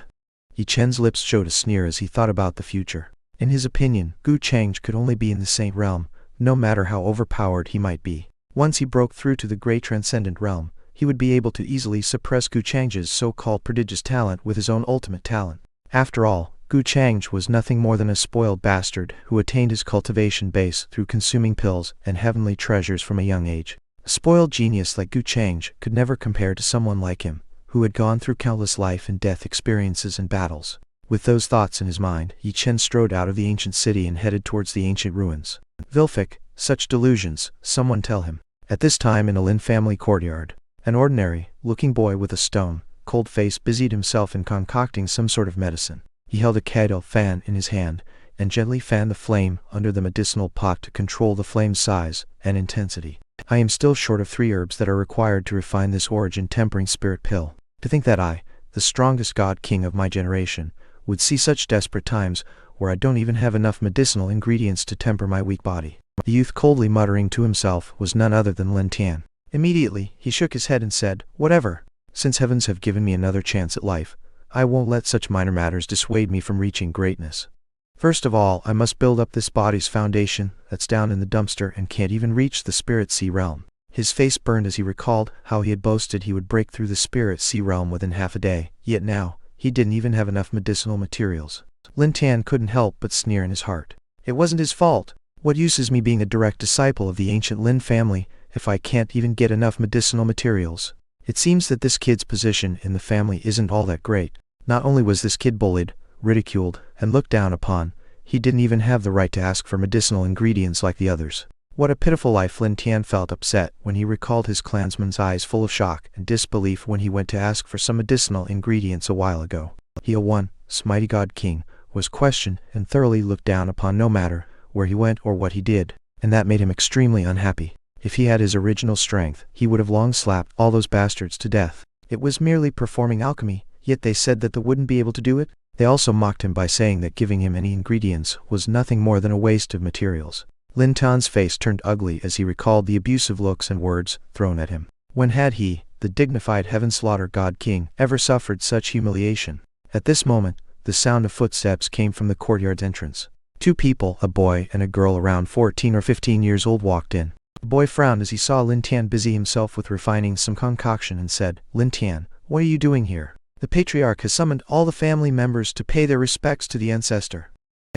Yi Chen's lips showed a sneer as he thought about the future. In his opinion, Gu Changge could only be in the Saint Realm, no matter how overpowered he might be. Once he broke through to the great transcendent realm, he would be able to easily suppress Gu Changge's so-called prodigious talent with his own ultimate talent. After all, Gu Changge was nothing more than a spoiled bastard who attained his cultivation base through consuming pills and heavenly treasures from a young age. A spoiled genius like Gu Changge could never compare to someone like him, who had gone through countless life and death experiences and battles. With those thoughts in his mind, Gu Changge strode out of the ancient city and headed towards the ancient ruins. Vilfic, such delusions, someone tell him. At this time in a Lin family courtyard, an ordinary-looking boy with a stone, cold face busied himself in concocting some sort of medicine. He held a candle fan in his hand, and gently fanned the flame under the medicinal pot to control the flame's size and intensity. I am still short of 3 herbs that are required to refine this origin tempering spirit pill. To think that I, the strongest god king of my generation, would see such desperate times where I don't even have enough medicinal ingredients to temper my weak body. The youth, coldly muttering to himself, was none other than Lin Tian. Immediately, he shook his head and said, "Whatever. Since heavens have given me another chance at life, I won't let such minor matters dissuade me from reaching greatness. First of all, I must build up this body's foundation that's down in the dumpster and can't even reach the spirit sea realm." His face burned as he recalled how he had boasted he would break through the spirit sea realm within half a day, yet now, he didn't even have enough medicinal materials. Lin Tian couldn't help but sneer in his heart. It wasn't his fault. What use is me being a direct disciple of the ancient Lin family if I can't even get enough medicinal materials? It seems that this kid's position in the family isn't all that great. Not only was this kid bullied, ridiculed, and looked down upon, he didn't even have the right to ask for medicinal ingredients like the others. What a pitiful life. Lin Tian felt upset when he recalled his clansman's eyes full of shock and disbelief when he went to ask for some medicinal ingredients a while ago. He, a once mighty god king, was questioned and thoroughly looked down upon no matter where he went or what he did, and that made him extremely unhappy. If he had his original strength, he would have long slapped all those bastards to death. It was merely performing alchemy, yet they said that they wouldn't be able to do it. They also mocked him by saying that giving him any ingredients was nothing more than a waste of materials. Lin Tian's face turned ugly as he recalled the abusive looks and words thrown at him. When had he, the dignified heaven-slaughter god king, ever suffered such humiliation? At this moment, the sound of footsteps came from the courtyard's entrance. 2 people, a boy and a girl around 14 or 15 years old, walked in. The boy frowned as he saw Lin Tian busy himself with refining some concoction and said, "Lin Tian, what are you doing here? The patriarch has summoned all the family members to pay their respects to the ancestor.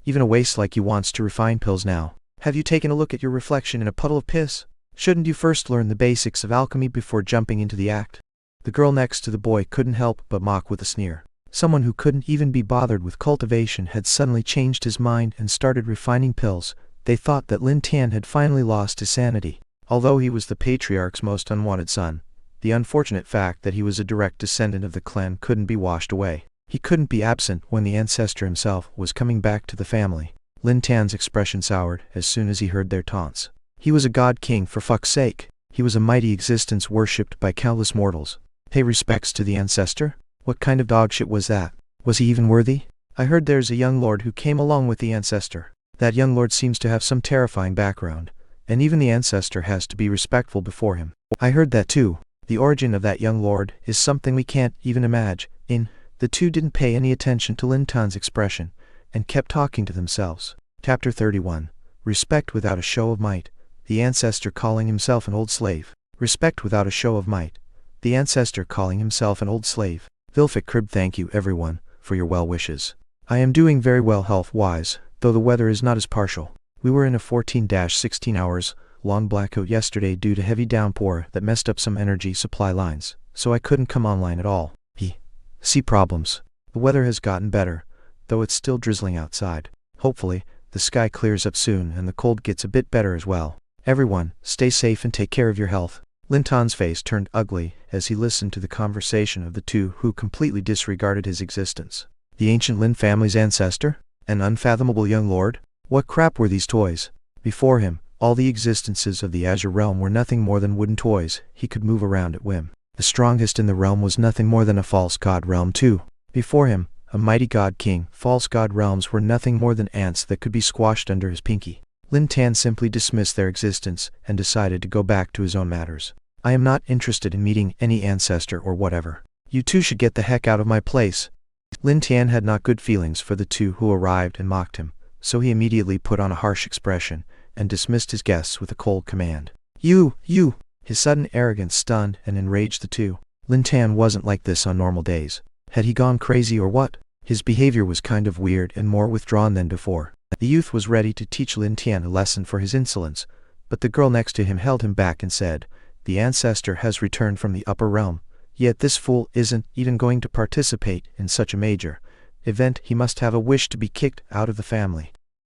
Even a waste like you wants to refine pills now. Have you taken a look at your reflection in a puddle of piss? Shouldn't you first learn the basics of alchemy before jumping into the act?" The girl next to the boy couldn't help but mock with a sneer. Someone who couldn't even be bothered with cultivation had suddenly changed his mind and started refining pills. They thought that Lin Tian had finally lost his sanity. Although he was the patriarch's most unwanted son, the unfortunate fact that he was a direct descendant of the clan couldn't be washed away. He couldn't be absent when the ancestor himself was coming back to the family. Lin Tian's expression soured as soon as he heard their taunts. He was a god king, for fuck's sake. He was a mighty existence worshipped by countless mortals. Pay respects to the ancestor? What kind of dogshit was that? Was he even worthy? I heard there's a young lord who came along with the ancestor. That young lord seems to have some terrifying background, and even the ancestor has to be respectful before him. I heard that too. The origin of that young lord is something we can't even imagine. The 2 didn't pay any attention to Lin Tian's expression, and kept talking to themselves. Chapter 31. Respect without a show of might. The ancestor calling himself an old slave. Respect without a show of might. The ancestor calling himself an old slave. Vilfic cribbed. Thank you everyone for your well wishes. I am doing very well health-wise, though the weather is not as partial. We were in a 14-16 hours long blackout yesterday due to heavy downpour that messed up some energy supply lines, so I couldn't come online at all. See problems. The weather has gotten better, though it's still drizzling outside. Hopefully, the sky clears up soon and the cold gets a bit better as well. Everyone, stay safe and take care of your health. Lin Tian's face turned ugly as he listened to the conversation of the 2 who completely disregarded his existence. The ancient Lin family's ancestor? An unfathomable young lord? What crap were these toys? Before him, all the existences of the Azure realm were nothing more than wooden toys he could move around at whim. The strongest in the realm was nothing more than a false god realm too. Before him, a mighty god king, false god realms were nothing more than ants that could be squashed under his pinky. Lin Tian simply dismissed their existence and decided to go back to his own matters. I am not interested in meeting any ancestor or whatever. You 2 should get the heck out of my place. Lin Tian had not good feelings for the 2 who arrived and mocked him, so he immediately put on a harsh expression and dismissed his guests with a cold command. You! His sudden arrogance stunned and enraged the 2. Lin Tian wasn't like this on normal days. Had he gone crazy or what? His behavior was kind of weird and more withdrawn than before. The youth was ready to teach Lin Tian a lesson for his insolence, but the girl next to him held him back and said, "The ancestor has returned from the upper realm, yet this fool isn't even going to participate in such a major event he must have a wish to be kicked out of the family.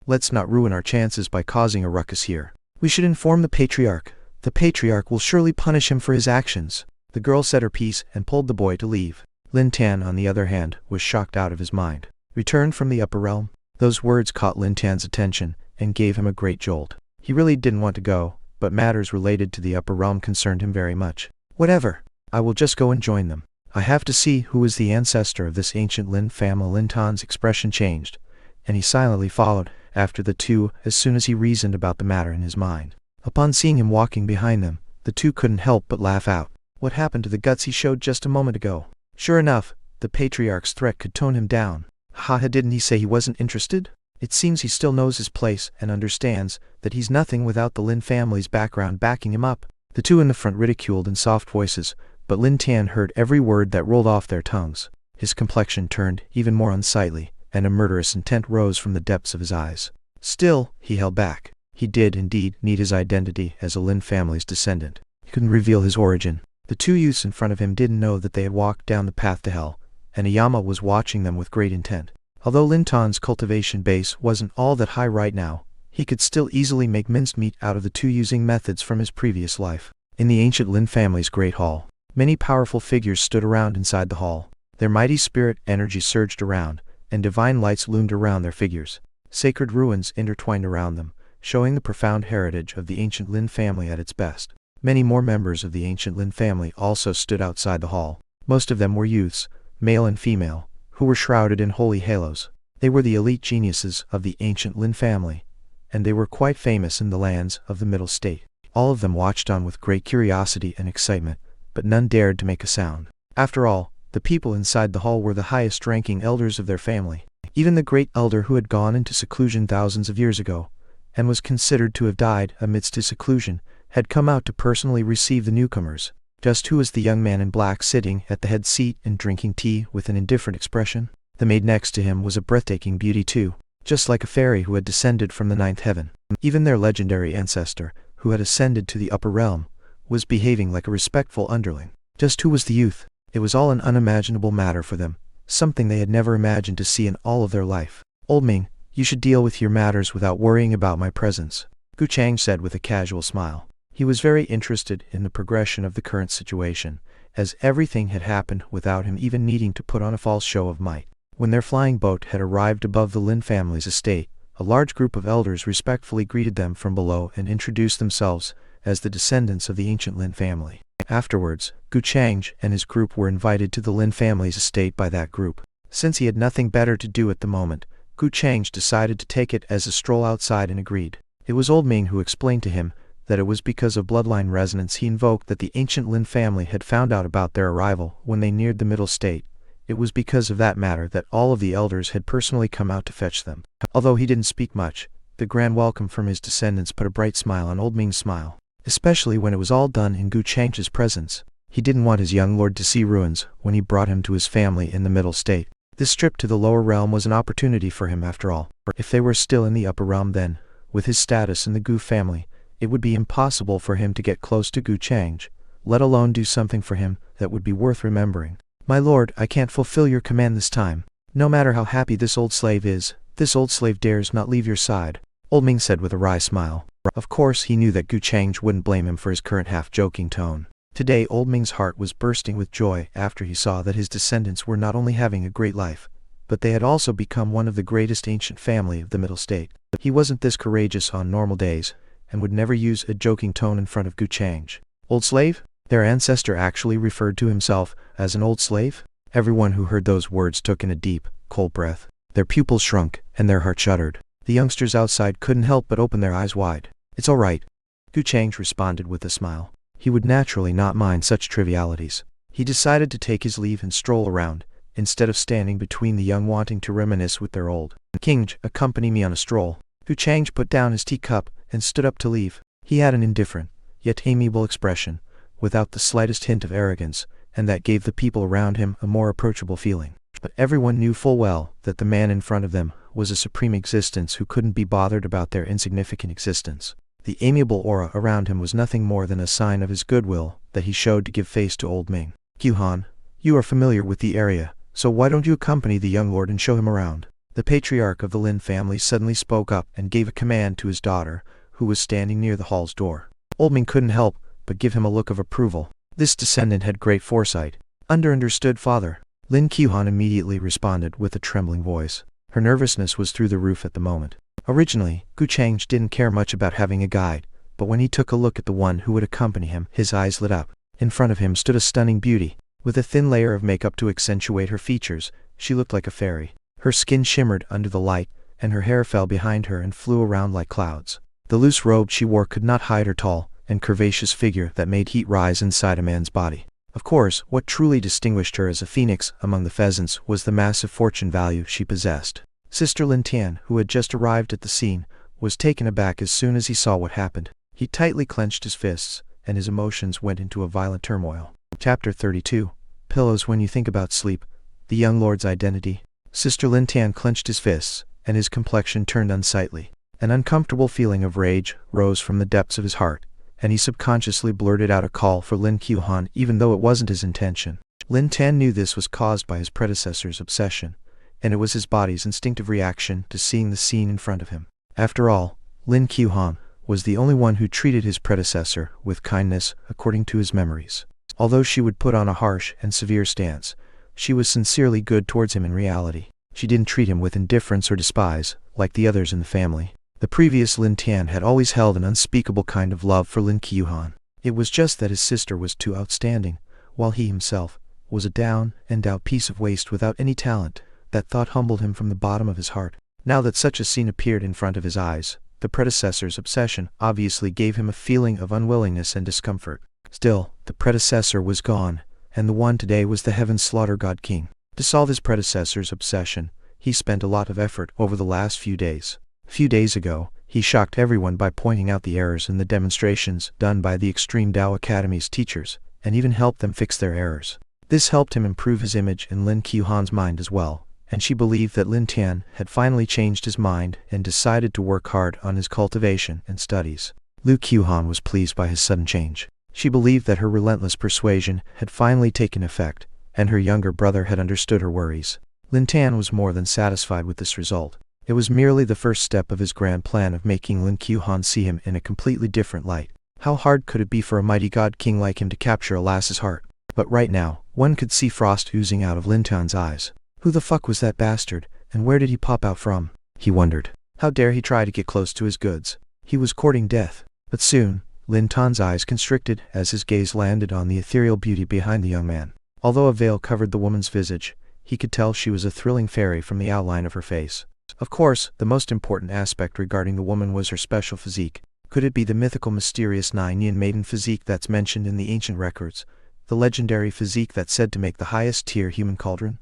Let's not ruin our chances by causing a ruckus here. We should inform the patriarch. The patriarch will surely punish him for his actions. The girl said her piece and pulled the boy to leave. Lin Tan, on the other hand, was shocked out of his mind. Returned from the upper realm? Those words caught Lin Tan's attention and gave him a great jolt. He really didn't want to go, but matters related to the upper realm concerned him very much. Whatever. I will just go and join them. I have to see who is the ancestor of this ancient Lin family. Lin Tan's expression changed, and he silently followed after the two as soon as he reasoned about the matter in his mind. Upon seeing him walking behind them, the two couldn't help but laugh out. What happened to the guts he showed just a moment ago? Sure enough, the patriarch's threat could tone him down. Didn't he say he wasn't interested? It seems he still knows his place and understands that he's nothing without the Lin family's background backing him up. The two in the front ridiculed in soft voices, but Lin Tan heard every word that rolled off their tongues. His complexion turned even more unsightly, and a murderous intent rose from the depths of his eyes. Still, he held back. He did indeed need his identity as a Lin family's descendant. He couldn't reveal his origin. The two youths in front of him didn't know that they had walked down the path to hell, and Iyama was watching them with great intent. Although Lin Tan's cultivation base wasn't all that high right now, he could still easily make minced meat out of the two using methods from his previous life. In the ancient Lin family's great hall, many powerful figures stood around inside the hall. Their mighty spirit energy surged around, and divine lights loomed around their figures. Sacred ruins intertwined around them, showing the profound heritage of the ancient Lin family at its best. Many more members of the ancient Lin family also stood outside the hall. Most of them were youths, male and female, who were shrouded in holy halos. They were the elite geniuses of the ancient Lin family, and they were quite famous in the lands of the Middle State. All of them watched on with great curiosity and excitement, but none dared to make a sound. After all, the people inside the hall were the highest-ranking elders of their family. Even the great elder who had gone into seclusion thousands of years ago, and was considered to have died amidst his seclusion, had come out to personally receive the newcomers. Just who was the young man in black sitting at the head seat and drinking tea with an indifferent expression? The maid next to him was a breathtaking beauty too, just like a fairy who had descended from the ninth heaven. Even their legendary ancestor, who had ascended to the upper realm, was behaving like a respectful underling. Just who was the youth? It was all an unimaginable matter for them, something they had never imagined to see in all of their life. Old Ming, you should deal with your matters without worrying about my presence, Gu Changge said with a casual smile. He was very interested in the progression of the current situation, as everything had happened without him even needing to put on a false show of might. When their flying boat had arrived above the Lin family's estate, a large group of elders respectfully greeted them from below and introduced themselves as the descendants of the ancient Lin family. Afterwards, Gu Changge and his group were invited to the Lin family's estate by that group. Since he had nothing better to do at the moment, Gu Changge decided to take it as a stroll outside and agreed. It was Old Ming who explained to him that it was because of bloodline resonance he invoked that the ancient Lin family had found out about their arrival when they neared the Middle State. It was because of that matter that all of the elders had personally come out to fetch them. Although he didn't speak much, the grand welcome from his descendants put a bright smile on Old Ming's smile, especially when it was all done in Gu Changge's presence. He didn't want his young lord to see ruins when he brought him to his family in the Middle State. This trip to the lower realm was an opportunity for him after all. If they were still in the upper realm then, with his status in the Gu family, it would be impossible for him to get close to Gu Changge, let alone do something for him that would be worth remembering. My lord, I can't fulfill your command this time. No matter how happy this old slave is, this old slave dares not leave your side, Old Ming said with a wry smile. Of course he knew that Gu Changge wouldn't blame him for his current half-joking tone. Today Old Ming's heart was bursting with joy after he saw that his descendants were not only having a great life, but they had also become one of the greatest ancient family of the Middle State. He wasn't this courageous on normal days, and would never use a joking tone in front of Gu Changge. Old slave? Their ancestor actually referred to himself as an old slave? Everyone who heard those words took in a deep, cold breath. Their pupils shrunk, and their hearts shuddered. The youngsters outside couldn't help but open their eyes wide. It's all right, Gu Changge responded with a smile. He would naturally not mind such trivialities. He decided to take his leave and stroll around, instead of standing between the young wanting to reminisce with their old. Changge, accompany me on a stroll. Gu Changge put down his teacup and stood up to leave. He had an indifferent, yet amiable expression, without the slightest hint of arrogance, and that gave the people around him a more approachable feeling. But everyone knew full well that the man in front of them was a supreme existence who couldn't be bothered about their insignificant existence. The amiable aura around him was nothing more than a sign of his goodwill that he showed to give face to Old Ming. Gu Han, you are familiar with the area, So why don't you accompany the young lord and show him around? The patriarch of the Lin family suddenly spoke up and gave a command to his daughter, who was standing near the hall's door. Old Ming couldn't help but give him a look of approval. This descendant had great foresight. Understood, father. Lin Qiuhan immediately responded with a trembling voice. Her nervousness was through the roof at the moment. Originally, Gu Changge didn't care much about having a guide, but when he took a look at the one who would accompany him, his eyes lit up. In front of him stood a stunning beauty. With a thin layer of makeup to accentuate her features, she looked like a fairy. Her skin shimmered under the light, and her hair fell behind her and flew around like clouds. The loose robe she wore could not hide her tall and curvaceous figure that made heat rise inside a man's body. Of course, what truly distinguished her as a phoenix among the pheasants was the massive fortune value she possessed. Sister Lin Tian, who had just arrived at the scene, was taken aback as soon as he saw what happened. He tightly clenched his fists, and his emotions went into a violent turmoil. Chapter 32. Pillows when you think about sleep. The young lord's identity. Sister Lin Tian clenched his fists, and his complexion turned unsightly. An uncomfortable feeling of rage rose from the depths of his heart, and he subconsciously blurted out a call for Lin Qiuhan even though it wasn't his intention. Lin Tian knew this was caused by his predecessor's obsession, and it was his body's instinctive reaction to seeing the scene in front of him. After all, Lin Qiuhan was the only one who treated his predecessor with kindness according to his memories. Although she would put on a harsh and severe stance, she was sincerely good towards him in reality. She didn't treat him with indifference or despise, like the others in the family. The previous Lin Tian had always held an unspeakable kind of love for Lin Qiuhan. It was just that his sister was too outstanding, while he himself was a down-and-out piece of waste without any talent. That thought humbled him from the bottom of his heart. Now that such a scene appeared in front of his eyes, the predecessor's obsession obviously gave him a feeling of unwillingness and discomfort. Still, the predecessor was gone, and the one today was the Heaven Slaughter God King. To solve his predecessor's obsession, he spent a lot of effort over the last few days. A few days ago, he shocked everyone by pointing out the errors in the demonstrations done by the Extreme Tao Academy's teachers, and even helped them fix their errors. This helped him improve his image in Lin Qiuhan's mind as well, and she believed that Lin Tian had finally changed his mind and decided to work hard on his cultivation and studies. Lu Qiuhan was pleased by his sudden change. She believed that her relentless persuasion had finally taken effect, and her younger brother had understood her worries. Lin Tian was more than satisfied with this result. It was merely the first step of his grand plan of making Lin Qiuhan see him in a completely different light. How hard could it be for a mighty god king like him to capture a lass's heart? But right now, one could see frost oozing out of Lin Tian's eyes. Who the fuck was that bastard, and where did he pop out from? He wondered. How dare he try to get close to his goods? He was courting death. But soon, Lin Tian's eyes constricted as his gaze landed on the ethereal beauty behind the young man. Although a veil covered the woman's visage, he could tell she was a thrilling fairy from the outline of her face. Of course, the most important aspect regarding the woman was her special physique. Could it be the mythical mysterious Nine-Yin maiden physique that's mentioned in the ancient records? The legendary physique that's said to make the highest tier human cauldron?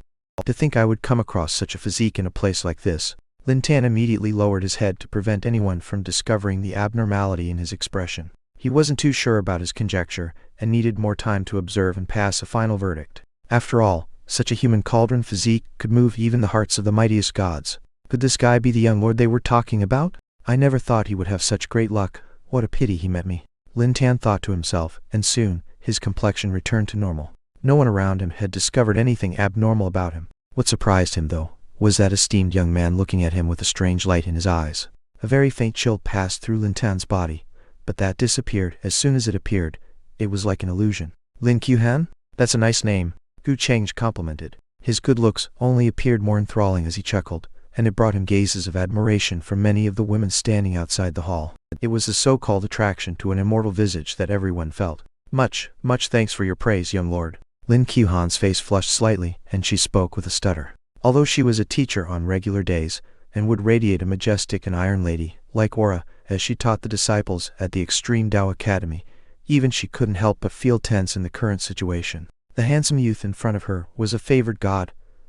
To think I would come across such a physique in a place like this. Lin Tian immediately lowered his head to prevent anyone from discovering the abnormality in his expression. He wasn't too sure about his conjecture, and needed more time to observe and pass a final verdict. After all, such a human cauldron physique could move even the hearts of the mightiest gods. Could this guy be the young lord they were talking about? I never thought he would have such great luck. What a pity he met me. Lin Tian thought to himself, and soon, his complexion returned to normal. No one around him had discovered anything abnormal about him. What surprised him, though, was that esteemed young man looking at him with a strange light in his eyes. A very faint chill passed through Lin Tian's body, but that disappeared as soon as it appeared. It was like an illusion. Lin Qiuhan? That's a nice name, Gu Changge complimented. His good looks only appeared more enthralling as he chuckled, and it brought him gazes of admiration from many of the women standing outside the hall. It was a so-called attraction to an immortal visage that everyone felt. Much thanks for your praise, young lord. Lin Qiuhan's face flushed slightly, and she spoke with a stutter. Although she was a teacher on regular days, and would radiate a majestic and iron lady-like aura as she taught the disciples at the Extreme Tao Academy, even she couldn't help but feel tense in the current situation. The handsome youth in front of her was a favored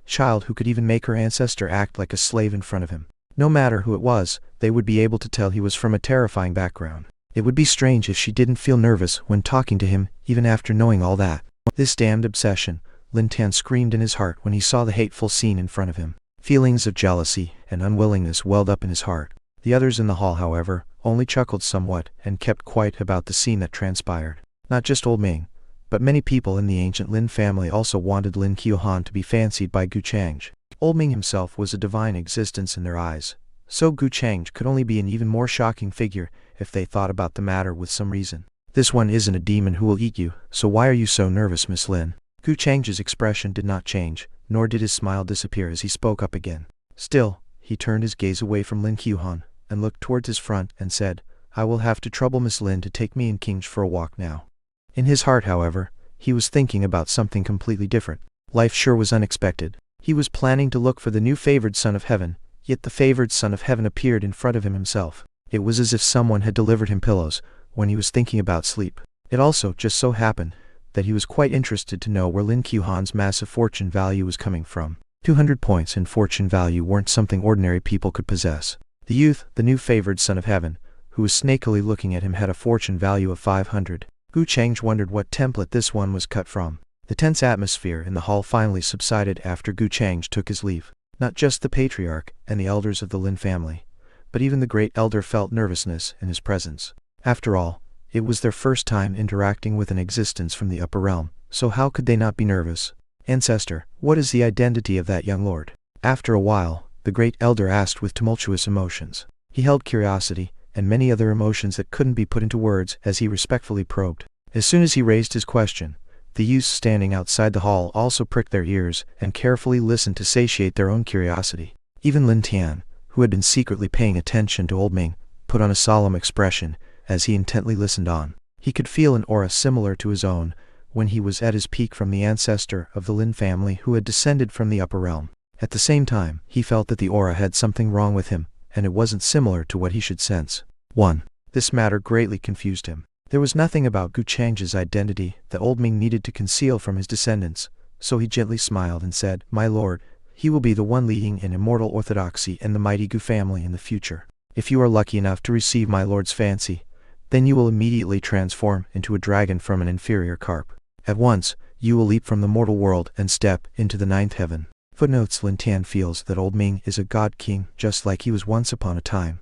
child who could even make her ancestor act like a slave in front of him. No matter who it was, they would be able to tell he was from a terrifying background. It would be strange if she didn't feel nervous when talking to him, even after knowing all that. This damned obsession, Lin Tian screamed in his heart when he saw the hateful scene in front of him. Feelings of jealousy and unwillingness welled up in his heart. The others in the hall, however, only chuckled somewhat and kept quiet about the scene that transpired. Not just old Ming, But many people in the ancient Lin family also wanted Lin Qiuhan to be fancied by Gu Changge. Old Ming himself was a divine existence in their eyes, so Gu Changge could only be an even more shocking figure if they thought about the matter with some reason. This one isn't a demon who will eat you, so why are you so nervous, Miss Lin? Gu Changge's expression did not change, nor did his smile disappear as he spoke up again. Still, he turned his gaze away from Lin Qiuhan and looked towards his front and said, I will have to trouble Miss Lin to take me and Changge for a walk now. In his heart, however, he was thinking about something completely different. Life sure was unexpected. He was planning to look for the new favored son of heaven, yet the favored son of heaven appeared in front of him himself. It was as if someone had delivered him pillows when he was thinking about sleep. It also just so happened that he was quite interested to know where Lin Qiuhan's massive fortune value was coming from. 200 points in fortune value weren't something ordinary people could possess. The youth, the new favored son of heaven, who was snakily looking at him, had a fortune value of 500. Gu Changge wondered what template this one was cut from. The tense atmosphere in the hall finally subsided after Gu Changge took his leave. Not just the patriarch and the elders of the Lin family, but even the great elder felt nervousness in his presence. After all, it was their first time interacting with an existence from the upper realm, so how could they not be nervous? Ancestor, what is the identity of that young lord? After a while, the great elder asked with tumultuous emotions. He held curiosity and many other emotions that couldn't be put into words as he respectfully probed. As soon as he raised his question, the youths standing outside the hall also pricked their ears and carefully listened to satiate their own curiosity. Even Lin Tian, who had been secretly paying attention to Old Ming, put on a solemn expression as he intently listened on. He could feel an aura similar to his own when he was at his peak from the ancestor of the Lin family who had descended from the upper realm. At the same time, he felt that the aura had something wrong with him, and it wasn't similar to what he should sense. 1. This matter greatly confused him. There was nothing about Gu Changge's identity that Old Ming needed to conceal from his descendants, so he gently smiled and said, My lord, he will be the one leading in immortal orthodoxy and the mighty Gu family in the future. If you are lucky enough to receive my lord's fancy, then you will immediately transform into a dragon from an inferior carp. At once, you will leap from the mortal world and step into the ninth heaven. Footnotes: Lin Tian feels that Old Ming is a god king just like he was once upon a time,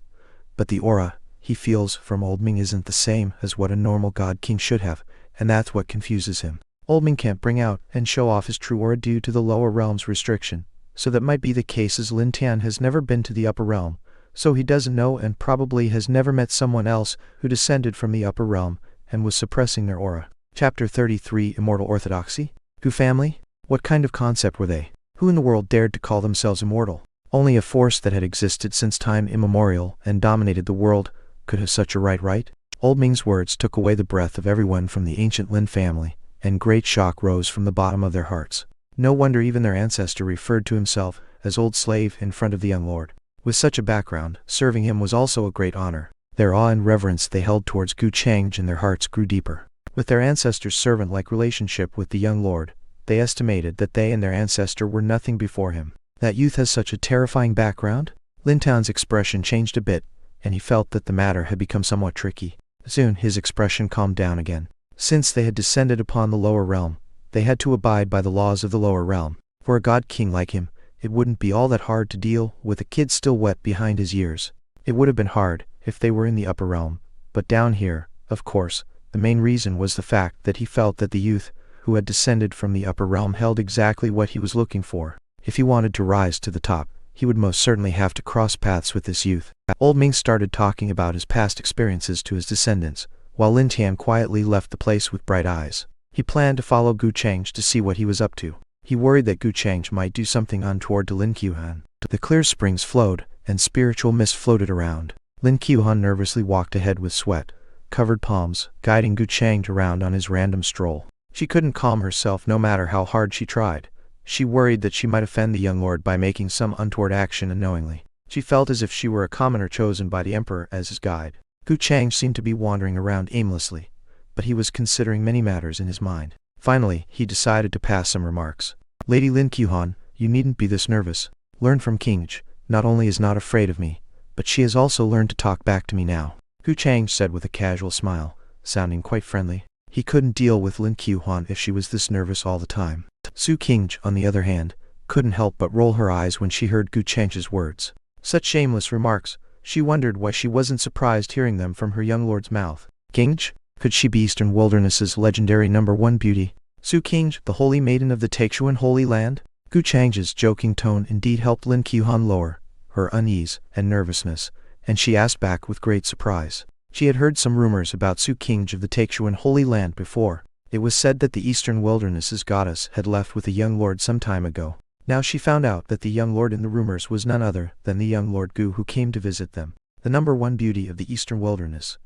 but the aura he feels from Old Ming isn't the same as what a normal god king should have, and that's what confuses him. Old Ming can't bring out and show off his true aura due to the lower realm's restriction, so that might be the case as Lin Tian has never been to the upper realm, so he doesn't know and probably has never met someone else who descended from the upper realm and was suppressing their aura. Chapter 33 Immortal Orthodoxy? Gu family? What kind of concept were they? Who in the world dared to call themselves immortal? Only a force that had existed since time immemorial and dominated the world could have such a right? Old Ming's words took away the breath of everyone from the ancient Lin family, and great shock rose from the bottom of their hearts. No wonder even their ancestor referred to himself as old slave in front of the young lord. With such a background, serving him was also a great honor. Their awe and reverence they held towards Gu Changge in their hearts grew deeper. With their ancestor's servant-like relationship with the young lord, they estimated that they and their ancestor were nothing before him. That youth has such a terrifying background? Lin Tian's expression changed a bit, and he felt that the matter had become somewhat tricky. Soon his expression calmed down again. Since they had descended upon the lower realm, they had to abide by the laws of the lower realm. For a god king like him, it wouldn't be all that hard to deal with a kid still wet behind his ears. It would have been hard if they were in the upper realm, but down here, of course, the main reason was the fact that he felt that the youth who had descended from the upper realm held exactly what he was looking for. If he wanted to rise to the top, he would most certainly have to cross paths with this youth. Old Ming started talking about his past experiences to his descendants, while Lin Tian quietly left the place with bright eyes. He planned to follow Gu Changge to see what he was up to. He worried that Gu Changge might do something untoward to Lin Qiuhan. The clear springs flowed, and spiritual mist floated around. Lin Qiuhan nervously walked ahead with sweat-covered palms, guiding Gu Changge around on his random stroll. She couldn't calm herself no matter how hard she tried. She worried that she might offend the young lord by making some untoward action unknowingly. She felt as if she were a commoner chosen by the emperor as his guide. Gu Changge seemed to be wandering around aimlessly, but he was considering many matters in his mind. Finally, he decided to pass some remarks. Lady Lin Qiuhan, you needn't be this nervous. Learn from Changge. Not only is not afraid of me, but she has also learned to talk back to me now. Gu Changge said with a casual smile, sounding quite friendly. He couldn't deal with Lin Qiuhan if she was this nervous all the time. Su Qingge, on the other hand, couldn't help but roll her eyes when she heard Gu Changge's words. Such shameless remarks, she wondered why she wasn't surprised hearing them from her young lord's mouth. Qingge? Could she be Eastern Wilderness's legendary #1 beauty? Su Qingge, the holy maiden of the Taixuan Holy Land? Gu Changge's joking tone indeed helped Lin Qiuhan lower her unease and nervousness, and she asked back with great surprise. She had heard some rumors about Su Qingge of the Taixuan Holy Land before. It was said that the Eastern Wilderness's goddess had left with a young lord some time ago. Now she found out that the young lord in the rumors was none other than the young Lord Gu who came to visit them, the #1 beauty of the Eastern Wilderness.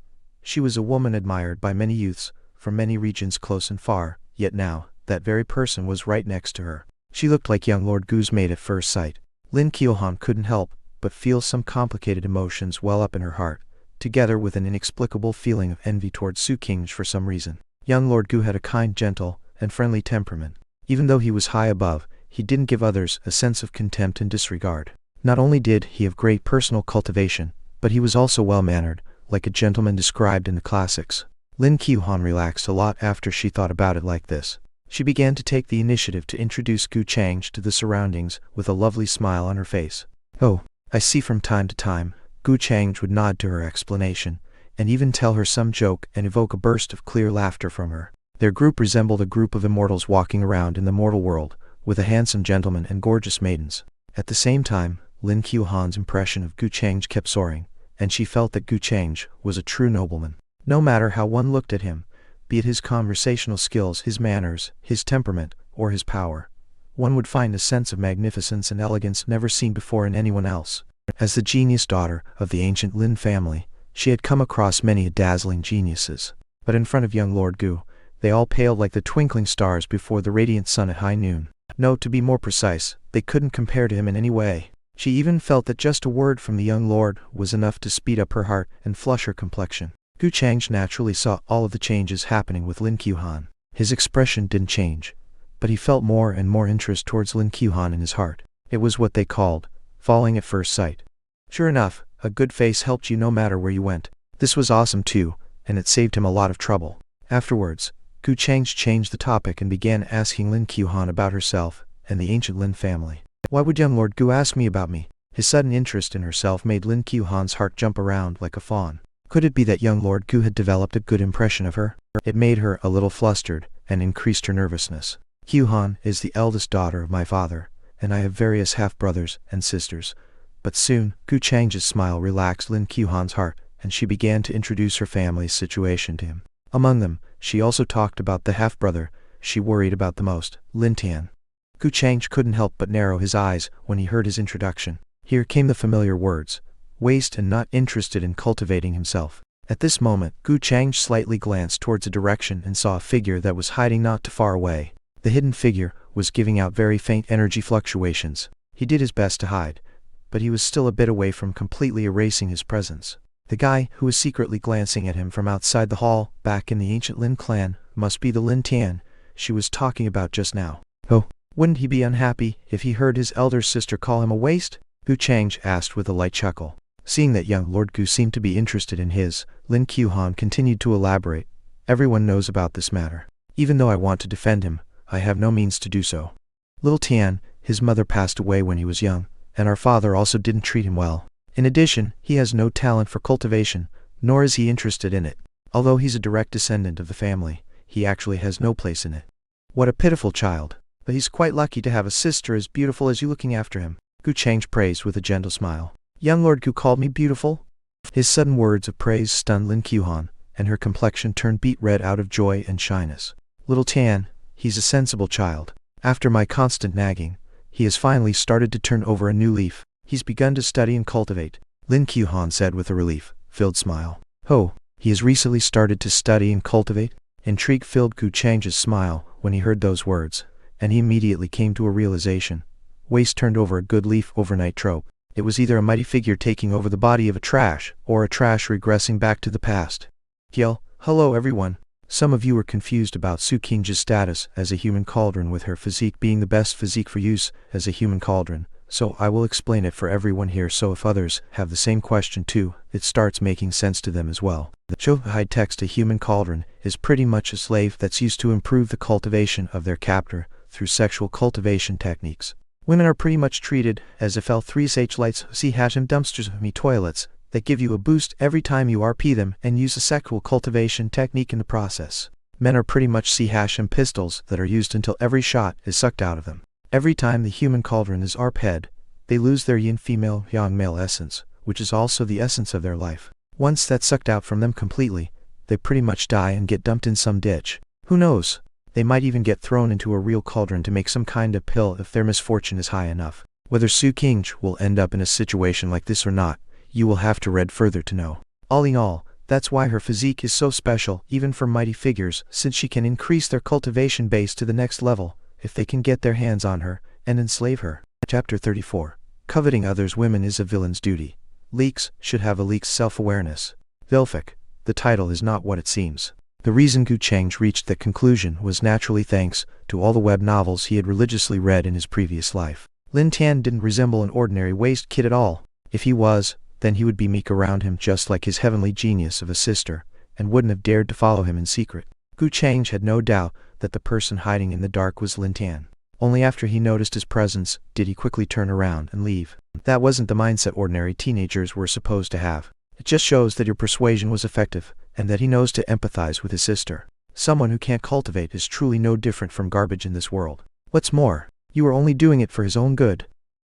She was a woman admired by many youths from many regions close and far, yet now, that very person was right next to her. She looked like young Lord Gu's mate at first sight. Lin Qiuhan couldn't help but feel some complicated emotions well up in her heart, together with an inexplicable feeling of envy towards Su Qingge for some reason. Young Lord Gu had a kind, gentle, and friendly temperament. Even though he was high above, he didn't give others a sense of contempt and disregard. Not only did he have great personal cultivation, but he was also well-mannered, like a gentleman described in the classics. Lin Qiuhan relaxed a lot after she thought about it like this. She began to take the initiative to introduce Gu Changge to the surroundings with a lovely smile on her face. "Oh, I see." From time to time, Gu Changge would nod to her explanation, and even tell her some joke and evoke a burst of clear laughter from her. Their group resembled a group of immortals walking around in the mortal world, with a handsome gentleman and gorgeous maidens. At the same time, Lin Qiuhan's impression of Gu Changge kept soaring, and she felt that Gu Changge was a true nobleman. No matter how one looked at him, be it his conversational skills, his manners, his temperament, or his power, one would find a sense of magnificence and elegance never seen before in anyone else. As the genius daughter of the ancient Lin family, she had come across many dazzling geniuses, but in front of young Lord Gu, they all paled like the twinkling stars before the radiant sun at high noon. No, to be more precise, they couldn't compare to him in any way. She even felt that just a word from the young lord was enough to speed up her heart and flush her complexion. Gu Changge naturally saw all of the changes happening with Lin Qiuhan. His expression didn't change, but he felt more and more interest towards Lin Qiuhan in his heart. It was what they called falling at first sight. Sure enough, a good face helped you no matter where you went. This was awesome too, and it saved him a lot of trouble. Afterwards, Gu Changge changed the topic and began asking Lin Qiuhan about herself and the ancient Lin family. Why would young Lord Gu ask me about me? His sudden interest in herself made Lin Qiuhan's heart jump around like a fawn. Could it be that young Lord Gu had developed a good impression of her? It made her a little flustered and increased her nervousness. Qiuhan is the eldest daughter of my father, and I have various half-brothers and sisters. But soon, Gu Changge's smile relaxed Lin Qiuhan's heart, and she began to introduce her family's situation to him. Among them, she also talked about the half-brother she worried about the most, Lin Tian. Gu Changge couldn't help but narrow his eyes when he heard his introduction. Here came the familiar words: waste and not interested in cultivating himself. At this moment, Gu Changge slightly glanced towards a direction and saw a figure that was hiding not too far away. The hidden figure was giving out very faint energy fluctuations. He did his best to hide, but he was still a bit away from completely erasing his presence. The guy who was secretly glancing at him from outside the hall, back in the ancient Lin clan, must be the Lin Tian she was talking about just now. Oh, wouldn't he be unhappy if he heard his elder sister call him a waste? Gu Changge asked with a light chuckle. Seeing that young Lord Gu seemed to be interested in his, Lin Qiuhan continued to elaborate. Everyone knows about this matter. Even though I want to defend him, I have no means to do so. Little Tian, his mother passed away when he was young, and our father also didn't treat him well. In addition, he has no talent for cultivation, nor is he interested in it. Although he's a direct descendant of the family, he actually has no place in it. What a pitiful child. But he's quite lucky to have a sister as beautiful as you looking after him, Gu Changge praised with a gentle smile. Young Lord Gu called me beautiful? His sudden words of praise stunned Lin Qiuhan, and her complexion turned beet red out of joy and shyness. Little Tian, he's a sensible child. After my constant nagging, he has finally started to turn over a new leaf. He's begun to study and cultivate, Lin Qiuhan said with a relief-filled smile. Oh, he has recently started to study and cultivate? Intrigue filled Gu Changge's smile when he heard those words, and he immediately came to a realization. Waste turned over a good leaf overnight trope. It was either a mighty figure taking over the body of a trash, or a trash regressing back to the past. Hello everyone. Some of you are confused about Su Qingge's status as a human cauldron, with her physique being the best physique for use as a human cauldron, so I will explain it for everyone here, so if others have the same question too, it starts making sense to them as well. The Shohai text, a human cauldron, is pretty much a slave that's used to improve the cultivation of their captor through sexual cultivation techniques. Women are pretty much treated as if L3SH lights see Hashim dumpsters me toilets, that give you a boost every time you RP them and use a sexual cultivation technique in the process. Men are pretty much C-hash pistols that are used until every shot is sucked out of them. Every time the human cauldron is RP'd, they lose their yin female, yang male essence, which is also the essence of their life. Once that's sucked out from them completely, they pretty much die and get dumped in some ditch. Who knows? They might even get thrown into a real cauldron to make some kind of pill if their misfortune is high enough. Whether Gu Changge will end up in a situation like this or not, you will have to read further to know. All in all, that's why her physique is so special even for mighty figures, since she can increase their cultivation base to the next level if they can get their hands on her and enslave her. Chapter 34. Coveting others' women is a villain's duty. Leaks should have a leak's self-awareness. Vilfic, the title is not what it seems. The reason Gu Changge reached that conclusion was naturally thanks to all the web novels he had religiously read in his previous life. Lin Tian didn't resemble an ordinary waste kid at all. If he was, then he would be meek around him just like his heavenly genius of a sister, and wouldn't have dared to follow him in secret. Gu Changge had no doubt that the person hiding in the dark was Lin Tian. Only after he noticed his presence did he quickly turn around and leave. That wasn't the mindset ordinary teenagers were supposed to have. It just shows that your persuasion was effective, and that he knows to empathize with his sister. Someone who can't cultivate is truly no different from garbage in this world. What's more, you are only doing it for his own good.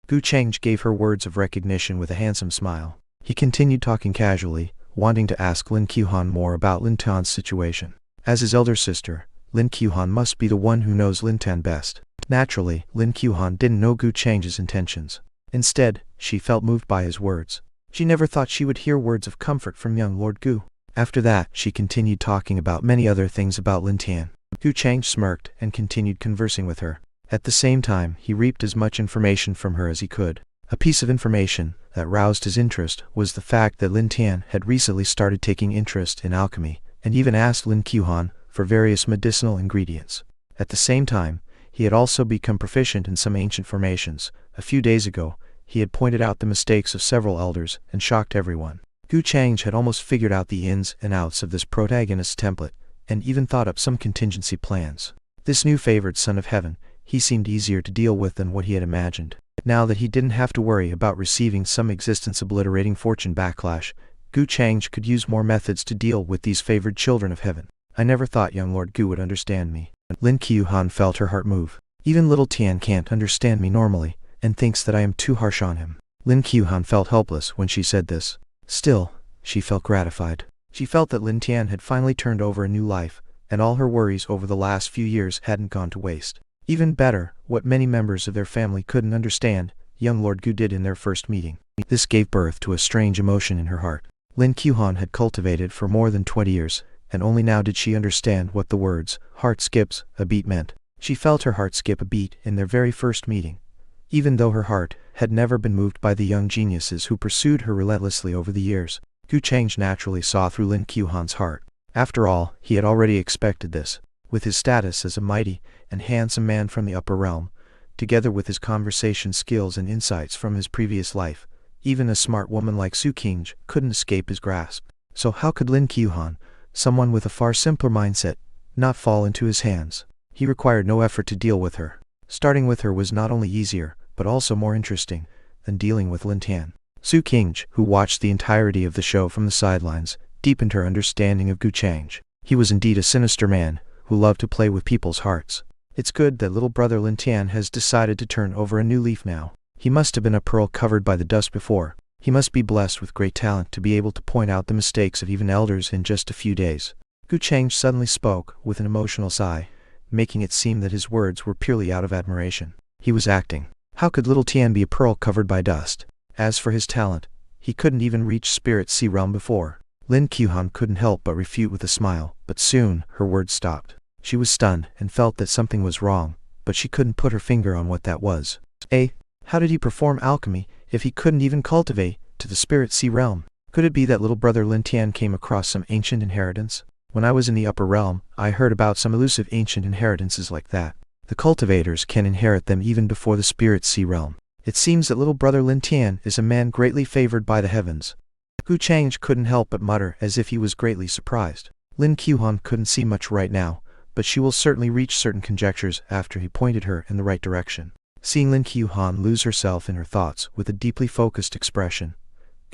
Gu Changge gave her words of recognition with a handsome smile. He continued talking casually, wanting to ask Lin Qiuhan more about Lin Tian's situation. As his elder sister, Lin Qiuhan must be the one who knows Lin Tian best. Naturally, Lin Qiuhan didn't know Gu Changge's intentions. Instead, she felt moved by his words. She never thought she would hear words of comfort from young Lord Gu. After that, she continued talking about many other things about Lin Tian. Gu Changge smirked and continued conversing with her. At the same time, he reaped as much information from her as he could. A piece of information that roused his interest was the fact that Lin Tian had recently started taking interest in alchemy, and even asked Lin Qiuhan for various medicinal ingredients. At the same time, he had also become proficient in some ancient formations. A few days ago, he had pointed out the mistakes of several elders and shocked everyone. Gu Changge had almost figured out the ins and outs of this Protagonist template, and even thought up some contingency plans. This new favored son of heaven, he seemed easier to deal with than what he had imagined. Now that he didn't have to worry about receiving some existence-obliterating fortune backlash, Gu Changge could use more methods to deal with these favored children of heaven. I never thought young Lord Gu would understand me. Lin Qiuhan felt her heart move. Even little Tian can't understand me normally, and thinks that I am too harsh on him. Lin Qiuhan felt helpless when she said this. Still, she felt gratified. She felt that Lin Tian had finally turned over a new life, and all her worries over the last few years hadn't gone to waste. Even better, what many members of their family couldn't understand, young Lord Gu did in their first meeting. This gave birth to a strange emotion in her heart. Lin Qiuhan had cultivated for more than 20 years, and only now did she understand what the words, heart skips a beat meant. She felt her heart skip a beat in their very first meeting. Even though her heart had never been moved by the young geniuses who pursued her relentlessly over the years, Gu Changge naturally saw through Lin Qiuhan's heart. After all, he had already expected this. With his status as a mighty and handsome man from the upper realm, together with his conversation skills and insights from his previous life, even a smart woman like Gu Changge couldn't escape his grasp. So how could Lin Qiuhan, someone with a far simpler mindset, not fall into his hands? He required no effort to deal with her. Starting with her was not only easier, but also more interesting than dealing with Lin Tian. Gu Changge, who watched the entirety of the show from the sidelines, deepened her understanding of Gu Changge. He was indeed a sinister man, who loved to play with people's hearts. It's good that little brother Lin Tian has decided to turn over a new leaf now. He must have been a pearl covered by the dust before. He must be blessed with great talent to be able to point out the mistakes of even elders in just a few days. Gu Changge suddenly spoke with an emotional sigh, making it seem that his words were purely out of admiration. He was acting. How could little Tian be a pearl covered by dust? As for his talent, he couldn't even reach Spirit Sea Realm before. Lin Qiuhan couldn't help but refute with a smile, but soon her words stopped. She was stunned and felt that something was wrong, but she couldn't put her finger on what that was. How did he perform alchemy if he couldn't even cultivate to the Spirit Sea Realm? Could it be that little brother Lin Tian came across some ancient inheritance? When I was in the upper realm, I heard about some elusive ancient inheritances like that. The cultivators can inherit them even before the Spirit Sea Realm. It seems that little brother Lin Tian is a man greatly favored by the heavens. Gu Changge couldn't help but mutter as if he was greatly surprised. Lin Qiuhan couldn't see much right now, but she will certainly reach certain conjectures after he pointed her in the right direction. Seeing Lin Qiuhan lose herself in her thoughts with a deeply focused expression,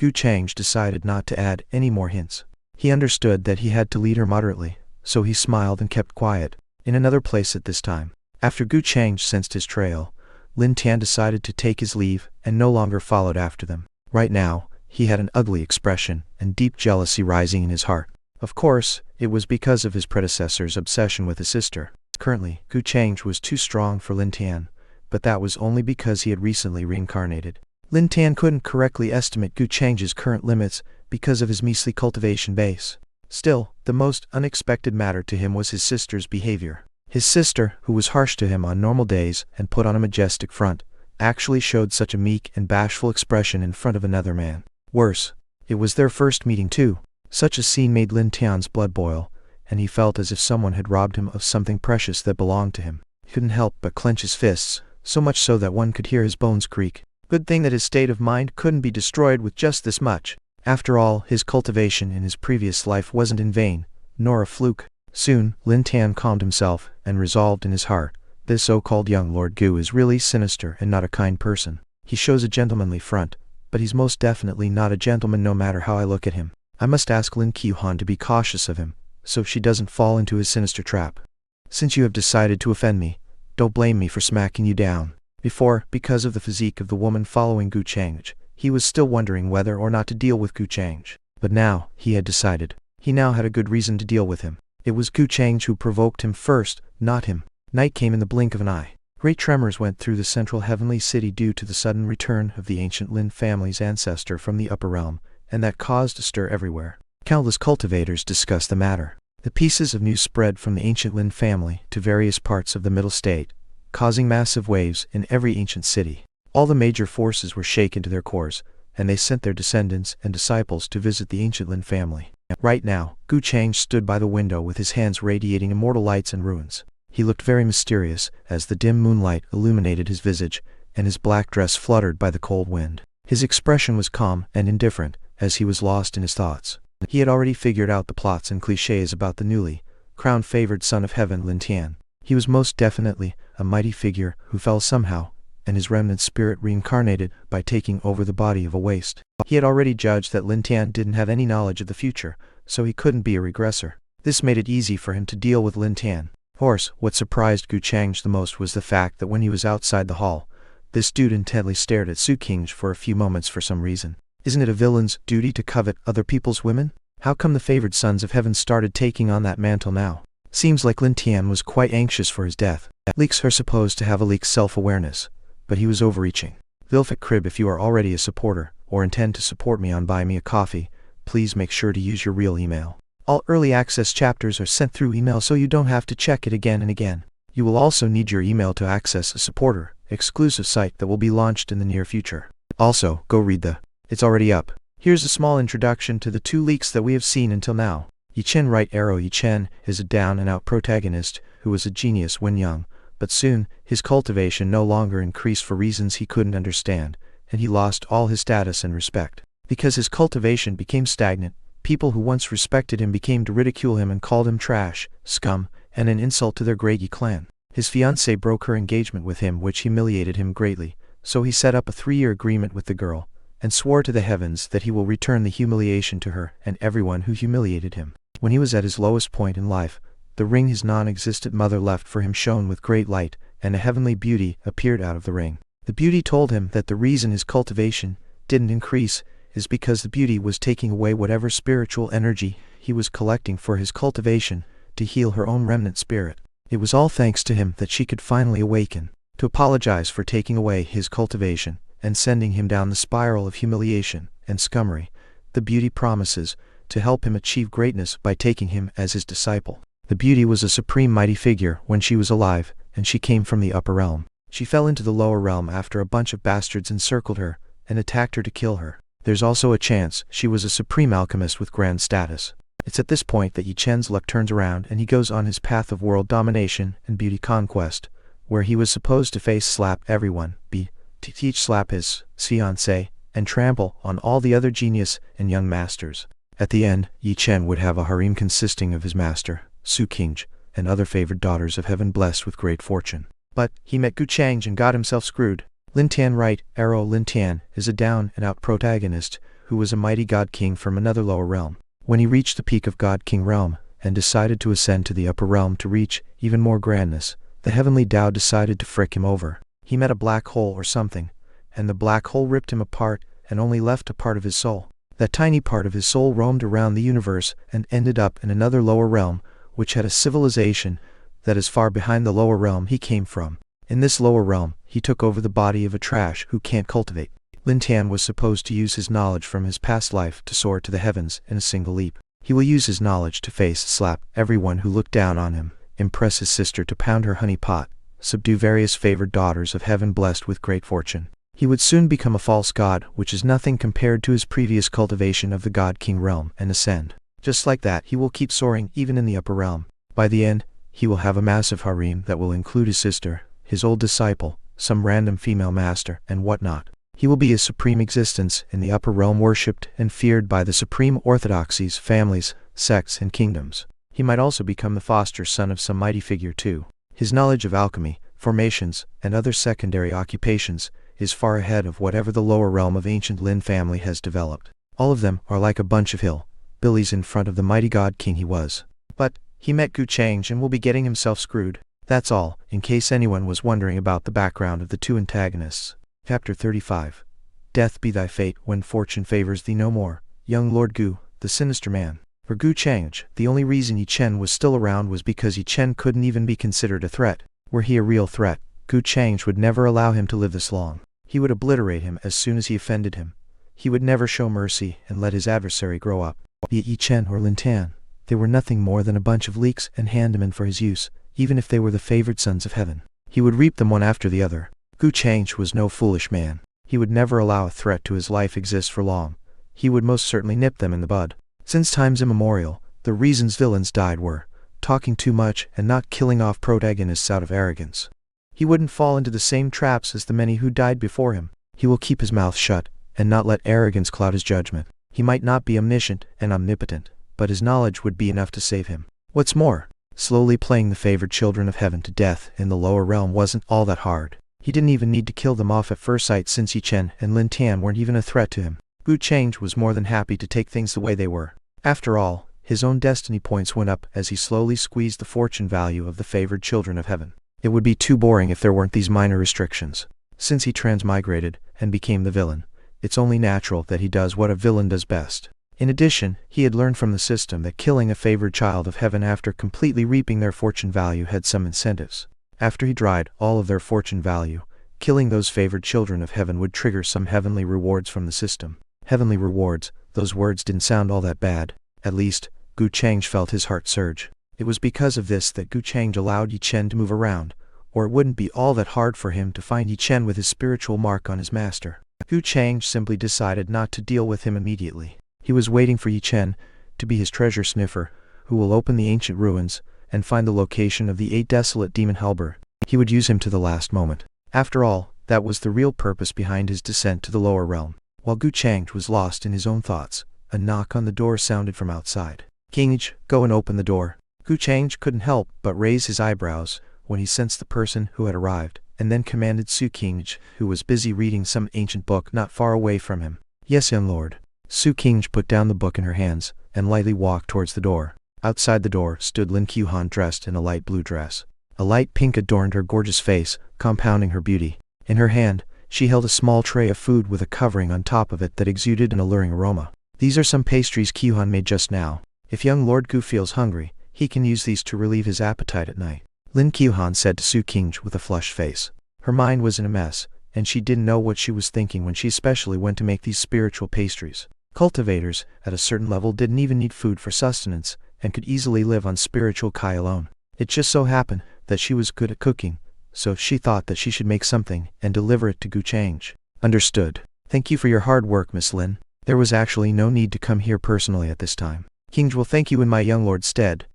Gu Changge decided not to add any more hints. He understood that he had to lead her moderately, so he smiled and kept quiet. In another place at this time, after Gu Changge sensed his trail, Lin Tian decided to take his leave and no longer followed after them. Right now, he had an ugly expression and deep jealousy rising in his heart. Of course, it was because of his predecessor's obsession with his sister. Currently, Gu Changge was too strong for Lin Tian, but that was only because he had recently reincarnated. Lin Tian couldn't correctly estimate Gu Changge's current limits because of his measly cultivation base. Still, the most unexpected matter to him was his sister's behavior. His sister, who was harsh to him on normal days and put on a majestic front, actually showed such a meek and bashful expression in front of another man. Worse, it was their first meeting too. Such a scene made Lin Tian's blood boil, and he felt as if someone had robbed him of something precious that belonged to him. He couldn't help but clench his fists, so much so that one could hear his bones creak. Good thing that his state of mind couldn't be destroyed with just this much. After all, his cultivation in his previous life wasn't in vain, nor a fluke. Soon, Lin Tian calmed himself and resolved in his heart, this so-called young Lord Gu is really sinister and not a kind person. He shows a gentlemanly front, but he's most definitely not a gentleman no matter how I look at him. I must ask Lin Qiuhan to be cautious of him, so she doesn't fall into his sinister trap. Since you have decided to offend me, don't blame me for smacking you down. Before, because of the physique of the woman following Gu Changge, he was still wondering whether or not to deal with Gu Changge. But now, he had decided. He now had a good reason to deal with him. It was Gu Changge who provoked him first, not him. Night came in the blink of an eye. Great tremors went through the central heavenly city due to the sudden return of the ancient Lin family's ancestor from the upper realm, and that caused a stir everywhere. Countless cultivators discussed the matter. The pieces of news spread from the ancient Lin family to various parts of the middle state, causing massive waves in every ancient city. All the major forces were shaken to their cores, and they sent their descendants and disciples to visit the ancient Lin family. Right now, Gu Changge stood by the window with his hands radiating immortal lights and ruins. He looked very mysterious as the dim moonlight illuminated his visage, and his black dress fluttered by the cold wind. His expression was calm and indifferent, as he was lost in his thoughts. He had already figured out the plots and clichés about the newly crowned favored son of heaven Lin Tian. He was most definitely a mighty figure who fell somehow, and his remnant spirit reincarnated by taking over the body of a waste. He had already judged that Lin Tian didn't have any knowledge of the future, so he couldn't be a regressor. This made it easy for him to deal with Lin Tian. Of course, what surprised Gu Changge the most was the fact that when he was outside the hall, this dude intently stared at Gu Changge for a few moments for some reason. Isn't it a villain's duty to covet other people's women? How come the favored sons of heaven started taking on that mantle now? Seems like Lin Tian was quite anxious for his death. Leaks are supposed to have a leak's self-awareness, but he was overreaching. Vilfic Crib, if you are already a supporter, or intend to support me on Buy Me a Coffee, please make sure to use your real email. All early access chapters are sent through email so you don't have to check it again and again. You will also need your email to access a supporter exclusive site that will be launched in the near future. Also, go read it's already up. Here's a small introduction to the 2 leaks that we have seen until now. Yi Chen right arrow Yi Chen is a down-and-out protagonist who was a genius when young, but soon, his cultivation no longer increased for reasons he couldn't understand, and he lost all his status and respect. Because his cultivation became stagnant, people who once respected him became to ridicule him and called him trash, scum, and an insult to their Gregi clan. His fiancée broke her engagement with him, which humiliated him greatly, so he set up a 3-year agreement with the girl, and swore to the heavens that he will return the humiliation to her and everyone who humiliated him. When he was at his lowest point in life, the ring his non-existent mother left for him shone with great light, and a heavenly beauty appeared out of the ring. The beauty told him that the reason his cultivation didn't increase is because the beauty was taking away whatever spiritual energy he was collecting for his cultivation to heal her own remnant spirit. It was all thanks to him that she could finally awaken. To apologize for taking away his cultivation and sending him down the spiral of humiliation and scummery, the beauty promises to help him achieve greatness by taking him as his disciple. The beauty was a supreme mighty figure when she was alive, and she came from the upper realm. She fell into the lower realm after a bunch of bastards encircled her and attacked her to kill her. There's also a chance she was a supreme alchemist with grand status. It's at this point that Yi Chen's luck turns around and he goes on his path of world domination and beauty conquest, where he was supposed to face slap everyone, to teach slap his fiancée, and trample on all the other genius and young masters. At the end, Yi Chen would have a harem consisting of his master, Gu Changge, and other favored daughters of heaven blessed with great fortune. But he met Gu Changge and got himself screwed. Lin Tian right arrow Lin Tian is a down-and-out protagonist who was a mighty god king from another lower realm. When he reached the peak of God King realm, and decided to ascend to the upper realm to reach even more grandness, the heavenly Tao decided to frick him over. He met a black hole or something, and the black hole ripped him apart and only left a part of his soul. That tiny part of his soul roamed around the universe and ended up in another lower realm, which had a civilization that is far behind the lower realm he came from. In this lower realm, he took over the body of a trash who can't cultivate. Lin Tan was supposed to use his knowledge from his past life to soar to the heavens in a single leap. He will use his knowledge to slap everyone who looked down on him, impress his sister to pound her honey pot, subdue various favored daughters of heaven blessed with great fortune. He would soon become a false god, which is nothing compared to his previous cultivation of the God King realm, and ascend. Just like that, he will keep soaring even in the upper realm. By the end, he will have a massive harem that will include his sister, his old disciple, some random female master, and whatnot. He will be a supreme existence in the upper realm, worshipped and feared by the supreme orthodoxies, families, sects, and kingdoms. He might also become the foster son of some mighty figure too. His knowledge of alchemy, formations, and other secondary occupations is far ahead of whatever the lower realm of ancient Lin family has developed. All of them are like a bunch of hillbillies in front of the mighty god king he was. But he met Gu Changge and will be getting himself screwed. That's all, in case anyone was wondering about the background of the two antagonists. Chapter 35. Death be thy fate when fortune favors thee no more. Young Lord Gu, the sinister man. For Gu Changge, the only reason Yi Chen was still around was because Yi Chen couldn't even be considered a threat. Were he a real threat, Gu Changge would never allow him to live this long. He would obliterate him as soon as he offended him. He would never show mercy and let his adversary grow up. Be it Yi Chen or Lin Tan, they were nothing more than a bunch of leeks and handymen for his use, even if they were the favored sons of heaven. He would reap them one after the other. Gu Changge was no foolish man. He would never allow a threat to his life exist for long. He would most certainly nip them in the bud. Since times immemorial, the reasons villains died were talking too much and not killing off protagonists out of arrogance. He wouldn't fall into the same traps as the many who died before him. He will keep his mouth shut and not let arrogance cloud his judgment. He might not be omniscient and omnipotent, but his knowledge would be enough to save him. What's more, slowly playing the favored children of heaven to death in the lower realm wasn't all that hard. He didn't even need to kill them off at first sight, since Yi Chen and Lin Tan weren't even a threat to him. Gu Changge was more than happy to take things the way they were. After all, his own destiny points went up as he slowly squeezed the fortune value of the favored children of heaven. It would be too boring if there weren't these minor restrictions. Since he transmigrated and became the villain, it's only natural that he does what a villain does best. In addition, he had learned from the system that killing a favored child of heaven after completely reaping their fortune value had some incentives. After he dried all of their fortune value, killing those favored children of heaven would trigger some heavenly rewards from the system. Heavenly rewards, those words didn't sound all that bad. At least, Gu Changge felt his heart surge. It was because of this that Gu Changge allowed Yi Chen to move around, or it wouldn't be all that hard for him to find Yi Chen with his spiritual mark on his master. Gu Changge simply decided not to deal with him immediately. He was waiting for Yi Chen to be his treasure sniffer, who will open the ancient ruins and find the location of the 8 desolate demon Helber. He would use him to the last moment. After all, that was the real purpose behind his descent to the lower realm. While Gu Changge was lost in his own thoughts, a knock on the door sounded from outside. Changge, go and open the door. Gu Changge couldn't help but raise his eyebrows when he sensed the person who had arrived, and then commanded Su Changge, who was busy reading some ancient book not far away from him. Yes, young lord. Su Changge put down the book in her hands and lightly walked towards the door. Outside the door stood Lin Qiuhan, dressed in a light blue dress. A light pink adorned her gorgeous face, compounding her beauty. In her hand, she held a small tray of food with a covering on top of it that exuded an alluring aroma. These are some pastries Qiuhan made just now. If young Lord Gu feels hungry, he can use these to relieve his appetite at night. Lin Qiuhan said to Su Changge with a flushed face. Her mind was in a mess, and she didn't know what she was thinking when she especially went to make these spiritual pastries. Cultivators, at a certain level, didn't even need food for sustenance, and could easily live on spiritual Kai alone. It just so happened that she was good at cooking, so she thought that she should make something and deliver it to Gu Changge. Understood. Thank you for your hard work, Miss Lin. There was actually no need to come here personally at this time. Changge will thank you in my young lord's stead.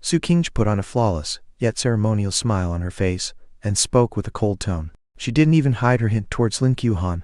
Su Changge put on a flawless, yet ceremonial smile on her face, and spoke with a cold tone. She didn't even hide her hint towards Lin Qiuhan,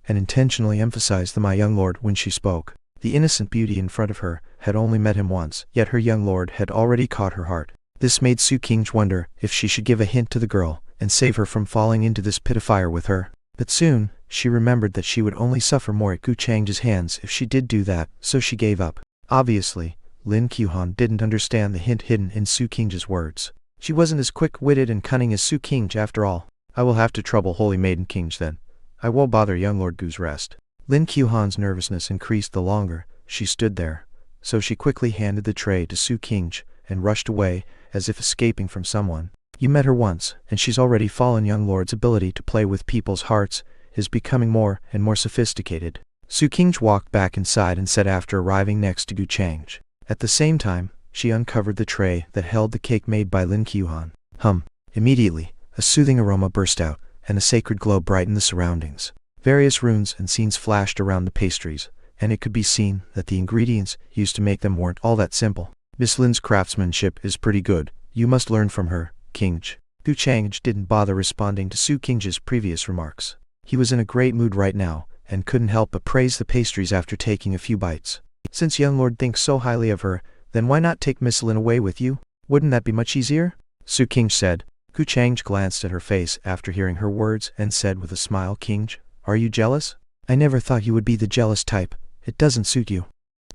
and intentionally emphasized the my young lord when she spoke. The innocent beauty in front of her had only met him once, yet her young lord had already caught her heart. This made Su Changge wonder if she should give a hint to the girl and save her from falling into this pit of fire with her. But soon, She remembered that she would only suffer more at Gu Changge's hands if she did do that, so she gave up. Obviously, Lin Qiuhan didn't understand the hint hidden in Su Qing's words. She wasn't as quick-witted and cunning as Su Qingge after all. I will have to trouble Holy Maiden Qingge then. I won't bother young Lord Gu's rest. Lin Qiuhan's nervousness increased the longer she stood there, so she quickly handed the tray to Su Qingge and rushed away, as if escaping from someone. You met her once, and she's already fallen. Young Lord's ability to play with people's hearts is becoming more and more sophisticated. Su Qingge walked back inside and said after arriving next to Gu Changge. At the same time, she uncovered the tray that held the cake made by Lin Qiuhan. Immediately, a soothing aroma burst out, and a sacred glow brightened the surroundings. Various runes and scenes flashed around the pastries, and it could be seen that the ingredients used to make them weren't all that simple. Miss Lin's craftsmanship is pretty good. You must learn from her, Qingge. Gu Changge didn't bother responding to Su Qingge's previous remarks. He was in a great mood right now, and couldn't help but praise the pastries after taking a few bites. Since young Lord thinks so highly of her, then why not take Miss Lin away with you? Wouldn't that be much easier? Su Qingge said. Gu Changge glanced at her face after hearing her words and said with a smile, Qingge, are you jealous? I never thought you would be the jealous type. It doesn't suit you.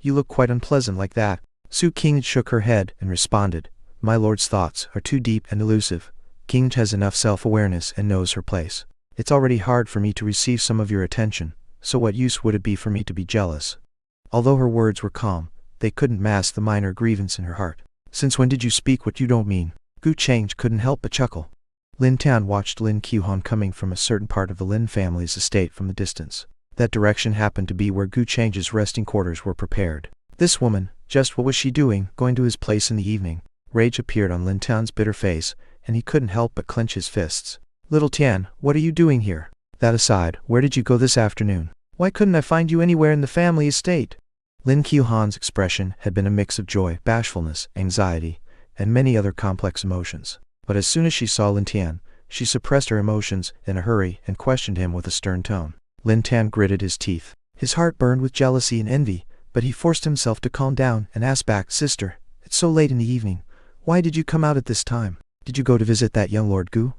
You look quite unpleasant like that. Su Qingge shook her head and responded, my lord's thoughts are too deep and elusive. Qingge has enough self-awareness and knows her place. It's already hard for me to receive some of your attention, so what use would it be for me to be jealous? Although her words were calm, they couldn't mask the minor grievance in her heart. Since when did you speak what you don't mean? Gu Changge couldn't help but chuckle. Lin Tian watched Lin Qiuhan coming from a certain part of the Lin family's estate from the distance. That direction happened to be where Gu Changge's resting quarters were prepared. This woman, just what was she doing, going to his place in the evening? Rage appeared on Lin Tian's bitter face, and he couldn't help but clench his fists. Little Tian, what are you doing here? That aside, where did you go this afternoon? Why couldn't I find you anywhere in the family estate? Lin Qiuhan's expression had been a mix of joy, bashfulness, anxiety, and many other complex emotions. But as soon as she saw Lin Tian, she suppressed her emotions in a hurry and questioned him with a stern tone. Lin Tian gritted his teeth. His heart burned with jealousy and envy, but he forced himself to calm down and asked back, Sister, it's so late in the evening. Why did you come out at this time? Did you go to visit that young Lord Gu?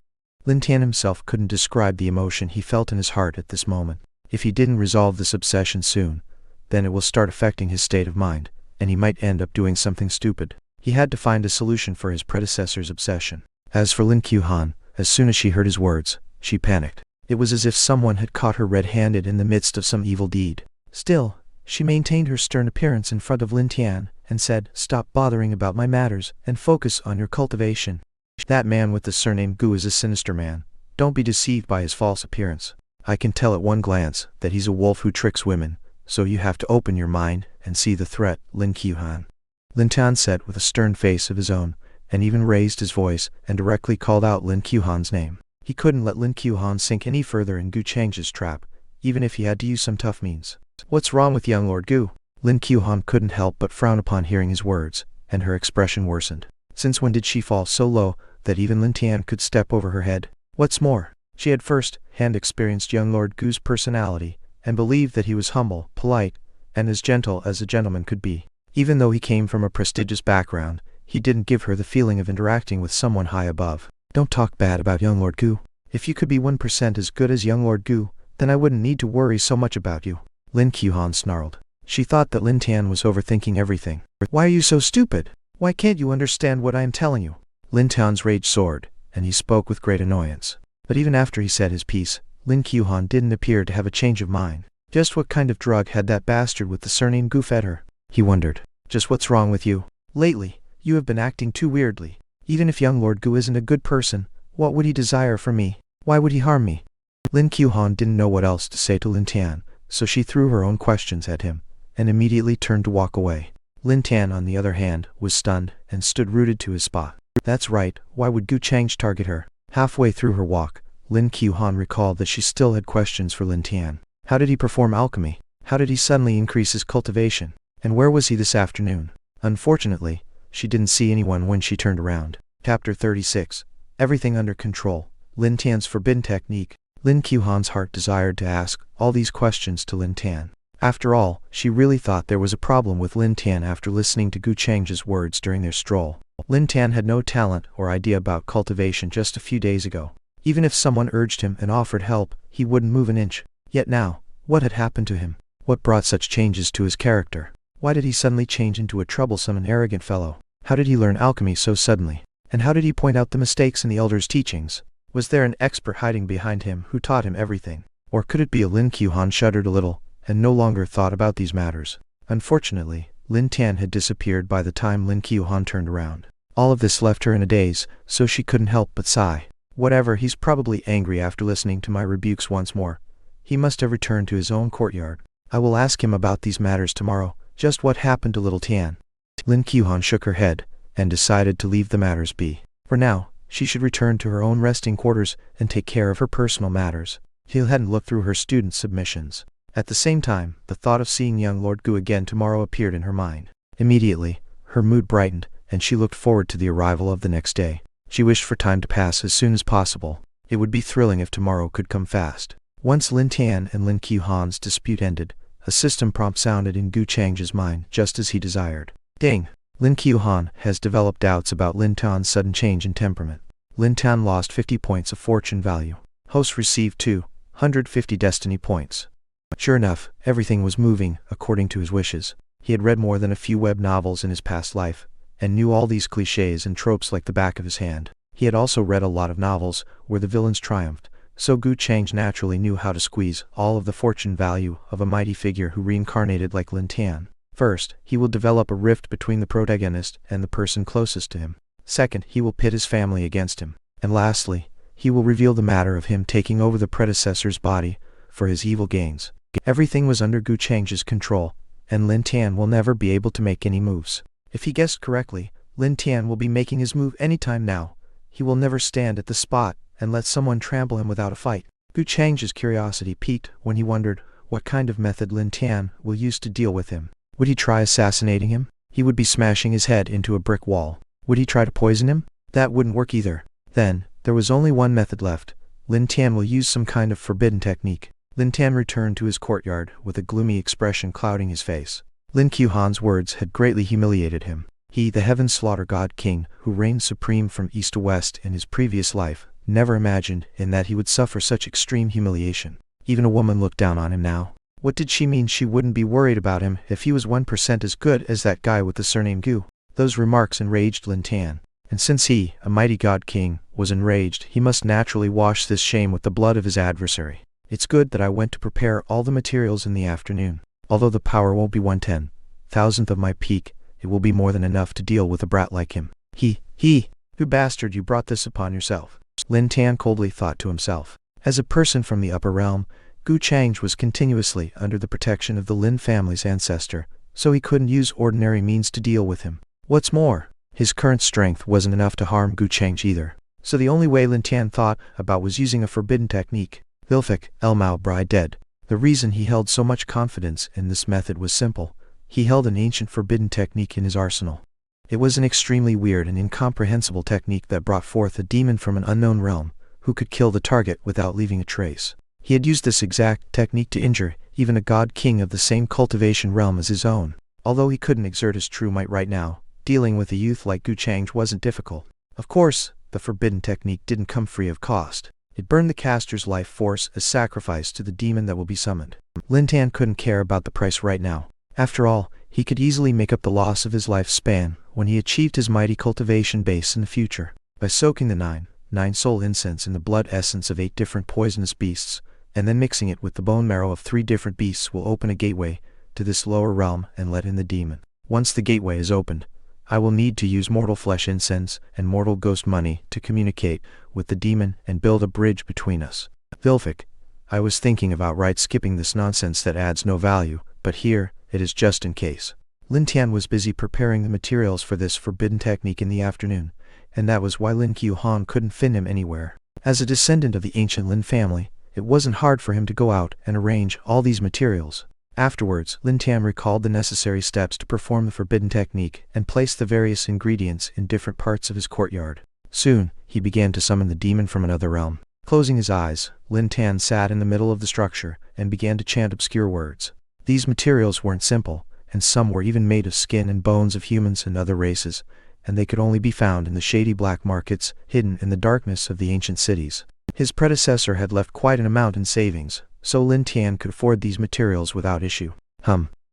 Lin Tian himself couldn't describe the emotion he felt in his heart at this moment. If he didn't resolve this obsession soon, then it will start affecting his state of mind, and he might end up doing something stupid. He had to find a solution for his predecessor's obsession. As for Lin Qiuhan, as soon as she heard his words, she panicked. It was as if someone had caught her red-handed in the midst of some evil deed. Still, she maintained her stern appearance in front of Lin Tian, and said, Stop bothering about my matters, and focus on your cultivation. That man with the surname Gu is a sinister man. Don't be deceived by his false appearance. I can tell at one glance that he's a wolf who tricks women, so you have to open your mind and see the threat, Lin Qiuhan. Lin Tian said with a stern face of his own, and even raised his voice and directly called out Lin Qiuhan's name. He couldn't let Lin Qiuhan sink any further in Gu Changge's trap, even if he had to use some tough means. What's wrong with young Lord Gu? Lin Qiuhan couldn't help but frown upon hearing his words, and her expression worsened. Since when did she fall so low that even Lin Tian could step over her head? What's more, she had first-hand experienced young Lord Gu's personality, and believed that he was humble, polite, and as gentle as a gentleman could be. Even though he came from a prestigious background, he didn't give her the feeling of interacting with someone high above. Don't talk bad about young Lord Gu. If you could be 1% as good as young Lord Gu, then I wouldn't need to worry so much about you. Lin Qiuhan snarled. She thought that Lin Tian was overthinking everything. Why are you so stupid? Why can't you understand what I am telling you? Lin Tian's rage soared, and he spoke with great annoyance. But even after he said his piece, Lin Qiuhan didn't appear to have a change of mind. Just what kind of drug had that bastard with the surname Gu fed her? He wondered. Just what's wrong with you? Lately, you have been acting too weirdly. Even if young Lord Gu isn't a good person, what would he desire from me? Why would he harm me? Lin Qiuhan didn't know what else to say to Lin Tian, so she threw her own questions at him, and immediately turned to walk away. Lin Tian, on the other hand, was stunned, and stood rooted to his spot. That's right, why would Gu Changge target her? Halfway through her walk, Lin Qiuhan recalled that she still had questions for Lin Tian. How did he perform alchemy? How did he suddenly increase his cultivation? And where was he this afternoon? Unfortunately, she didn't see anyone when she turned around. Chapter 36. Everything under control. Lin Tian's forbidden technique. Lin Qiuhan's heart desired to ask all these questions to Lin Tian. After all, she really thought there was a problem with Lin Tian after listening to Gu Changge's words during their stroll. Lin Tian had no talent or idea about cultivation just a few days ago. Even if someone urged him and offered help, he wouldn't move an inch. Yet now, what had happened to him? What brought such changes to his character? Why did he suddenly change into a troublesome and arrogant fellow? How did he learn alchemy so suddenly? And how did he point out the mistakes in the elders' teachings? Was there an expert hiding behind him who taught him everything? Or could it be Lin Qiuhan shuddered a little, and no longer thought about these matters? Unfortunately, Lin Tian had disappeared by the time Lin Qiuhan turned around. All of this left her in a daze, so she couldn't help but sigh. Whatever, he's probably angry after listening to my rebukes once more. He must have returned to his own courtyard. I will ask him about these matters tomorrow, just what happened to little Tian. Lin Qiuhan shook her head, and decided to leave the matters be. For now, she should return to her own resting quarters and take care of her personal matters. He hadn't looked through her student submissions. At the same time, the thought of seeing young Lord Gu again tomorrow appeared in her mind. Immediately, her mood brightened, and she looked forward to the arrival of the next day. She wished for time to pass as soon as possible. It would be thrilling if tomorrow could come fast. Once Lin Tian and Lin Qiuhan's dispute ended, a system prompt sounded in Gu Changge's mind just as he desired. Ding! Lin Qiuhan has developed doubts about Lin Tian's sudden change in temperament. Lin Tian lost 50 points of fortune value. Host received 250 destiny points. Sure enough, everything was moving according to his wishes. He had read more than a few web novels in his past life, and knew all these clichés and tropes like the back of his hand. He had also read a lot of novels where the villains triumphed, so Gu Changge naturally knew how to squeeze all of the fortune value of a mighty figure who reincarnated like Lin Tian. First, he will develop a rift between the protagonist and the person closest to him. Second, he will pit his family against him. And lastly, he will reveal the matter of him taking over the predecessor's body for his evil gains. Everything was under Gu Changge's control, and Lin Tian will never be able to make any moves. If he guessed correctly, Lin Tian will be making his move anytime now. He will never stand at the spot and let someone trample him without a fight. Gu Changge's curiosity piqued when he wondered what kind of method Lin Tian will use to deal with him. Would he try assassinating him? He would be smashing his head into a brick wall. Would he try to poison him? That wouldn't work either. Then, there was only one method left. Lin Tian will use some kind of forbidden technique. Lin Tian returned to his courtyard with a gloomy expression clouding his face. Lin Qiuhan's words had greatly humiliated him. He, the heaven slaughter god king, who reigned supreme from east to west in his previous life, never imagined in that he would suffer such extreme humiliation. Even a woman looked down on him now. What did she mean she wouldn't be worried about him if he was 1% as good as that guy with the surname Gu? Those remarks enraged Lin Tian. And since he, a mighty god king, was enraged, he must naturally wash this shame with the blood of his adversary. It's good that I went to prepare all the materials in the afternoon. Although the power won't be 1/10,000th of my peak, it will be more than enough to deal with a brat like him. You bastard, you brought this upon yourself. Lin Tian coldly thought to himself. As a person from the upper realm, Gu Changge was continuously under the protection of the Lin family's ancestor, so he couldn't use ordinary means to deal with him. What's more, his current strength wasn't enough to harm Gu Changge either. So the only way Lin Tian thought about was using a forbidden technique. Vilfic, Elmao Bri dead. The reason he held so much confidence in this method was simple. He held an ancient forbidden technique in his arsenal. It was an extremely weird and incomprehensible technique that brought forth a demon from an unknown realm, who could kill the target without leaving a trace. He had used this exact technique to injure even a god king of the same cultivation realm as his own. Although he couldn't exert his true might right now, dealing with a youth like Gu Changge wasn't difficult. Of course, the forbidden technique didn't come free of cost. It burned the caster's life force as sacrifice to the demon that will be summoned. Lin Tian couldn't care about the price right now. After all, he could easily make up the loss of his lifespan when he achieved his mighty cultivation base in the future. By soaking the nine soul incense in the blood essence of 8 different poisonous beasts, and then mixing it with the bone marrow of 3 different beasts will open a gateway to this lower realm and let in the demon. Once the gateway is opened, I will need to use mortal flesh incense and mortal ghost money to communicate with the demon and build a bridge between us. Vilfic, I was thinking of outright skipping this nonsense that adds no value, but here, it is just in case. Lin Tian was busy preparing the materials for this forbidden technique in the afternoon, and that was why Lin Qiuhan couldn't find him anywhere. As a descendant of the ancient Lin family, it wasn't hard for him to go out and arrange all these materials. Afterwards, Lin Tian recalled the necessary steps to perform the forbidden technique and placed the various ingredients in different parts of his courtyard. Soon, he began to summon the demon from another realm. Closing his eyes, Lin Tian sat in the middle of the structure and began to chant obscure words. These materials weren't simple, and some were even made of skin and bones of humans and other races, and they could only be found in the shady black markets hidden in the darkness of the ancient cities. His predecessor had left quite an amount in savings, so Lin Tian could afford these materials without issue.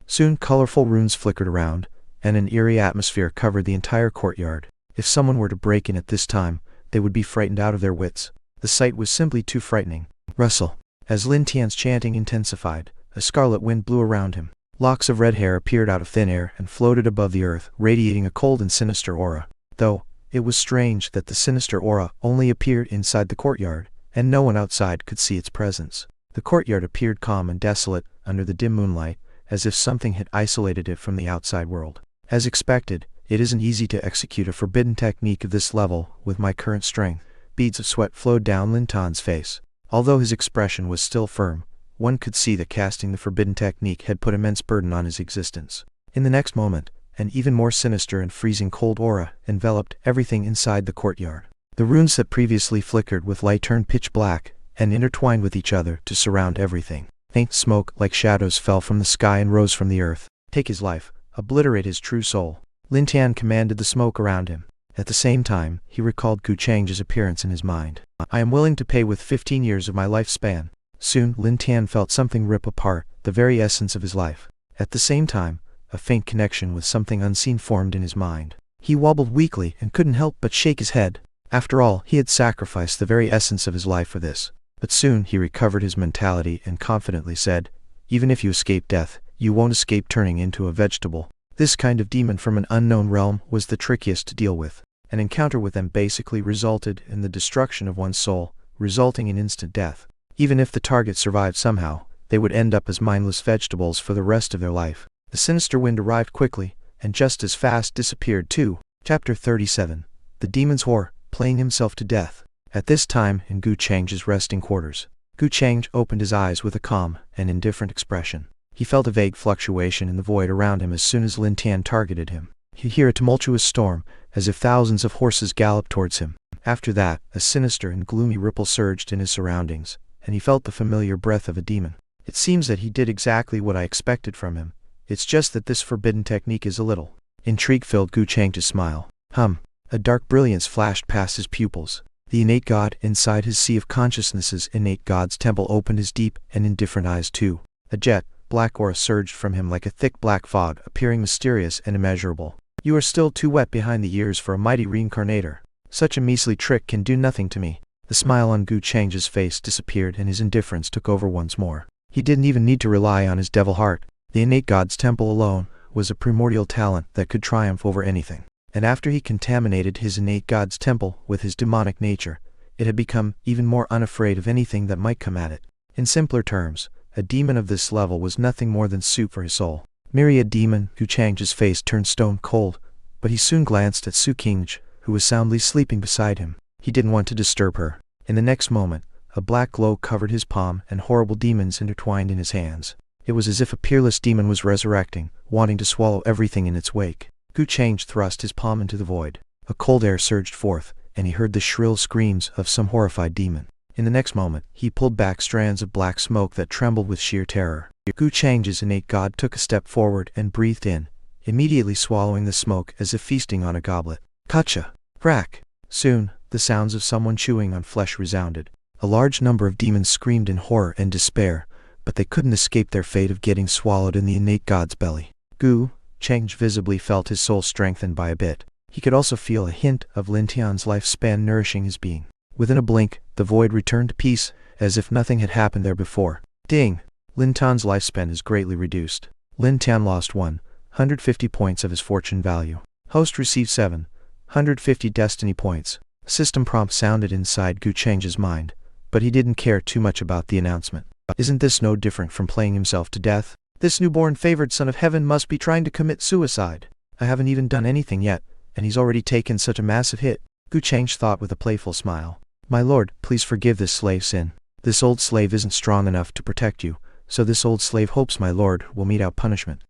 Soon colorful runes flickered around, and an eerie atmosphere covered the entire courtyard. If someone were to break in at this time, they would be frightened out of their wits. The sight was simply too frightening. Rustle. As Lin Tian's chanting intensified, a scarlet wind blew around him. Locks of red hair appeared out of thin air and floated above the earth, radiating a cold and sinister aura. Though, it was strange that the sinister aura only appeared inside the courtyard, and no one outside could see its presence. The courtyard appeared calm and desolate under the dim moonlight, as if something had isolated it from the outside world. As expected, it isn't easy to execute a forbidden technique of this level with my current strength. Beads of sweat flowed down Lin Tian's face. Although his expression was still firm, one could see that casting the forbidden technique had put immense burden on his existence. In the next moment, an even more sinister and freezing cold aura enveloped everything inside the courtyard. The runes that previously flickered with light turned pitch black, and intertwined with each other to surround everything. Faint smoke like shadows fell from the sky and rose from the earth. Take his life, obliterate his true soul. Lin Tian commanded the smoke around him. At the same time, he recalled Gu Changge's appearance in his mind. I am willing to pay with 15 years of my lifespan. Soon, Lin Tian felt something rip apart the very essence of his life. At the same time, a faint connection with something unseen formed in his mind. He wobbled weakly and couldn't help but shake his head. After all, he had sacrificed the very essence of his life for this. But soon he recovered his mentality and confidently said, "Even if you escape death, you won't escape turning into a vegetable." This kind of demon from an unknown realm was the trickiest to deal with. An encounter with them basically resulted in the destruction of one's soul, resulting in instant death. Even if the target survived somehow, they would end up as mindless vegetables for the rest of their life. The sinister wind arrived quickly, and just as fast disappeared too. Chapter 37. The Demon's Whore, playing himself to death. At this time, in Gu Changge's resting quarters, Gu Changge opened his eyes with a calm and indifferent expression. He felt a vague fluctuation in the void around him as soon as Lin Tian targeted him. He heard a tumultuous storm, as if thousands of horses galloped towards him. After that, a sinister and gloomy ripple surged in his surroundings, and he felt the familiar breath of a demon. It seems that he did exactly what I expected from him. It's just that this forbidden technique is a little. Intrigue filled Gu Changge's smile. A dark brilliance flashed past his pupils. The innate god inside his sea of consciousness's innate god's temple opened his deep and indifferent eyes too. A jet black aura surged from him like a thick black fog, appearing mysterious and immeasurable. You are still too wet behind the ears for a mighty reincarnator. Such a measly trick can do nothing to me. The smile on Gu Changge's face disappeared and his indifference took over once more. He didn't even need to rely on his devil heart. The innate god's temple alone was a primordial talent that could triumph over anything. And after he contaminated his innate god's temple with his demonic nature, it had become even more unafraid of anything that might come at it. In simpler terms, a demon of this level was nothing more than soup for his soul. Myriad demon, Gu Changge's face turned stone cold, but he soon glanced at Gu Changge, who was soundly sleeping beside him. He didn't want to disturb her. In the next moment, a black glow covered his palm and horrible demons intertwined in his hands. It was as if a peerless demon was resurrecting, wanting to swallow everything in its wake. Gu Changge thrust his palm into the void. A cold air surged forth, and he heard the shrill screams of some horrified demon. In the next moment, he pulled back strands of black smoke that trembled with sheer terror. Gu Changge's innate god took a step forward and breathed in, immediately swallowing the smoke as if feasting on a goblet. Kacha! Crack! Soon, the sounds of someone chewing on flesh resounded. A large number of demons screamed in horror and despair, but they couldn't escape their fate of getting swallowed in the innate god's belly. Gu Changge visibly felt his soul strengthened by a bit. He could also feel a hint of Lin Tian's lifespan nourishing his being. Within a blink, the void returned to peace, as if nothing had happened there before. Ding! Lin Tian's lifespan is greatly reduced. Lin Tian lost 150 points of his fortune value. Host received 750 destiny points. System prompt sounded inside Gu Changge's mind, but he didn't care too much about the announcement. Isn't this no different from playing himself to death? This newborn favored son of heaven must be trying to commit suicide. I haven't even done anything yet, and he's already taken such a massive hit. Gu Changge thought with a playful smile. My lord, please forgive this slave sin. This old slave isn't strong enough to protect you, so this old slave hopes my lord will mete out punishment.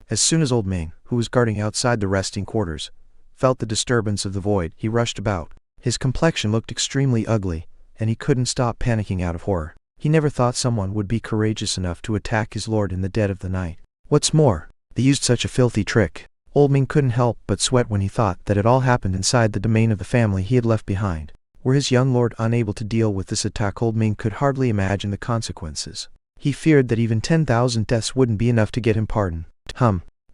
As soon as old Ming, who was guarding outside the resting quarters, felt the disturbance of the void, he rushed about. His complexion looked extremely ugly, and he couldn't stop panicking out of horror. He never thought someone would be courageous enough to attack his lord in the dead of the night. What's more, they used such a filthy trick. Old Ming couldn't help but sweat when he thought that it all happened inside the domain of the family he had left behind. Were his young lord unable to deal with this attack, old Ming could hardly imagine the consequences. He feared that even 10,000 deaths wouldn't be enough to get him pardoned.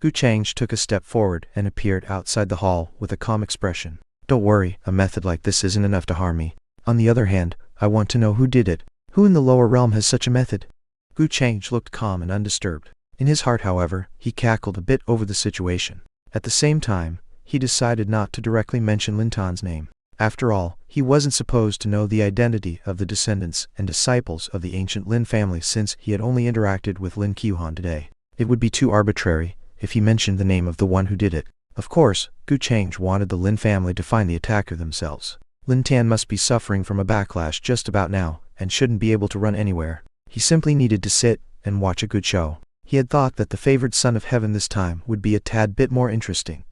Gu Changge took a step forward and appeared outside the hall with a calm expression. Don't worry, a method like this isn't enough to harm me. On the other hand, I want to know who did it. Who in the lower realm has such a method? Gu Changge looked calm and undisturbed. In his heart, however, he cackled a bit over the situation. At the same time, he decided not to directly mention Lin Tan's name. After all, he wasn't supposed to know the identity of the descendants and disciples of the ancient Lin family since he had only interacted with Lin Qiuhan today. It would be too arbitrary if he mentioned the name of the one who did it. Of course, Gu Changge wanted the Lin family to find the attacker themselves. Lin Tan must be suffering from a backlash just about now, and shouldn't be able to run anywhere. He simply needed to sit and watch a good show. He had thought that the favored son of heaven this time would be a tad bit more interesting,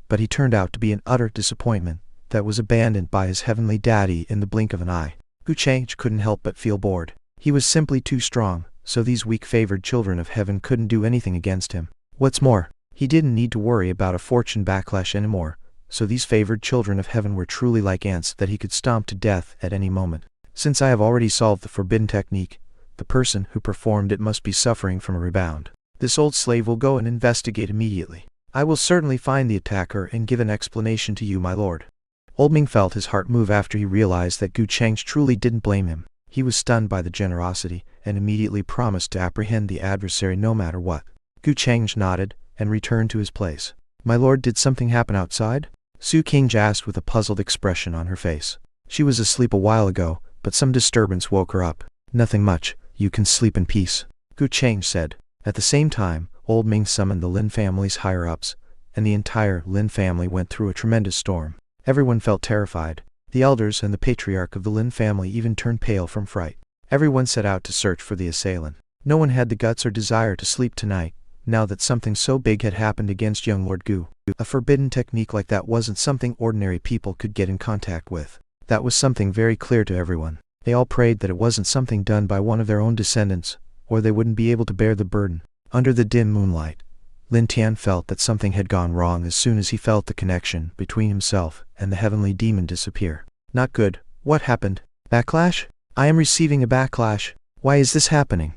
but he turned out to be an utter disappointment that was abandoned by his heavenly daddy in the blink of an eye. Gu Changge couldn't help but feel bored. He was simply too strong, so these weak favored children of heaven couldn't do anything against him. What's more, he didn't need to worry about a fortune backlash anymore, so these favored children of heaven were truly like ants that he could stomp to death at any moment. Since I have already solved the forbidden technique, the person who performed it must be suffering from a rebound. This old slave will go and investigate immediately. I will certainly find the attacker and give an explanation to you, my lord. Old Ming felt his heart move after he realized that Gu Changge truly didn't blame him. He was stunned by the generosity and immediately promised to apprehend the adversary no matter what. Gu Changge nodded and returned to his place. My lord, did something happen outside? Su Qingge asked with a puzzled expression on her face. She was asleep a while ago, but some disturbance woke her up. Nothing much, you can sleep in peace, Gu Changge said. At the same time, Old Ming summoned the Lin family's higher-ups, and the entire Lin family went through a tremendous storm. Everyone felt terrified. The elders and the patriarch of the Lin family even turned pale from fright. Everyone set out to search for the assailant. No one had the guts or desire to sleep tonight, now that something so big had happened against young Lord Gu. A forbidden technique like that wasn't something ordinary people could get in contact with. That was something very clear to everyone. They all prayed that it wasn't something done by one of their own descendants, or they wouldn't be able to bear the burden. Under the dim moonlight, Lin Tian felt that something had gone wrong as soon as he felt the connection between himself and the heavenly demon disappear. Not good. What happened? Backlash? I am receiving a backlash. Why is this happening?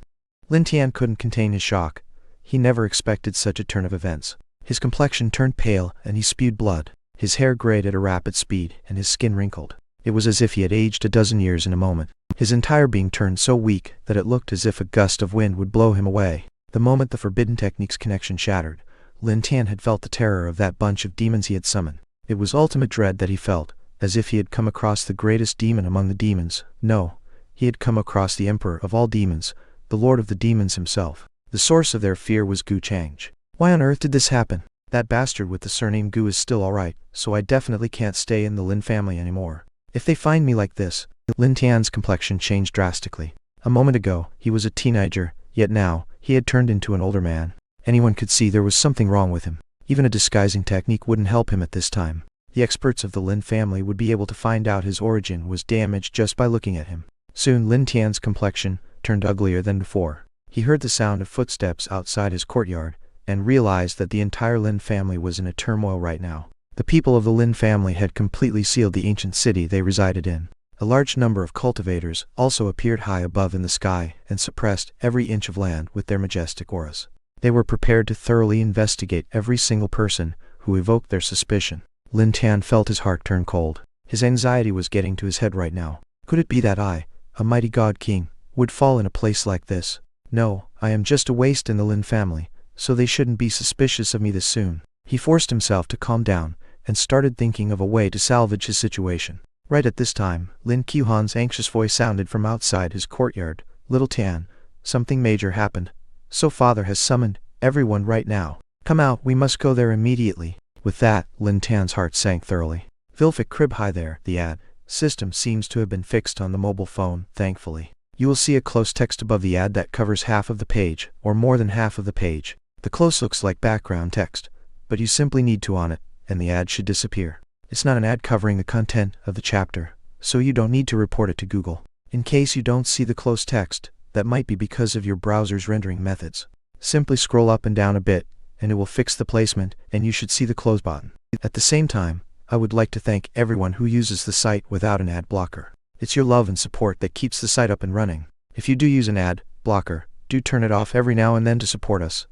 Lin Tian couldn't contain his shock. He never expected such a turn of events. His complexion turned pale and he spewed blood. His hair grayed at a rapid speed and his skin wrinkled. It was as if he had aged a dozen years in a moment. His entire being turned so weak that it looked as if a gust of wind would blow him away. The moment the forbidden technique's connection shattered, Lin Tian had felt the terror of that bunch of demons he had summoned. It was ultimate dread that he felt, as if he had come across the greatest demon among the demons. No, he had come across the emperor of all demons, the lord of the demons himself. The source of their fear was Gu Changge. Why on earth did this happen? That bastard with the surname Gu is still alright, so I definitely can't stay in the Lin family anymore. If they find me like this... Lin Tian's complexion changed drastically. A moment ago, he was a teenager, yet now, he had turned into an older man. Anyone could see there was something wrong with him. Even a disguising technique wouldn't help him at this time. The experts of the Lin family would be able to find out his origin was damaged just by looking at him. Soon Lin Tian's complexion turned uglier than before. He heard the sound of footsteps outside his courtyard, and realized that the entire Lin family was in a turmoil right now. The people of the Lin family had completely sealed the ancient city they resided in. A large number of cultivators also appeared high above in the sky and suppressed every inch of land with their majestic auras. They were prepared to thoroughly investigate every single person who evoked their suspicion. Lin Tian felt his heart turn cold. His anxiety was getting to his head right now. Could it be that I, a mighty god king, would fall in a place like this? No, I am just a waste in the Lin family, so they shouldn't be suspicious of me this soon. He forced himself to calm down and started thinking of a way to salvage his situation. Right at this time, Lin Qiuhan's anxious voice sounded from outside his courtyard. Little Tian, something major happened. So father has summoned everyone right now. Come out, we must go there immediately. With that, Lin Tian's heart sank thoroughly. Vilfic crib hi there, the ad system seems to have been fixed on the mobile phone, thankfully. You will see a close text above the ad that covers half of the page, or more than half of the page. The close looks like background text, but you simply need to on it, and the ad should disappear. It's not an ad covering the content of the chapter, so you don't need to report it to Google. In case you don't see the close text, that might be because of your browser's rendering methods. Simply scroll up and down a bit, and it will fix the placement, and you should see the close button. At the same time, I would like to thank everyone who uses the site without an ad blocker. It's your love and support that keeps the site up and running. If you do use an ad blocker, do turn it off every now and then to support us.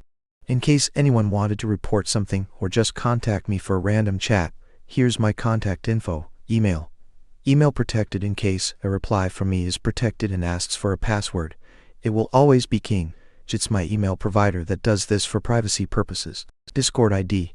In case anyone wanted to report something or just contact me for a random chat, here's my contact info. Email. Email protected in case a reply from me is protected and asks for a password. It will always be King. It's my email provider that does this for privacy purposes. Discord ID.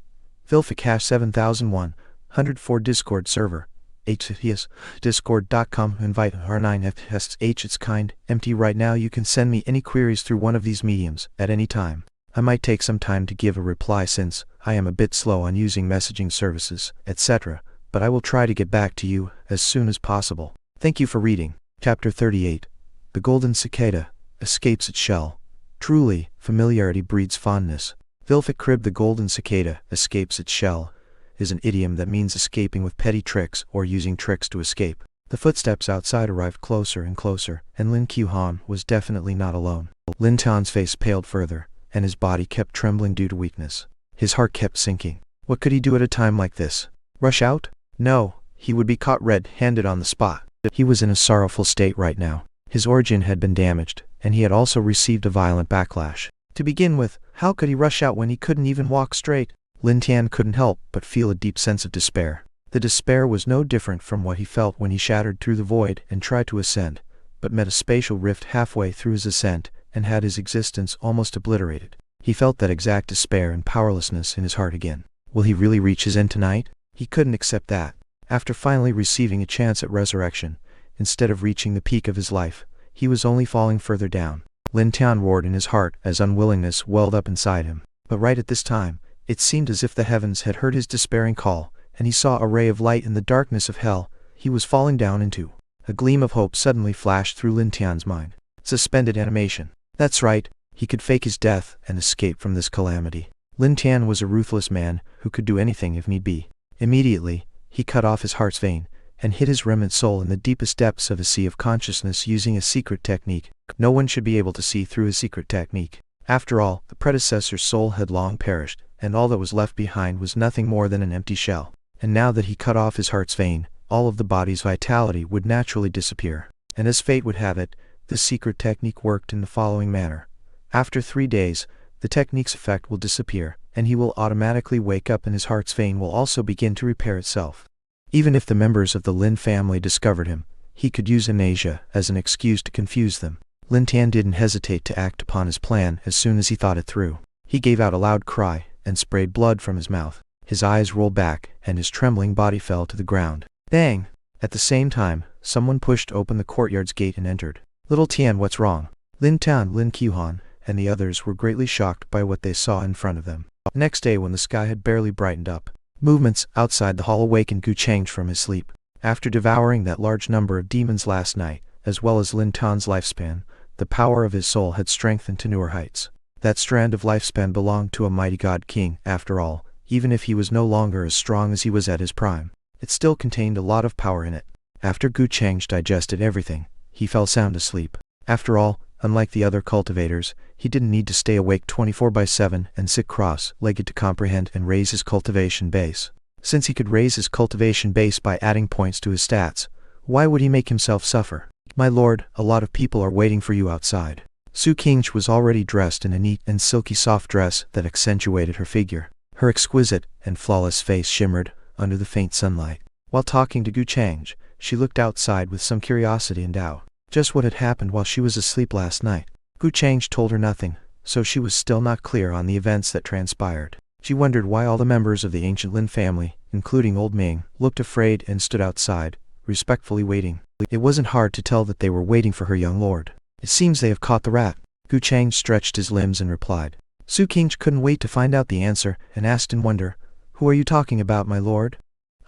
Vilficash 7104 Discord server. https discord.com invite r9fsh it's kind empty right now. You can send me any queries through one of these mediums at any time. I might take some time to give a reply since I am a bit slow on using messaging services, etc., but I will try to get back to you as soon as possible. Thank you for reading. Chapter 38. The Golden Cicada escapes its shell. Truly, familiarity breeds fondness. Vilfic crib the golden cicada escapes its shell is an idiom that means escaping with petty tricks or using tricks to escape. The footsteps outside arrived closer and closer, and Lin Qiuhan was definitely not alone. Lin Tian's face paled further, and his body kept trembling due to weakness. His heart kept sinking. What could he do at a time like this? Rush out? No, he would be caught red-handed on the spot. He was in a sorrowful state right now. His origin had been damaged, and he had also received a violent backlash. To begin with, how could he rush out when he couldn't even walk straight? Lin Tian couldn't help but feel a deep sense of despair. The despair was no different from what he felt when he shattered through the void and tried to ascend, but met a spatial rift halfway through his ascent and had his existence almost obliterated. He felt that exact despair and powerlessness in his heart again. Will he really reach his end tonight? He couldn't accept that. After finally receiving a chance at resurrection, instead of reaching the peak of his life, he was only falling further down. Lin Tian roared in his heart as unwillingness welled up inside him. But right at this time, it seemed as if the heavens had heard his despairing call, and he saw a ray of light in the darkness of hell he was falling down into. A gleam of hope suddenly flashed through Lin Tian's mind. Suspended animation. That's right, he could fake his death and escape from this calamity. Lin Tian was a ruthless man who could do anything if need be. Immediately, he cut off his heart's vein and hid his remnant soul in the deepest depths of a sea of consciousness using a secret technique. No one should be able to see through his secret technique. After all, the predecessor's soul had long perished, and all that was left behind was nothing more than an empty shell. And now that he cut off his heart's vein, all of the body's vitality would naturally disappear. And as fate would have it, this secret technique worked in the following manner. After 3 days, the technique's effect will disappear, and he will automatically wake up and his heart's vein will also begin to repair itself. Even if the members of the Lin family discovered him, he could use amnesia as an excuse to confuse them. Lin Tian didn't hesitate to act upon his plan as soon as he thought it through. He gave out a loud cry and sprayed blood from his mouth. His eyes rolled back and his trembling body fell to the ground. Bang! At the same time, someone pushed open the courtyard's gate and entered. Little Tian, what's wrong? Lin Tian, Lin Qiuhan, and the others were greatly shocked by what they saw in front of them. Next day, when the sky had barely brightened up, movements outside the hall awakened Gu Changge from his sleep. After devouring that large number of demons last night, as well as Lin Tian's lifespan, the power of his soul had strengthened to newer heights. That strand of lifespan belonged to a mighty god king, after all, even if he was no longer as strong as he was at his prime. It still contained a lot of power in it. After Gu Changge digested everything, he fell sound asleep. After all, unlike the other cultivators, he didn't need to stay awake 24/7 and sit cross-legged to comprehend and raise his cultivation base. Since he could raise his cultivation base by adding points to his stats, why would he make himself suffer? My lord, a lot of people are waiting for you outside. Su Qingge was already dressed in a neat and silky soft dress that accentuated her figure. Her exquisite and flawless face shimmered under the faint sunlight. While talking to Gu Changge, she looked outside with some curiosity and doubt. Just what had happened while she was asleep last night. Gu Changge told her nothing, so she was still not clear on the events that transpired. She wondered why all the members of the ancient Lin family, including Old Ming, looked afraid and stood outside, respectfully waiting. It wasn't hard to tell that they were waiting for her young lord. It seems they have caught the rat. Gu Changge stretched his limbs and replied. Su Qingge couldn't wait to find out the answer and asked in wonder, Who are you talking about, my lord?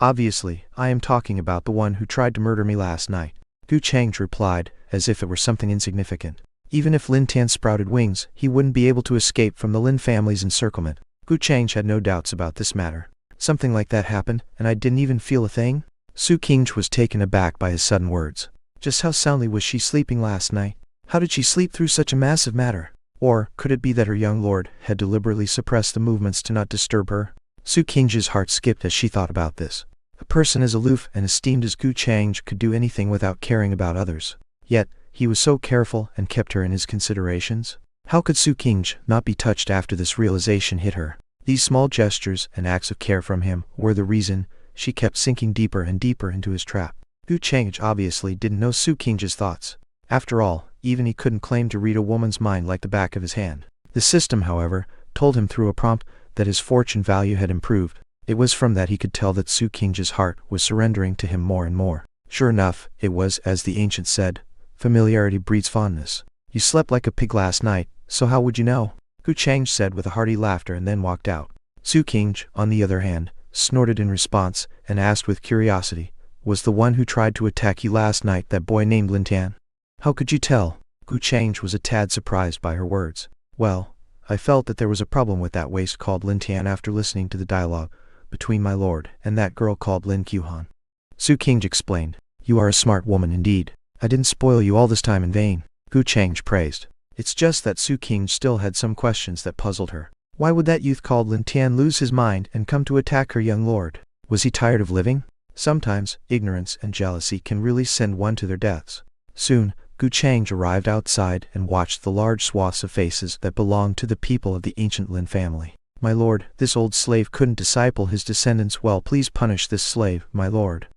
Obviously, I am talking about the one who tried to murder me last night. Gu Changge replied, as if it were something insignificant. Even if Lin Tian sprouted wings, he wouldn't be able to escape from the Lin family's encirclement. Gu Changge had no doubts about this matter. Something like that happened, and I didn't even feel a thing? Su Qingge was taken aback by his sudden words. Just how soundly was she sleeping last night? How did she sleep through such a massive matter? Or, could it be that her young lord had deliberately suppressed the movements to not disturb her? Su Qingge's heart skipped as she thought about this. A person as aloof and esteemed as Gu Changge could do anything without caring about others. Yet, he was so careful and kept her in his considerations. How could Gu Changge not be touched after this realization hit her? These small gestures and acts of care from him were the reason she kept sinking deeper and deeper into his trap. Gu Changge obviously didn't know Gu Changge's thoughts. After all, even he couldn't claim to read a woman's mind like the back of his hand. The system, however, told him through a prompt that his fortune value had improved. It was from that he could tell that Gu Changge's heart was surrendering to him more and more. Sure enough, it was as the ancient said, familiarity breeds fondness. You slept like a pig last night, so how would you know? Gu Changge said with a hearty laughter and then walked out. Gu Changge, on the other hand, snorted in response and asked with curiosity, was the one who tried to attack you last night that boy named Lin Tian? How could you tell? Gu Changge was a tad surprised by her words. Well, I felt that there was a problem with that waste called Lin Tian after listening to the dialogue between my lord and that girl called Lin Qiuhan. Gu Changge explained. You are a smart woman indeed. I didn't spoil you all this time in vain. Gu Changge praised. It's just that Gu Changge still had some questions that puzzled her. Why would that youth called Lin Tian lose his mind and come to attack her young lord? Was he tired of living? Sometimes, ignorance and jealousy can really send one to their deaths. Soon, Gu Changge arrived outside and watched the large swaths of faces that belonged to the people of the ancient Lin family. My lord, this old slave couldn't disciple his descendants well. Please punish this slave, my lord.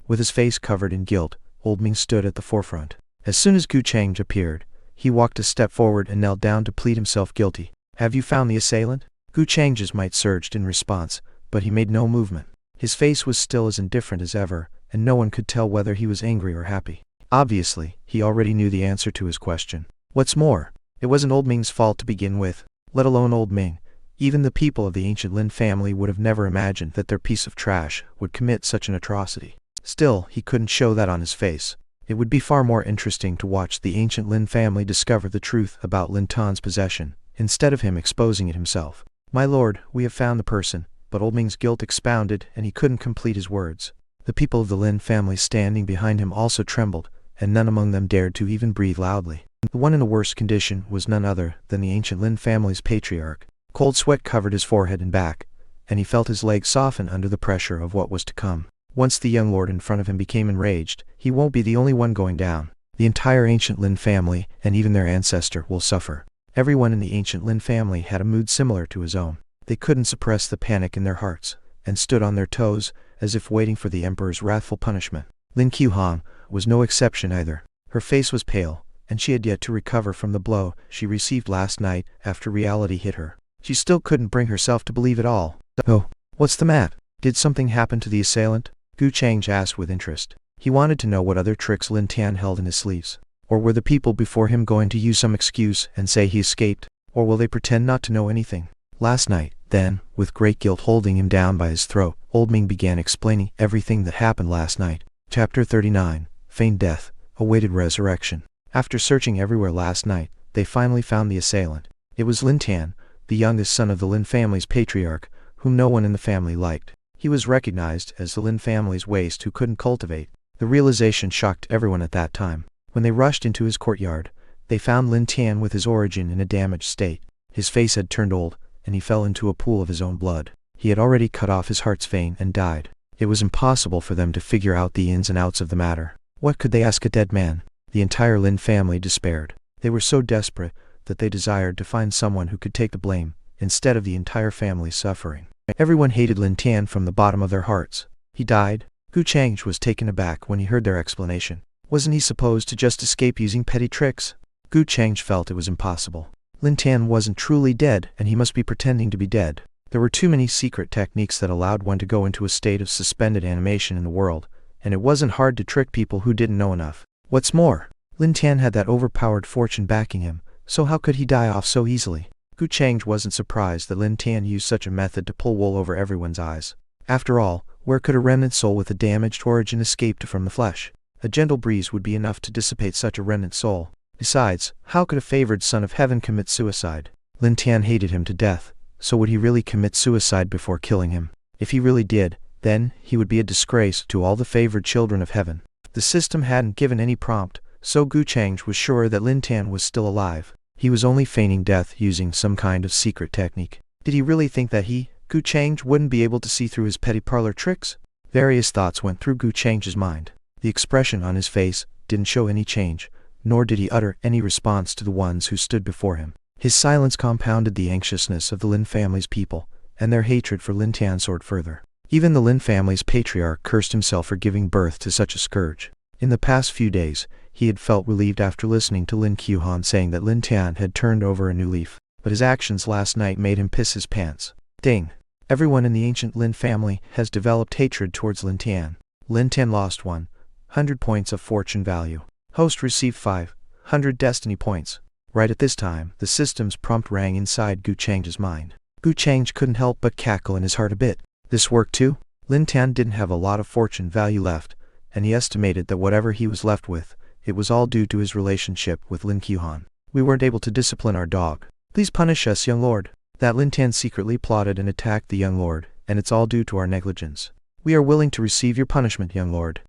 With his face covered in guilt, Old Ming stood at the forefront. As soon as Gu Changge appeared, he walked a step forward and knelt down to plead himself guilty. Have you found the assailant? Gu Changge's might surged in response, but he made no movement. His face was still as indifferent as ever, and no one could tell whether he was angry or happy. Obviously, he already knew the answer to his question. What's more, it wasn't Old Ming's fault to begin with, let alone Old Ming. Even the people of the ancient Lin family would have never imagined that their piece of trash would commit such an atrocity. Still, he couldn't show that on his face. It would be far more interesting to watch the ancient Lin family discover the truth about Lin Tan's possession, instead of him exposing it himself. My lord, we have found the person, but Old Ming's guilt expounded and he couldn't complete his words. The people of the Lin family standing behind him also trembled, and none among them dared to even breathe loudly. The one in a worse condition was none other than the ancient Lin family's patriarch. Cold sweat covered his forehead and back, and he felt his legs soften under the pressure of what was to come. Once the young lord in front of him became enraged, he won't be the only one going down. The entire ancient Lin family, and even their ancestor, will suffer. Everyone in the ancient Lin family had a mood similar to his own. They couldn't suppress the panic in their hearts, and stood on their toes, as if waiting for the emperor's wrathful punishment. Lin Qiuhan was no exception either. Her face was pale, and she had yet to recover from the blow she received last night after reality hit her. She still couldn't bring herself to believe it all. Oh, what's the matter? Did something happen to the assailant? Gu Changge asked with interest. He wanted to know what other tricks Lin Tian held in his sleeves. Or were the people before him going to use some excuse and say he escaped? Or will they pretend not to know anything? Last night, then, with great guilt holding him down by his throat, Old Ming began explaining everything that happened last night. Chapter 39, Feigned Death, Awaited Resurrection. After searching everywhere last night, they finally found the assailant. It was Lin Tian, the youngest son of the Lin family's patriarch, whom no one in the family liked. He was recognized as the Lin family's waste who couldn't cultivate. The realization shocked everyone at that time. When they rushed into his courtyard, they found Lin Tian with his origin in a damaged state. His face had turned old, and he fell into a pool of his own blood. He had already cut off his heart's vein and died. It was impossible for them to figure out the ins and outs of the matter. What could they ask a dead man? The entire Lin family despaired. They were so desperate that they desired to find someone who could take the blame, instead of the entire family's suffering. Everyone hated Lin Tian from the bottom of their hearts. He died. Gu Changge was taken aback when he heard their explanation. Wasn't he supposed to just escape using petty tricks? Gu Changge felt it was impossible. Lin Tian wasn't truly dead, and he must be pretending to be dead. There were too many secret techniques that allowed one to go into a state of suspended animation in the world, and it wasn't hard to trick people who didn't know enough. What's more, Lin Tian had that overpowered fortune backing him, so how could he die off so easily? Gu Changge wasn't surprised that Lin Tian used such a method to pull wool over everyone's eyes. After all, where could a remnant soul with a damaged origin escape from the flesh? A gentle breeze would be enough to dissipate such a remnant soul. Besides, how could a favored son of heaven commit suicide? Lin Tian hated him to death, so would he really commit suicide before killing him? If he really did, then he would be a disgrace to all the favored children of heaven. The system hadn't given any prompt, so Gu Changge was sure that Lin Tian was still alive. He was only feigning death using some kind of secret technique. Did he really think that he, Gu Changge, wouldn't be able to see through his petty parlor tricks? Various thoughts went through Gu Changge's mind. The expression on his face didn't show any change, nor did he utter any response to the ones who stood before him. His silence compounded the anxiousness of the Lin family's people, and their hatred for Lin Tan soared further. Even the Lin family's patriarch cursed himself for giving birth to such a scourge. In the past few days, he had felt relieved after listening to Lin Qiuhan saying that Lin Tan had turned over a new leaf, but his actions last night made him piss his pants. Ding! Everyone in the ancient Lin family has developed hatred towards Lin Tan. Lin Tan lost 100 points of fortune value. Host received 500 destiny points. Right at this time, the system's prompt rang inside Gu Changge's mind. Gu Changge couldn't help but cackle in his heart a bit. This worked too? Lin Tan didn't have a lot of fortune value left, and he estimated that whatever he was left with, it was all due to his relationship with Lin Qiuhan. We weren't able to discipline our dog. Please punish us, young lord. That Lin Tan secretly plotted and attacked the young lord, and it's all due to our negligence. We are willing to receive your punishment, young lord.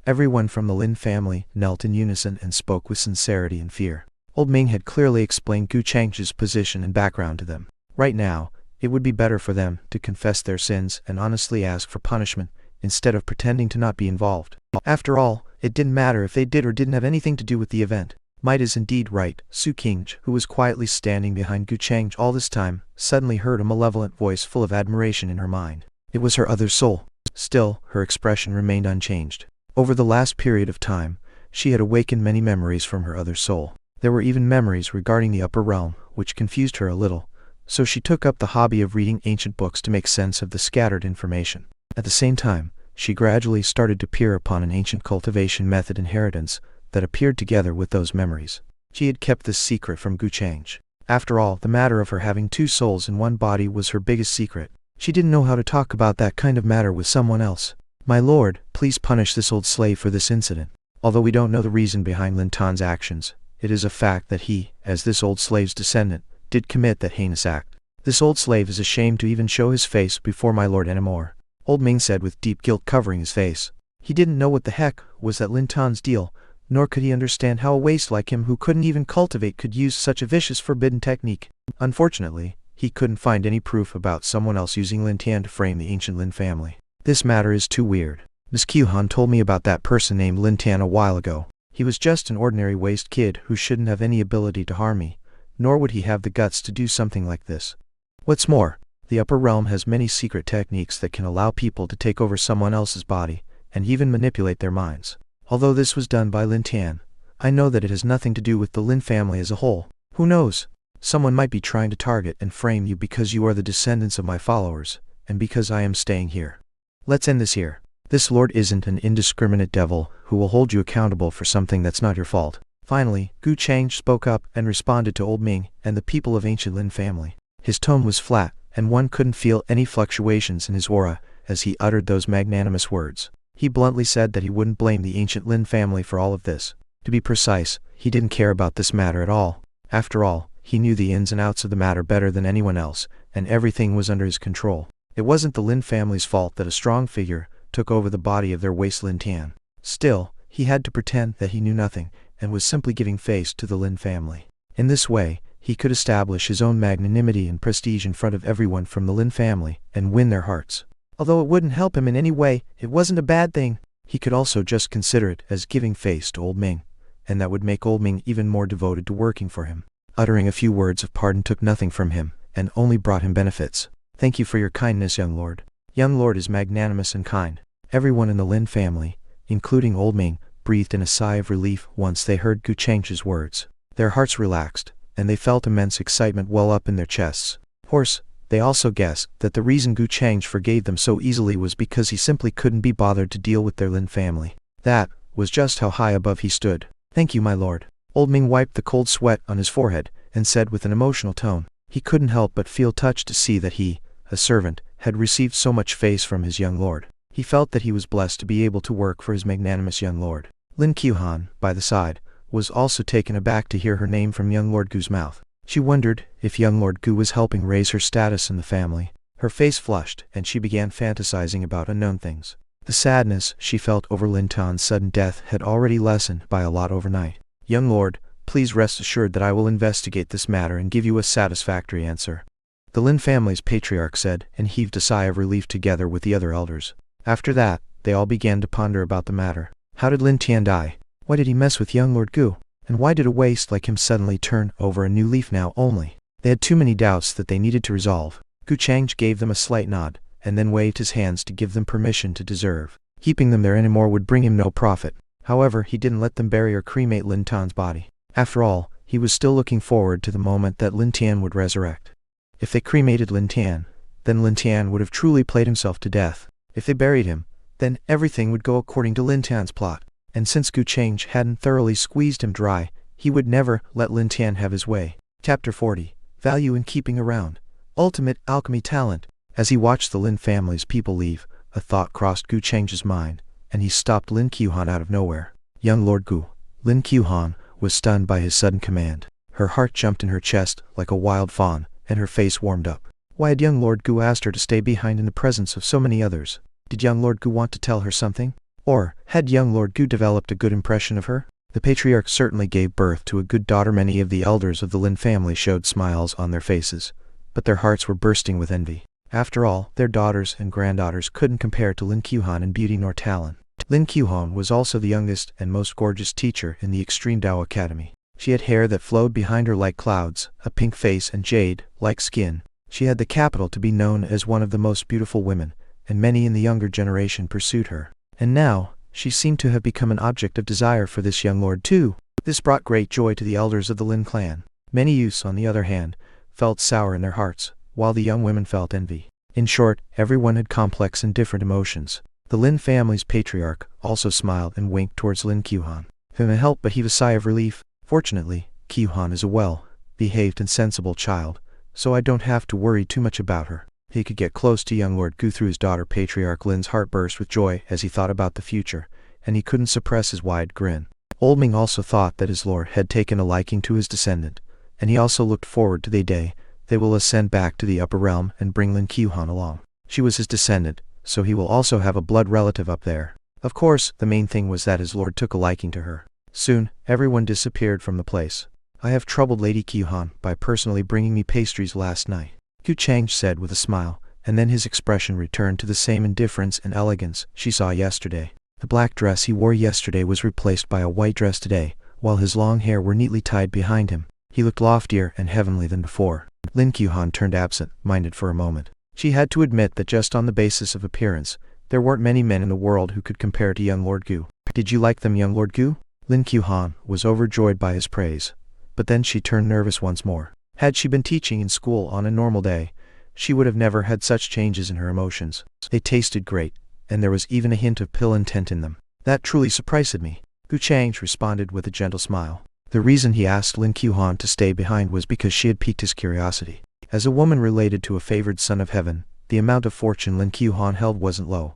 Everyone from the Lin family knelt in unison and spoke with sincerity and fear. Old Ming had clearly explained Gu Changge's position and background to them. Right now, it would be better for them to confess their sins and honestly ask for punishment, instead of pretending to not be involved. After all, it didn't matter if they did or didn't have anything to do with the event. Might is indeed right. Su Qingge, who was quietly standing behind Gu Changge all this time, suddenly heard a malevolent voice full of admiration in her mind. It was her other soul. Still, her expression remained unchanged. Over the last period of time, she had awakened many memories from her other soul. There were even memories regarding the upper realm, which confused her a little, so she took up the hobby of reading ancient books to make sense of the scattered information. At the same time, she gradually started to peer upon an ancient cultivation method inheritance that appeared together with those memories. She had kept this secret from Gu Changge. After all, the matter of her having two souls in one body was her biggest secret. She didn't know how to talk about that kind of matter with someone else. My lord, please punish this old slave for this incident. Although we don't know the reason behind Lin Tan's actions, it is a fact that he, as this old slave's descendant, did commit that heinous act. This old slave is ashamed to even show his face before my lord anymore, Old Ming said with deep guilt covering his face. He didn't know what the heck was that Lin Tan's deal, nor could he understand how a waste like him who couldn't even cultivate could use such a vicious forbidden technique. Unfortunately, he couldn't find any proof about someone else using Lin Tan to frame the ancient Lin family. This matter is too weird. Miss Qiuhan told me about that person named Lin Tan a while ago. He was just an ordinary waste kid who shouldn't have any ability to harm me, nor would he have the guts to do something like this. What's more, the upper realm has many secret techniques that can allow people to take over someone else's body, and even manipulate their minds. Although this was done by Lin Tan, I know that it has nothing to do with the Lin family as a whole. Who knows? Someone might be trying to target and frame you because you are the descendants of my followers, and because I am staying here. Let's end this here. This lord isn't an indiscriminate devil who will hold you accountable for something that's not your fault. Finally, Gu Changge spoke up and responded to Old Ming and the people of ancient Lin family. His tone was flat, and one couldn't feel any fluctuations in his aura as he uttered those magnanimous words. He bluntly said that he wouldn't blame the ancient Lin family for all of this. To be precise, he didn't care about this matter at all. After all, he knew the ins and outs of the matter better than anyone else, and everything was under his control. It wasn't the Lin family's fault that a strong figure took over the body of their waste Lin Tan. Still, he had to pretend that he knew nothing, and was simply giving face to the Lin family. In this way, he could establish his own magnanimity and prestige in front of everyone from the Lin family, and win their hearts. Although it wouldn't help him in any way, it wasn't a bad thing. He could also just consider it as giving face to Old Ming, and that would make Old Ming even more devoted to working for him. Uttering a few words of pardon took nothing from him, and only brought him benefits. Thank you for your kindness, young lord. Young lord is magnanimous and kind. Everyone in the Lin family, including Old Ming, breathed in a sigh of relief once they heard Gu Changge's words. Their hearts relaxed, and they felt immense excitement well up in their chests. Of course, they also guessed that the reason Gu Changge forgave them so easily was because he simply couldn't be bothered to deal with their Lin family. That was just how high above he stood. Thank you, my lord. Old Ming wiped the cold sweat on his forehead, and said with an emotional tone. He couldn't help but feel touched to see that he, a servant, had received so much face from his young lord. He felt that he was blessed to be able to work for his magnanimous young lord. Lin Qiuhan, by the side, was also taken aback to hear her name from young Lord Gu's mouth. She wondered if young Lord Gu was helping raise her status in the family. Her face flushed, and she began fantasizing about unknown things. The sadness she felt over Lin Tan's sudden death had already lessened by a lot overnight. Young lord, please rest assured that I will investigate this matter and give you a satisfactory answer. The Lin family's patriarch said, and heaved a sigh of relief together with the other elders. After that, they all began to ponder about the matter. How did Lin Tan die? Why did he mess with young Lord Gu? And why did a waste like him suddenly turn over a new leaf now only? They had too many doubts that they needed to resolve. Gu Changge gave them a slight nod, and then waved his hands to give them permission to deserve. Keeping them there anymore would bring him no profit. However, he didn't let them bury or cremate Lin Tan's body. After all, he was still looking forward to the moment that Lin Tian would resurrect. If they cremated Lin Tian, then Lin Tian would have truly played himself to death. If they buried him, then everything would go according to Lin Tian's plot. And since Gu Changge hadn't thoroughly squeezed him dry, he would never let Lin Tian have his way. Chapter 40. Value in keeping around. Ultimate alchemy talent. As he watched the Lin family's people leave, a thought crossed Gu Changge's mind, and he stopped Lin Qiuhan out of nowhere. Young Lord Gu. Lin Qiuhan was stunned by his sudden command. Her heart jumped in her chest like a wild fawn, and her face warmed up. Why had young Lord Gu asked her to stay behind in the presence of so many others? Did young Lord Gu want to tell her something? Or had young Lord Gu developed a good impression of her? The patriarch certainly gave birth to a good daughter. Many of the elders of the Lin family showed smiles on their faces, but their hearts were bursting with envy. After all, their daughters and granddaughters couldn't compare to Lin Qiuhan in beauty nor talent. Lin Qiuhan was also the youngest and most gorgeous teacher in the Extreme Dao Academy. She had hair that flowed behind her like clouds, a pink face and jade-like skin. She had the capital to be known as one of the most beautiful women, and many in the younger generation pursued her. And now, she seemed to have become an object of desire for this young lord too. This brought great joy to the elders of the Lin clan. Many youths, on the other hand, felt sour in their hearts, while the young women felt envy. In short, everyone had complex and different emotions. The Lin family's patriarch also smiled and winked towards Lin Qiuhan. Couldn't help but heave a sigh of relief. Fortunately, Qiuhan is a well-behaved and sensible child, so I don't have to worry too much about her. He could get close to young Lord Gu through his daughter. Patriarch Lin's heart burst with joy as he thought about the future, and he couldn't suppress his wide grin. Old Ming also thought that his lord had taken a liking to his descendant, and he also looked forward to the day they will ascend back to the upper realm and bring Lin Qiuhan along. She was his descendant, so he will also have a blood relative up there. Of course, the main thing was that his lord took a liking to her. Soon, everyone disappeared from the place. I have troubled Lady Qiuhan by personally bringing me pastries last night, Gu Changge said with a smile, and then his expression returned to the same indifference and elegance she saw yesterday. The black dress he wore yesterday was replaced by a white dress today, while his long hair were neatly tied behind him. He looked loftier and heavenly than before. Lin Qiuhan turned absent-minded for a moment. She had to admit that just on the basis of appearance, there weren't many men in the world who could compare to young Lord Gu. Did you like them, young Lord Gu? Lin Qiuhan was overjoyed by his praise, but then she turned nervous once more. Had she been teaching in school on a normal day, she would have never had such changes in her emotions. They tasted great, and there was even a hint of pill intent in them. That truly surprised me, Gu Changge responded with a gentle smile. The reason he asked Lin Qiuhan to stay behind was because she had piqued his curiosity. As a woman related to a favored son of heaven, the amount of fortune Lin Qiuhan held wasn't low.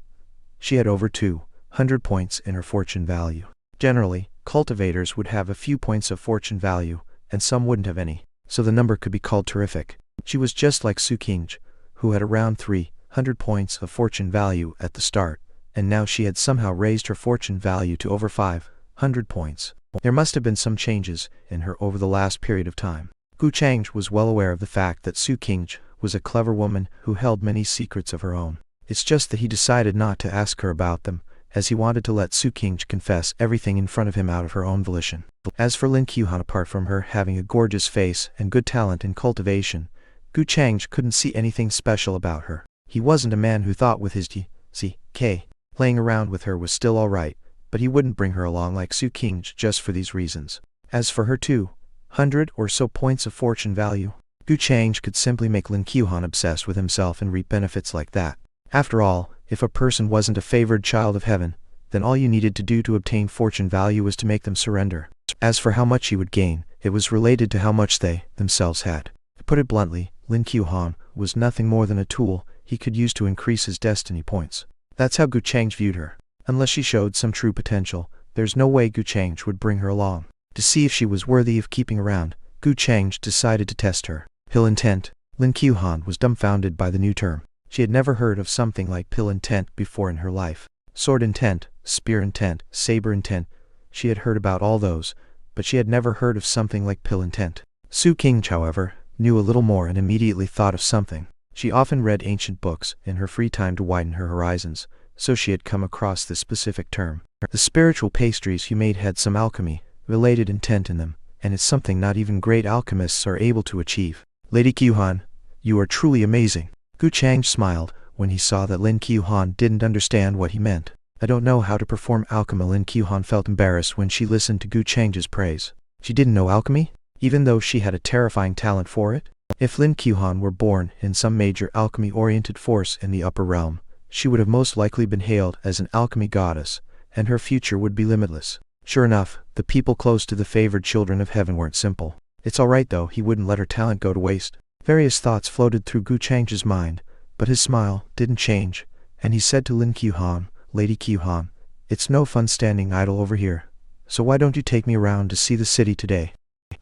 She had over 200 points in her fortune value. Generally, cultivators would have a few points of fortune value, and some wouldn't have any, so the number could be called terrific. She was just like Gu Changge, who had around 300 points of fortune value at the start, and now she had somehow raised her fortune value to over 500 points. There must have been some changes in her over the last period of time. Gu Changge was well aware of the fact that Gu Changge was a clever woman who held many secrets of her own. It's just that he decided not to ask her about them, as he wanted to let Gu Changge confess everything in front of him out of her own volition. As for Lin Qiuhan, apart from her having a gorgeous face and good talent in cultivation, Gu Changge couldn't see anything special about her. He wasn't a man who thought with his GCK. Playing around with her was still alright, but he wouldn't bring her along like Gu Changge just for these reasons. As for her 200 or so points of fortune value, Gu Changge could simply make Lin Qiuhan obsessed with himself and reap benefits like that. After all, if a person wasn't a favored child of heaven, then all you needed to do to obtain fortune value was to make them surrender. As for how much he would gain, it was related to how much they themselves had. To put it bluntly, Lin Qiuhan was nothing more than a tool he could use to increase his destiny points. That's how Gu Changge viewed her. Unless she showed some true potential, there's no way Gu Changge would bring her along. To see if she was worthy of keeping around, Gu Changge decided to test her. Pill intent. Lin Qiuhan was dumbfounded by the new term. She had never heard of something like pill intent before in her life. Sword intent, spear intent, saber intent. She had heard about all those, but she had never heard of something like pill intent. Gu Changge, however, knew a little more and immediately thought of something. She often read ancient books in her free time to widen her horizons, so she had come across this specific term. The spiritual pastries you made had some alchemy-related intent in them, and it's something not even great alchemists are able to achieve. Lady Qiuhan, you are truly amazing. Gu Changge smiled when he saw that Lin Qiuhan didn't understand what he meant. I don't know how to perform alchemy. Lin Qiuhan felt embarrassed when she listened to Gu Changge's praise. She didn't know alchemy, even though she had a terrifying talent for it. If Lin Qiuhan were born in some major alchemy-oriented force in the upper realm, she would have most likely been hailed as an alchemy goddess, and her future would be limitless. Sure enough, the people close to the favored children of heaven weren't simple. It's alright though, he wouldn't let her talent go to waste. Various thoughts floated through Gu Changge's mind, but his smile didn't change, and he said to Lin Qiuhan, Lady Qiuhan, it's no fun standing idle over here, so why don't you take me around to see the city today?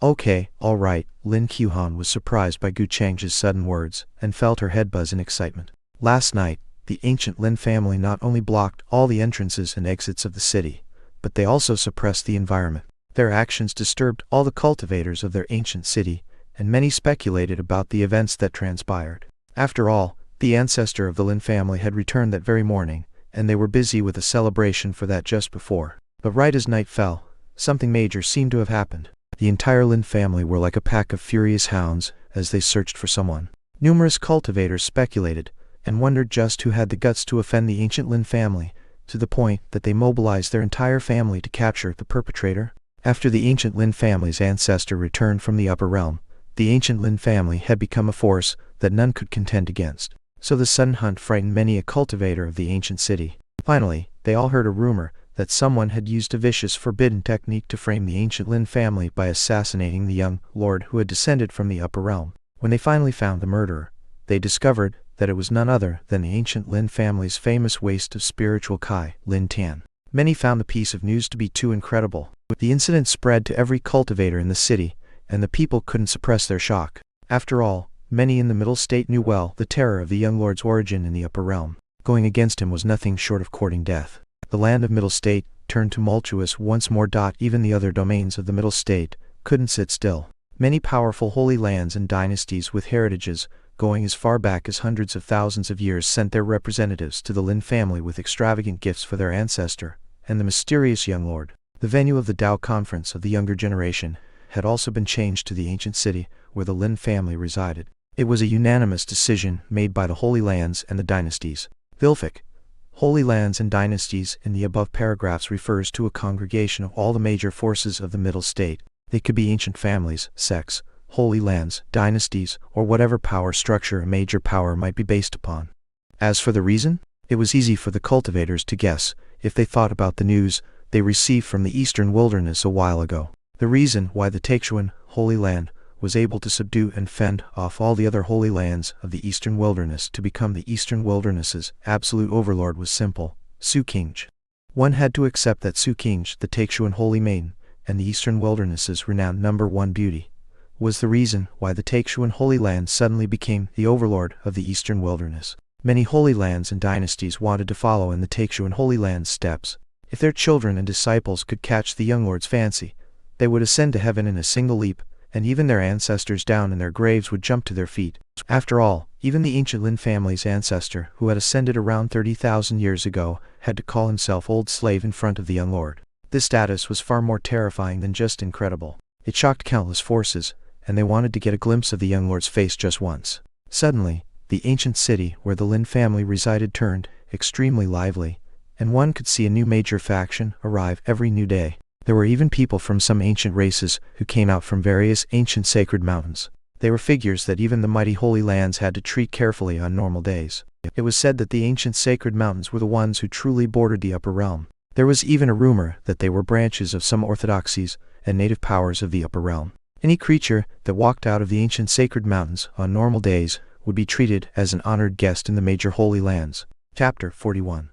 Okay, alright. Lin Qiuhan was surprised by Gu Changge's sudden words, and felt her head buzz in excitement. Last night, the ancient Lin family not only blocked all the entrances and exits of the city, but they also suppressed the environment. Their actions disturbed all the cultivators of their ancient city, and many speculated about the events that transpired. After all, the ancestor of the Lin family had returned that very morning, and they were busy with a celebration for that just before. But right as night fell, something major seemed to have happened. The entire Lin family were like a pack of furious hounds as they searched for someone. Numerous cultivators speculated, and wondered just who had the guts to offend the ancient Lin family, to the point that they mobilized their entire family to capture the perpetrator. After the ancient Lin family's ancestor returned from the upper realm, the ancient Lin family had become a force that none could contend against. So the sudden hunt frightened many a cultivator of the ancient city. Finally, they all heard a rumor that someone had used a vicious, forbidden technique to frame the ancient Lin family by assassinating the young lord who had descended from the upper realm. When they finally found the murderer, they discovered that it was none other than the ancient Lin family's famous waste of spiritual Kai, Lin Tan. Many found the piece of news to be too incredible. The incident spread to every cultivator in the city, and the people couldn't suppress their shock. After all, many in the Middle State knew well the terror of the young lord's origin in the upper realm. Going against him was nothing short of courting death. The land of Middle State turned tumultuous once more. Even the other domains of the Middle State couldn't sit still. Many powerful holy lands and dynasties with heritages going as far back as hundreds of thousands of years sent their representatives to the Lin family with extravagant gifts for their ancestor and the mysterious young lord. The venue of the Tao Conference of the younger generation had also been changed to the ancient city where the Lin family resided. It was a unanimous decision made by the Holy Lands and the dynasties. Vilfic, Holy Lands and Dynasties in the above paragraphs refers to a congregation of all the major forces of the Middle State. They could be ancient families, sects, holy lands, dynasties, or whatever power structure a major power might be based upon. As for the reason, it was easy for the cultivators to guess if they thought about the news they received from the eastern wilderness a while ago. The reason why the Taixuan Holy Land was able to subdue and fend off all the other holy lands of the eastern wilderness to become the eastern wilderness's absolute overlord was simple: Gu Changge. One had to accept that Gu Changge, the Taixuan Holy Maiden, and the eastern wilderness's renowned #1 beauty, was the reason why the Taixuan Holy Land suddenly became the overlord of the eastern wilderness. Many holy lands and dynasties wanted to follow in the Taixuan Holy Land's steps. If their children and disciples could catch the young lord's fancy, they would ascend to heaven in a single leap, and even their ancestors down in their graves would jump to their feet. After all, even the ancient Lin family's ancestor, who had ascended around 30,000 years ago, had to call himself old slave in front of the young lord. This status was far more terrifying than just incredible. It shocked countless forces, and they wanted to get a glimpse of the young lord's face just once. Suddenly, the ancient city where the Lin family resided turned extremely lively, and one could see a new major faction arrive every new day. There were even people from some ancient races who came out from various ancient sacred mountains. They were figures that even the mighty holy lands had to treat carefully on normal days. It was said that the ancient sacred mountains were the ones who truly bordered the upper realm. There was even a rumor that they were branches of some orthodoxies and native powers of the upper realm. Any creature that walked out of the ancient sacred mountains on normal days would be treated as an honored guest in the major holy lands. Chapter 41.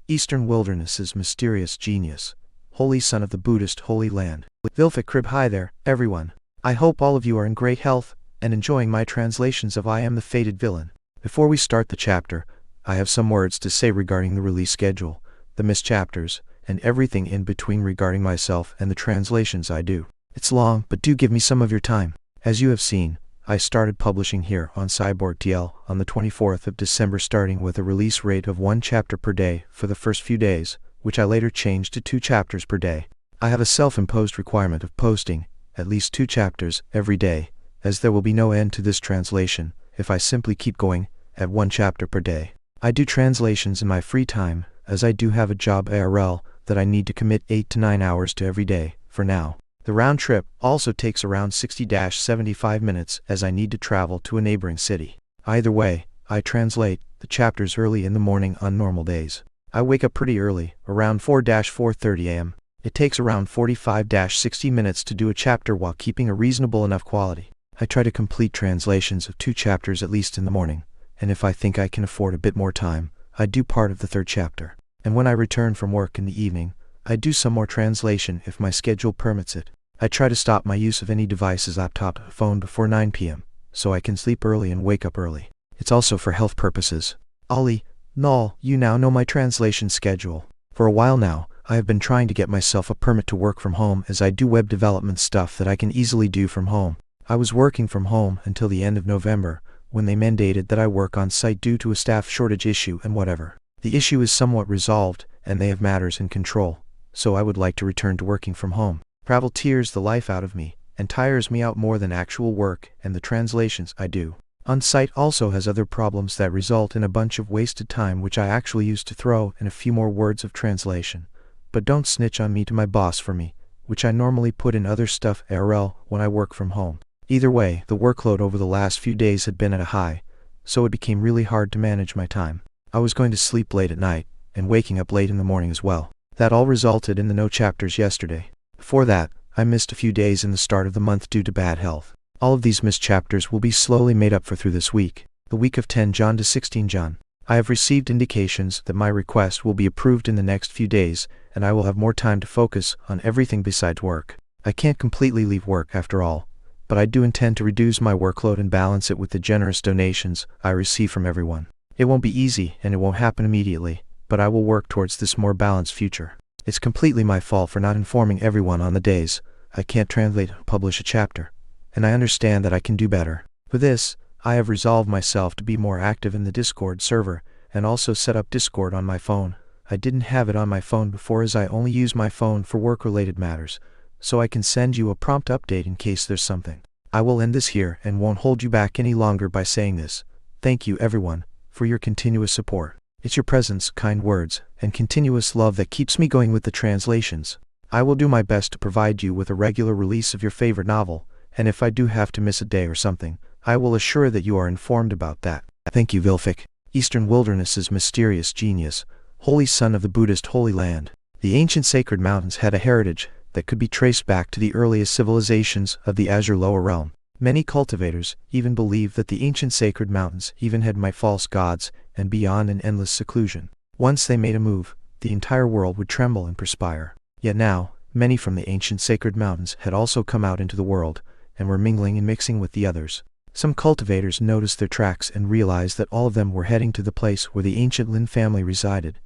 Eastern Wilderness's Mysterious Genius. Holy Son of the Buddhist Holy Land. Vilfic Crib. Hi there, everyone. I hope all of you are in great health and enjoying my translations of I Am the Fated Villain. Before we start the chapter, I have some words to say regarding the release schedule, the missed chapters, and everything in between regarding myself and the translations I do. It's long, but do give me some of your time. As you have seen, I started publishing here on Cyborg TL on the 24th of December, starting with a release rate of 1 chapter per day for the first few days, which I later changed to 2 chapters per day. I have a self-imposed requirement of posting at least 2 chapters every day, as there will be no end to this translation if I simply keep going at one chapter per day. I do translations in my free time, as I do have a job IRL that I need to commit 8 to 9 hours to every day, for now. The round trip also takes around 60-75 minutes as I need to travel to a neighboring city. Either way, I translate the chapters early in the morning on normal days. I wake up pretty early, around 4-4:30 am. It takes around 45-60 minutes to do a chapter while keeping a reasonable enough quality. I try to complete translations of 2 chapters at least in the morning, and if I think I can afford a bit more time, I do part of the 3rd chapter. And when I return from work in the evening, I do some more translation if my schedule permits it. I try to stop my use of any devices, laptop, phone before 9 p.m., so I can sleep early and wake up early. It's also for health purposes. Ollie, Null, you now know my translation schedule. For a while now, I have been trying to get myself a permit to work from home, as I do web development stuff that I can easily do from home. I was working from home until the end of November, when they mandated that I work on site due to a staff shortage issue and whatever. The issue is somewhat resolved, and they have matters in control, so I would like to return to working from home. Travel tears the life out of me, and tires me out more than actual work and the translations I do. On-site also has other problems that result in a bunch of wasted time, which I actually use to throw in a few more words of translation. But don't snitch on me to my boss for me, which I normally put in other stuff IRL when I work from home. Either way, the workload over the last few days had been at a high, so it became really hard to manage my time. I was going to sleep late at night, and waking up late in the morning as well. That all resulted in the no chapters yesterday. Before that, I missed a few days in the start of the month due to bad health. All of these missed chapters will be slowly made up for through this week, the week of 10 John to 16 John. I have received indications that my request will be approved in the next few days, and I will have more time to focus on everything besides work. I can't completely leave work after all, but I do intend to reduce my workload and balance it with the generous donations I receive from everyone. It won't be easy, and it won't happen immediately, but I will work towards this more balanced future. It's completely my fault for not informing everyone on the days I can't translate and publish a chapter, and I understand that I can do better. For this, I have resolved myself to be more active in the Discord server, and also set up Discord on my phone. I didn't have it on my phone before, as I only use my phone for work-related matters, so I can send you a prompt update in case there's something. I will end this here and won't hold you back any longer by saying this. Thank you, everyone, for your continuous support. It's your presence, kind words, and continuous love that keeps me going with the translations. I will do my best to provide you with a regular release of your favorite novel, and if I do have to miss a day or something, I will assure that you are informed about that. Thank you, Vilfic, Eastern Wilderness's mysterious genius, holy son of the Buddhist Holy Land. The ancient sacred mountains had a heritage that could be traced back to the earliest civilizations of the Azure Lower Realm. Many cultivators even believe that the ancient sacred mountains even had my false gods, and beyond an endless seclusion. Once they made a move, the entire world would tremble and perspire. Yet now, many from the ancient sacred mountains had also come out into the world, and were mingling and mixing with the others. Some cultivators noticed their tracks and realized that all of them were heading to the place where the ancient Lin family resided.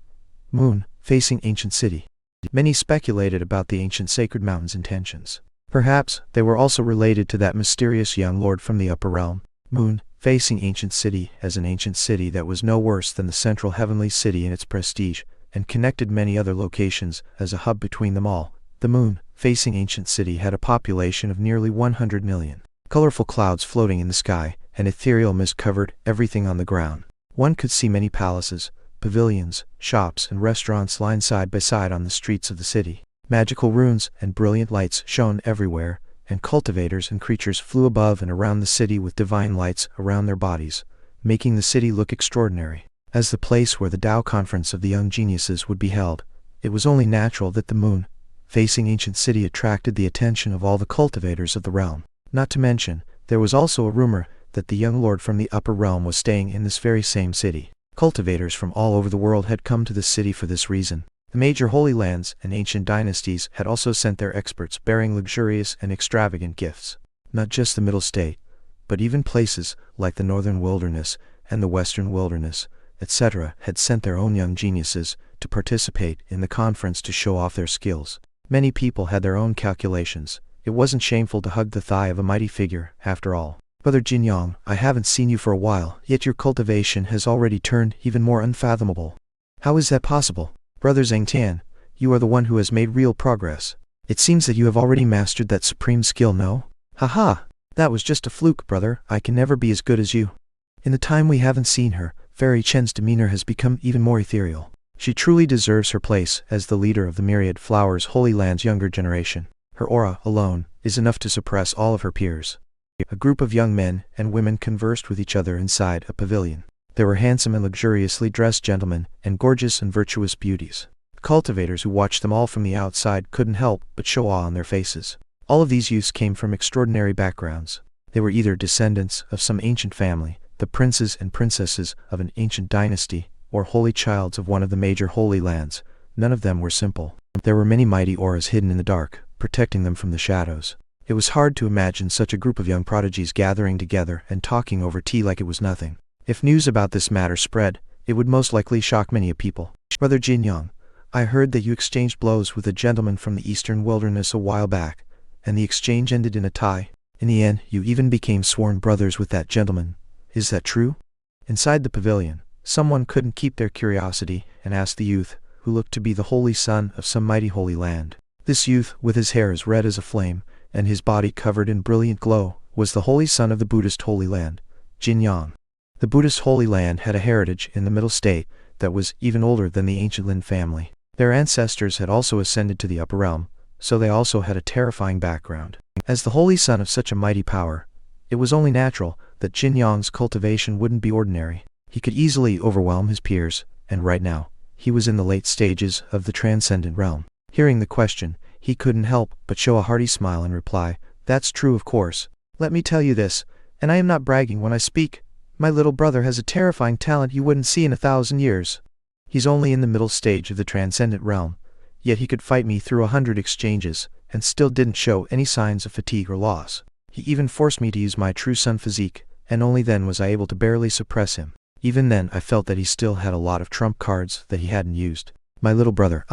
Moon, facing ancient city. Many speculated about the ancient sacred mountains' intentions. Perhaps they were also related to that mysterious young lord from the upper realm. Moon, facing ancient city, as an ancient city that was no worse than the central heavenly city in its prestige, and connected many other locations as a hub between them all. The moon, facing ancient city, had a population of nearly 100 million. Colorful clouds floating in the sky, and ethereal mist covered everything on the ground. One could see many palaces, pavilions, shops, and restaurants lined side by side on the streets of the city. Magical runes and brilliant lights shone everywhere, and cultivators and creatures flew above and around the city with divine lights around their bodies, making the city look extraordinary. As the place where the Tao Conference of the Young Geniuses would be held, it was only natural that the moon, facing ancient city, attracted the attention of all the cultivators of the realm. Not to mention, there was also a rumor that the young lord from the upper realm was staying in this very same city. Cultivators from all over the world had come to this city for this reason. The major holy lands and ancient dynasties had also sent their experts bearing luxurious and extravagant gifts. Not just the Middle State, but even places like the Northern Wilderness and the Western Wilderness, etc., had sent their own young geniuses to participate in the conference to show off their skills. Many people had their own calculations. It wasn't shameful to hug the thigh of a mighty figure, after all. Brother Jinyong, I haven't seen you for a while, yet your cultivation has already turned even more unfathomable. How is that possible? Brother Zhangtian, you are the one who has made real progress. It seems that you have already mastered that supreme skill, no? Haha! That was just a fluke, brother. I can never be as good as you. In the time we haven't seen her, Fairy Chen's demeanor has become even more ethereal. She truly deserves her place as the leader of the myriad flowers Holy Land's younger generation. Her aura, alone, is enough to suppress all of her peers. A group of young men and women conversed with each other inside a pavilion. There were handsome and luxuriously dressed gentlemen, and gorgeous and virtuous beauties. The cultivators who watched them all from the outside couldn't help but show awe on their faces. All of these youths came from extraordinary backgrounds. They were either descendants of some ancient family, the princes and princesses of an ancient dynasty, or holy childs of one of the major holy lands. None of them were simple. There were many mighty auras hidden in the dark, protecting them from the shadows. It was hard to imagine such a group of young prodigies gathering together and talking over tea like it was nothing. If news about this matter spread, it would most likely shock many a people. Brother Jinyoung, I heard that you exchanged blows with a gentleman from the eastern wilderness a while back, and the exchange ended in a tie. In the end, you even became sworn brothers with that gentleman. Is that true? Inside the pavilion, someone couldn't keep their curiosity and asked the youth, who looked to be the holy son of some mighty holy land. This youth, with his hair as red as a flame, and his body covered in brilliant glow, was the holy son of the Buddhist Holy Land, Jinyoung. The Buddhist Holy Land had a heritage in the Middle State that was even older than the ancient Lin family. Their ancestors had also ascended to the upper realm, so they also had a terrifying background. As the holy son of such a mighty power, it was only natural that Jinyoung's cultivation wouldn't be ordinary. He could easily overwhelm his peers, and right now, he was in the late stages of the transcendent realm. Hearing the question, he couldn't help but show a hearty smile and reply, "That's true, of course. Let me tell you this, and I am not bragging when I speak. My little brother has a terrifying talent you wouldn't see in 1,000 years. He's only in the middle stage of the transcendent realm, yet he could fight me through 100 exchanges, and still didn't show any signs of fatigue or loss. He even forced me to use my true son physique, and only then was I able to barely suppress him. Even then I felt that he still had a lot of trump cards that he hadn't used. My little brother,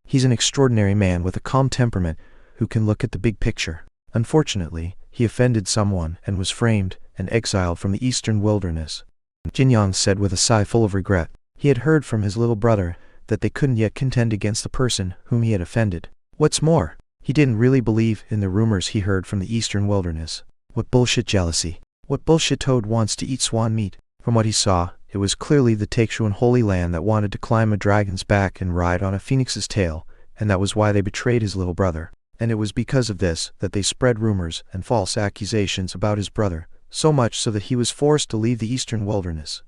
he's an extraordinary man with a calm temperament who can look at the big picture. Unfortunately, he offended someone and was framed and exiled from the eastern wilderness." Jinyoung said with a sigh full of regret. He had heard from his little brother that they couldn't yet contend against the person whom he had offended. What's more, he didn't really believe in the rumors he heard from the eastern wilderness. What bullshit jealousy. What bullshit toad wants to eat swan meat? From what he saw, it was clearly the Taixuan Holy Land that wanted to climb a dragon's back and ride on a phoenix's tail, and that was why they betrayed his little brother. And it was because of this that they spread rumors and false accusations about his brother, so much so that he was forced to leave the eastern wilderness.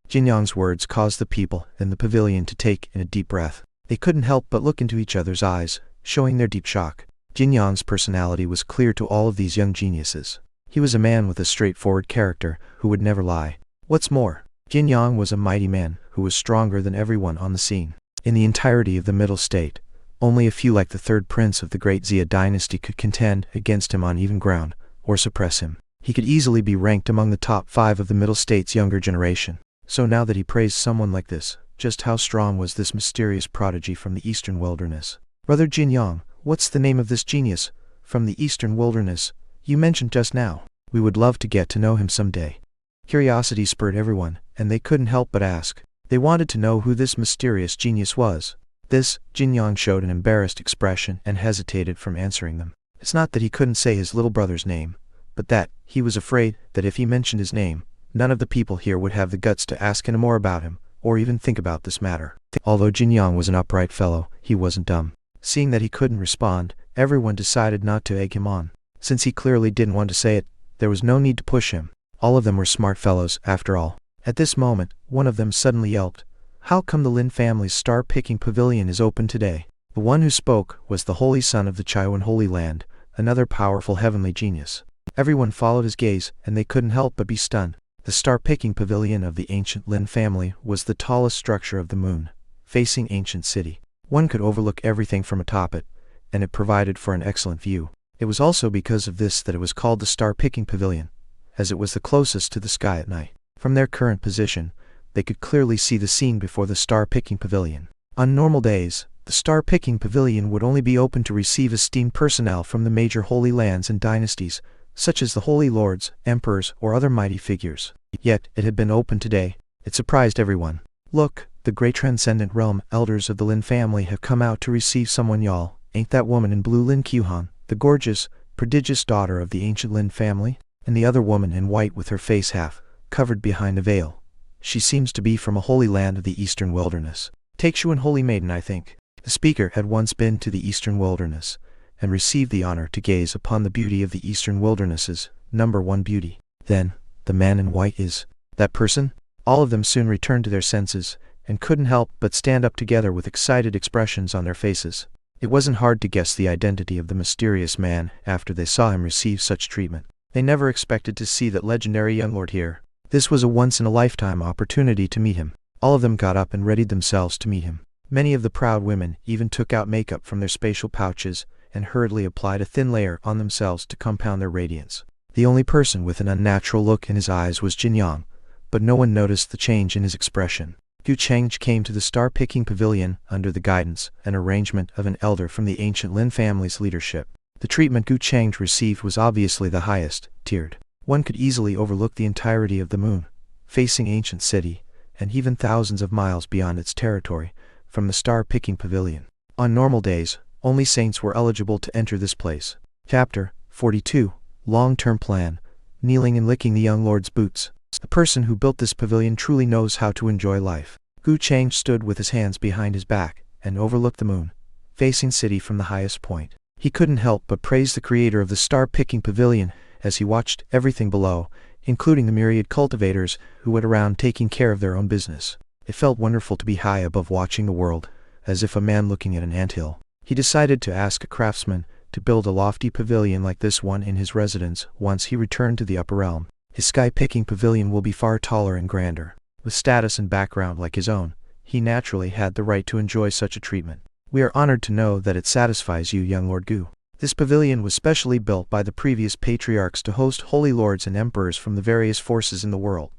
Jinyoung's words caused the people in the pavilion to take in a deep breath. They couldn't help but look into each other's eyes, showing their deep shock. Jinyoung's personality was clear to all of these young geniuses. He was a man with a straightforward character who would never lie. What's more, Jinyoung was a mighty man who was stronger than everyone on the scene. In the entirety of the Middle State, only a few like the third prince of the great Xia dynasty could contend against him on even ground, or suppress him. He could easily be ranked among the top 5 of the Middle State's younger generation. So now that he praised someone like this, just how strong was this mysterious prodigy from the eastern wilderness? Brother Jinyoung, what's the name of this genius from the eastern wilderness you mentioned just now? We would love to get to know him someday. Curiosity spurred everyone, and they couldn't help but ask. They wanted to know who this mysterious genius was. Jinyoung showed an embarrassed expression and hesitated from answering them. It's not that he couldn't say his little brother's name, but that he was afraid that if he mentioned his name, none of the people here would have the guts to ask any more about him, or even think about this matter. Although Jinyoung was an upright fellow, he wasn't dumb. Seeing that he couldn't respond, everyone decided not to egg him on. Since he clearly didn't want to say it, there was no need to push him. All of them were smart fellows, after all. At this moment, one of them suddenly yelped, "How come the Lin family's star-picking pavilion is open today?" The one who spoke was the holy son of the Taixuan Holy Land, another powerful heavenly genius. Everyone followed his gaze, and they couldn't help but be stunned. The star-picking pavilion of the ancient Lin family was the tallest structure of the moon, facing ancient city. One could overlook everything from atop it, and it provided for an excellent view. It was also because of this that it was called the star-picking pavilion, as it was the closest to the sky at night. From their current position, they could clearly see the scene before the star-picking pavilion. On normal days, the star-picking pavilion would only be open to receive esteemed personnel from the major holy lands and dynasties, such as the holy lords, emperors, or other mighty figures. Yet, it had been open today. It surprised everyone. "Look, the great transcendent realm elders of the Lin family have come out to receive someone, y'all. Ain't that woman in blue Lin Qiuhan, the gorgeous, prodigious daughter of the ancient Lin family, and the other woman in white with her face half covered behind a veil. She seems to be from a holy land of the eastern wilderness. Taekwon holy maiden, I think. The speaker had once been to the eastern wilderness, and received the honor to gaze upon the beauty of the eastern wilderness's #1 beauty. Then, the man in white is that person? All of them soon returned to their senses, and couldn't help but stand up together with excited expressions on their faces. It wasn't hard to guess the identity of the mysterious man after they saw him receive such treatment. They never expected to see that legendary young lord here. This was a once-in-a-lifetime opportunity to meet him. All of them got up and readied themselves to meet him. Many of the proud women even took out makeup from their spatial pouches and hurriedly applied a thin layer on themselves to compound their radiance. The only person with an unnatural look in his eyes was Jin Yang, but no one noticed the change in his expression. Gu Changge came to the star-picking pavilion under the guidance and arrangement of an elder from the ancient Lin family's leadership. The treatment Gu Changge received was obviously the highest, tiered. One could easily overlook the entirety of the moon, facing ancient city, and even thousands of miles beyond its territory, from the star-picking pavilion. On normal days, only saints were eligible to enter this place. Chapter 42, Long-Term Plan, Kneeling and Licking the Young Lord's Boots. The person who built this pavilion truly knows how to enjoy life. Gu Changge stood with his hands behind his back, and overlooked the moon, facing city from the highest point. He couldn't help but praise the creator of the star-picking pavilion as he watched everything below, including the myriad cultivators who went around taking care of their own business. It felt wonderful to be high above watching the world, as if a man looking at an anthill. He decided to ask a craftsman to build a lofty pavilion like this one in his residence once he returned to the upper realm. His sky-picking pavilion will be far taller and grander. With status and background like his own, he naturally had the right to enjoy such a treatment. We are honored to know that it satisfies you, young Lord Gu. This pavilion was specially built by the previous patriarchs to host holy lords and emperors from the various forces in the world.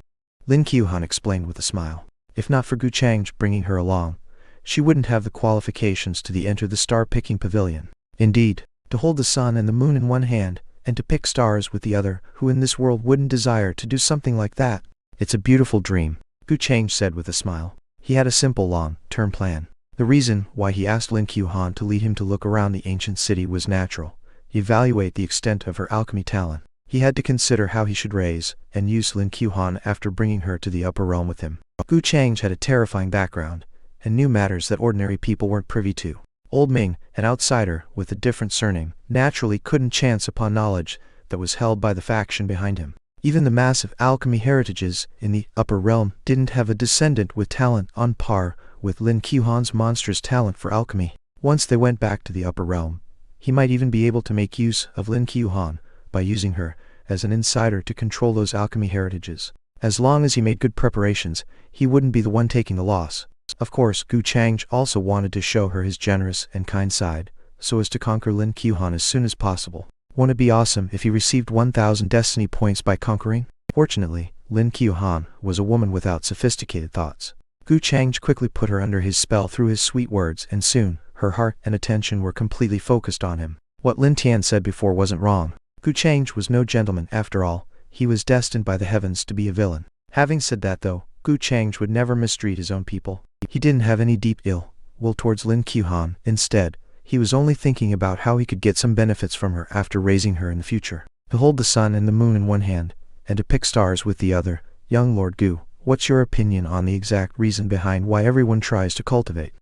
Lin Qiuhan explained with a smile. If not for Gu Changge bringing her along, she wouldn't have the qualifications to enter the star-picking pavilion. Indeed, to hold the sun and the moon in one hand, and to pick stars with the other, who in this world wouldn't desire to do something like that? It's a beautiful dream, Gu Changge said with a smile. He had a simple long-term plan. The reason why he asked Lin Qiuhan to lead him to look around the ancient city was natural. Evaluate the extent of her alchemy talent. He had to consider how he should raise and use Lin Qiuhan after bringing her to the upper realm with him. Gu Changge had a terrifying background, and knew matters that ordinary people weren't privy to. Old Ming, an outsider with a different surname, naturally couldn't chance upon knowledge that was held by the faction behind him. Even the massive alchemy heritages in the upper realm didn't have a descendant with talent on par with Lin Qiuhan's monstrous talent for alchemy. Once they went back to the upper realm, he might even be able to make use of Lin Qiuhan by using her as an insider to control those alchemy heritages. As long as he made good preparations, he wouldn't be the one taking the loss. Of course, Gu Changge also wanted to show her his generous and kind side, so as to conquer Lin Qiuhan as soon as possible. Wouldn't it be awesome if he received 1,000 destiny points by conquering? Fortunately, Lin Qiuhan was a woman without sophisticated thoughts. Gu Changge quickly put her under his spell through his sweet words, and soon, her heart and attention were completely focused on him. What Lin Tian said before wasn't wrong. Gu Changge was no gentleman after all. He was destined by the heavens to be a villain. Having said that though, Gu Changge would never mistreat his own people. He didn't have any deep ill will towards Lin Qiuhan. Instead, he was only thinking about how he could get some benefits from her after raising her in the future. To hold the sun and the moon in one hand, and to pick stars with the other. Young Lord Gu, what's your opinion on the exact reason behind why everyone tries to cultivate?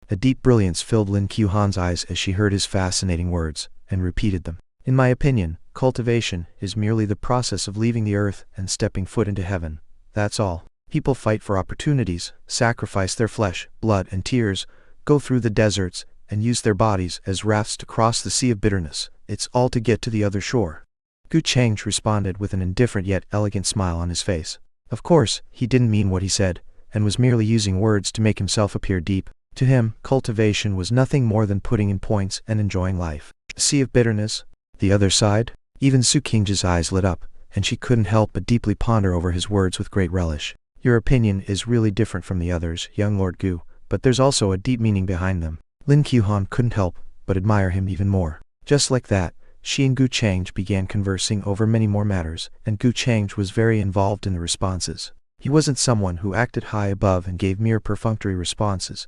A deep brilliance filled Lin Qiuhan's eyes as she heard his fascinating words, and repeated them. In my opinion, cultivation is merely the process of leaving the earth and stepping foot into heaven. That's all. People fight for opportunities, sacrifice their flesh, blood, and tears, go through the deserts, and use their bodies as rafts to cross the sea of bitterness. It's all to get to the other shore. Gu Changge responded with an indifferent yet elegant smile on his face. Of course, he didn't mean what he said, and was merely using words to make himself appear deep. To him, cultivation was nothing more than putting in points and enjoying life. The sea of bitterness? The other side? Even Su Qing's eyes lit up, and she couldn't help but deeply ponder over his words with great relish. Your opinion is really different from the others, young Lord Gu, but there's also a deep meaning behind them. Lin Qiuhan couldn't help but admire him even more. Just like that, she and Gu Changge began conversing over many more matters, and Gu Changge was very involved in the responses. He wasn't someone who acted high above and gave mere perfunctory responses,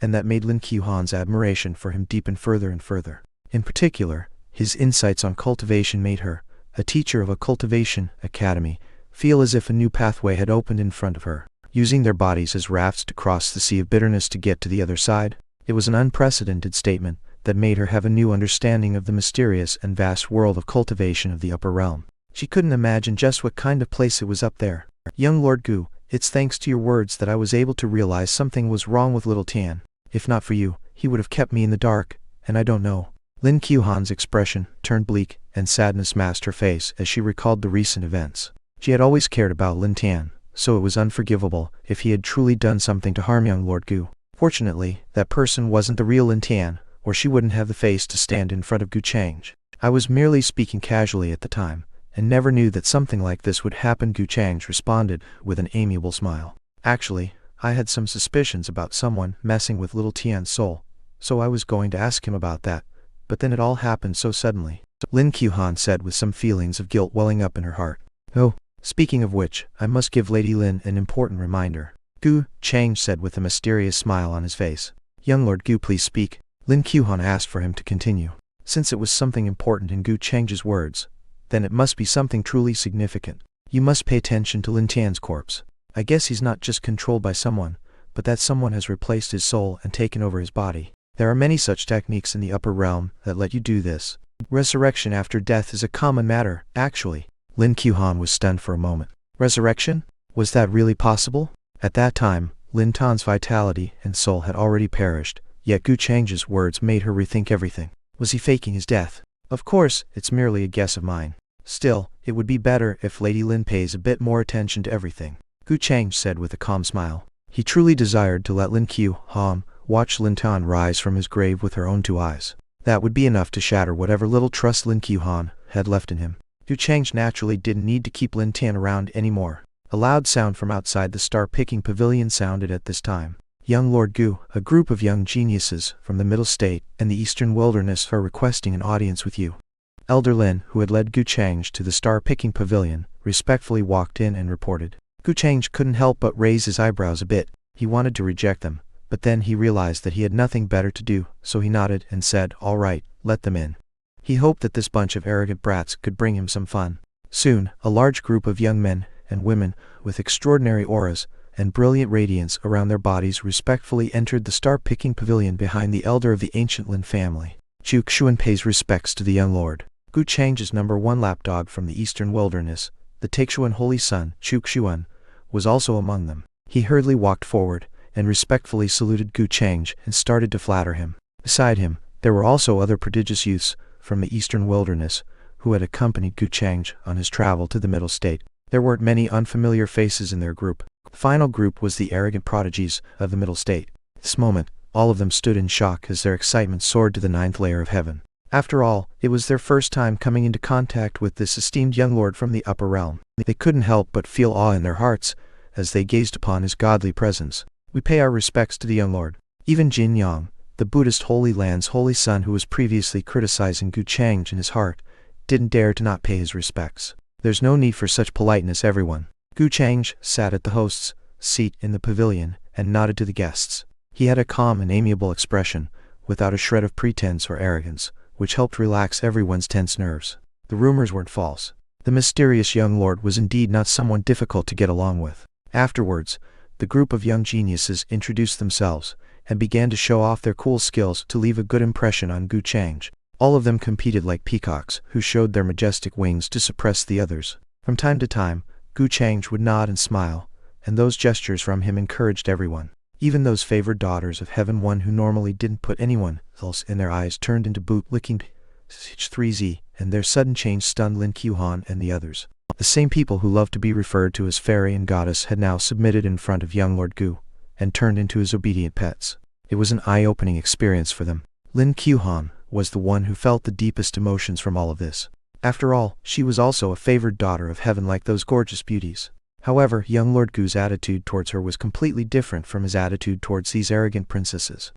and that made Lin Qiuhan's admiration for him deepen further and further. In particular, His insights on cultivation made her, a teacher of a cultivation academy, feel as if a new pathway had opened in front of her. Using their bodies as rafts to cross the sea of bitterness to get to the other side, it was an unprecedented statement that made her have a new understanding of the mysterious and vast world of cultivation of the upper realm. She couldn't imagine just what kind of place it was up there. Young Lord Gu, it's thanks to your words that I was able to realize something was wrong with little Tian. If not for you, he would have kept me in the dark, and I don't know. Lin Qiuhan's expression turned bleak, and sadness masked her face as she recalled the recent events. She had always cared about Lin Tian, so it was unforgivable if he had truly done something to harm young Lord Gu. Fortunately, that person wasn't the real Lin Tian, or she wouldn't have the face to stand in front of Gu Changge. I was merely speaking casually at the time, and never knew that something like this would happen. Gu Changge responded with an amiable smile. Actually, I had some suspicions about someone messing with little Tian's soul, so I was going to ask him about that, but then it all happened so suddenly. Lin Qiuhan said with some feelings of guilt welling up in her heart. Oh, speaking of which, I must give Lady Lin an important reminder. Gu Changge said with a mysterious smile on his face. Young Lord Gu, please speak. Lin Qiuhan asked for him to continue. Since it was something important in Gu Changge's words, then it must be something truly significant. You must pay attention to Lin Tian's corpse. I guess he's not just controlled by someone, but that someone has replaced his soul and taken over his body. There are many such techniques in the upper realm that let you do this. Resurrection after death is a common matter, actually. Lin Qiuhan was stunned for a moment. Resurrection? Was that really possible? At that time, Lin Tan's vitality and soul had already perished, yet Gu Changge's words made her rethink everything. Was he faking his death? Of course, it's merely a guess of mine. Still, it would be better if Lady Lin pays a bit more attention to everything, Gu Changge said with a calm smile. He truly desired to let Lin Qiuhan watch Lin Tan rise from his grave with her own two eyes. That would be enough to shatter whatever little trust Lin Qiuhan had left in him. Gu Changge naturally didn't need to keep Lin Tan around anymore. A loud sound from outside the star-picking pavilion sounded at this time. Young Lord Gu, a group of young geniuses from the Middle State and the Eastern Wilderness are requesting an audience with you. Elder Lin, who had led Gu Changge to the star-picking pavilion, respectfully walked in and reported. Gu Changge couldn't help but raise his eyebrows a bit. He wanted to reject them, but then he realized that he had nothing better to do, so he nodded and said, "All right, let them in." He hoped that this bunch of arrogant brats could bring him some fun. Soon, a large group of young men and women with extraordinary auras and brilliant radiance around their bodies respectfully entered the star-picking pavilion behind the elder of the ancient Lin family. Gu Xuan pays respects to the young lord. Gu Changge's #1 lapdog from the Eastern Wilderness, the Taishuan holy son, Gu Xuan, was also among them. He hurriedly walked forward and respectfully saluted Gu Changge and started to flatter him. Beside him, there were also other prodigious youths from the Eastern Wilderness who had accompanied Gu Changge on his travel to the Middle State. There weren't many unfamiliar faces in their group. The final group was the arrogant prodigies of the Middle State. At this moment, all of them stood in shock as their excitement soared to the 9th layer of heaven. After all, it was their first time coming into contact with this esteemed young lord from the upper realm. They couldn't help but feel awe in their hearts as they gazed upon his godly presence. We pay our respects to the young lord. Even Jin Yang, the Buddhist Holy Land's holy son who was previously criticizing Gu Changge in his heart, didn't dare to not pay his respects. There's no need for such politeness, everyone. Gu Changge sat at the host's seat in the pavilion and nodded to the guests. He had a calm and amiable expression, without a shred of pretense or arrogance, which helped relax everyone's tense nerves. The rumors weren't false. The mysterious young lord was indeed not someone difficult to get along with. Afterwards, the group of young geniuses introduced themselves and began to show off their cool skills to leave a good impression on Gu Changge. All of them competed like peacocks who showed their majestic wings to suppress the others. From time to time, Gu Changge would nod and smile, and those gestures from him encouraged everyone. Even those favored daughters of heaven, one who normally didn't put anyone else in their eyes, turned into boot-licking H3Z, and their sudden change stunned Lin Qiuhan and the others. The same people who loved to be referred to as fairy and goddess had now submitted in front of young Lord Gu, and turned into his obedient pets. It was an eye-opening experience for them. Lin Qiuhan was the one who felt the deepest emotions from all of this. After all, she was also a favored daughter of heaven like those gorgeous beauties. However, young Lord Gu's attitude towards her was completely different from his attitude towards these arrogant princesses.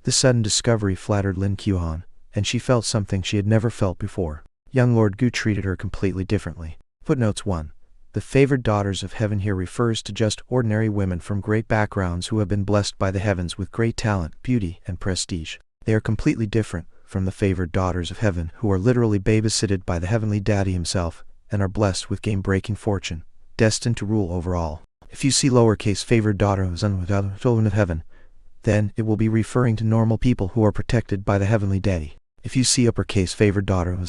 This sudden discovery flattered Lin Qiuhan, and she felt something she had never felt before. Young Lord Gu treated her completely differently. Footnotes 1. The favored daughters of heaven here refers to just ordinary women from great backgrounds who have been blessed by the heavens with great talent, beauty, and prestige. They are completely different from the favored daughters of heaven who are literally babysitted by the heavenly daddy himself, and are blessed with game-breaking fortune, destined to rule over all. If you see lowercase favored daughter of children of heaven, then it will be referring to normal people who are protected by the heavenly daddy. If you see uppercase favored daughter of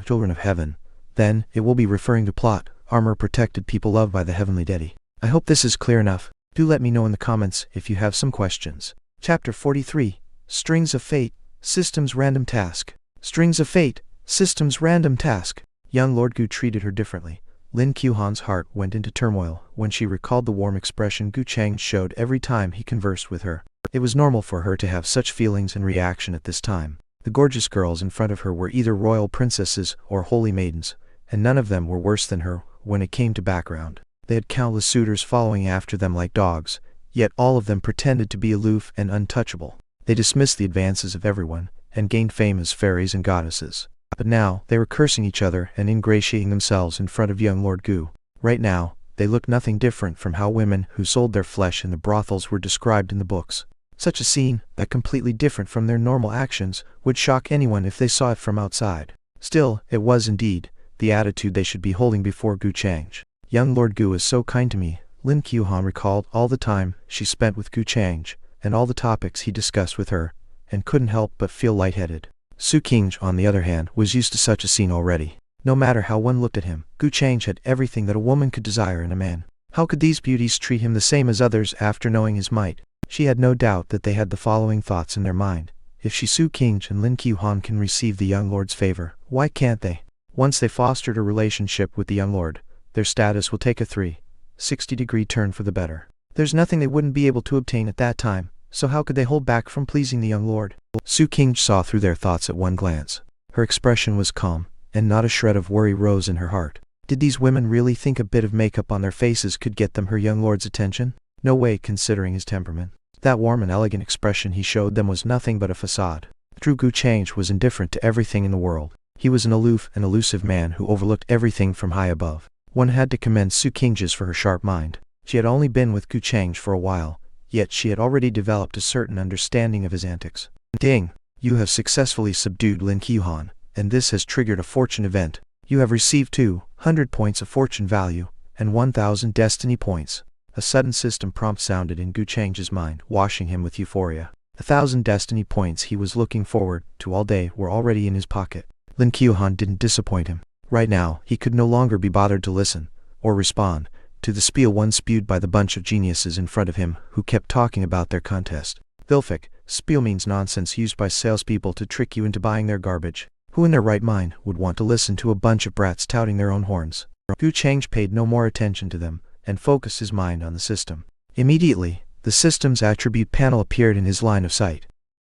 children of heaven, then it will be referring to plot, armor protected people loved by the heavenly daddy. I hope this is clear enough. Do let me know in the comments if you have some questions. Chapter 43, Strings of Fate, Systems Random Task. Strings of Fate, Systems Random Task. Young Lord Gu treated her differently. Lin Qiuhan's heart went into turmoil when she recalled the warm expression Gu Changge showed every time he conversed with her. It was normal for her to have such feelings and reaction at this time. The gorgeous girls in front of her were either royal princesses or holy maidens, and none of them were worse than her when it came to background. They had countless suitors following after them like dogs, yet all of them pretended to be aloof and untouchable. They dismissed the advances of everyone, and gained fame as fairies and goddesses. But now, they were cursing each other and ingratiating themselves in front of young Lord Gu. Right now, they looked nothing different from how women who sold their flesh in the brothels were described in the books. Such a scene, that completely different from their normal actions, would shock anyone if they saw it from outside. Still, it was indeed the attitude they should be holding before Gu Changge. Young Lord Gu is so kind to me, Lin Qiuhan recalled all the time she spent with Gu Changge, and all the topics he discussed with her, and couldn't help but feel lightheaded. Su Qingge, on the other hand, was used to such a scene already. No matter how one looked at him, Gu Changge had everything that a woman could desire in a man. How could these beauties treat him the same as others after knowing his might? She had no doubt that they had the following thoughts in their mind. If Su Qingge and Lin Qiuhan can receive the young lord's favor, why can't they? Once they fostered a relationship with the young lord, their status will take a 360-degree turn for the better. There's nothing they wouldn't be able to obtain at that time, so how could they hold back from pleasing the young lord? Su Qingge saw through their thoughts at one glance. Her expression was calm, and not a shred of worry rose in her heart. Did these women really think a bit of makeup on their faces could get them her young lord's attention? No way, considering his temperament. That warm and elegant expression he showed them was nothing but a facade. True Gu Changge was indifferent to everything in the world. He was an aloof and elusive man who overlooked everything from high above. One had to commend Su Qingge's for her sharp mind. She had only been with Gu Changge for a while, yet she had already developed a certain understanding of his antics. Ding! You have successfully subdued Lin Qiuhan, and this has triggered a fortune event. You have received 200 points of fortune value, and 1,000 destiny points. A sudden system prompt sounded in Gu Changge's mind, washing him with euphoria. 1,000 destiny points he was looking forward to all day were already in his pocket. Lin Qiuhan didn't disappoint him. Right now, he could no longer be bothered to listen, or respond, to the spiel one spewed by the bunch of geniuses in front of him who kept talking about their contest. Filfic, spiel means nonsense used by salespeople to trick you into buying their garbage. Who in their right mind would want to listen to a bunch of brats touting their own horns? Gu Changge paid no more attention to them, and focused his mind on the system. Immediately, the system's attribute panel appeared in his line of sight.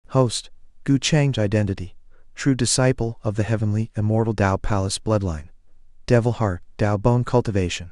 Host, Gu Changge identity. True disciple of the heavenly immortal Tao Palace bloodline. Devil heart, Tao bone cultivation.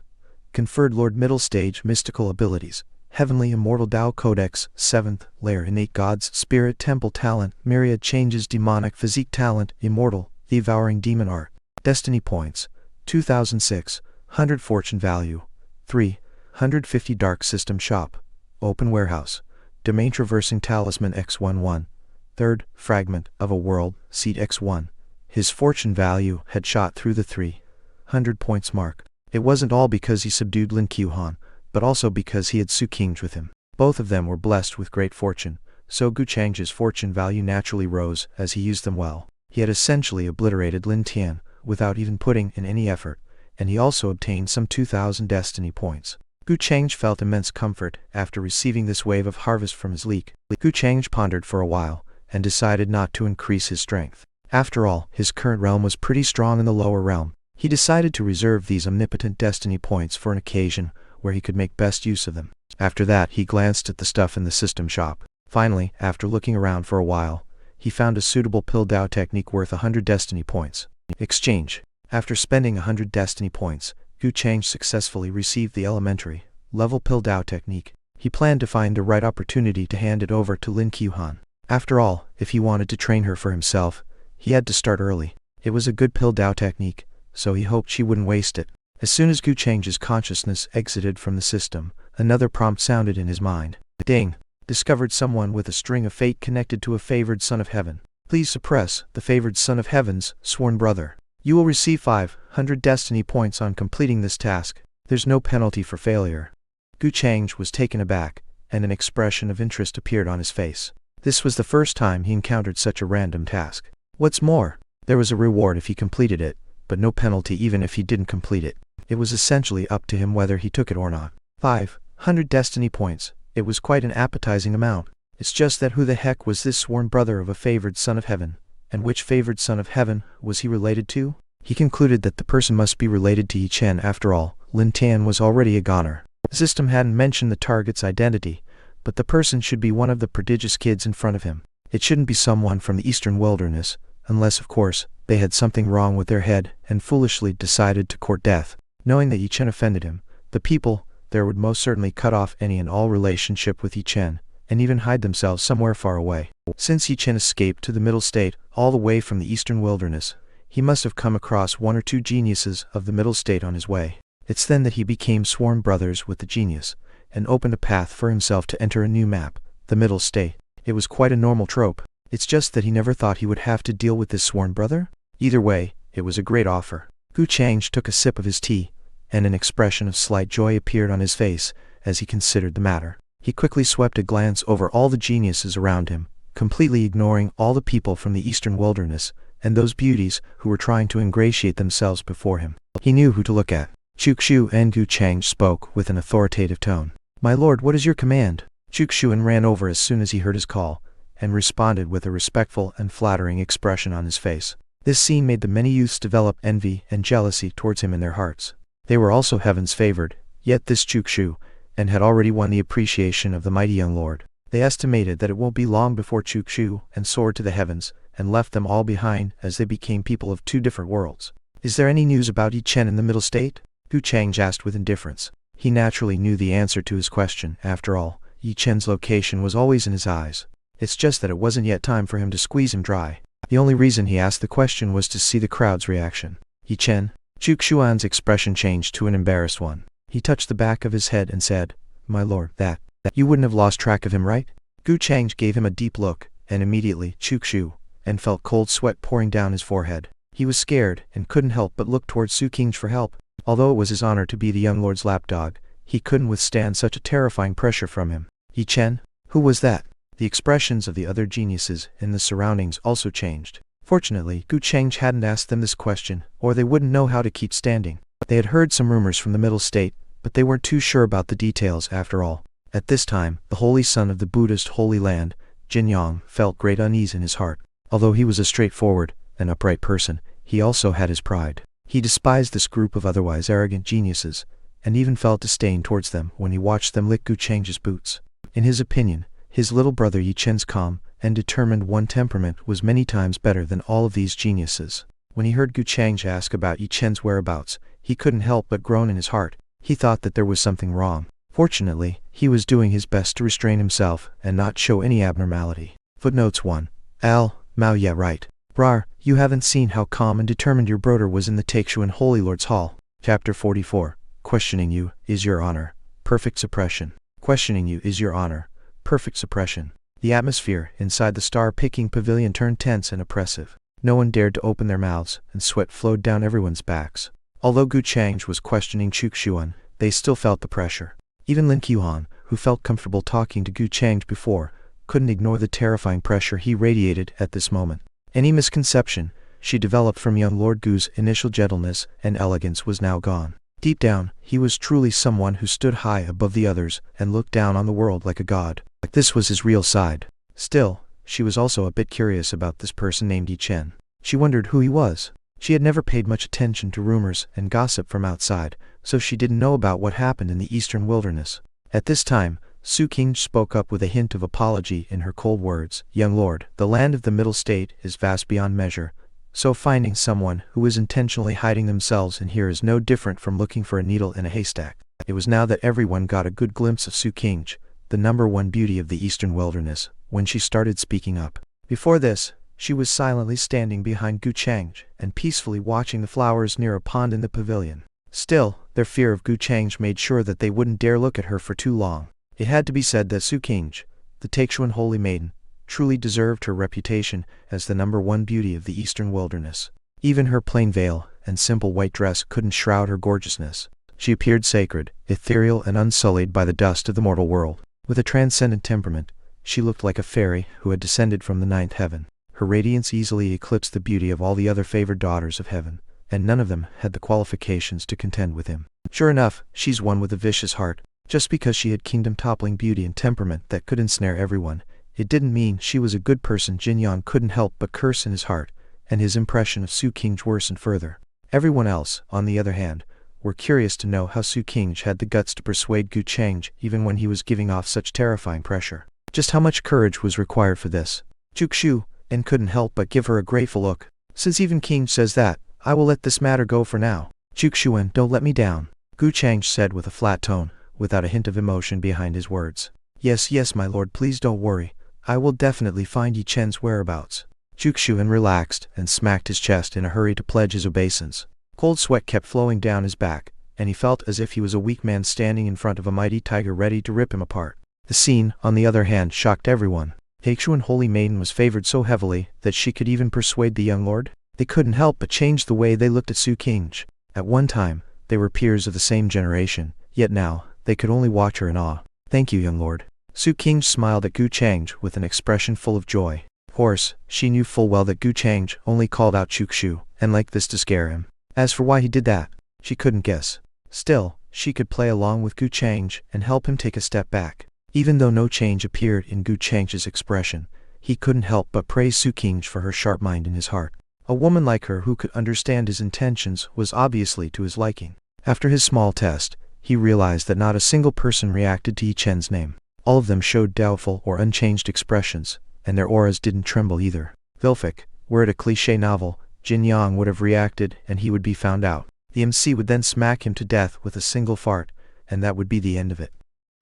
Conferred Lord middle stage mystical abilities. Heavenly immortal Tao Codex, 7th layer innate gods, spirit temple talent, myriad changes demonic physique talent, immortal, devouring demon art. Destiny points, 2,600 fortune value. 350 dark system shop. Open warehouse. Domain traversing talisman X11. Third fragment of a world, seed X1. His fortune value had shot through the 300 points mark. It wasn't all because he subdued Lin Qiuhan, but also because he had Su Qingge with him. Both of them were blessed with great fortune, so Gu Changge's fortune value naturally rose as he used them well. He had essentially obliterated Lin Tian without even putting in any effort, and he also obtained some 2,000 destiny points. Gu Changge felt immense comfort after receiving this wave of harvest from his leak. Gu Changge pondered for a while, and decided not to increase his strength. After all, his current realm was pretty strong in the lower realm. He decided to reserve these omnipotent destiny points for an occasion where he could make best use of them. After that, he glanced at the stuff in the system shop. Finally, after looking around for a while, he found a suitable pill Dao technique worth 100 destiny points. Exchange. After spending 100 destiny points, Gu Changge successfully received the elementary level pill Dao technique. He planned to find the right opportunity to hand it over to Lin Qiuhan. After all, if he wanted to train her for himself, he had to start early. It was a good pill Dao technique, so he hoped she wouldn't waste it. As soon as Gu Changge's consciousness exited from the system, another prompt sounded in his mind. Ding! Discovered someone with a string of fate connected to a favored son of heaven. Please suppress the favored son of heaven's sworn brother. You will receive 500 destiny points on completing this task. There's no penalty for failure. Gu Changge was taken aback, and an expression of interest appeared on his face. This was the first time he encountered such a random task. What's more, there was a reward if he completed it, but no penalty even if he didn't complete it. It was essentially up to him whether he took it or not. 500 destiny points. It was quite an appetizing amount. It's just that who the heck was this sworn brother of a favored son of heaven? And which favored son of heaven was he related to? He concluded that the person must be related to Yi Chen after all. Lin Tan was already a goner. The system hadn't mentioned the target's identity, but the person should be one of the prodigious kids in front of him. It shouldn't be someone from the eastern wilderness, unless, of course, they had something wrong with their head and foolishly decided to court death. Knowing that Yi Chen offended him, the people there would most certainly cut off any and all relationship with Yi Chen, and even hide themselves somewhere far away. Since Yi Chen escaped to the middle state, all the way from the eastern wilderness, he must have come across one or two geniuses of the middle state on his way. It's then that he became sworn brothers with the genius, and opened a path for himself to enter a new map, the middle state. It was quite a normal trope. It's just that he never thought he would have to deal with this sworn brother. Either way, it was a great offer. Gu Changge took a sip of his tea, and an expression of slight joy appeared on his face as he considered the matter. He quickly swept a glance over all the geniuses around him, completely ignoring all the people from the eastern wilderness, and those beauties who were trying to ingratiate themselves before him. He knew who to look at. Chuxu and Gu Changge spoke with an authoritative tone. "My lord, what is your command?" Chuxuan ran over as soon as he heard his call, and responded with a respectful and flattering expression on his face. This scene made the many youths develop envy and jealousy towards him in their hearts. They were also heaven's favored, yet this Chuxu, and had already won the appreciation of the mighty young lord. They estimated that it won't be long before Chuxu and soared to the heavens, and left them all behind as they became people of two different worlds. "Is there any news about Yi Chen in the middle state?" Gu Changge asked with indifference. He naturally knew the answer to his question. After all, Yi Chen's location was always in his eyes. It's just that it wasn't yet time for him to squeeze him dry. The only reason he asked the question was to see the crowd's reaction. "Yi Chen?" Chuxuan's expression changed to an embarrassed one. He touched the back of his head and said, "My lord, that you wouldn't have lost track of him, right?" Gu Changge gave him a deep look, and immediately Chuxu, and felt cold sweat pouring down his forehead. He was scared, and couldn't help but look towards Su Qingge for help. Although it was his honor to be the young lord's lapdog, he couldn't withstand such a terrifying pressure from him. "Yi Chen? Who was that?" The expressions of the other geniuses in the surroundings also changed. Fortunately, Gu Changge hadn't asked them this question, or they wouldn't know how to keep standing. They had heard some rumors from the middle state, but they weren't too sure about the details after all. At this time, the holy son of the Buddhist Holy Land, Jin Yang, felt great unease in his heart. Although he was a straightforward and upright person, he also had his pride. He despised this group of otherwise arrogant geniuses, and even felt disdain towards them when he watched them lick Gu Changge's boots. In his opinion, his little brother Yi Chen's calm and determined one temperament was many times better than all of these geniuses. When he heard Gu Changge ask about Yi Chen's whereabouts, he couldn't help but groan in his heart. He thought that there was something wrong. Fortunately, he was doing his best to restrain himself and not show any abnormality. Footnotes 1. Al, Mao, yeah right. Brar, you haven't seen how calm and determined your brother was in the Taishuan Holy Lord's Hall. Chapter 44. Questioning you is your honor. Perfect suppression. Questioning you is your honor. Perfect suppression. The atmosphere inside the star-picking pavilion turned tense and oppressive. No one dared to open their mouths, and sweat flowed down everyone's backs. Although Gu Changge was questioning Chuxuan, they still felt the pressure. Even Lin Qiuhan, who felt comfortable talking to Gu Changge before, couldn't ignore the terrifying pressure he radiated at this moment. Any misconception she developed from young Lord Gu's initial gentleness and elegance was now gone. Deep down, he was truly someone who stood high above the others and looked down on the world like a god. This was his real side. Still, she was also a bit curious about this person named Yi Chen. She wondered who he was. She had never paid much attention to rumors and gossip from outside, so she didn't know about what happened in the eastern wilderness. At this time, Su Qingge spoke up with a hint of apology in her cold words. "Young lord, the land of the middle state is vast beyond measure, so finding someone who is intentionally hiding themselves in here is no different from looking for a needle in a haystack." It was now that everyone got a good glimpse of Su Qingge, the #1 beauty of the eastern wilderness, when she started speaking up. Before this, she was silently standing behind Gu Changge and peacefully watching the flowers near a pond in the pavilion. Still, their fear of Gu Changge made sure that they wouldn't dare look at her for too long. It had to be said that Su Qingge, the Taishuan holy maiden, truly deserved her reputation as the #1 beauty of the eastern wilderness. Even her plain veil and simple white dress couldn't shroud her gorgeousness. She appeared sacred, ethereal, and unsullied by the dust of the mortal world. With a transcendent temperament, she looked like a fairy who had descended from the 9th heaven. Her radiance easily eclipsed the beauty of all the other favored daughters of heaven, and none of them had the qualifications to contend with him. Sure enough, she's one with a vicious heart. Just because she had kingdom-toppling beauty and temperament that could ensnare everyone, it didn't mean she was a good person. Jin Yang couldn't help but curse in his heart, and his impression of Su Qingge worsened further. Everyone else, on the other hand, were curious to know how Su Qingge had the guts to persuade Gu Changge even when he was giving off such terrifying pressure. Just how much courage was required for this? Shu and couldn't help but give her a grateful look. Since even Qingge says that, I will let this matter go for now. Shuxuan, don't let me down, Gu Changge said with a flat tone, without a hint of emotion behind his words. Yes, my lord, please don't worry. I will definitely find Yi Chen's whereabouts. Shuxuan relaxed and smacked his chest in a hurry to pledge his obeisance. Cold sweat kept flowing down his back, and he felt as if he was a weak man standing in front of a mighty tiger ready to rip him apart. The scene, on the other hand, shocked everyone. Taishuan Holy Maiden was favored so heavily that she could even persuade the young lord. They couldn't help but change the way they looked at Su Qingge. At one time, they were peers of the same generation, yet now, they could only watch her in awe. Thank you, young lord. Su Qingge smiled at Gu Changge with an expression full of joy. Of course, she knew full well that Gu Changge only called out Shuxu, and liked this to scare him. As for why he did that, she couldn't guess. Still, she could play along with Gu Changge and help him take a step back. Even though no change appeared in Gu Changge's expression, he couldn't help but praise Su Qingge for her sharp mind in his heart. A woman like her who could understand his intentions was obviously to his liking. After his small test, he realized that not a single person reacted to Yi Chen's name. All of them showed doubtful or unchanged expressions, and their auras didn't tremble either. Vilfic, were it a cliché novel, Jin Yang would have reacted and he would be found out. The MC would then smack him to death with a single fart, and that would be the end of it.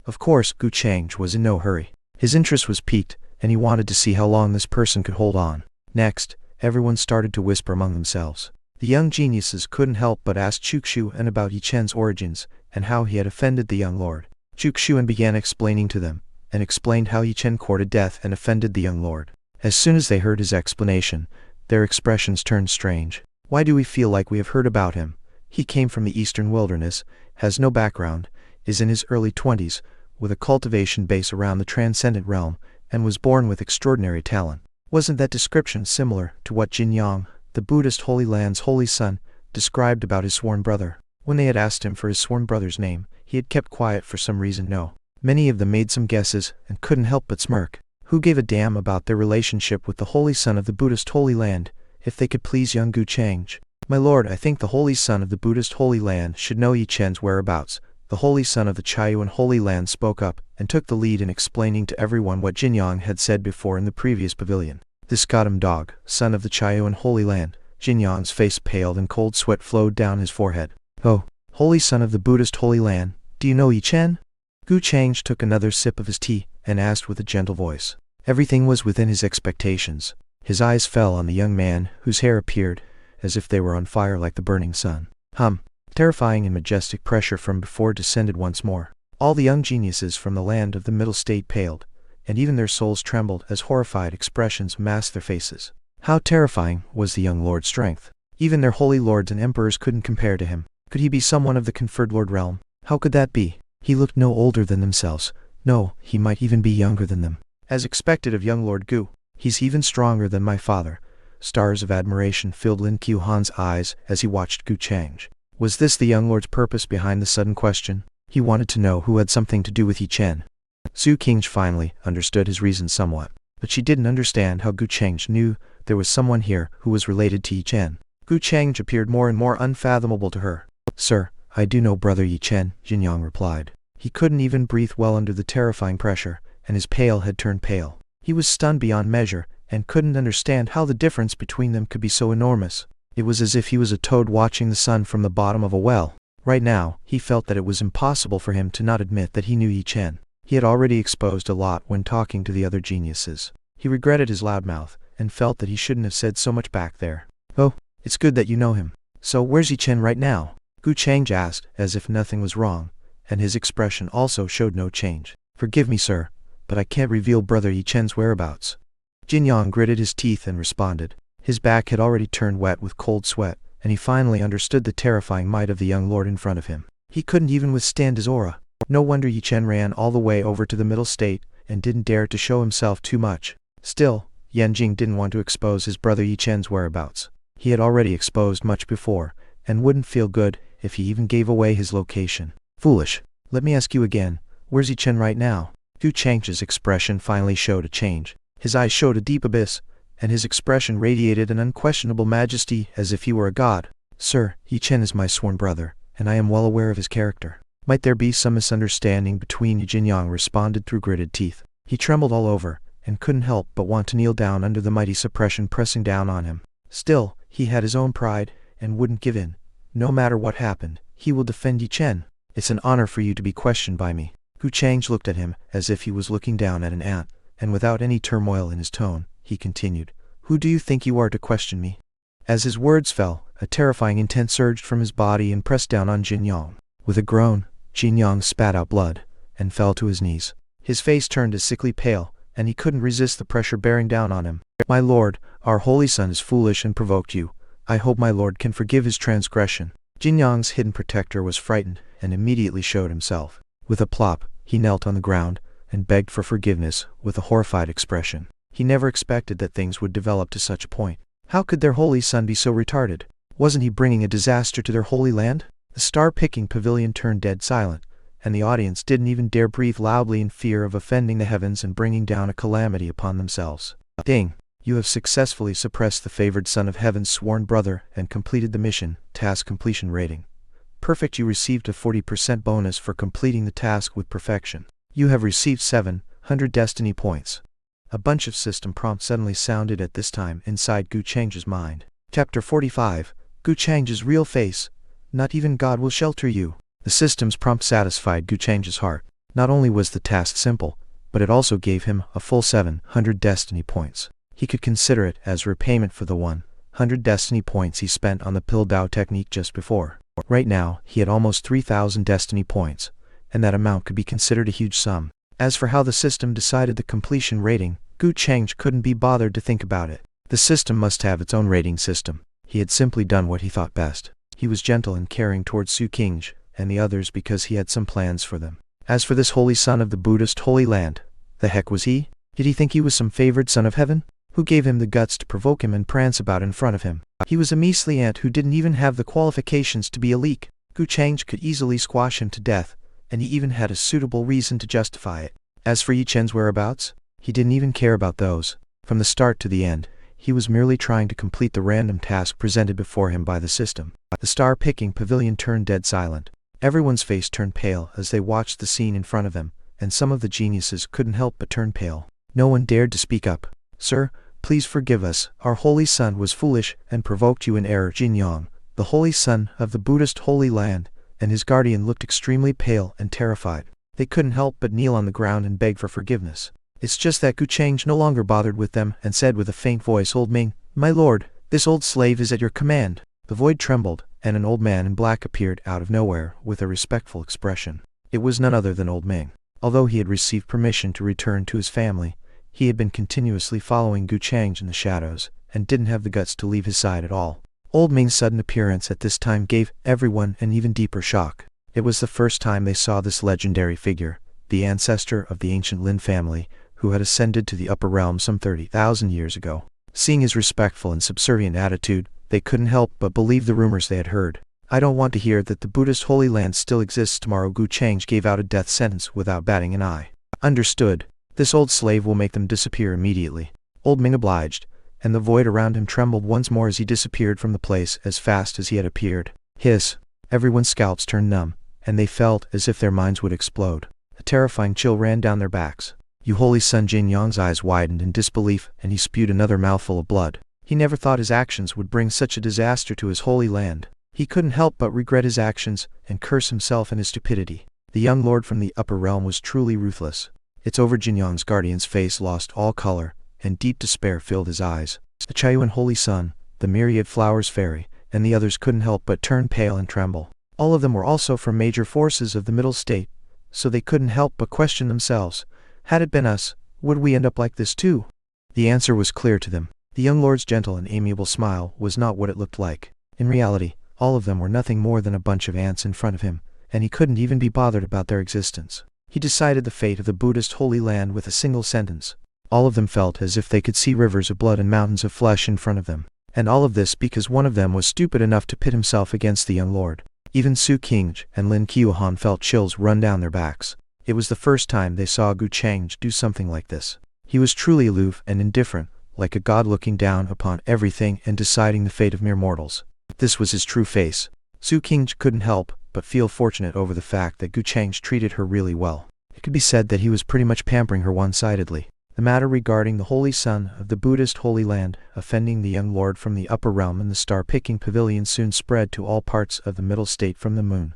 Of course, Gu Changge was in no hurry. His interest was piqued, and he wanted to see how long this person could hold on. Next, everyone started to whisper among themselves. The young geniuses couldn't help but ask Shuxuan about Yi Chen's origins, and how he had offended the young lord. Shuxuan began explaining to them, and explained how Yi Chen courted death and offended the young lord. As soon as they heard his explanation, their expressions turned strange. Why do we feel like we have heard about him? He came from the eastern wilderness, has no background, is in his early 20s, with a cultivation base around the transcendent realm, and was born with extraordinary talent. Wasn't that description similar to what Jin Yang, the Buddhist Holy Land's holy son, described about his sworn brother? When they had asked him for his sworn brother's name, he had kept quiet for some reason. No. Many of them made some guesses, and couldn't help but smirk. Who gave a damn about their relationship with the holy son of the Buddhist Holy Land, if they could please young Gu Changge? My lord, I think the holy son of the Buddhist Holy Land should know Yi Chen's whereabouts. The holy son of the Chaiyuan Holy Land spoke up, and took the lead in explaining to everyone what Jin Yang had said before in the previous pavilion. This Gotham dog, son of the Chaiyuan Holy Land. Jin Yang's face paled and cold sweat flowed down his forehead. Oh, holy son of the Buddhist Holy Land, do you know Yi Chen? Gu Changge took another sip of his tea, and asked with a gentle voice. Everything was within his expectations. His eyes fell on the young man, whose hair appeared as if they were on fire like the burning sun. Terrifying and majestic pressure from before descended once more. All the young geniuses from the land of the middle state paled, and even their souls trembled as horrified expressions masked their faces. How terrifying was the young lord's strength. Even their holy lords and emperors couldn't compare to him. Could he be someone of the conferred lord realm? How could that be? He looked no older than themselves. No, he might even be younger than them. As expected of young Lord Gu, he's even stronger than my father. Stars of admiration filled Lin Qiuhan's eyes as he watched Gu Changge. Was this the young lord's purpose behind the sudden question? He wanted to know who had something to do with Yi Chen. Su Qingge finally understood his reason somewhat, but she didn't understand how Gu Changge knew there was someone here who was related to Yi Chen. Gu Changge appeared more and more unfathomable to her. Sir, I do know brother Yi Chen, Jin Yang replied. He couldn't even breathe well under the terrifying pressure, and his pale had turned pale. He was stunned beyond measure, and couldn't understand how the difference between them could be so enormous. It was as if he was a toad watching the sun from the bottom of a well. Right now, he felt that it was impossible for him to not admit that he knew Yi Chen. He had already exposed a lot when talking to the other geniuses. He regretted his loudmouth, and felt that he shouldn't have said so much back there. Oh, it's good that you know him. So where's Yi Chen right now? Gu Changge asked, as if nothing was wrong, and his expression also showed no change. Forgive me, sir, but I can't reveal brother Yi Chen's whereabouts. Jinnyang gritted his teeth and responded. His back had already turned wet with cold sweat, and he finally understood the terrifying might of the young lord in front of him. He couldn't even withstand his aura. No wonder Yi Chen ran all the way over to the middle state, and didn't dare to show himself too much. Still, Yanjing didn't want to expose his brother Yi Chen's whereabouts. He had already exposed much before, and wouldn't feel good if he even gave away his location. Foolish. Let me ask you again, where's Yi Chen right now? Gu Changge's expression finally showed a change. His eyes showed a deep abyss, and his expression radiated an unquestionable majesty as if he were a god. Sir, Yi Chen is my sworn brother, and I am well aware of his character. Might there be some misunderstanding between you? Jinnyang responded through gritted teeth. He trembled all over, and couldn't help but want to kneel down under the mighty suppression pressing down on him. Still, he had his own pride, and wouldn't give in. No matter what happened, he will defend Yi Chen. It's an honor for you to be questioned by me. Gu Changge looked at him as if he was looking down at an ant, and without any turmoil in his tone, he continued, Who do you think you are to question me? As his words fell, a terrifying intent surged from his body and pressed down on Jinnyang. With a groan, Jinnyang spat out blood, and fell to his knees. His face turned a sickly pale, and he couldn't resist the pressure bearing down on him. My lord, our holy son is foolish and provoked you. I hope my lord can forgive his transgression. Jinnyang's hidden protector was frightened, and immediately showed himself. With a plop, he knelt on the ground, and begged for forgiveness, with a horrified expression. He never expected that things would develop to such a point. How could their holy son be so retarded? Wasn't he bringing a disaster to their holy land? The star-picking pavilion turned dead silent, and the audience didn't even dare breathe loudly in fear of offending the heavens and bringing down a calamity upon themselves. Ding! You have successfully suppressed the favored son of heaven's sworn brother and completed the mission. Task completion rating. Perfect. You received a 40% bonus for completing the task with perfection. You have received 700 destiny points. A bunch of system prompts suddenly sounded at this time inside Gu Changge's mind. Chapter 45. Gu Changge's real face. Not even God will shelter you. The system's prompt satisfied Gu Changge's heart. Not only was the task simple, but it also gave him a full 700 destiny points. He could consider it as repayment for the 100 destiny points he spent on the Pill Dao technique just before. Right now, he had almost 3,000 destiny points, and that amount could be considered a huge sum. As for how the system decided the completion rating, Gu Changge couldn't be bothered to think about it. The system must have its own rating system. He had simply done what he thought best. He was gentle and caring towards Gu Changge and the others because he had some plans for them. As for this holy son of the Buddhist Holy Land, the heck was he? Did he think he was some favored son of heaven? Who gave him the guts to provoke him and prance about in front of him? He was a measly ant who didn't even have the qualifications to be a leek. Gu Changge could easily squash him to death, and he even had a suitable reason to justify it. As for Yi Chen's whereabouts, he didn't even care about those. From the start to the end, he was merely trying to complete the random task presented before him by the system. The star-picking pavilion turned dead silent. Everyone's face turned pale as they watched the scene in front of them, and some of the geniuses couldn't help but turn pale. No one dared to speak up. Sir, please forgive us. Our holy son was foolish and provoked you in error. Jinnyang, the holy son of the Buddhist Holy Land, and his guardian looked extremely pale and terrified. They couldn't help but kneel on the ground and beg for forgiveness. It's just that Gu Changge no longer bothered with them and said with a faint voice, Old Ming, my lord, this old slave is at your command. The void trembled, and an old man in black appeared out of nowhere with a respectful expression. It was none other than Old Ming. Although he had received permission to return to his family, he had been continuously following Gu Changge in the shadows, and didn't have the guts to leave his side at all. Old Ming's sudden appearance at this time gave everyone an even deeper shock. It was the first time they saw this legendary figure, the ancestor of the ancient Lin family, who had ascended to the upper realm some 30,000 years ago. Seeing his respectful and subservient attitude, they couldn't help but believe the rumors they had heard. I don't want to hear that the Buddhist Holy Land still exists tomorrow. Gu Changge gave out a death sentence without batting an eye. Understood. This old slave will make them disappear immediately. Old Ming obliged, and the void around him trembled once more as he disappeared from the place as fast as he had appeared. Hiss! Everyone's scalps turned numb, and they felt as if their minds would explode. A terrifying chill ran down their backs. You holy son! Jinnyang's eyes widened in disbelief, and he spewed another mouthful of blood. He never thought his actions would bring such a disaster to his holy land. He couldn't help but regret his actions, and curse himself and his stupidity. The young lord from the upper realm was truly ruthless. It's over. Jinnyang's guardian's face lost all color, and deep despair filled his eyes. The Chaiyuan holy son, the myriad flowers fairy, and the others couldn't help but turn pale and tremble. All of them were also from major forces of the middle state, so they couldn't help but question themselves. Had it been us, would we end up like this too? The answer was clear to them. The young lord's gentle and amiable smile was not what it looked like. In reality, all of them were nothing more than a bunch of ants in front of him, and he couldn't even be bothered about their existence. He decided the fate of the Buddhist Holy Land with a single sentence. All of them felt as if they could see rivers of blood and mountains of flesh in front of them. And all of this because one of them was stupid enough to pit himself against the young lord. Even Gu Changge and Lin Qiuhan felt chills run down their backs. It was the first time they saw Gu Changge do something like this. He was truly aloof and indifferent, like a god looking down upon everything and deciding the fate of mere mortals. This was his true face. Gu Changge couldn't help but feel fortunate over the fact that Gu Changge treated her really well. It could be said that he was pretty much pampering her one-sidedly. The matter regarding the holy son of the Buddhist Holy Land offending the young lord from the upper realm in the star-picking pavilion soon spread to all parts of the middle state from the moon,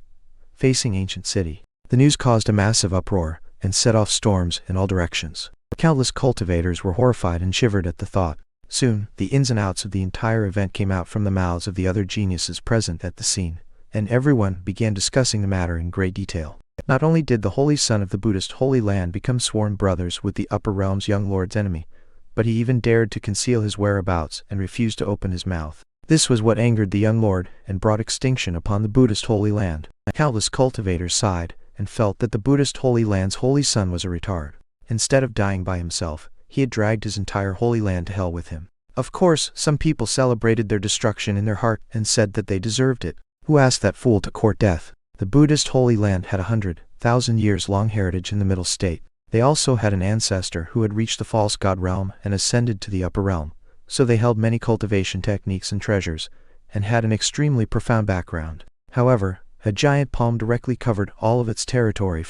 facing ancient city. The news caused a massive uproar and set off storms in all directions. Countless cultivators were horrified and shivered at the thought. Soon, the ins and outs of the entire event came out from the mouths of the other geniuses present at the scene, and everyone began discussing the matter in great detail. Not only did the holy son of the Buddhist Holy Land become sworn brothers with the upper realm's young lord's enemy, but he even dared to conceal his whereabouts and refused to open his mouth. This was what angered the young lord and brought extinction upon the Buddhist Holy Land. Countless cultivators sighed and felt that the Buddhist Holy Land's holy son was a retard. Instead of dying by himself, he had dragged his entire Holy Land to hell with him. Of course, some people celebrated their destruction in their heart and said that they deserved it. Who asked that fool to court death? The Buddhist Holy Land had 100,000 years long heritage in the middle state. They also had an ancestor who had reached the false god realm and ascended to the upper realm, so they held many cultivation techniques and treasures, and had an extremely profound background. However, a giant palm directly covered all of its territory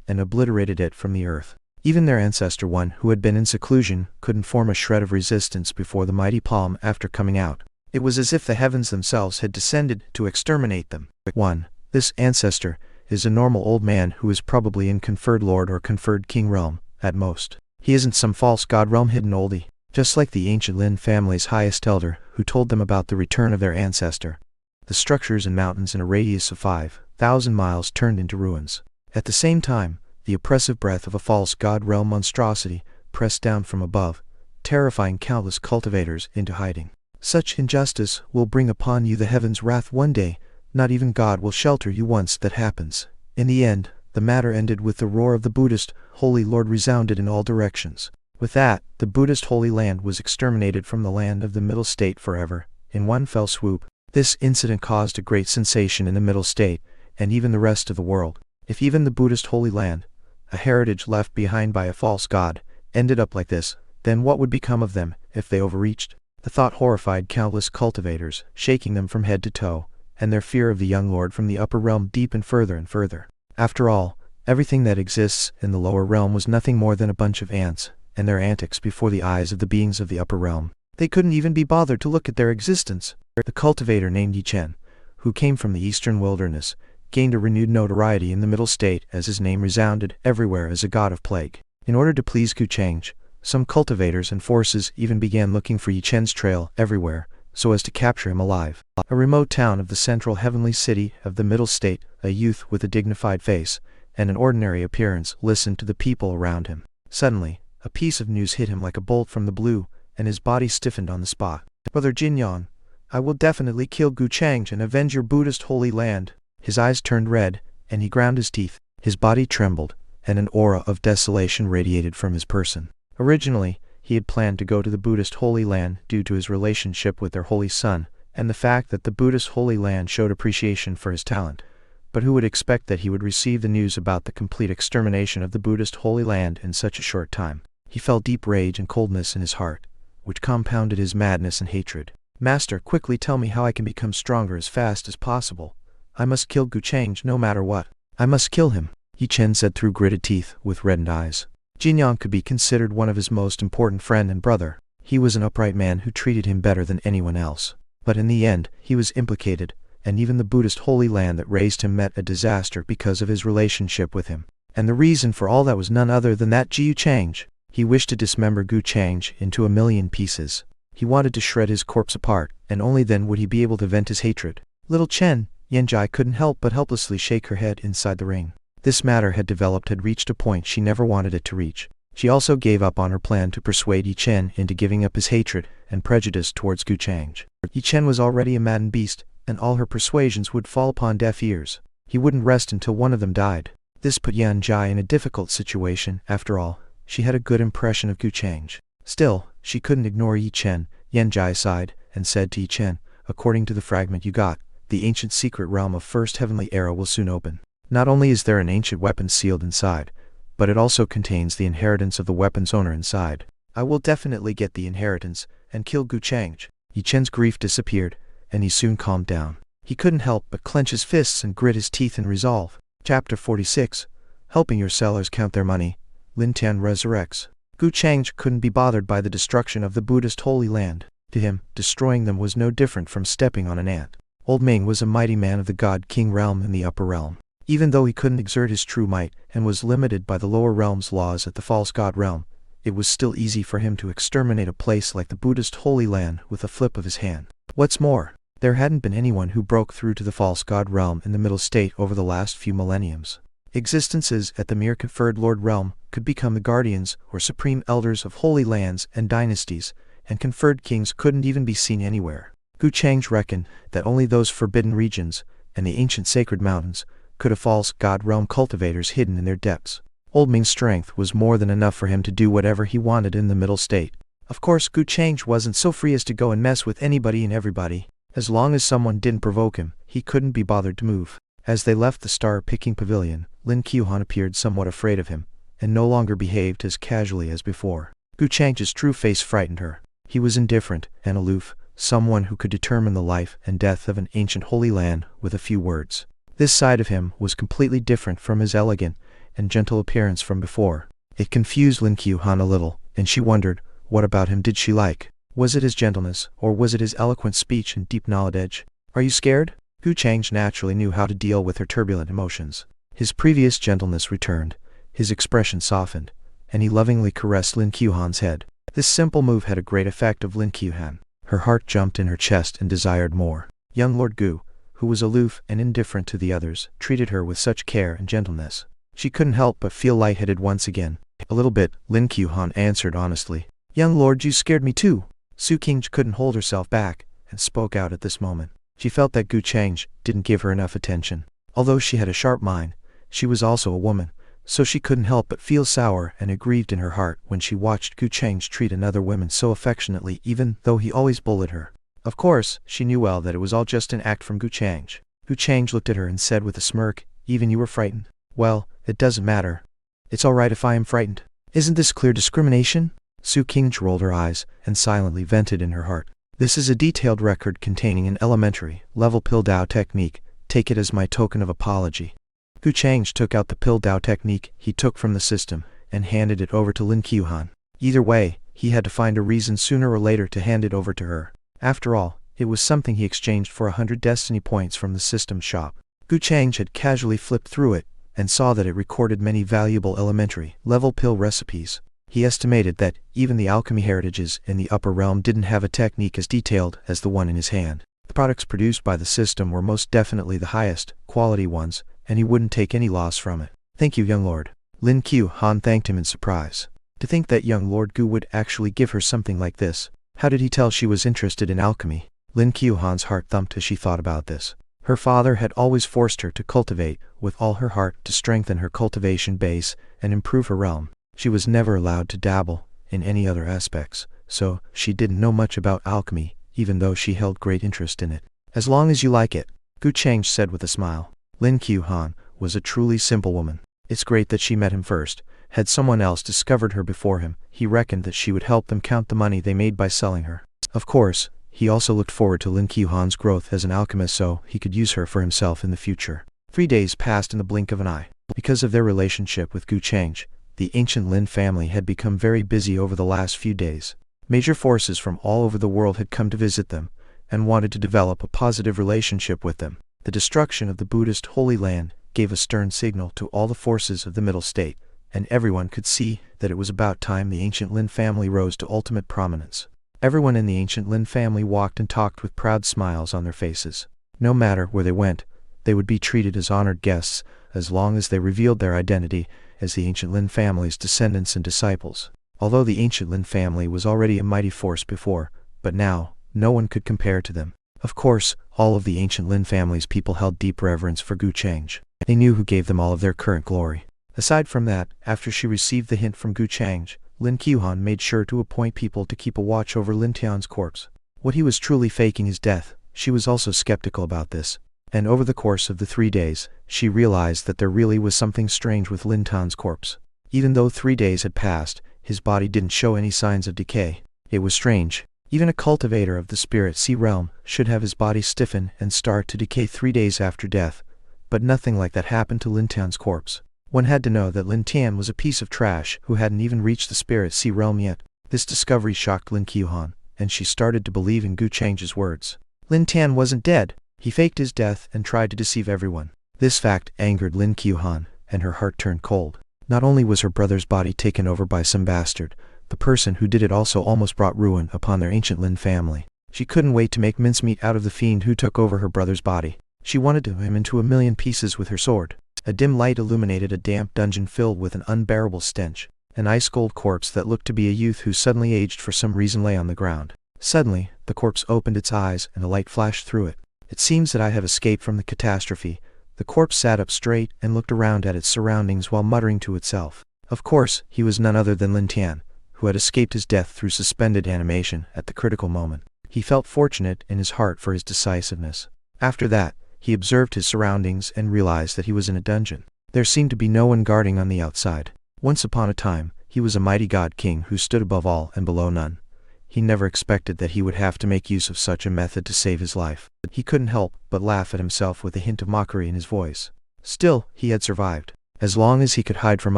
and obliterated it from the earth. Even their ancestor, one who had been in seclusion, couldn't form a shred of resistance before the mighty palm after coming out. It was as if the heavens themselves had descended to exterminate them. 1. This ancestor is a normal old man who is probably in conferred lord or conferred king realm, at most. He isn't some false god realm hidden oldie, just like the ancient Lin family's highest elder who told them about the return of their ancestor. The structures and mountains in a radius of 5,000 miles turned into ruins. At the same time, the oppressive breath of a false god realm monstrosity pressed down from above, terrifying countless cultivators into hiding. Such injustice will bring upon you the heaven's wrath one day. Not even God will shelter you once that happens. In the end, the matter ended with the roar of the Buddhist Holy Lord resounded in all directions. With that, the Buddhist Holy Land was exterminated from the land of the Middle State forever, in one fell swoop. This incident caused a great sensation in the Middle State, and even the rest of the world. If even the Buddhist Holy Land, a heritage left behind by a false god, ended up like this, then what would become of them if they overreached? The thought horrified countless cultivators, shaking them from head to toe, and their fear of the young lord from the upper realm deepened further and further. After all, everything that exists in the lower realm was nothing more than a bunch of ants, and their antics before the eyes of the beings of the upper realm. They couldn't even be bothered to look at their existence. The cultivator named Gu Changge, who came from the eastern wilderness, gained a renewed notoriety in the middle state as his name resounded everywhere as a god of plague. In order to please Gu Changge, some cultivators and forces even began looking for Gu Changge's trail everywhere, so as to capture him alive. A remote town of the central heavenly city of the middle state, a youth with a dignified face and an ordinary appearance listened to the people around him. Suddenly, a piece of news hit him like a bolt from the blue, and his body stiffened on the spot. Brother Jinyan, I will definitely kill Gu Changge and avenge your Buddhist Holy Land. His eyes turned red, and he ground his teeth. His body trembled, and an aura of desolation radiated from his person. Originally, he had planned to go to the Buddhist Holy Land due to his relationship with their holy son, and the fact that the Buddhist Holy Land showed appreciation for his talent. But who would expect that he would receive the news about the complete extermination of the Buddhist Holy Land in such a short time? He felt deep rage and coldness in his heart, which compounded his madness and hatred. Master, quickly tell me how I can become stronger as fast as possible. I must kill Gu Changge no matter what. I must kill him, Gu Changge said through gritted teeth with reddened eyes. Jinyan could be considered one of his most important friend and brother. He was an upright man who treated him better than anyone else. But in the end, he was implicated, and even the Buddhist Holy Land that raised him met a disaster because of his relationship with him. And the reason for all that was none other than that Gu Changge. He wished to dismember Gu Changge into 1,000,000 pieces. He wanted to shred his corpse apart, and only then would he be able to vent his hatred. Little Chen, Yanjai couldn't help but helplessly shake her head inside the ring. This matter had reached a point she never wanted it to reach. She also gave up on her plan to persuade Yi Chen into giving up his hatred and prejudice towards Gu Changge. Yi Chen was already a maddened beast, and all her persuasions would fall upon deaf ears. He wouldn't rest until one of them died. This put Yan Jai in a difficult situation. After all, she had a good impression of Gu Changge. Still, she couldn't ignore Yi Chen. Yan Jai sighed and said to Yi Chen, "According to the fragment you got, the ancient secret realm of First Heavenly Era will soon open. Not only is there an ancient weapon sealed inside, but it also contains the inheritance of the weapon's owner inside. I will definitely get the inheritance and kill Gu Changge." Yi Chen's grief disappeared, and he soon calmed down. He couldn't help but clench his fists and grit his teeth in resolve. Chapter 46. Helping your sellers count their money. Lin Tian resurrects. Gu Changge couldn't be bothered by the destruction of the Buddhist Holy Land. To him, destroying them was no different from stepping on an ant. Old Ming was a mighty man of the God King realm in the upper realm. Even though he couldn't exert his true might and was limited by the lower realm's laws at the false god realm, it was still easy for him to exterminate a place like the Buddhist Holy Land with a flip of his hand. What's more, there hadn't been anyone who broke through to the false god realm in the middle state over the last few millenniums. Existences at the mere conferred Lord realm could become the guardians or supreme elders of holy lands and dynasties, and conferred kings couldn't even be seen anywhere. Gu Changge reckoned that only those forbidden regions and the ancient sacred mountains could have false god realm cultivators hidden in their depths. Old Ming's strength was more than enough for him to do whatever he wanted in the middle state. Of course, Gu Changge wasn't so free as to go and mess with anybody and everybody. As long as someone didn't provoke him, he couldn't be bothered to move. As they left the star-picking pavilion, Lin Qiuhan appeared somewhat afraid of him, and no longer behaved as casually as before. Gu Changge's true face frightened her. He was indifferent and aloof, someone who could determine the life and death of an ancient holy land with a few words. This side of him was completely different from his elegant and gentle appearance from before. It confused Lin Qiuhan a little, and she wondered, what about him did she like? Was it his gentleness, or was it his eloquent speech and deep knowledge? "Are you scared?" Gu Changge naturally knew how to deal with her turbulent emotions. His previous gentleness returned, his expression softened, and he lovingly caressed Lin Qiuhan's head. This simple move had a great effect on Lin Qiuhan. Her heart jumped in her chest and desired more. Young Lord Gu, who was aloof and indifferent to the others, treated her with such care and gentleness. She couldn't help but feel lightheaded once again. "A little bit," Lin Qiuhan answered honestly. "Young Lord, you scared me too." Su Qingge couldn't hold herself back, and spoke out at this moment. She felt that Gu Changge didn't give her enough attention. Although she had a sharp mind, she was also a woman, so she couldn't help but feel sour and aggrieved in her heart when she watched Gu Changge treat another woman so affectionately, even though he always bullied her. Of course, she knew well that it was all just an act from Gu Changge. Gu Changge looked at her and said with a smirk, "Even you were frightened? Well, it doesn't matter. It's all right if I am frightened. Isn't this clear discrimination?" Su Qingge rolled her eyes and silently vented in her heart. "This is a detailed record containing an elementary level Pill Dao technique. Take it as my token of apology." Gu Changge took out the Pill Dao technique he took from the system and handed it over to Lin Qiuhan. Either way, he had to find a reason sooner or later to hand it over to her. After all, it was something he exchanged for 100 destiny points from the system shop. Gu Changge had casually flipped through it and saw that it recorded many valuable elementary level pill recipes. He estimated that even the alchemy heritages in the upper realm didn't have a technique as detailed as the one in his hand. The products produced by the system were most definitely the highest quality ones, and he wouldn't take any loss from it. "Thank you, young lord." Lin Qiuhan thanked him in surprise. To think that young Lord Gu would actually give her something like this. How did he tell she was interested in alchemy? Lin Qiuhan's heart thumped as she thought about this. Her father had always forced her to cultivate with all her heart to strengthen her cultivation base and improve her realm. She was never allowed to dabble in any other aspects, so she didn't know much about alchemy, even though she held great interest in it. "As long as you like it," Gu Changge said with a smile. Lin Qiuhan was a truly simple woman. It's great that she met him first. Had someone else discovered her before him, he reckoned that she would help them count the money they made by selling her. Of course, he also looked forward to Lin Qiuhan's growth as an alchemist so he could use her for himself in the future. 3 days passed in the blink of an eye. Because of their relationship with Gu Changge, the ancient Lin family had become very busy over the last few days. Major forces from all over the world had come to visit them, and wanted to develop a positive relationship with them. The destruction of the Buddhist Holy Land gave a stern signal to all the forces of the Middle State, and everyone could see that it was about time the ancient Lin family rose to ultimate prominence. Everyone in the ancient Lin family walked and talked with proud smiles on their faces. No matter where they went, they would be treated as honored guests, as long as they revealed their identity as the ancient Lin family's descendants and disciples. Although the ancient Lin family was already a mighty force before, but now, no one could compare to them. Of course, all of the ancient Lin family's people held deep reverence for Gu Changge. They knew who gave them all of their current glory. Aside from that, after she received the hint from Gu Changge, Lin Qiuhan made sure to appoint people to keep a watch over Lin Tian's corpse. What he was truly faking his death, she was also skeptical about this. And over the course of the 3 days, she realized that there really was something strange with Lin Tian's corpse. Even though 3 days had passed, his body didn't show any signs of decay. It was strange. Even a cultivator of the spirit sea realm should have his body stiffen and start to decay 3 days after death. But nothing like that happened to Lin Tian's corpse. One had to know that Lin Tian was a piece of trash who hadn't even reached the spirit sea realm yet. This discovery shocked Lin Qiuhan, and she started to believe in Gu Changge's words. Lin Tian wasn't dead. He faked his death and tried to deceive everyone. This fact angered Lin Qiuhan, and her heart turned cold. Not only was her brother's body taken over by some bastard, the person who did it also almost brought ruin upon their ancient Lin family. She couldn't wait to make mincemeat out of the fiend who took over her brother's body. She wanted to him into a million pieces with her sword. A dim light illuminated a damp dungeon filled with an unbearable stench. An ice-cold corpse that looked to be a youth who suddenly aged for some reason lay on the ground. Suddenly, the corpse opened its eyes and a light flashed through it. It seems that I have escaped from the catastrophe. The corpse sat up straight and looked around at its surroundings while muttering to itself. Of course, he was none other than Lin Tian, who had escaped his death through suspended animation at the critical moment. He felt fortunate in his heart for his decisiveness. After that, he observed his surroundings and realized that he was in a dungeon. There seemed to be no one guarding on the outside. Once upon a time, he was a mighty god king who stood above all and below none. He never expected that he would have to make use of such a method to save his life. He couldn't help but laugh at himself with a hint of mockery in his voice. Still, he had survived. As long as he could hide from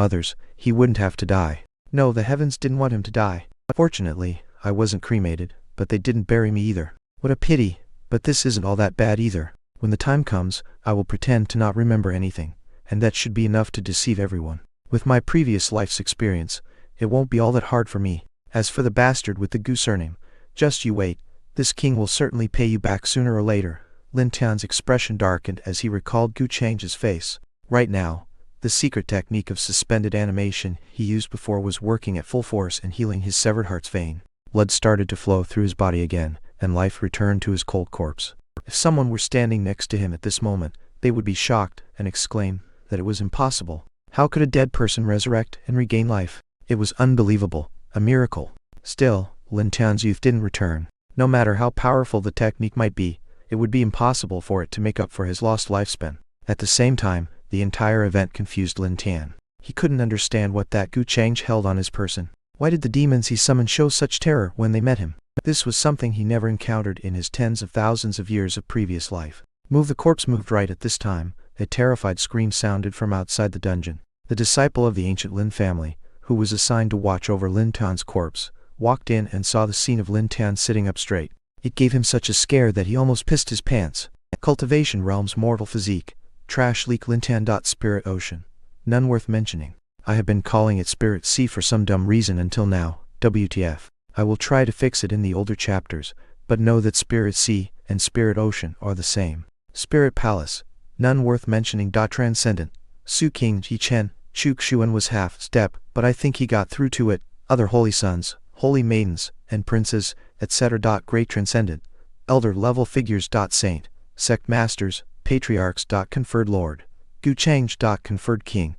others, he wouldn't have to die. No, the heavens didn't want him to die. Fortunately, I wasn't cremated, but they didn't bury me either. What a pity, but this isn't all that bad either. When the time comes, I will pretend to not remember anything, and that should be enough to deceive everyone. With my previous life's experience, it won't be all that hard for me. As for the bastard with the Gu surname, just you wait. This king will certainly pay you back sooner or later. Lin Tian's expression darkened as he recalled Gu Changge's face. Right now, the secret technique of suspended animation he used before was working at full force and healing his severed heart's vein. Blood started to flow through his body again, and life returned to his cold corpse. If someone were standing next to him at this moment, they would be shocked and exclaim that it was impossible. How could a dead person resurrect and regain life? It was unbelievable, a miracle. Still, Lin Tian's youth didn't return. No matter how powerful the technique might be, it would be impossible for it to make up for his lost lifespan. At the same time, the entire event confused Lin Tian. He couldn't understand what that Gu Changge held on his person. Why did the demons he summoned show such terror when they met him? This was something he never encountered in his tens of thousands of years of previous life. The corpse moved right at this time. A terrified scream sounded from outside the dungeon. The disciple of the ancient Lin family, who was assigned to watch over Lin Tian's corpse, walked in and saw the scene of Lin Tian sitting up straight. It gave him such a scare that he almost pissed his pants. Cultivation realm's mortal physique. Trash leak Lin Tian. Spirit ocean. None worth mentioning. I have been calling it Spirit Sea for some dumb reason until now. WTF. I will try to fix it in the older chapters, but know that Spirit Sea and Spirit Ocean are the same. Spirit Palace. None worth mentioning. Transcendent. Su King Ji Chen. Chuk Xuan was half-step, but I think he got through to it. Other holy sons, holy maidens, and princes, etc. Great Transcendent. Elder-level figures. Saint. Sect Masters, Patriarchs. Conferred Lord. Gu Changge. Conferred King.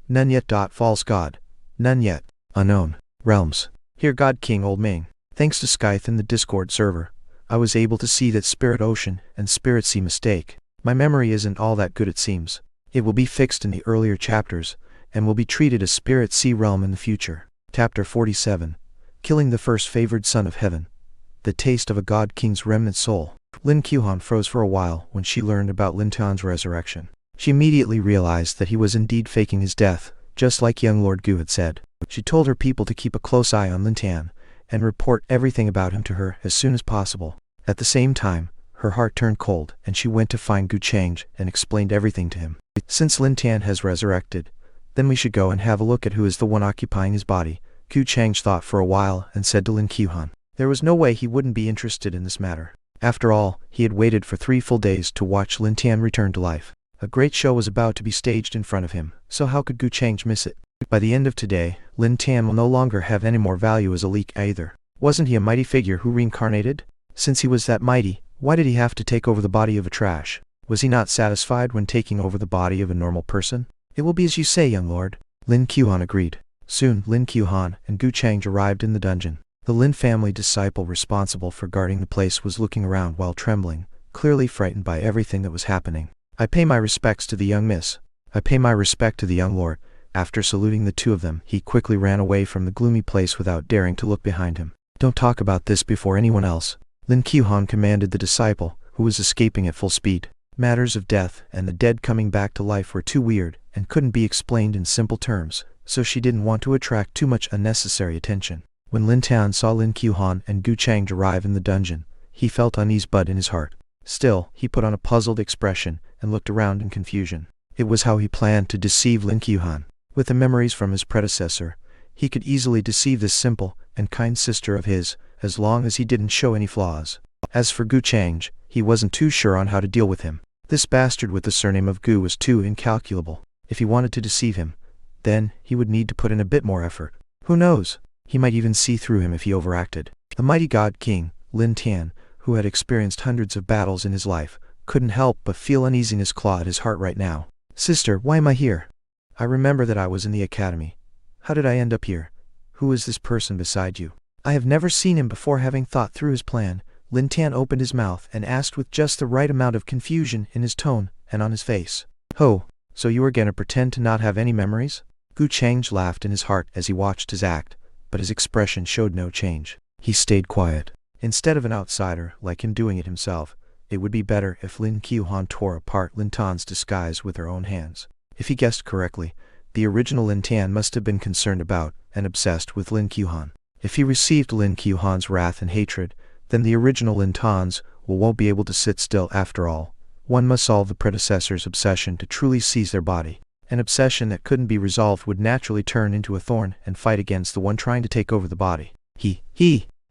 None yet. False God. None yet. Unknown. Realms. Here God King Old Ming. Thanks to Scythe in the Discord server, I was able to see that Spirit Ocean and Spirit Sea mistake. My memory isn't all that good it seems. It will be fixed in the earlier chapters, and will be treated as Spirit Sea Realm in the future. Chapter 47. Killing the First Favored Son of Heaven. The Taste of a God King's Remnant Soul. Lin Qiuhan froze for a while when she learned about Lin Tian's resurrection. She immediately realized that he was indeed faking his death, just like young Lord Gu had said. She told her people to keep a close eye on Lin Tian, and report everything about him to her as soon as possible. At the same time, her heart turned cold, and she went to find Gu Changge and explained everything to him. Since Lin Tian has resurrected, then we should go and have a look at who is the one occupying his body. Gu Changge thought for a while and said to Lin Qiuhan. There was no way he wouldn't be interested in this matter. After all, he had waited for 3 full days to watch Lin Tian return to life. A great show was about to be staged in front of him, so how could Gu Changge miss it? By the end of today, Lin Tan will no longer have any more value as a leak either. Wasn't he a mighty figure who reincarnated? Since he was that mighty, why did he have to take over the body of a trash? Was he not satisfied when taking over the body of a normal person? It will be as you say, young lord. Lin Qiuhan agreed. Soon, Lin Qiuhan and Gu Changge arrived in the dungeon. The Lin family disciple responsible for guarding the place was looking around while trembling, clearly frightened by everything that was happening. I pay my respects to the young miss. I pay my respect to the young lord. After saluting the two of them, he quickly ran away from the gloomy place without daring to look behind him. Don't talk about this before anyone else. Lin Qiuhan commanded the disciple, who was escaping at full speed. Matters of death and the dead coming back to life were too weird and couldn't be explained in simple terms, so she didn't want to attract too much unnecessary attention. When Lin Tan saw Lin Qiuhan and Gu Changge arrive in the dungeon, he felt unease but in his heart. Still, he put on a puzzled expression and looked around in confusion. It was how he planned to deceive Lin Qiuhan. With the memories from his predecessor, he could easily deceive this simple and kind sister of his, as long as he didn't show any flaws. As for Gu Changge, he wasn't too sure on how to deal with him. This bastard with the surname of Gu was too incalculable. If he wanted to deceive him, then he would need to put in a bit more effort. Who knows? He might even see through him if he overacted. The mighty god king, Lin Tan, who had experienced hundreds of battles in his life, couldn't help but feel uneasiness claw at his heart right now. Sister, why am I here? I remember that I was in the academy. How did I end up here? Who is this person beside you? I have never seen him before. Having thought through his plan, Lin Tan opened his mouth and asked with just the right amount of confusion in his tone and on his face. Ho, so you are gonna pretend to not have any memories? Gu Changge laughed in his heart as he watched his act, but his expression showed no change. He stayed quiet. Instead of an outsider like him doing it himself, it would be better if Lin Qiuhan tore apart Lin Tan's disguise with her own hands. If he guessed correctly, the original Lin Tan must have been concerned about and obsessed with Lin Qiuhan. If he received Lin Qiuhan's wrath and hatred, then the original Lin Tans won't be able to sit still after all. One must solve the predecessor's obsession to truly seize their body. An obsession that couldn't be resolved would naturally turn into a thorn and fight against the one trying to take over the body.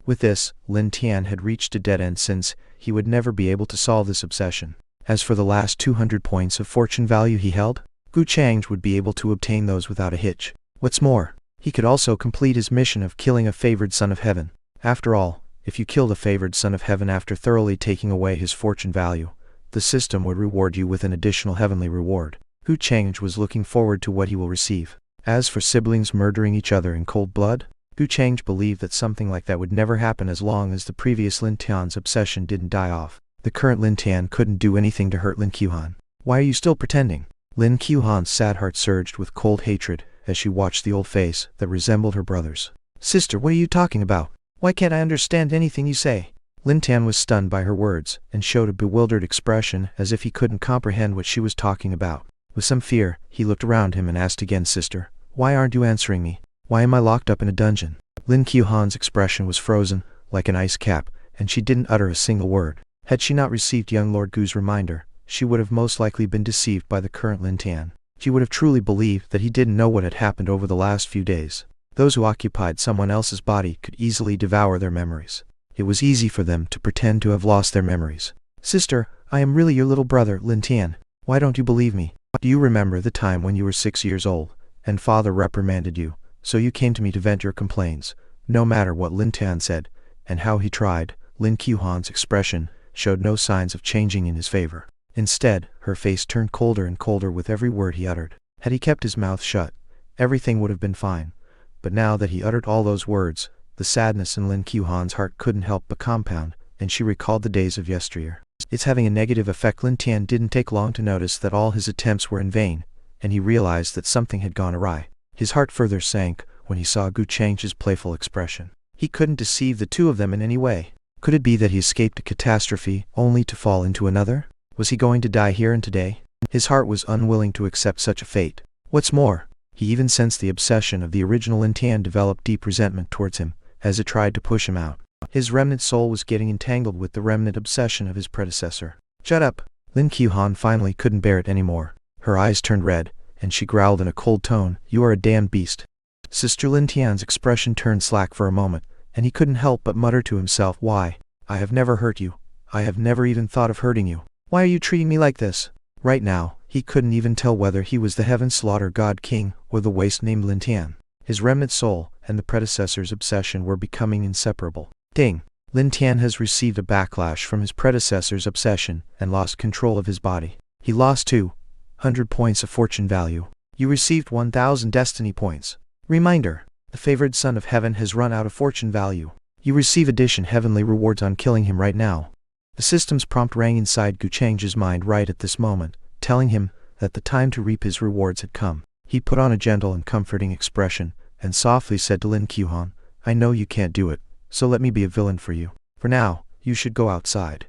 With this, Lin Tan had reached a dead end since he would never be able to solve this obsession. As for the last 200 points of fortune value he held, Gu Changge would be able to obtain those without a hitch. What's more, he could also complete his mission of killing a favored son of heaven. After all, if you kill the favored son of heaven after thoroughly taking away his fortune value, the system would reward you with an additional heavenly reward. Gu Changge was looking forward to what he will receive. As for siblings murdering each other in cold blood, Gu Changge believed that something like that would never happen as long as the previous Lin Tan's obsession didn't die off. The current Lin Tan couldn't do anything to hurt Lin Qiuhan. Why are you still pretending? Lin Qiuhan's sad heart surged with cold hatred as she watched the old face that resembled her brother's. Sister, what are you talking about? Why can't I understand anything you say? Lin Tan was stunned by her words and showed a bewildered expression as if he couldn't comprehend what she was talking about. With some fear, he looked around him and asked again, Sister, why aren't you answering me? Why am I locked up in a dungeon? Lin Qiuhan's expression was frozen, like an ice cap, and she didn't utter a single word. Had she not received young Lord Gu's reminder, she would have most likely been deceived by the current Lin Tan. She would have truly believed that he didn't know what had happened over the last few days. Those who occupied someone else's body could easily devour their memories. It was easy for them to pretend to have lost their memories. Sister, I am really your little brother, Lin Tan. Why don't you believe me? Do you remember the time when you were 6 years old, and father reprimanded you, so you came to me to vent your complaints? No matter what Lin Tan said, and how he tried, Lin Qiuhan's expression showed no signs of changing in his favor. Instead, her face turned colder and colder with every word he uttered. Had he kept his mouth shut, everything would have been fine. But now that he uttered all those words, the sadness in Lin Qiuhan's heart couldn't help but compound, and she recalled the days of yesteryear. It's having a negative effect. Lin Tan didn't take long to notice that all his attempts were in vain, and he realized that something had gone awry. His heart further sank when he saw Gu Changge's playful expression. He couldn't deceive the two of them in any way. Could it be that he escaped a catastrophe only to fall into another? Was he going to die here and today? His heart was unwilling to accept such a fate. What's more, he even sensed the obsession of the original Lin Tan develop deep resentment towards him, as it tried to push him out. His remnant soul was getting entangled with the remnant obsession of his predecessor. Shut up! Lin Qiuhan finally couldn't bear it anymore. Her eyes turned red, and she growled in a cold tone, You are a damned beast. Sister Lin Tan's expression turned slack for a moment, and he couldn't help but mutter to himself, Why? I have never hurt you. I have never even thought of hurting you. Why are you treating me like this? Right now, He couldn't even tell whether he was the Heaven Slaughter God King or the waste named Lin Tian. His remnant soul and the predecessor's obsession were becoming inseparable. Ding! Lin Tian has received a backlash from his predecessor's obsession and lost control of his body. He lost 200 points of fortune value. You received 1,000 destiny points. Reminder: the favored son of heaven has run out of fortune value. You receive addition heavenly rewards on killing him right now. The system's prompt rang inside Gu Changge's mind right at this moment, telling him that the time to reap his rewards had come. He put on a gentle and comforting expression, and softly said to Lin Qiuhan, "I know you can't do it, so let me be a villain for you. For now, you should go outside."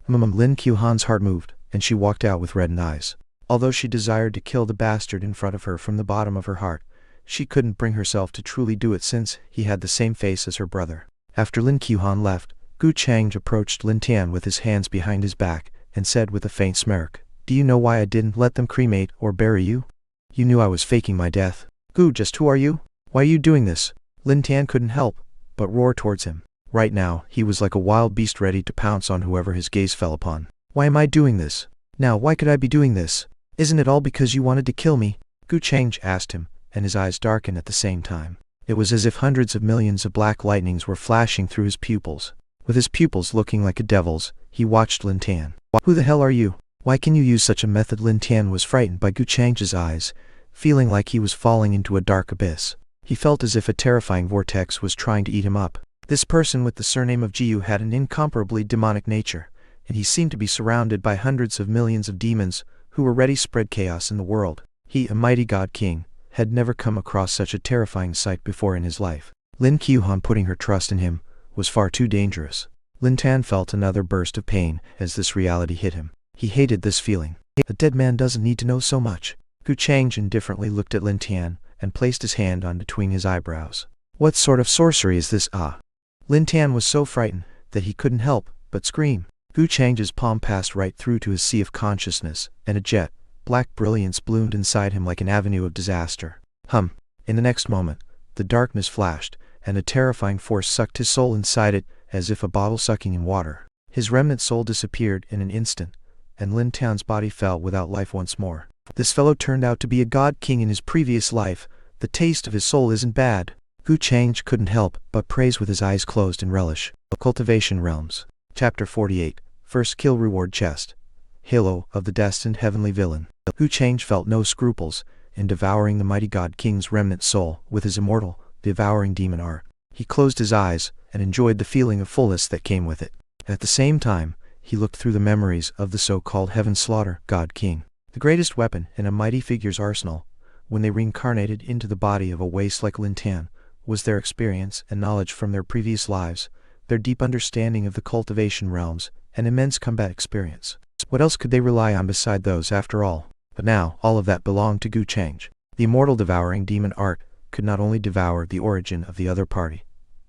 Lin Qiuhan's heart moved, and she walked out with reddened eyes. Although she desired to kill the bastard in front of her from the bottom of her heart, she couldn't bring herself to truly do it since he had the same face as her brother. After Lin Qiuhan left, Gu Changge approached Lin Tian with his hands behind his back, and said with a faint smirk, "Do you know why I didn't let them cremate or bury you? You knew I was faking my death. Gu, just who are you? Why are you doing this?" Lin Tian couldn't help but roar towards him. Right now, he was like a wild beast ready to pounce on whoever his gaze fell upon. "Why am I doing this? Now why could I be doing this? Isn't it all because you wanted to kill me?" Gu Changge asked him, and his eyes darkened at the same time. It was as if hundreds of millions of black lightnings were flashing through his pupils. With his pupils looking like a devil's, he watched Lin Tian. "Who the hell are you? Why can you use such a method?" Lin Tian was frightened by Gu Changge's eyes, feeling like he was falling into a dark abyss. He felt as if a terrifying vortex was trying to eat him up. This person with the surname of Jiu had an incomparably demonic nature, and he seemed to be surrounded by hundreds of millions of demons who were ready to spread chaos in the world. He, a mighty god king, had never come across such a terrifying sight before in his life. Lin Qiuhan putting her trust in him was far too dangerous. Lin Tian felt another burst of pain as this reality hit him. He hated this feeling. A dead man doesn't need to know so much. Gu Changge indifferently looked at Lin Tian and placed his hand on between his eyebrows. "What sort of sorcery is this, ah?" Lin Tian was so frightened that he couldn't help but scream. Gu Changge's palm passed right through to his sea of consciousness, and a jet black brilliance bloomed inside him like an avenue of disaster. In the next moment, the darkness flashed, and a terrifying force sucked his soul inside it, as if a bottle sucking in water. His remnant soul disappeared in an instant, and Lin Tian's body fell without life once more. This fellow turned out to be a god king in his previous life. The taste of his soul isn't bad. Gu Changge couldn't help but praise with his eyes closed in relish. Cultivation Realms. Chapter 48. First Kill Reward Chest. Halo of the Destined Heavenly Villain. Gu Changge felt no scruples in devouring the mighty god king's remnant soul with his immortal, devouring demon art. He closed his eyes and enjoyed the feeling of fullness that came with it. At the same time, he looked through the memories of the so-called Heaven Slaughter God King. The greatest weapon in a mighty figure's arsenal, when they reincarnated into the body of a waste like Lin Tian, was their experience and knowledge from their previous lives, their deep understanding of the cultivation realms, and immense combat experience. What else could they rely on beside those after all? But now, all of that belonged to Gu Changge. The immortal devouring demon art could not only devour the origin of the other party,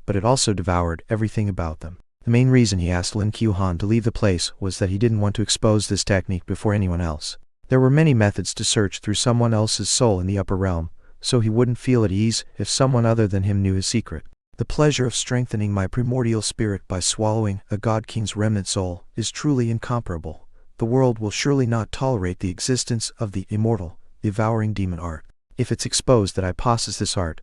but it also devoured everything about them. The main reason he asked Lin Qiuhan to leave the place was that he didn't want to expose this technique before anyone else. There were many methods to search through someone else's soul in the upper realm, so he wouldn't feel at ease if someone other than him knew his secret. The pleasure of strengthening my primordial spirit by swallowing a god king's remnant soul is truly incomparable. The world will surely not tolerate the existence of the immortal, devouring demon art. If it's exposed that I possess this art,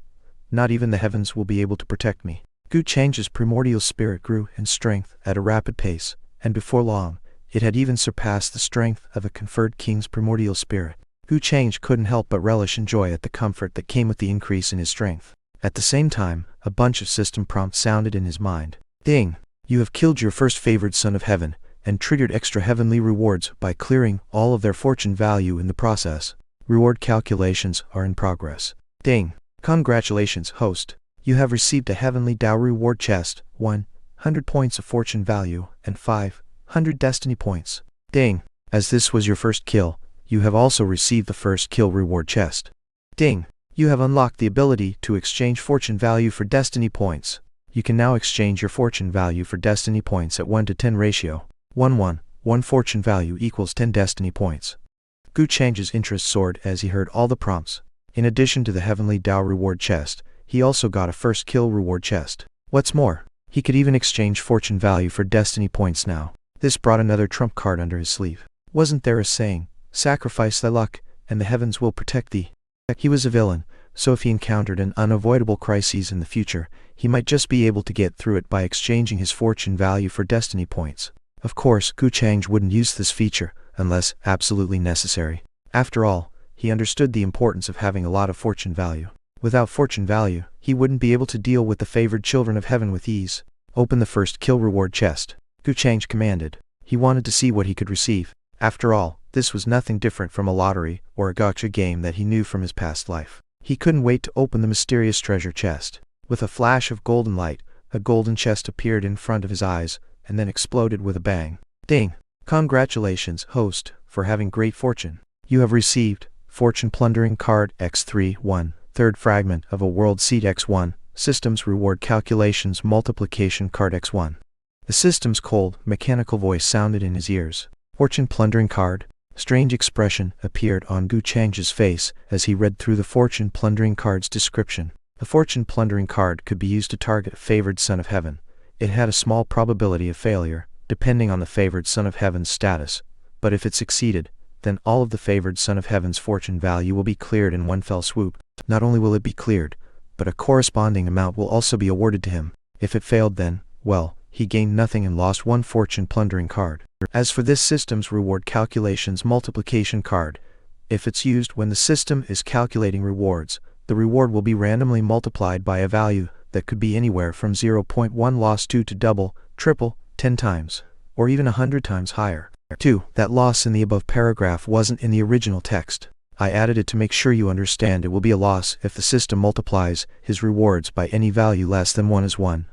not even the heavens will be able to protect me. Gu Changge's primordial spirit grew in strength at a rapid pace, and before long, it had even surpassed the strength of a conferred king's primordial spirit. Gu Changge couldn't help but relish and joy at the comfort that came with the increase in his strength. At the same time, a bunch of system prompts sounded in his mind. Ding! You have killed your first favored son of heaven, and triggered extra heavenly rewards by clearing all of their fortune value in the process. Reward calculations are in progress. Ding! Congratulations, host. You have received a heavenly Dao reward chest, 100 points of fortune value, and 500 destiny points. Ding! As this was your first kill, you have also received the first kill reward chest. Ding! You have unlocked the ability to exchange fortune value for destiny points. You can now exchange your fortune value for destiny points at 1 to 10 ratio. 1 fortune value equals 10 destiny points. Gu Changge's interest soared as he heard all the prompts. In addition to the heavenly Dao reward chest, he also got a first kill reward chest. What's more, he could even exchange fortune value for destiny points now. This brought another trump card under his sleeve. Wasn't there a saying, Sacrifice thy luck, and the heavens will protect thee. He was a villain, so if he encountered an unavoidable crisis in the future, he might just be able to get through it by exchanging his fortune value for destiny points. Of course, Gu Changge wouldn't use this feature, unless absolutely necessary. After all, he understood the importance of having a lot of fortune value. Without fortune value, he wouldn't be able to deal with the favored children of heaven with ease. Open the first kill reward chest, Gu Changge commanded. He wanted to see what he could receive. After all, this was nothing different from a lottery or a gacha game that he knew from his past life. He couldn't wait to open the mysterious treasure chest. With a flash of golden light, a golden chest appeared in front of his eyes, and then exploded with a bang. Ding! Congratulations, host, for having great fortune. You have received Fortune Plundering Card X3-1, third fragment of a World Seed X1, Systems Reward Calculations Multiplication Card X1. The system's cold, mechanical voice sounded in his ears. Fortune Plundering Card. Strange expression appeared on Gu Changge's face as he read through the Fortune Plundering Card's description. The Fortune Plundering Card could be used to target a favored son of heaven. It had a small probability of failure, depending on the favored son of heaven's status, but if it succeeded, then all of the favored son of heaven's fortune value will be cleared in one fell swoop. Not only will it be cleared, but a corresponding amount will also be awarded to him. If it failed, then, well, he gained nothing and lost one Fortune Plundering Card. As for this system's reward calculations multiplication card, if it's used when the system is calculating rewards, the reward will be randomly multiplied by a value that could be anywhere from 0.1 loss 2 to double, triple, 10 times, or even 100 times higher. 2. That loss in the above paragraph wasn't in the original text. I added it to make sure you understand it will be a loss if the system multiplies his rewards by any value less than 1 is 1.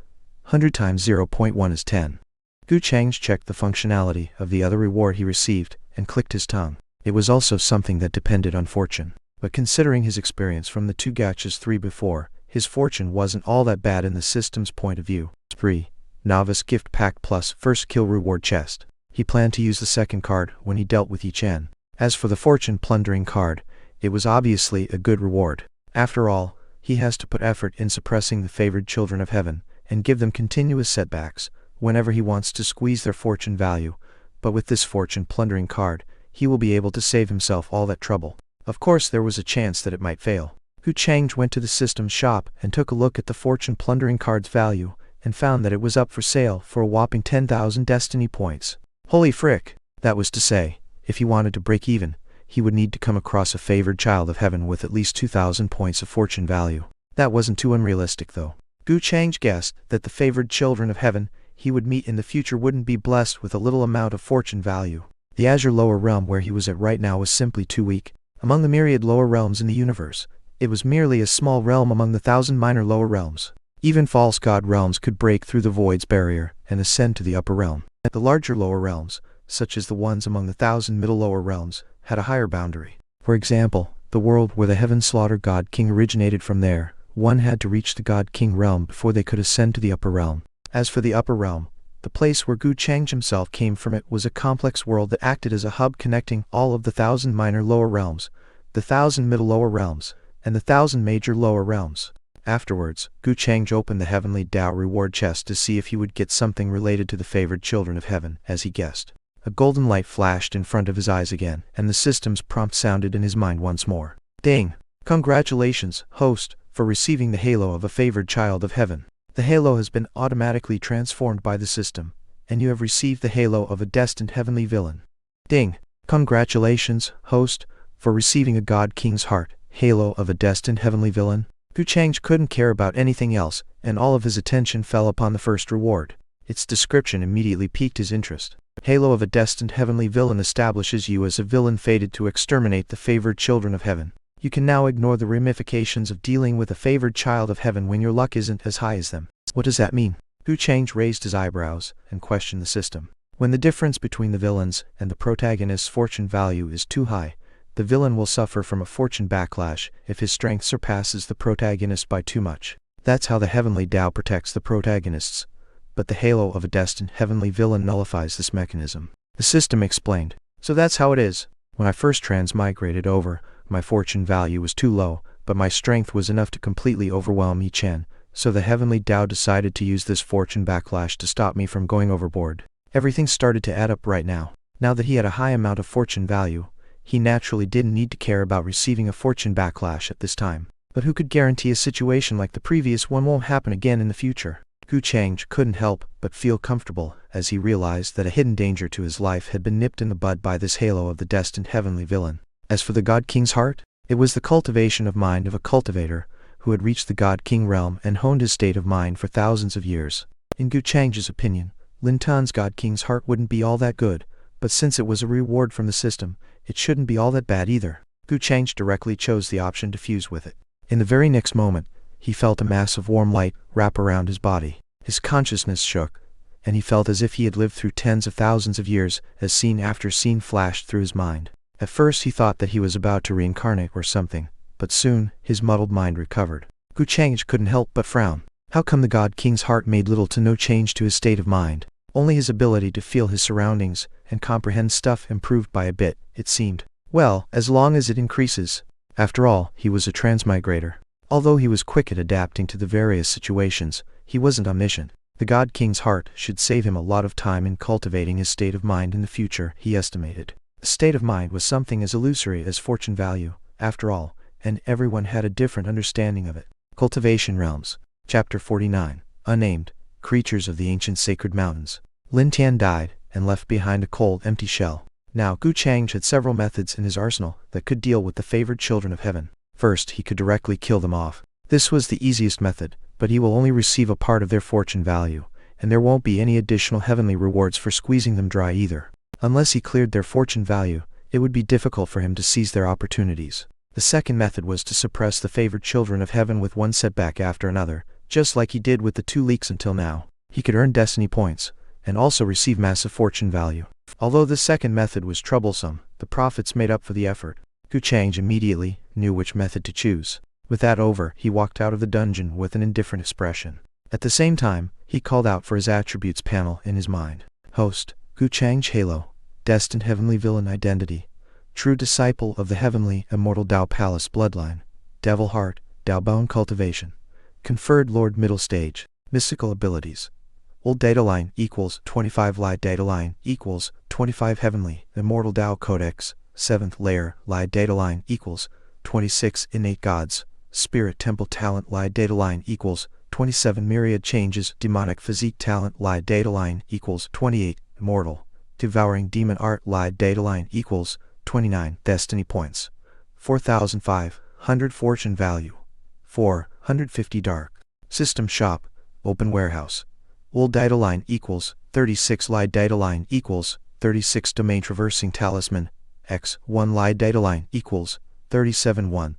100 times 0.1 is 10. Gu Changge checked the functionality of the other reward he received, and clicked his tongue. It was also something that depended on fortune. But considering his experience from the 2 gachas 3 before, his fortune wasn't all that bad in the system's point of view. 3. Novice Gift Pack Plus First Kill Reward Chest. He planned to use the second card when he dealt with Yi Chen. As for the Fortune Plundering Card, it was obviously a good reward. After all, he has to put effort in suppressing the favored children of heaven, and give them continuous setbacks whenever he wants to squeeze their fortune value, but with this Fortune Plundering Card, he will be able to save himself all that trouble. Of course, there was a chance that it might fail. Gu Changge went to the system shop and took a look at the Fortune Plundering Card's value, and found that it was up for sale for a whopping 10,000 destiny points. Holy frick! That was to say, if he wanted to break even, he would need to come across a favored child of heaven with at least 2,000 points of fortune value. That wasn't too unrealistic though. Gu Changge guessed that the favored children of heaven he would meet in the future wouldn't be blessed with a little amount of fortune value. The Azure lower realm where he was at right now was simply too weak. Among the myriad lower realms in the universe, it was merely a small realm among the 1,000 minor lower realms. Even false god realms could break through the void's barrier and ascend to the upper realm. The larger lower realms, such as the ones among the 1,000 middle lower realms, had a higher boundary. For example, the world where the heaven slaughter god king originated from there, one had to reach the god king realm before they could ascend to the upper realm. As for the upper realm, the place where Gu Changge himself came from, it was a complex world that acted as a hub connecting all of the 1,000 minor lower realms, the 1,000 middle lower realms, and the 1,000 major lower realms. Afterwards, Gu Changge opened the heavenly Tao reward chest to see if he would get something related to the favored children of heaven, as he guessed. A golden light flashed in front of his eyes again, and the system's prompt sounded in his mind once more. Ding! Congratulations, host, for receiving the halo of a favored child of heaven. The halo has been automatically transformed by the system, and you have received the halo of a destined heavenly villain. Ding! Congratulations, host, for receiving a god king's heart, halo of a destined heavenly villain. Gu Changge couldn't care about anything else, and all of his attention fell upon the first reward. Its description immediately piqued his interest. Halo of a destined heavenly villain establishes you as a villain fated to exterminate the favored children of heaven. You can now ignore the ramifications of dealing with a favored child of heaven when your luck isn't as high as them. What does that mean? Gu Changge raised his eyebrows and questioned the system. When the difference between the villain's and the protagonist's fortune value is too high, the villain will suffer from a fortune backlash if his strength surpasses the protagonist by too much. That's how the heavenly Tao protects the protagonists. But the halo of a destined heavenly villain nullifies this mechanism. The system explained. So that's how it is. When I first transmigrated over, my fortune value was too low, but my strength was enough to completely overwhelm Yi Chen, so the heavenly Tao decided to use this fortune backlash to stop me from going overboard. Everything started to add up right now. Now that he had a high amount of fortune value, He naturally didn't need to care about receiving a fortune backlash at this time. But who could guarantee a situation like the previous one won't happen again in the future? Gu Changge couldn't help but feel comfortable as he realized that a hidden danger to his life had been nipped in the bud by this halo of the destined heavenly villain. As for the God King's heart, it was the cultivation of mind of a cultivator who had reached the God King realm and honed his state of mind for thousands of years. In Gu Changge's opinion, Lin Tan's God King's heart wouldn't be all that good, but since it was a reward from the system, it shouldn't be all that bad either. Gu Changge directly chose the option to fuse with it. In the very next moment, he felt a mass of warm light wrap around his body. His consciousness shook, and he felt as if he had lived through tens of thousands of years as scene after scene flashed through his mind. At first he thought that he was about to reincarnate or something, but soon his muddled mind recovered. Gu Changge couldn't help but frown. How come the God King's heart made little to no change to his state of mind? Only his ability to feel his surroundings and comprehend stuff improved by a bit, it seemed. Well, as long as it increases. After all, he was a transmigrator. Although he was quick at adapting to the various situations, he wasn't omniscient. The God King's heart should save him a lot of time in cultivating his state of mind in the future, he estimated. The state of mind was something as illusory as fortune value, after all, and everyone had a different understanding of it. Cultivation Realms. Chapter 49. Unnamed. Creatures of the Ancient Sacred Mountains. Lin Tan died, and left behind a cold, empty shell. Now, Gu Changge had several methods in his arsenal that could deal with the favored children of heaven. First, he could directly kill them off. This was the easiest method, but he will only receive a part of their fortune value, and there won't be any additional heavenly rewards for squeezing them dry either. Unless he cleared their fortune value, it would be difficult for him to seize their opportunities. The second method was to suppress the favored children of heaven with one setback after another, just like he did with the 2 leaks until now. He could earn destiny points, and also receive massive fortune value. Although the second method was troublesome, the profits made up for the effort. Gu Changge immediately knew which method to choose. With that over, he walked out of the dungeon with an indifferent expression. At the same time, he called out for his attributes panel in his mind. Host, Gu Changge Halo, destined heavenly villain identity, true disciple of the heavenly immortal Dao Palace bloodline, devil heart, Dao bone cultivation, conferred Lord middle stage, mystical abilities. Old data line equals 25 Light data line equals 25 heavenly immortal Dao codex, 7th layer Light data line equals 26 innate gods, spirit temple talent Light data line equals 27 myriad changes demonic physique talent Light data line equals 28 immortal devouring demon art Light data line equals 29 destiny points, 4,500 fortune value, 450 dark system shop open warehouse. Old data line equals 36 Light data line equals 36 domain traversing talisman x1 Light data line equals 37 1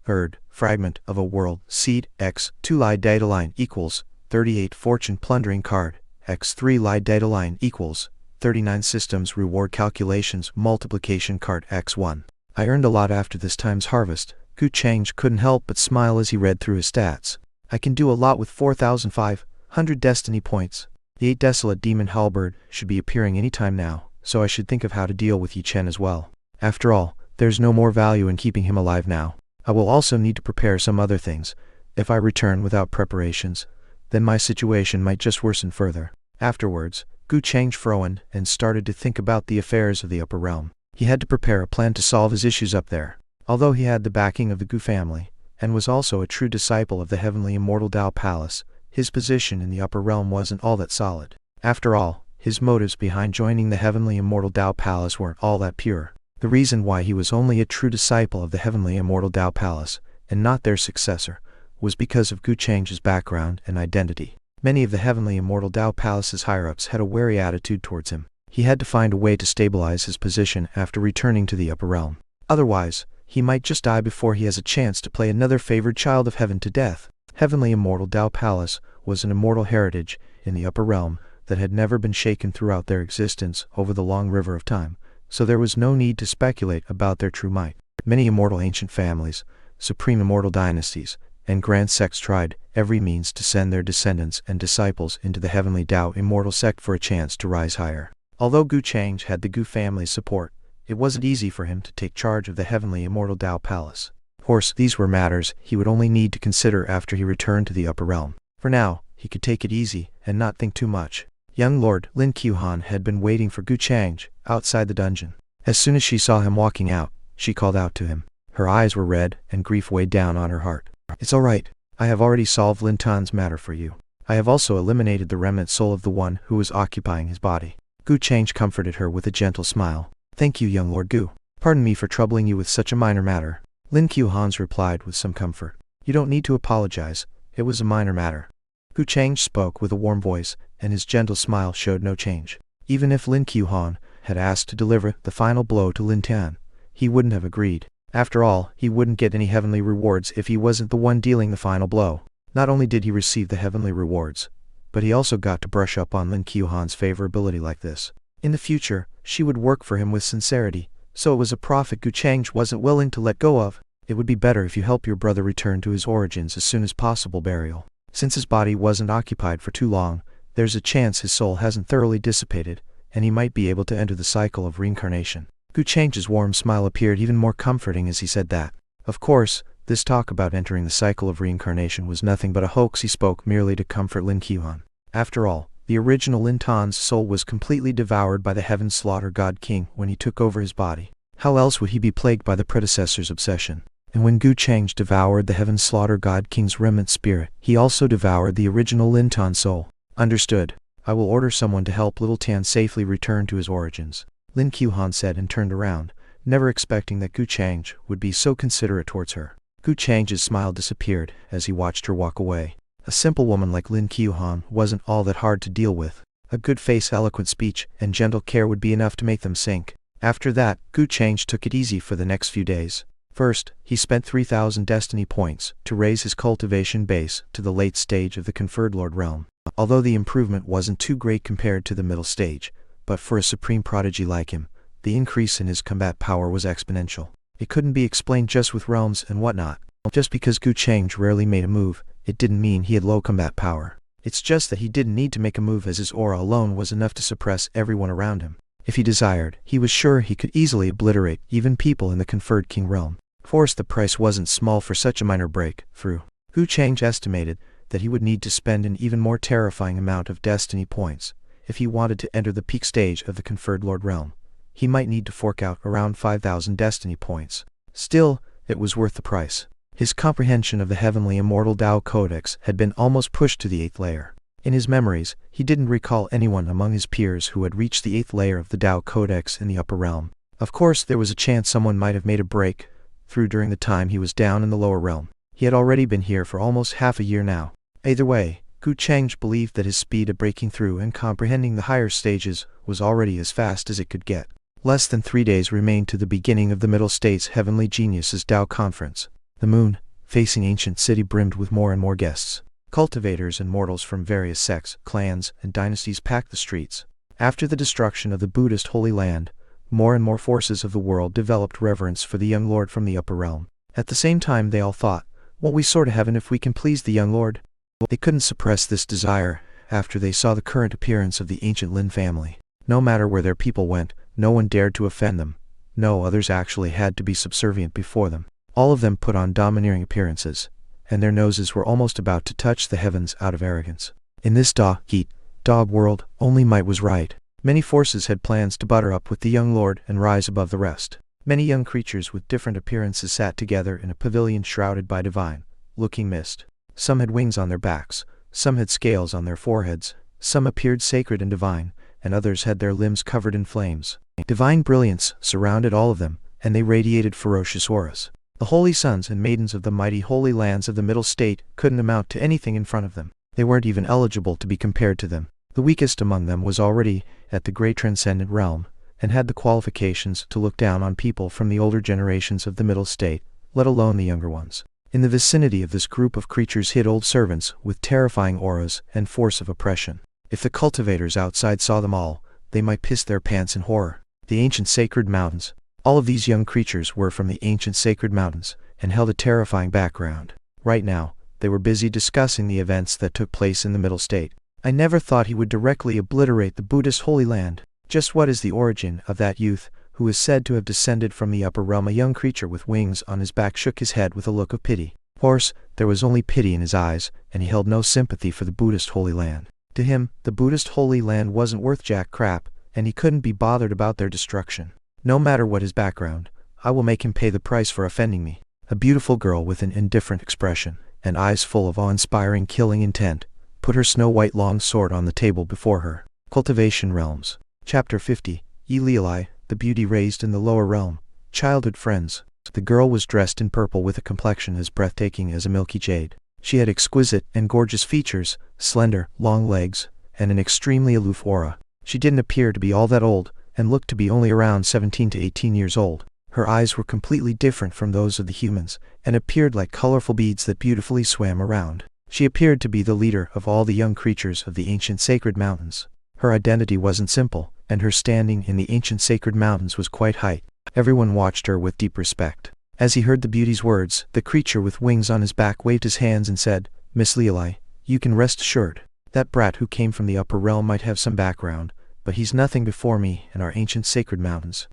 third fragment of a world seed x2 Light data line equals 38 fortune plundering card x3 Light data line equals 39 systems reward calculations multiplication card x1. I earned a lot after this time's harvest. Gu Changge couldn't help but smile as he read through his stats. I can do a lot with 4,500 destiny points. The 8 desolate demon halberd should be appearing any time now, so I should think of how to deal with Yi Chen as well. After all, there's no more value in keeping him alive now. I will also need to prepare some other things. If I return without preparations, then my situation might just worsen further. Afterwards, Gu Changge frowned and started to think about the affairs of the upper realm. He had to prepare a plan to solve his issues up there. Although he had the backing of the Gu family, and was also a true disciple of the heavenly immortal Dao Palace, his position in the upper realm wasn't all that solid. After all, his motives behind joining the heavenly immortal Dao Palace weren't all that pure. The reason why he was only a true disciple of the heavenly immortal Dao Palace, and not their successor, was because of Gu Changge's background and identity. Many of the heavenly immortal Dao Palace's higher-ups had a wary attitude towards him. He had to find a way to stabilize his position after returning to the upper realm. Otherwise, he might just die before he has a chance to play another favored child of heaven to death. Heavenly immortal Dao Palace was an immortal heritage in the upper realm that had never been shaken throughout their existence over the long river of time, so there was no need to speculate about their true might. Many immortal ancient families, supreme immortal dynasties, and grand sects tried every means to send their descendants and disciples into the heavenly Dao immortal sect for a chance to rise higher. Although Gu Changge had the Gu family's support, it wasn't easy for him to take charge of the heavenly immortal Dao Palace. Of course, these were matters he would only need to consider after he returned to the upper realm. For now, he could take it easy and not think too much. Young Lord Lin Qiuhan had been waiting for Gu Changge outside the dungeon. As soon as she saw him walking out, she called out to him. Her eyes were red, and grief weighed down on her heart. It's all right. I have already solved Lin Tan's matter for you. I have also eliminated the remnant soul of the one who was occupying his body. Gu Changge comforted her with a gentle smile. Thank you, young Lord Gu. Pardon me for troubling you with such a minor matter. Lin Qiuhan's replied with some comfort. You don't need to apologize. It was a minor matter. Gu Changge spoke with a warm voice, and his gentle smile showed no change. Even if Lin Qiuhan had asked to deliver the final blow to Lin Tan, he wouldn't have agreed. After all, he wouldn't get any heavenly rewards if he wasn't the one dealing the final blow. Not only did he receive the heavenly rewards, but he also got to brush up on Lin Qiuhan's favorability like this. In the future, she would work for him with sincerity, so it was a profit Gu Changge wasn't willing to let go of. It would be better if you help your brother return to his origins as soon as possible burial. Since his body wasn't occupied for too long, there's a chance his soul hasn't thoroughly dissipated, and he might be able to enter the cycle of reincarnation. Gu Changge's warm smile appeared even more comforting as he said that. Of course, this talk about entering the cycle of reincarnation was nothing but a hoax. He spoke merely to comfort Lin Qiuhan. After all, the original Lin Tan's soul was completely devoured by the Heaven Slaughter God King when he took over his body. How else would he be plagued by the predecessor's obsession? And when Gu Changge devoured the Heaven Slaughter God King's remnant spirit, he also devoured the original Lin Tan soul. Understood. I will order someone to help Little Tan safely return to his origins, Lin Qiuhan said and turned around, never expecting that Gu Changge would be so considerate towards her. Gu Changge's smile disappeared as he watched her walk away. A simple woman like Lin Qiuhan wasn't all that hard to deal with. A good face, eloquent speech, and gentle care would be enough to make them sink. After that, Gu Changge took it easy for the next few days. First, he spent 3,000 destiny points to raise his cultivation base to the late stage of the conferred Lord realm. Although the improvement wasn't too great compared to the middle stage, but for a supreme prodigy like him, the increase in his combat power was exponential. It couldn't be explained just with realms and whatnot. Just because Gu Changge rarely made a move, it didn't mean he had low combat power. It's just that he didn't need to make a move, as his aura alone was enough to suppress everyone around him. If he desired, he was sure he could easily obliterate even people in the conferred king realm. Of course, the price wasn't small for such a minor breakthrough. Gu Changge estimated that he would need to spend an even more terrifying amount of destiny points if he wanted to enter the peak stage of the conferred Lord realm. He might need to fork out around 5,000 destiny points. Still, it was worth the price. His comprehension of the heavenly immortal Tao Codex had been almost pushed to the 8th layer. In his memories, he didn't recall anyone among his peers who had reached the 8th layer of the Tao Codex in the upper realm. Of course, there was a chance someone might have made a break through during the time he was down in the lower realm. He had already been here for almost half a year now. Either way, Gu Changge believed that his speed of breaking through and comprehending the higher stages was already as fast as it could get. Less than 3 days remained to the beginning of the Middle States Heavenly Geniuses Tao Conference. The moon, facing ancient city, brimmed with more and more guests. Cultivators and mortals from various sects, clans, and dynasties packed the streets. After the destruction of the Buddhist Holy Land, more and more forces of the world developed reverence for the young lord from the upper realm. At the same time, they all thought, won't we soar to heaven if we can please the young lord? They couldn't suppress this desire after they saw the current appearance of the ancient Lin family. No matter where their people went, no one dared to offend them. No others actually had to be subservient before them. All of them put on domineering appearances, and their noses were almost about to touch the heavens out of arrogance. In this dog world, only might was right. Many forces had plans to butter up with the young lord and rise above the rest. Many young creatures with different appearances sat together in a pavilion shrouded by divine-looking mist. Some had wings on their backs, some had scales on their foreheads, some appeared sacred and divine, and others had their limbs covered in flames. Divine brilliance surrounded all of them, and they radiated ferocious auras. The holy sons and maidens of the mighty holy lands of the Middle State couldn't amount to anything in front of them. They weren't even eligible to be compared to them. The weakest among them was already at the great transcendent realm, and had the qualifications to look down on people from the older generations of the Middle State, let alone the younger ones. In the vicinity of this group of creatures hid old servants with terrifying auras and force of oppression. If the cultivators outside saw them all, they might piss their pants in horror. The ancient sacred mountains. All of these young creatures were from the ancient sacred mountains, and held a terrifying background. Right now, they were busy discussing the events that took place in the Middle State. I never thought he would directly obliterate the Buddhist Holy Land. Just what is the origin of that youth, who is said to have descended from the upper realm? A young creature with wings on his back shook his head with a look of pity. Of course, there was only pity in his eyes, and he held no sympathy for the Buddhist Holy Land. To him, the Buddhist Holy Land wasn't worth jack crap, and he couldn't be bothered about their destruction. No matter what his background, I will make him pay the price for offending me. A beautiful girl with an indifferent expression, and eyes full of awe-inspiring killing intent, put her snow-white long sword on the table before her. Cultivation Realms. Chapter 50. Lilai, the beauty raised in the lower realm. Childhood friends. The girl was dressed in purple with a complexion as breathtaking as a milky jade. She had exquisite and gorgeous features, slender, long legs, and an extremely aloof aura. She didn't appear to be all that old, and looked to be only around 17 to 18 years old. Her eyes were completely different from those of the humans, and appeared like colorful beads that beautifully swam around. She appeared to be the leader of all the young creatures of the ancient sacred mountains. Her identity wasn't simple, and her standing in the ancient sacred mountains was quite high. Everyone watched her with deep respect. As he heard the beauty's words, the creature with wings on his back waved his hands and said, "Miss Lilai, you can rest assured. That brat who came from the upper realm might have some background, but he's nothing before me and our ancient sacred mountains.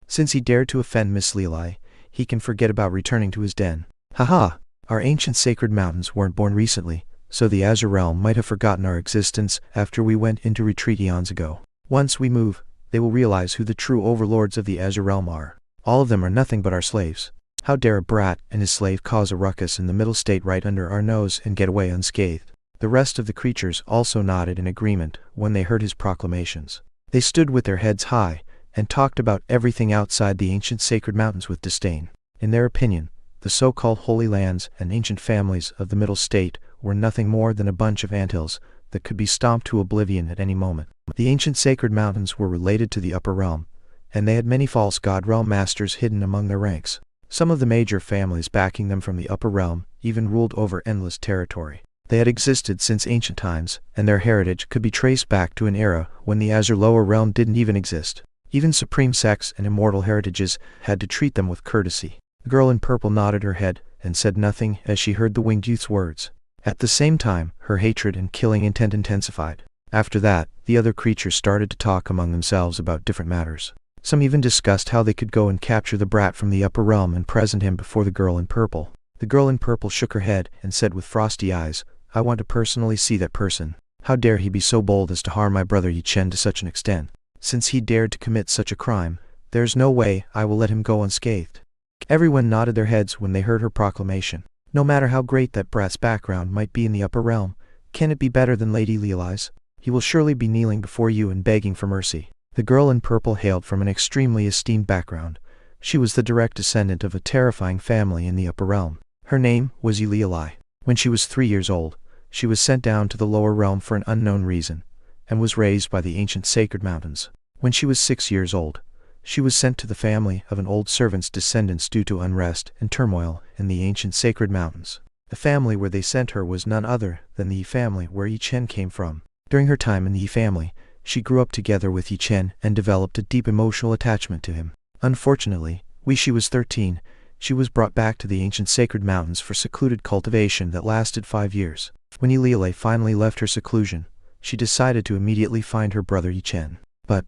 Since he dared to offend Miss Lilai, he can forget about returning to his den." Haha! Our ancient sacred mountains weren't born recently, so the Azure realm might have forgotten our existence after we went into retreat eons ago. Once we move, they will realize who the true overlords of the Azure realm are. All of them are nothing but our slaves. How dare a brat and his slave cause a ruckus in the middle state right under our nose and get away unscathed? The rest of the creatures also nodded in agreement when they heard his proclamations. They stood with their heads high, and talked about everything outside the ancient sacred mountains with disdain. In their opinion, the so-called holy lands and ancient families of the middle state were nothing more than a bunch of anthills that could be stomped to oblivion at any moment. The ancient sacred mountains were related to the upper realm, and they had many false god realm masters hidden among their ranks. Some of the major families backing them from the upper realm even ruled over endless territory. They had existed since ancient times, and their heritage could be traced back to an era when the Azure lower realm didn't even exist. Even supreme sects and immortal heritages had to treat them with courtesy. The girl in purple nodded her head and said nothing as she heard the winged youth's words. At the same time, her hatred and killing intent intensified. After that, the other creatures started to talk among themselves about different matters. Some even discussed how they could go and capture the brat from the upper realm and present him before the girl in purple. The girl in purple shook her head and said with frosty eyes, "I want to personally see that person. How dare he be so bold as to harm my brother Gu Changge to such an extent? Since he dared to commit such a crime, there's no way I will let him go unscathed." Everyone nodded their heads when they heard her proclamation. No matter how great that brat's background might be in the upper realm, can it be better than Lady Lilai's? He will surely be kneeling before you and begging for mercy. The girl in purple hailed from an extremely esteemed background. She was the direct descendant of a terrifying family in the upper realm. Her name was Lilai. When she was 3 years old, she was sent down to the lower realm for an unknown reason, and was raised by the ancient sacred mountains. When she was 6 years old, she was sent to the family of an old servant's descendants due to unrest and turmoil in the ancient sacred mountains. The family where they sent her was none other than the family where Gu Changge came from. During her time in the family, she grew up together with Gu Changge and developed a deep emotional attachment to him. Unfortunately, when she was 13, she was brought back to the ancient sacred mountains for secluded cultivation that lasted 5 years. When Lilai finally left her seclusion, she decided to immediately find her brother Gu Changge. But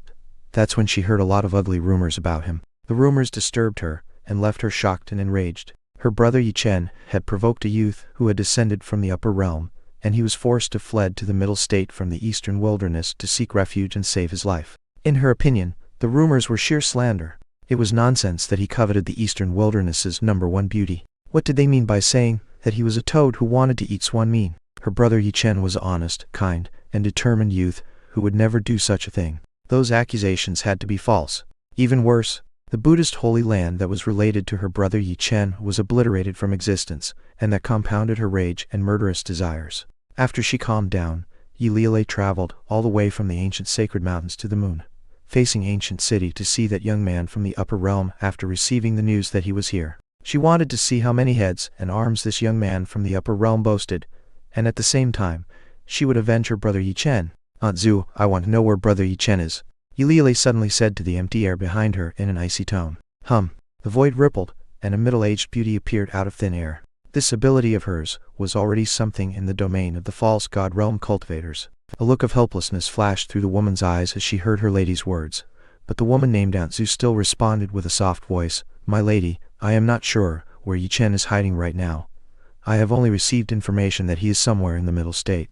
that's when she heard a lot of ugly rumors about him. The rumors disturbed her and left her shocked and enraged. Her brother Gu Changge had provoked a youth who had descended from the upper realm, and he was forced to fled to the middle state from the eastern wilderness to seek refuge and save his life. In her opinion, the rumors were sheer slander. It was nonsense that he coveted the eastern wilderness's #1 beauty. What did they mean by saying that he was a toad who wanted to eat swan meat? Her brother Gu Changge was an honest, kind, and determined youth who would never do such a thing. Those accusations had to be false. Even worse, the Buddhist holy land that was related to her brother Gu Changge was obliterated from existence, and that compounded her rage and murderous desires. After she calmed down, Lilai traveled all the way from the ancient sacred mountains to the moon, facing ancient city to see that young man from the upper realm after receiving the news that he was here. She wanted to see how many heads and arms this young man from the upper realm boasted, and at the same time, she would avenge her brother Gu Changge. "Aunt Zhu, I want to know where brother Gu Changge is," Lilai suddenly said to the empty air behind her in an icy tone. The void rippled, and a middle-aged beauty appeared out of thin air. This ability of hers was already something in the domain of the false god realm cultivators. A look of helplessness flashed through the woman's eyes as she heard her lady's words, but the woman named Aunt Zhu still responded with a soft voice, "My lady, I am not sure where Gu Changge is hiding right now. I have only received information that he is somewhere in the middle state."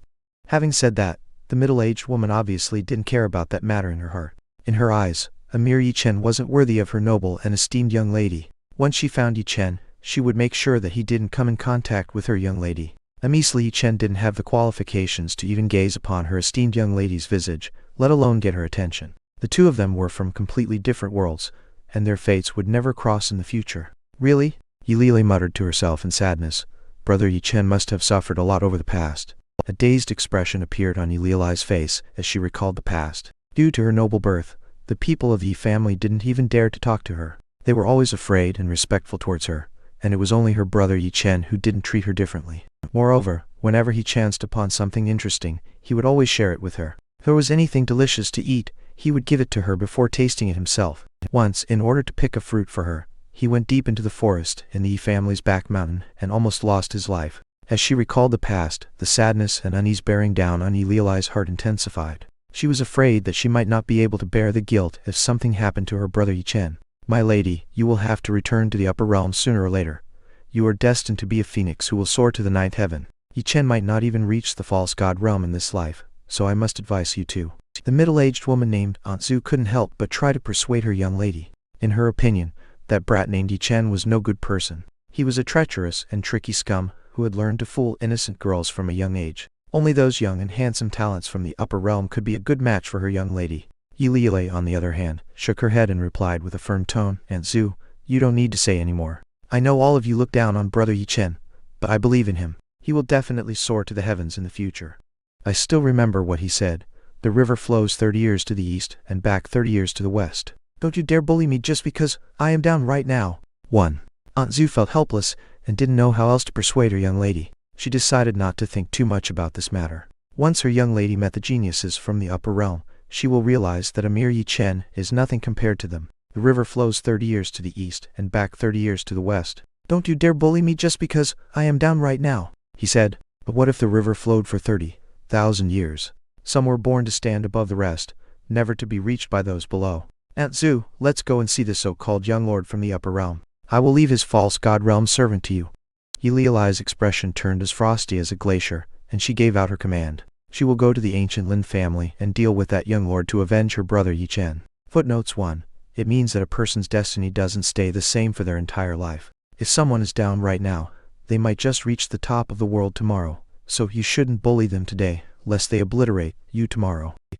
Having said that, the middle-aged woman obviously didn't care about that matter in her heart. In her eyes, Emir Yi Chen wasn't worthy of her noble and esteemed young lady. Once she found Yi Chen, she would make sure that he didn't come in contact with her young lady. Measly Yi Chen didn't have the qualifications to even gaze upon her esteemed young lady's visage, let alone get her attention. The two of them were from completely different worlds, and their fates would never cross in the future. Really? Yi Lili muttered to herself in sadness. Brother Yi Chen must have suffered a lot over the past. A dazed expression appeared on Yi Lili's face as she recalled the past. Due to her noble birth, the people of the Yi family didn't even dare to talk to her. They were always afraid and respectful towards her, and it was only her brother Yi Chen who didn't treat her differently. Moreover, whenever he chanced upon something interesting, he would always share it with her. If there was anything delicious to eat, he would give it to her before tasting it himself. Once, in order to pick a fruit for her, he went deep into the forest in the Yi family's back mountain and almost lost his life. As she recalled the past, the sadness and unease bearing down on Yi Lili's heart intensified. She was afraid that she might not be able to bear the guilt if something happened to her brother Yi Chen. My lady, you will have to return to the upper realm sooner or later. You are destined to be a phoenix who will soar to the ninth heaven. Yi Chen might not even reach the false god realm in this life, so I must advise you to. The middle-aged woman named Aunt Zhu couldn't help but try to persuade her young lady. In her opinion, that brat named Yi Chen was no good person. He was a treacherous and tricky scum who had learned to fool innocent girls from a young age. Only those young and handsome talents from the upper realm could be a good match for her young lady. Yi Lili, on the other hand, shook her head and replied with a firm tone, Aunt Zhu, you don't need to say any more. I know all of you look down on brother Yi Chen, but I believe in him. He will definitely soar to the heavens in the future. I still remember what he said. The river flows 30 years to the east and back 30 years to the west. Don't you dare bully me just because I am down right now. 1. Aunt Zhu felt helpless and didn't know how else to persuade her young lady. She decided not to think too much about this matter. Once her young lady met the geniuses from the upper realm, she will realize that Emir Yi Chen is nothing compared to them. The river flows 30 years to the east and back 30 years to the west. Don't you dare bully me just because I am down right now, he said. But what if the river flowed for 30,000 years? Some were born to stand above the rest, never to be reached by those below. Aunt Zhu, let's go and see the so-called young lord from the upper realm. I will leave his false god realm servant to you. Yi Lili's expression turned as frosty as a glacier, and she gave out her command. She will go to the ancient Lin family and deal with that young lord to avenge her brother Yi Chen. Footnotes 1. It means that a person's destiny doesn't stay the same for their entire life. If someone is down right now, they might just reach the top of the world tomorrow, so you shouldn't bully them today, lest they obliterate you tomorrow.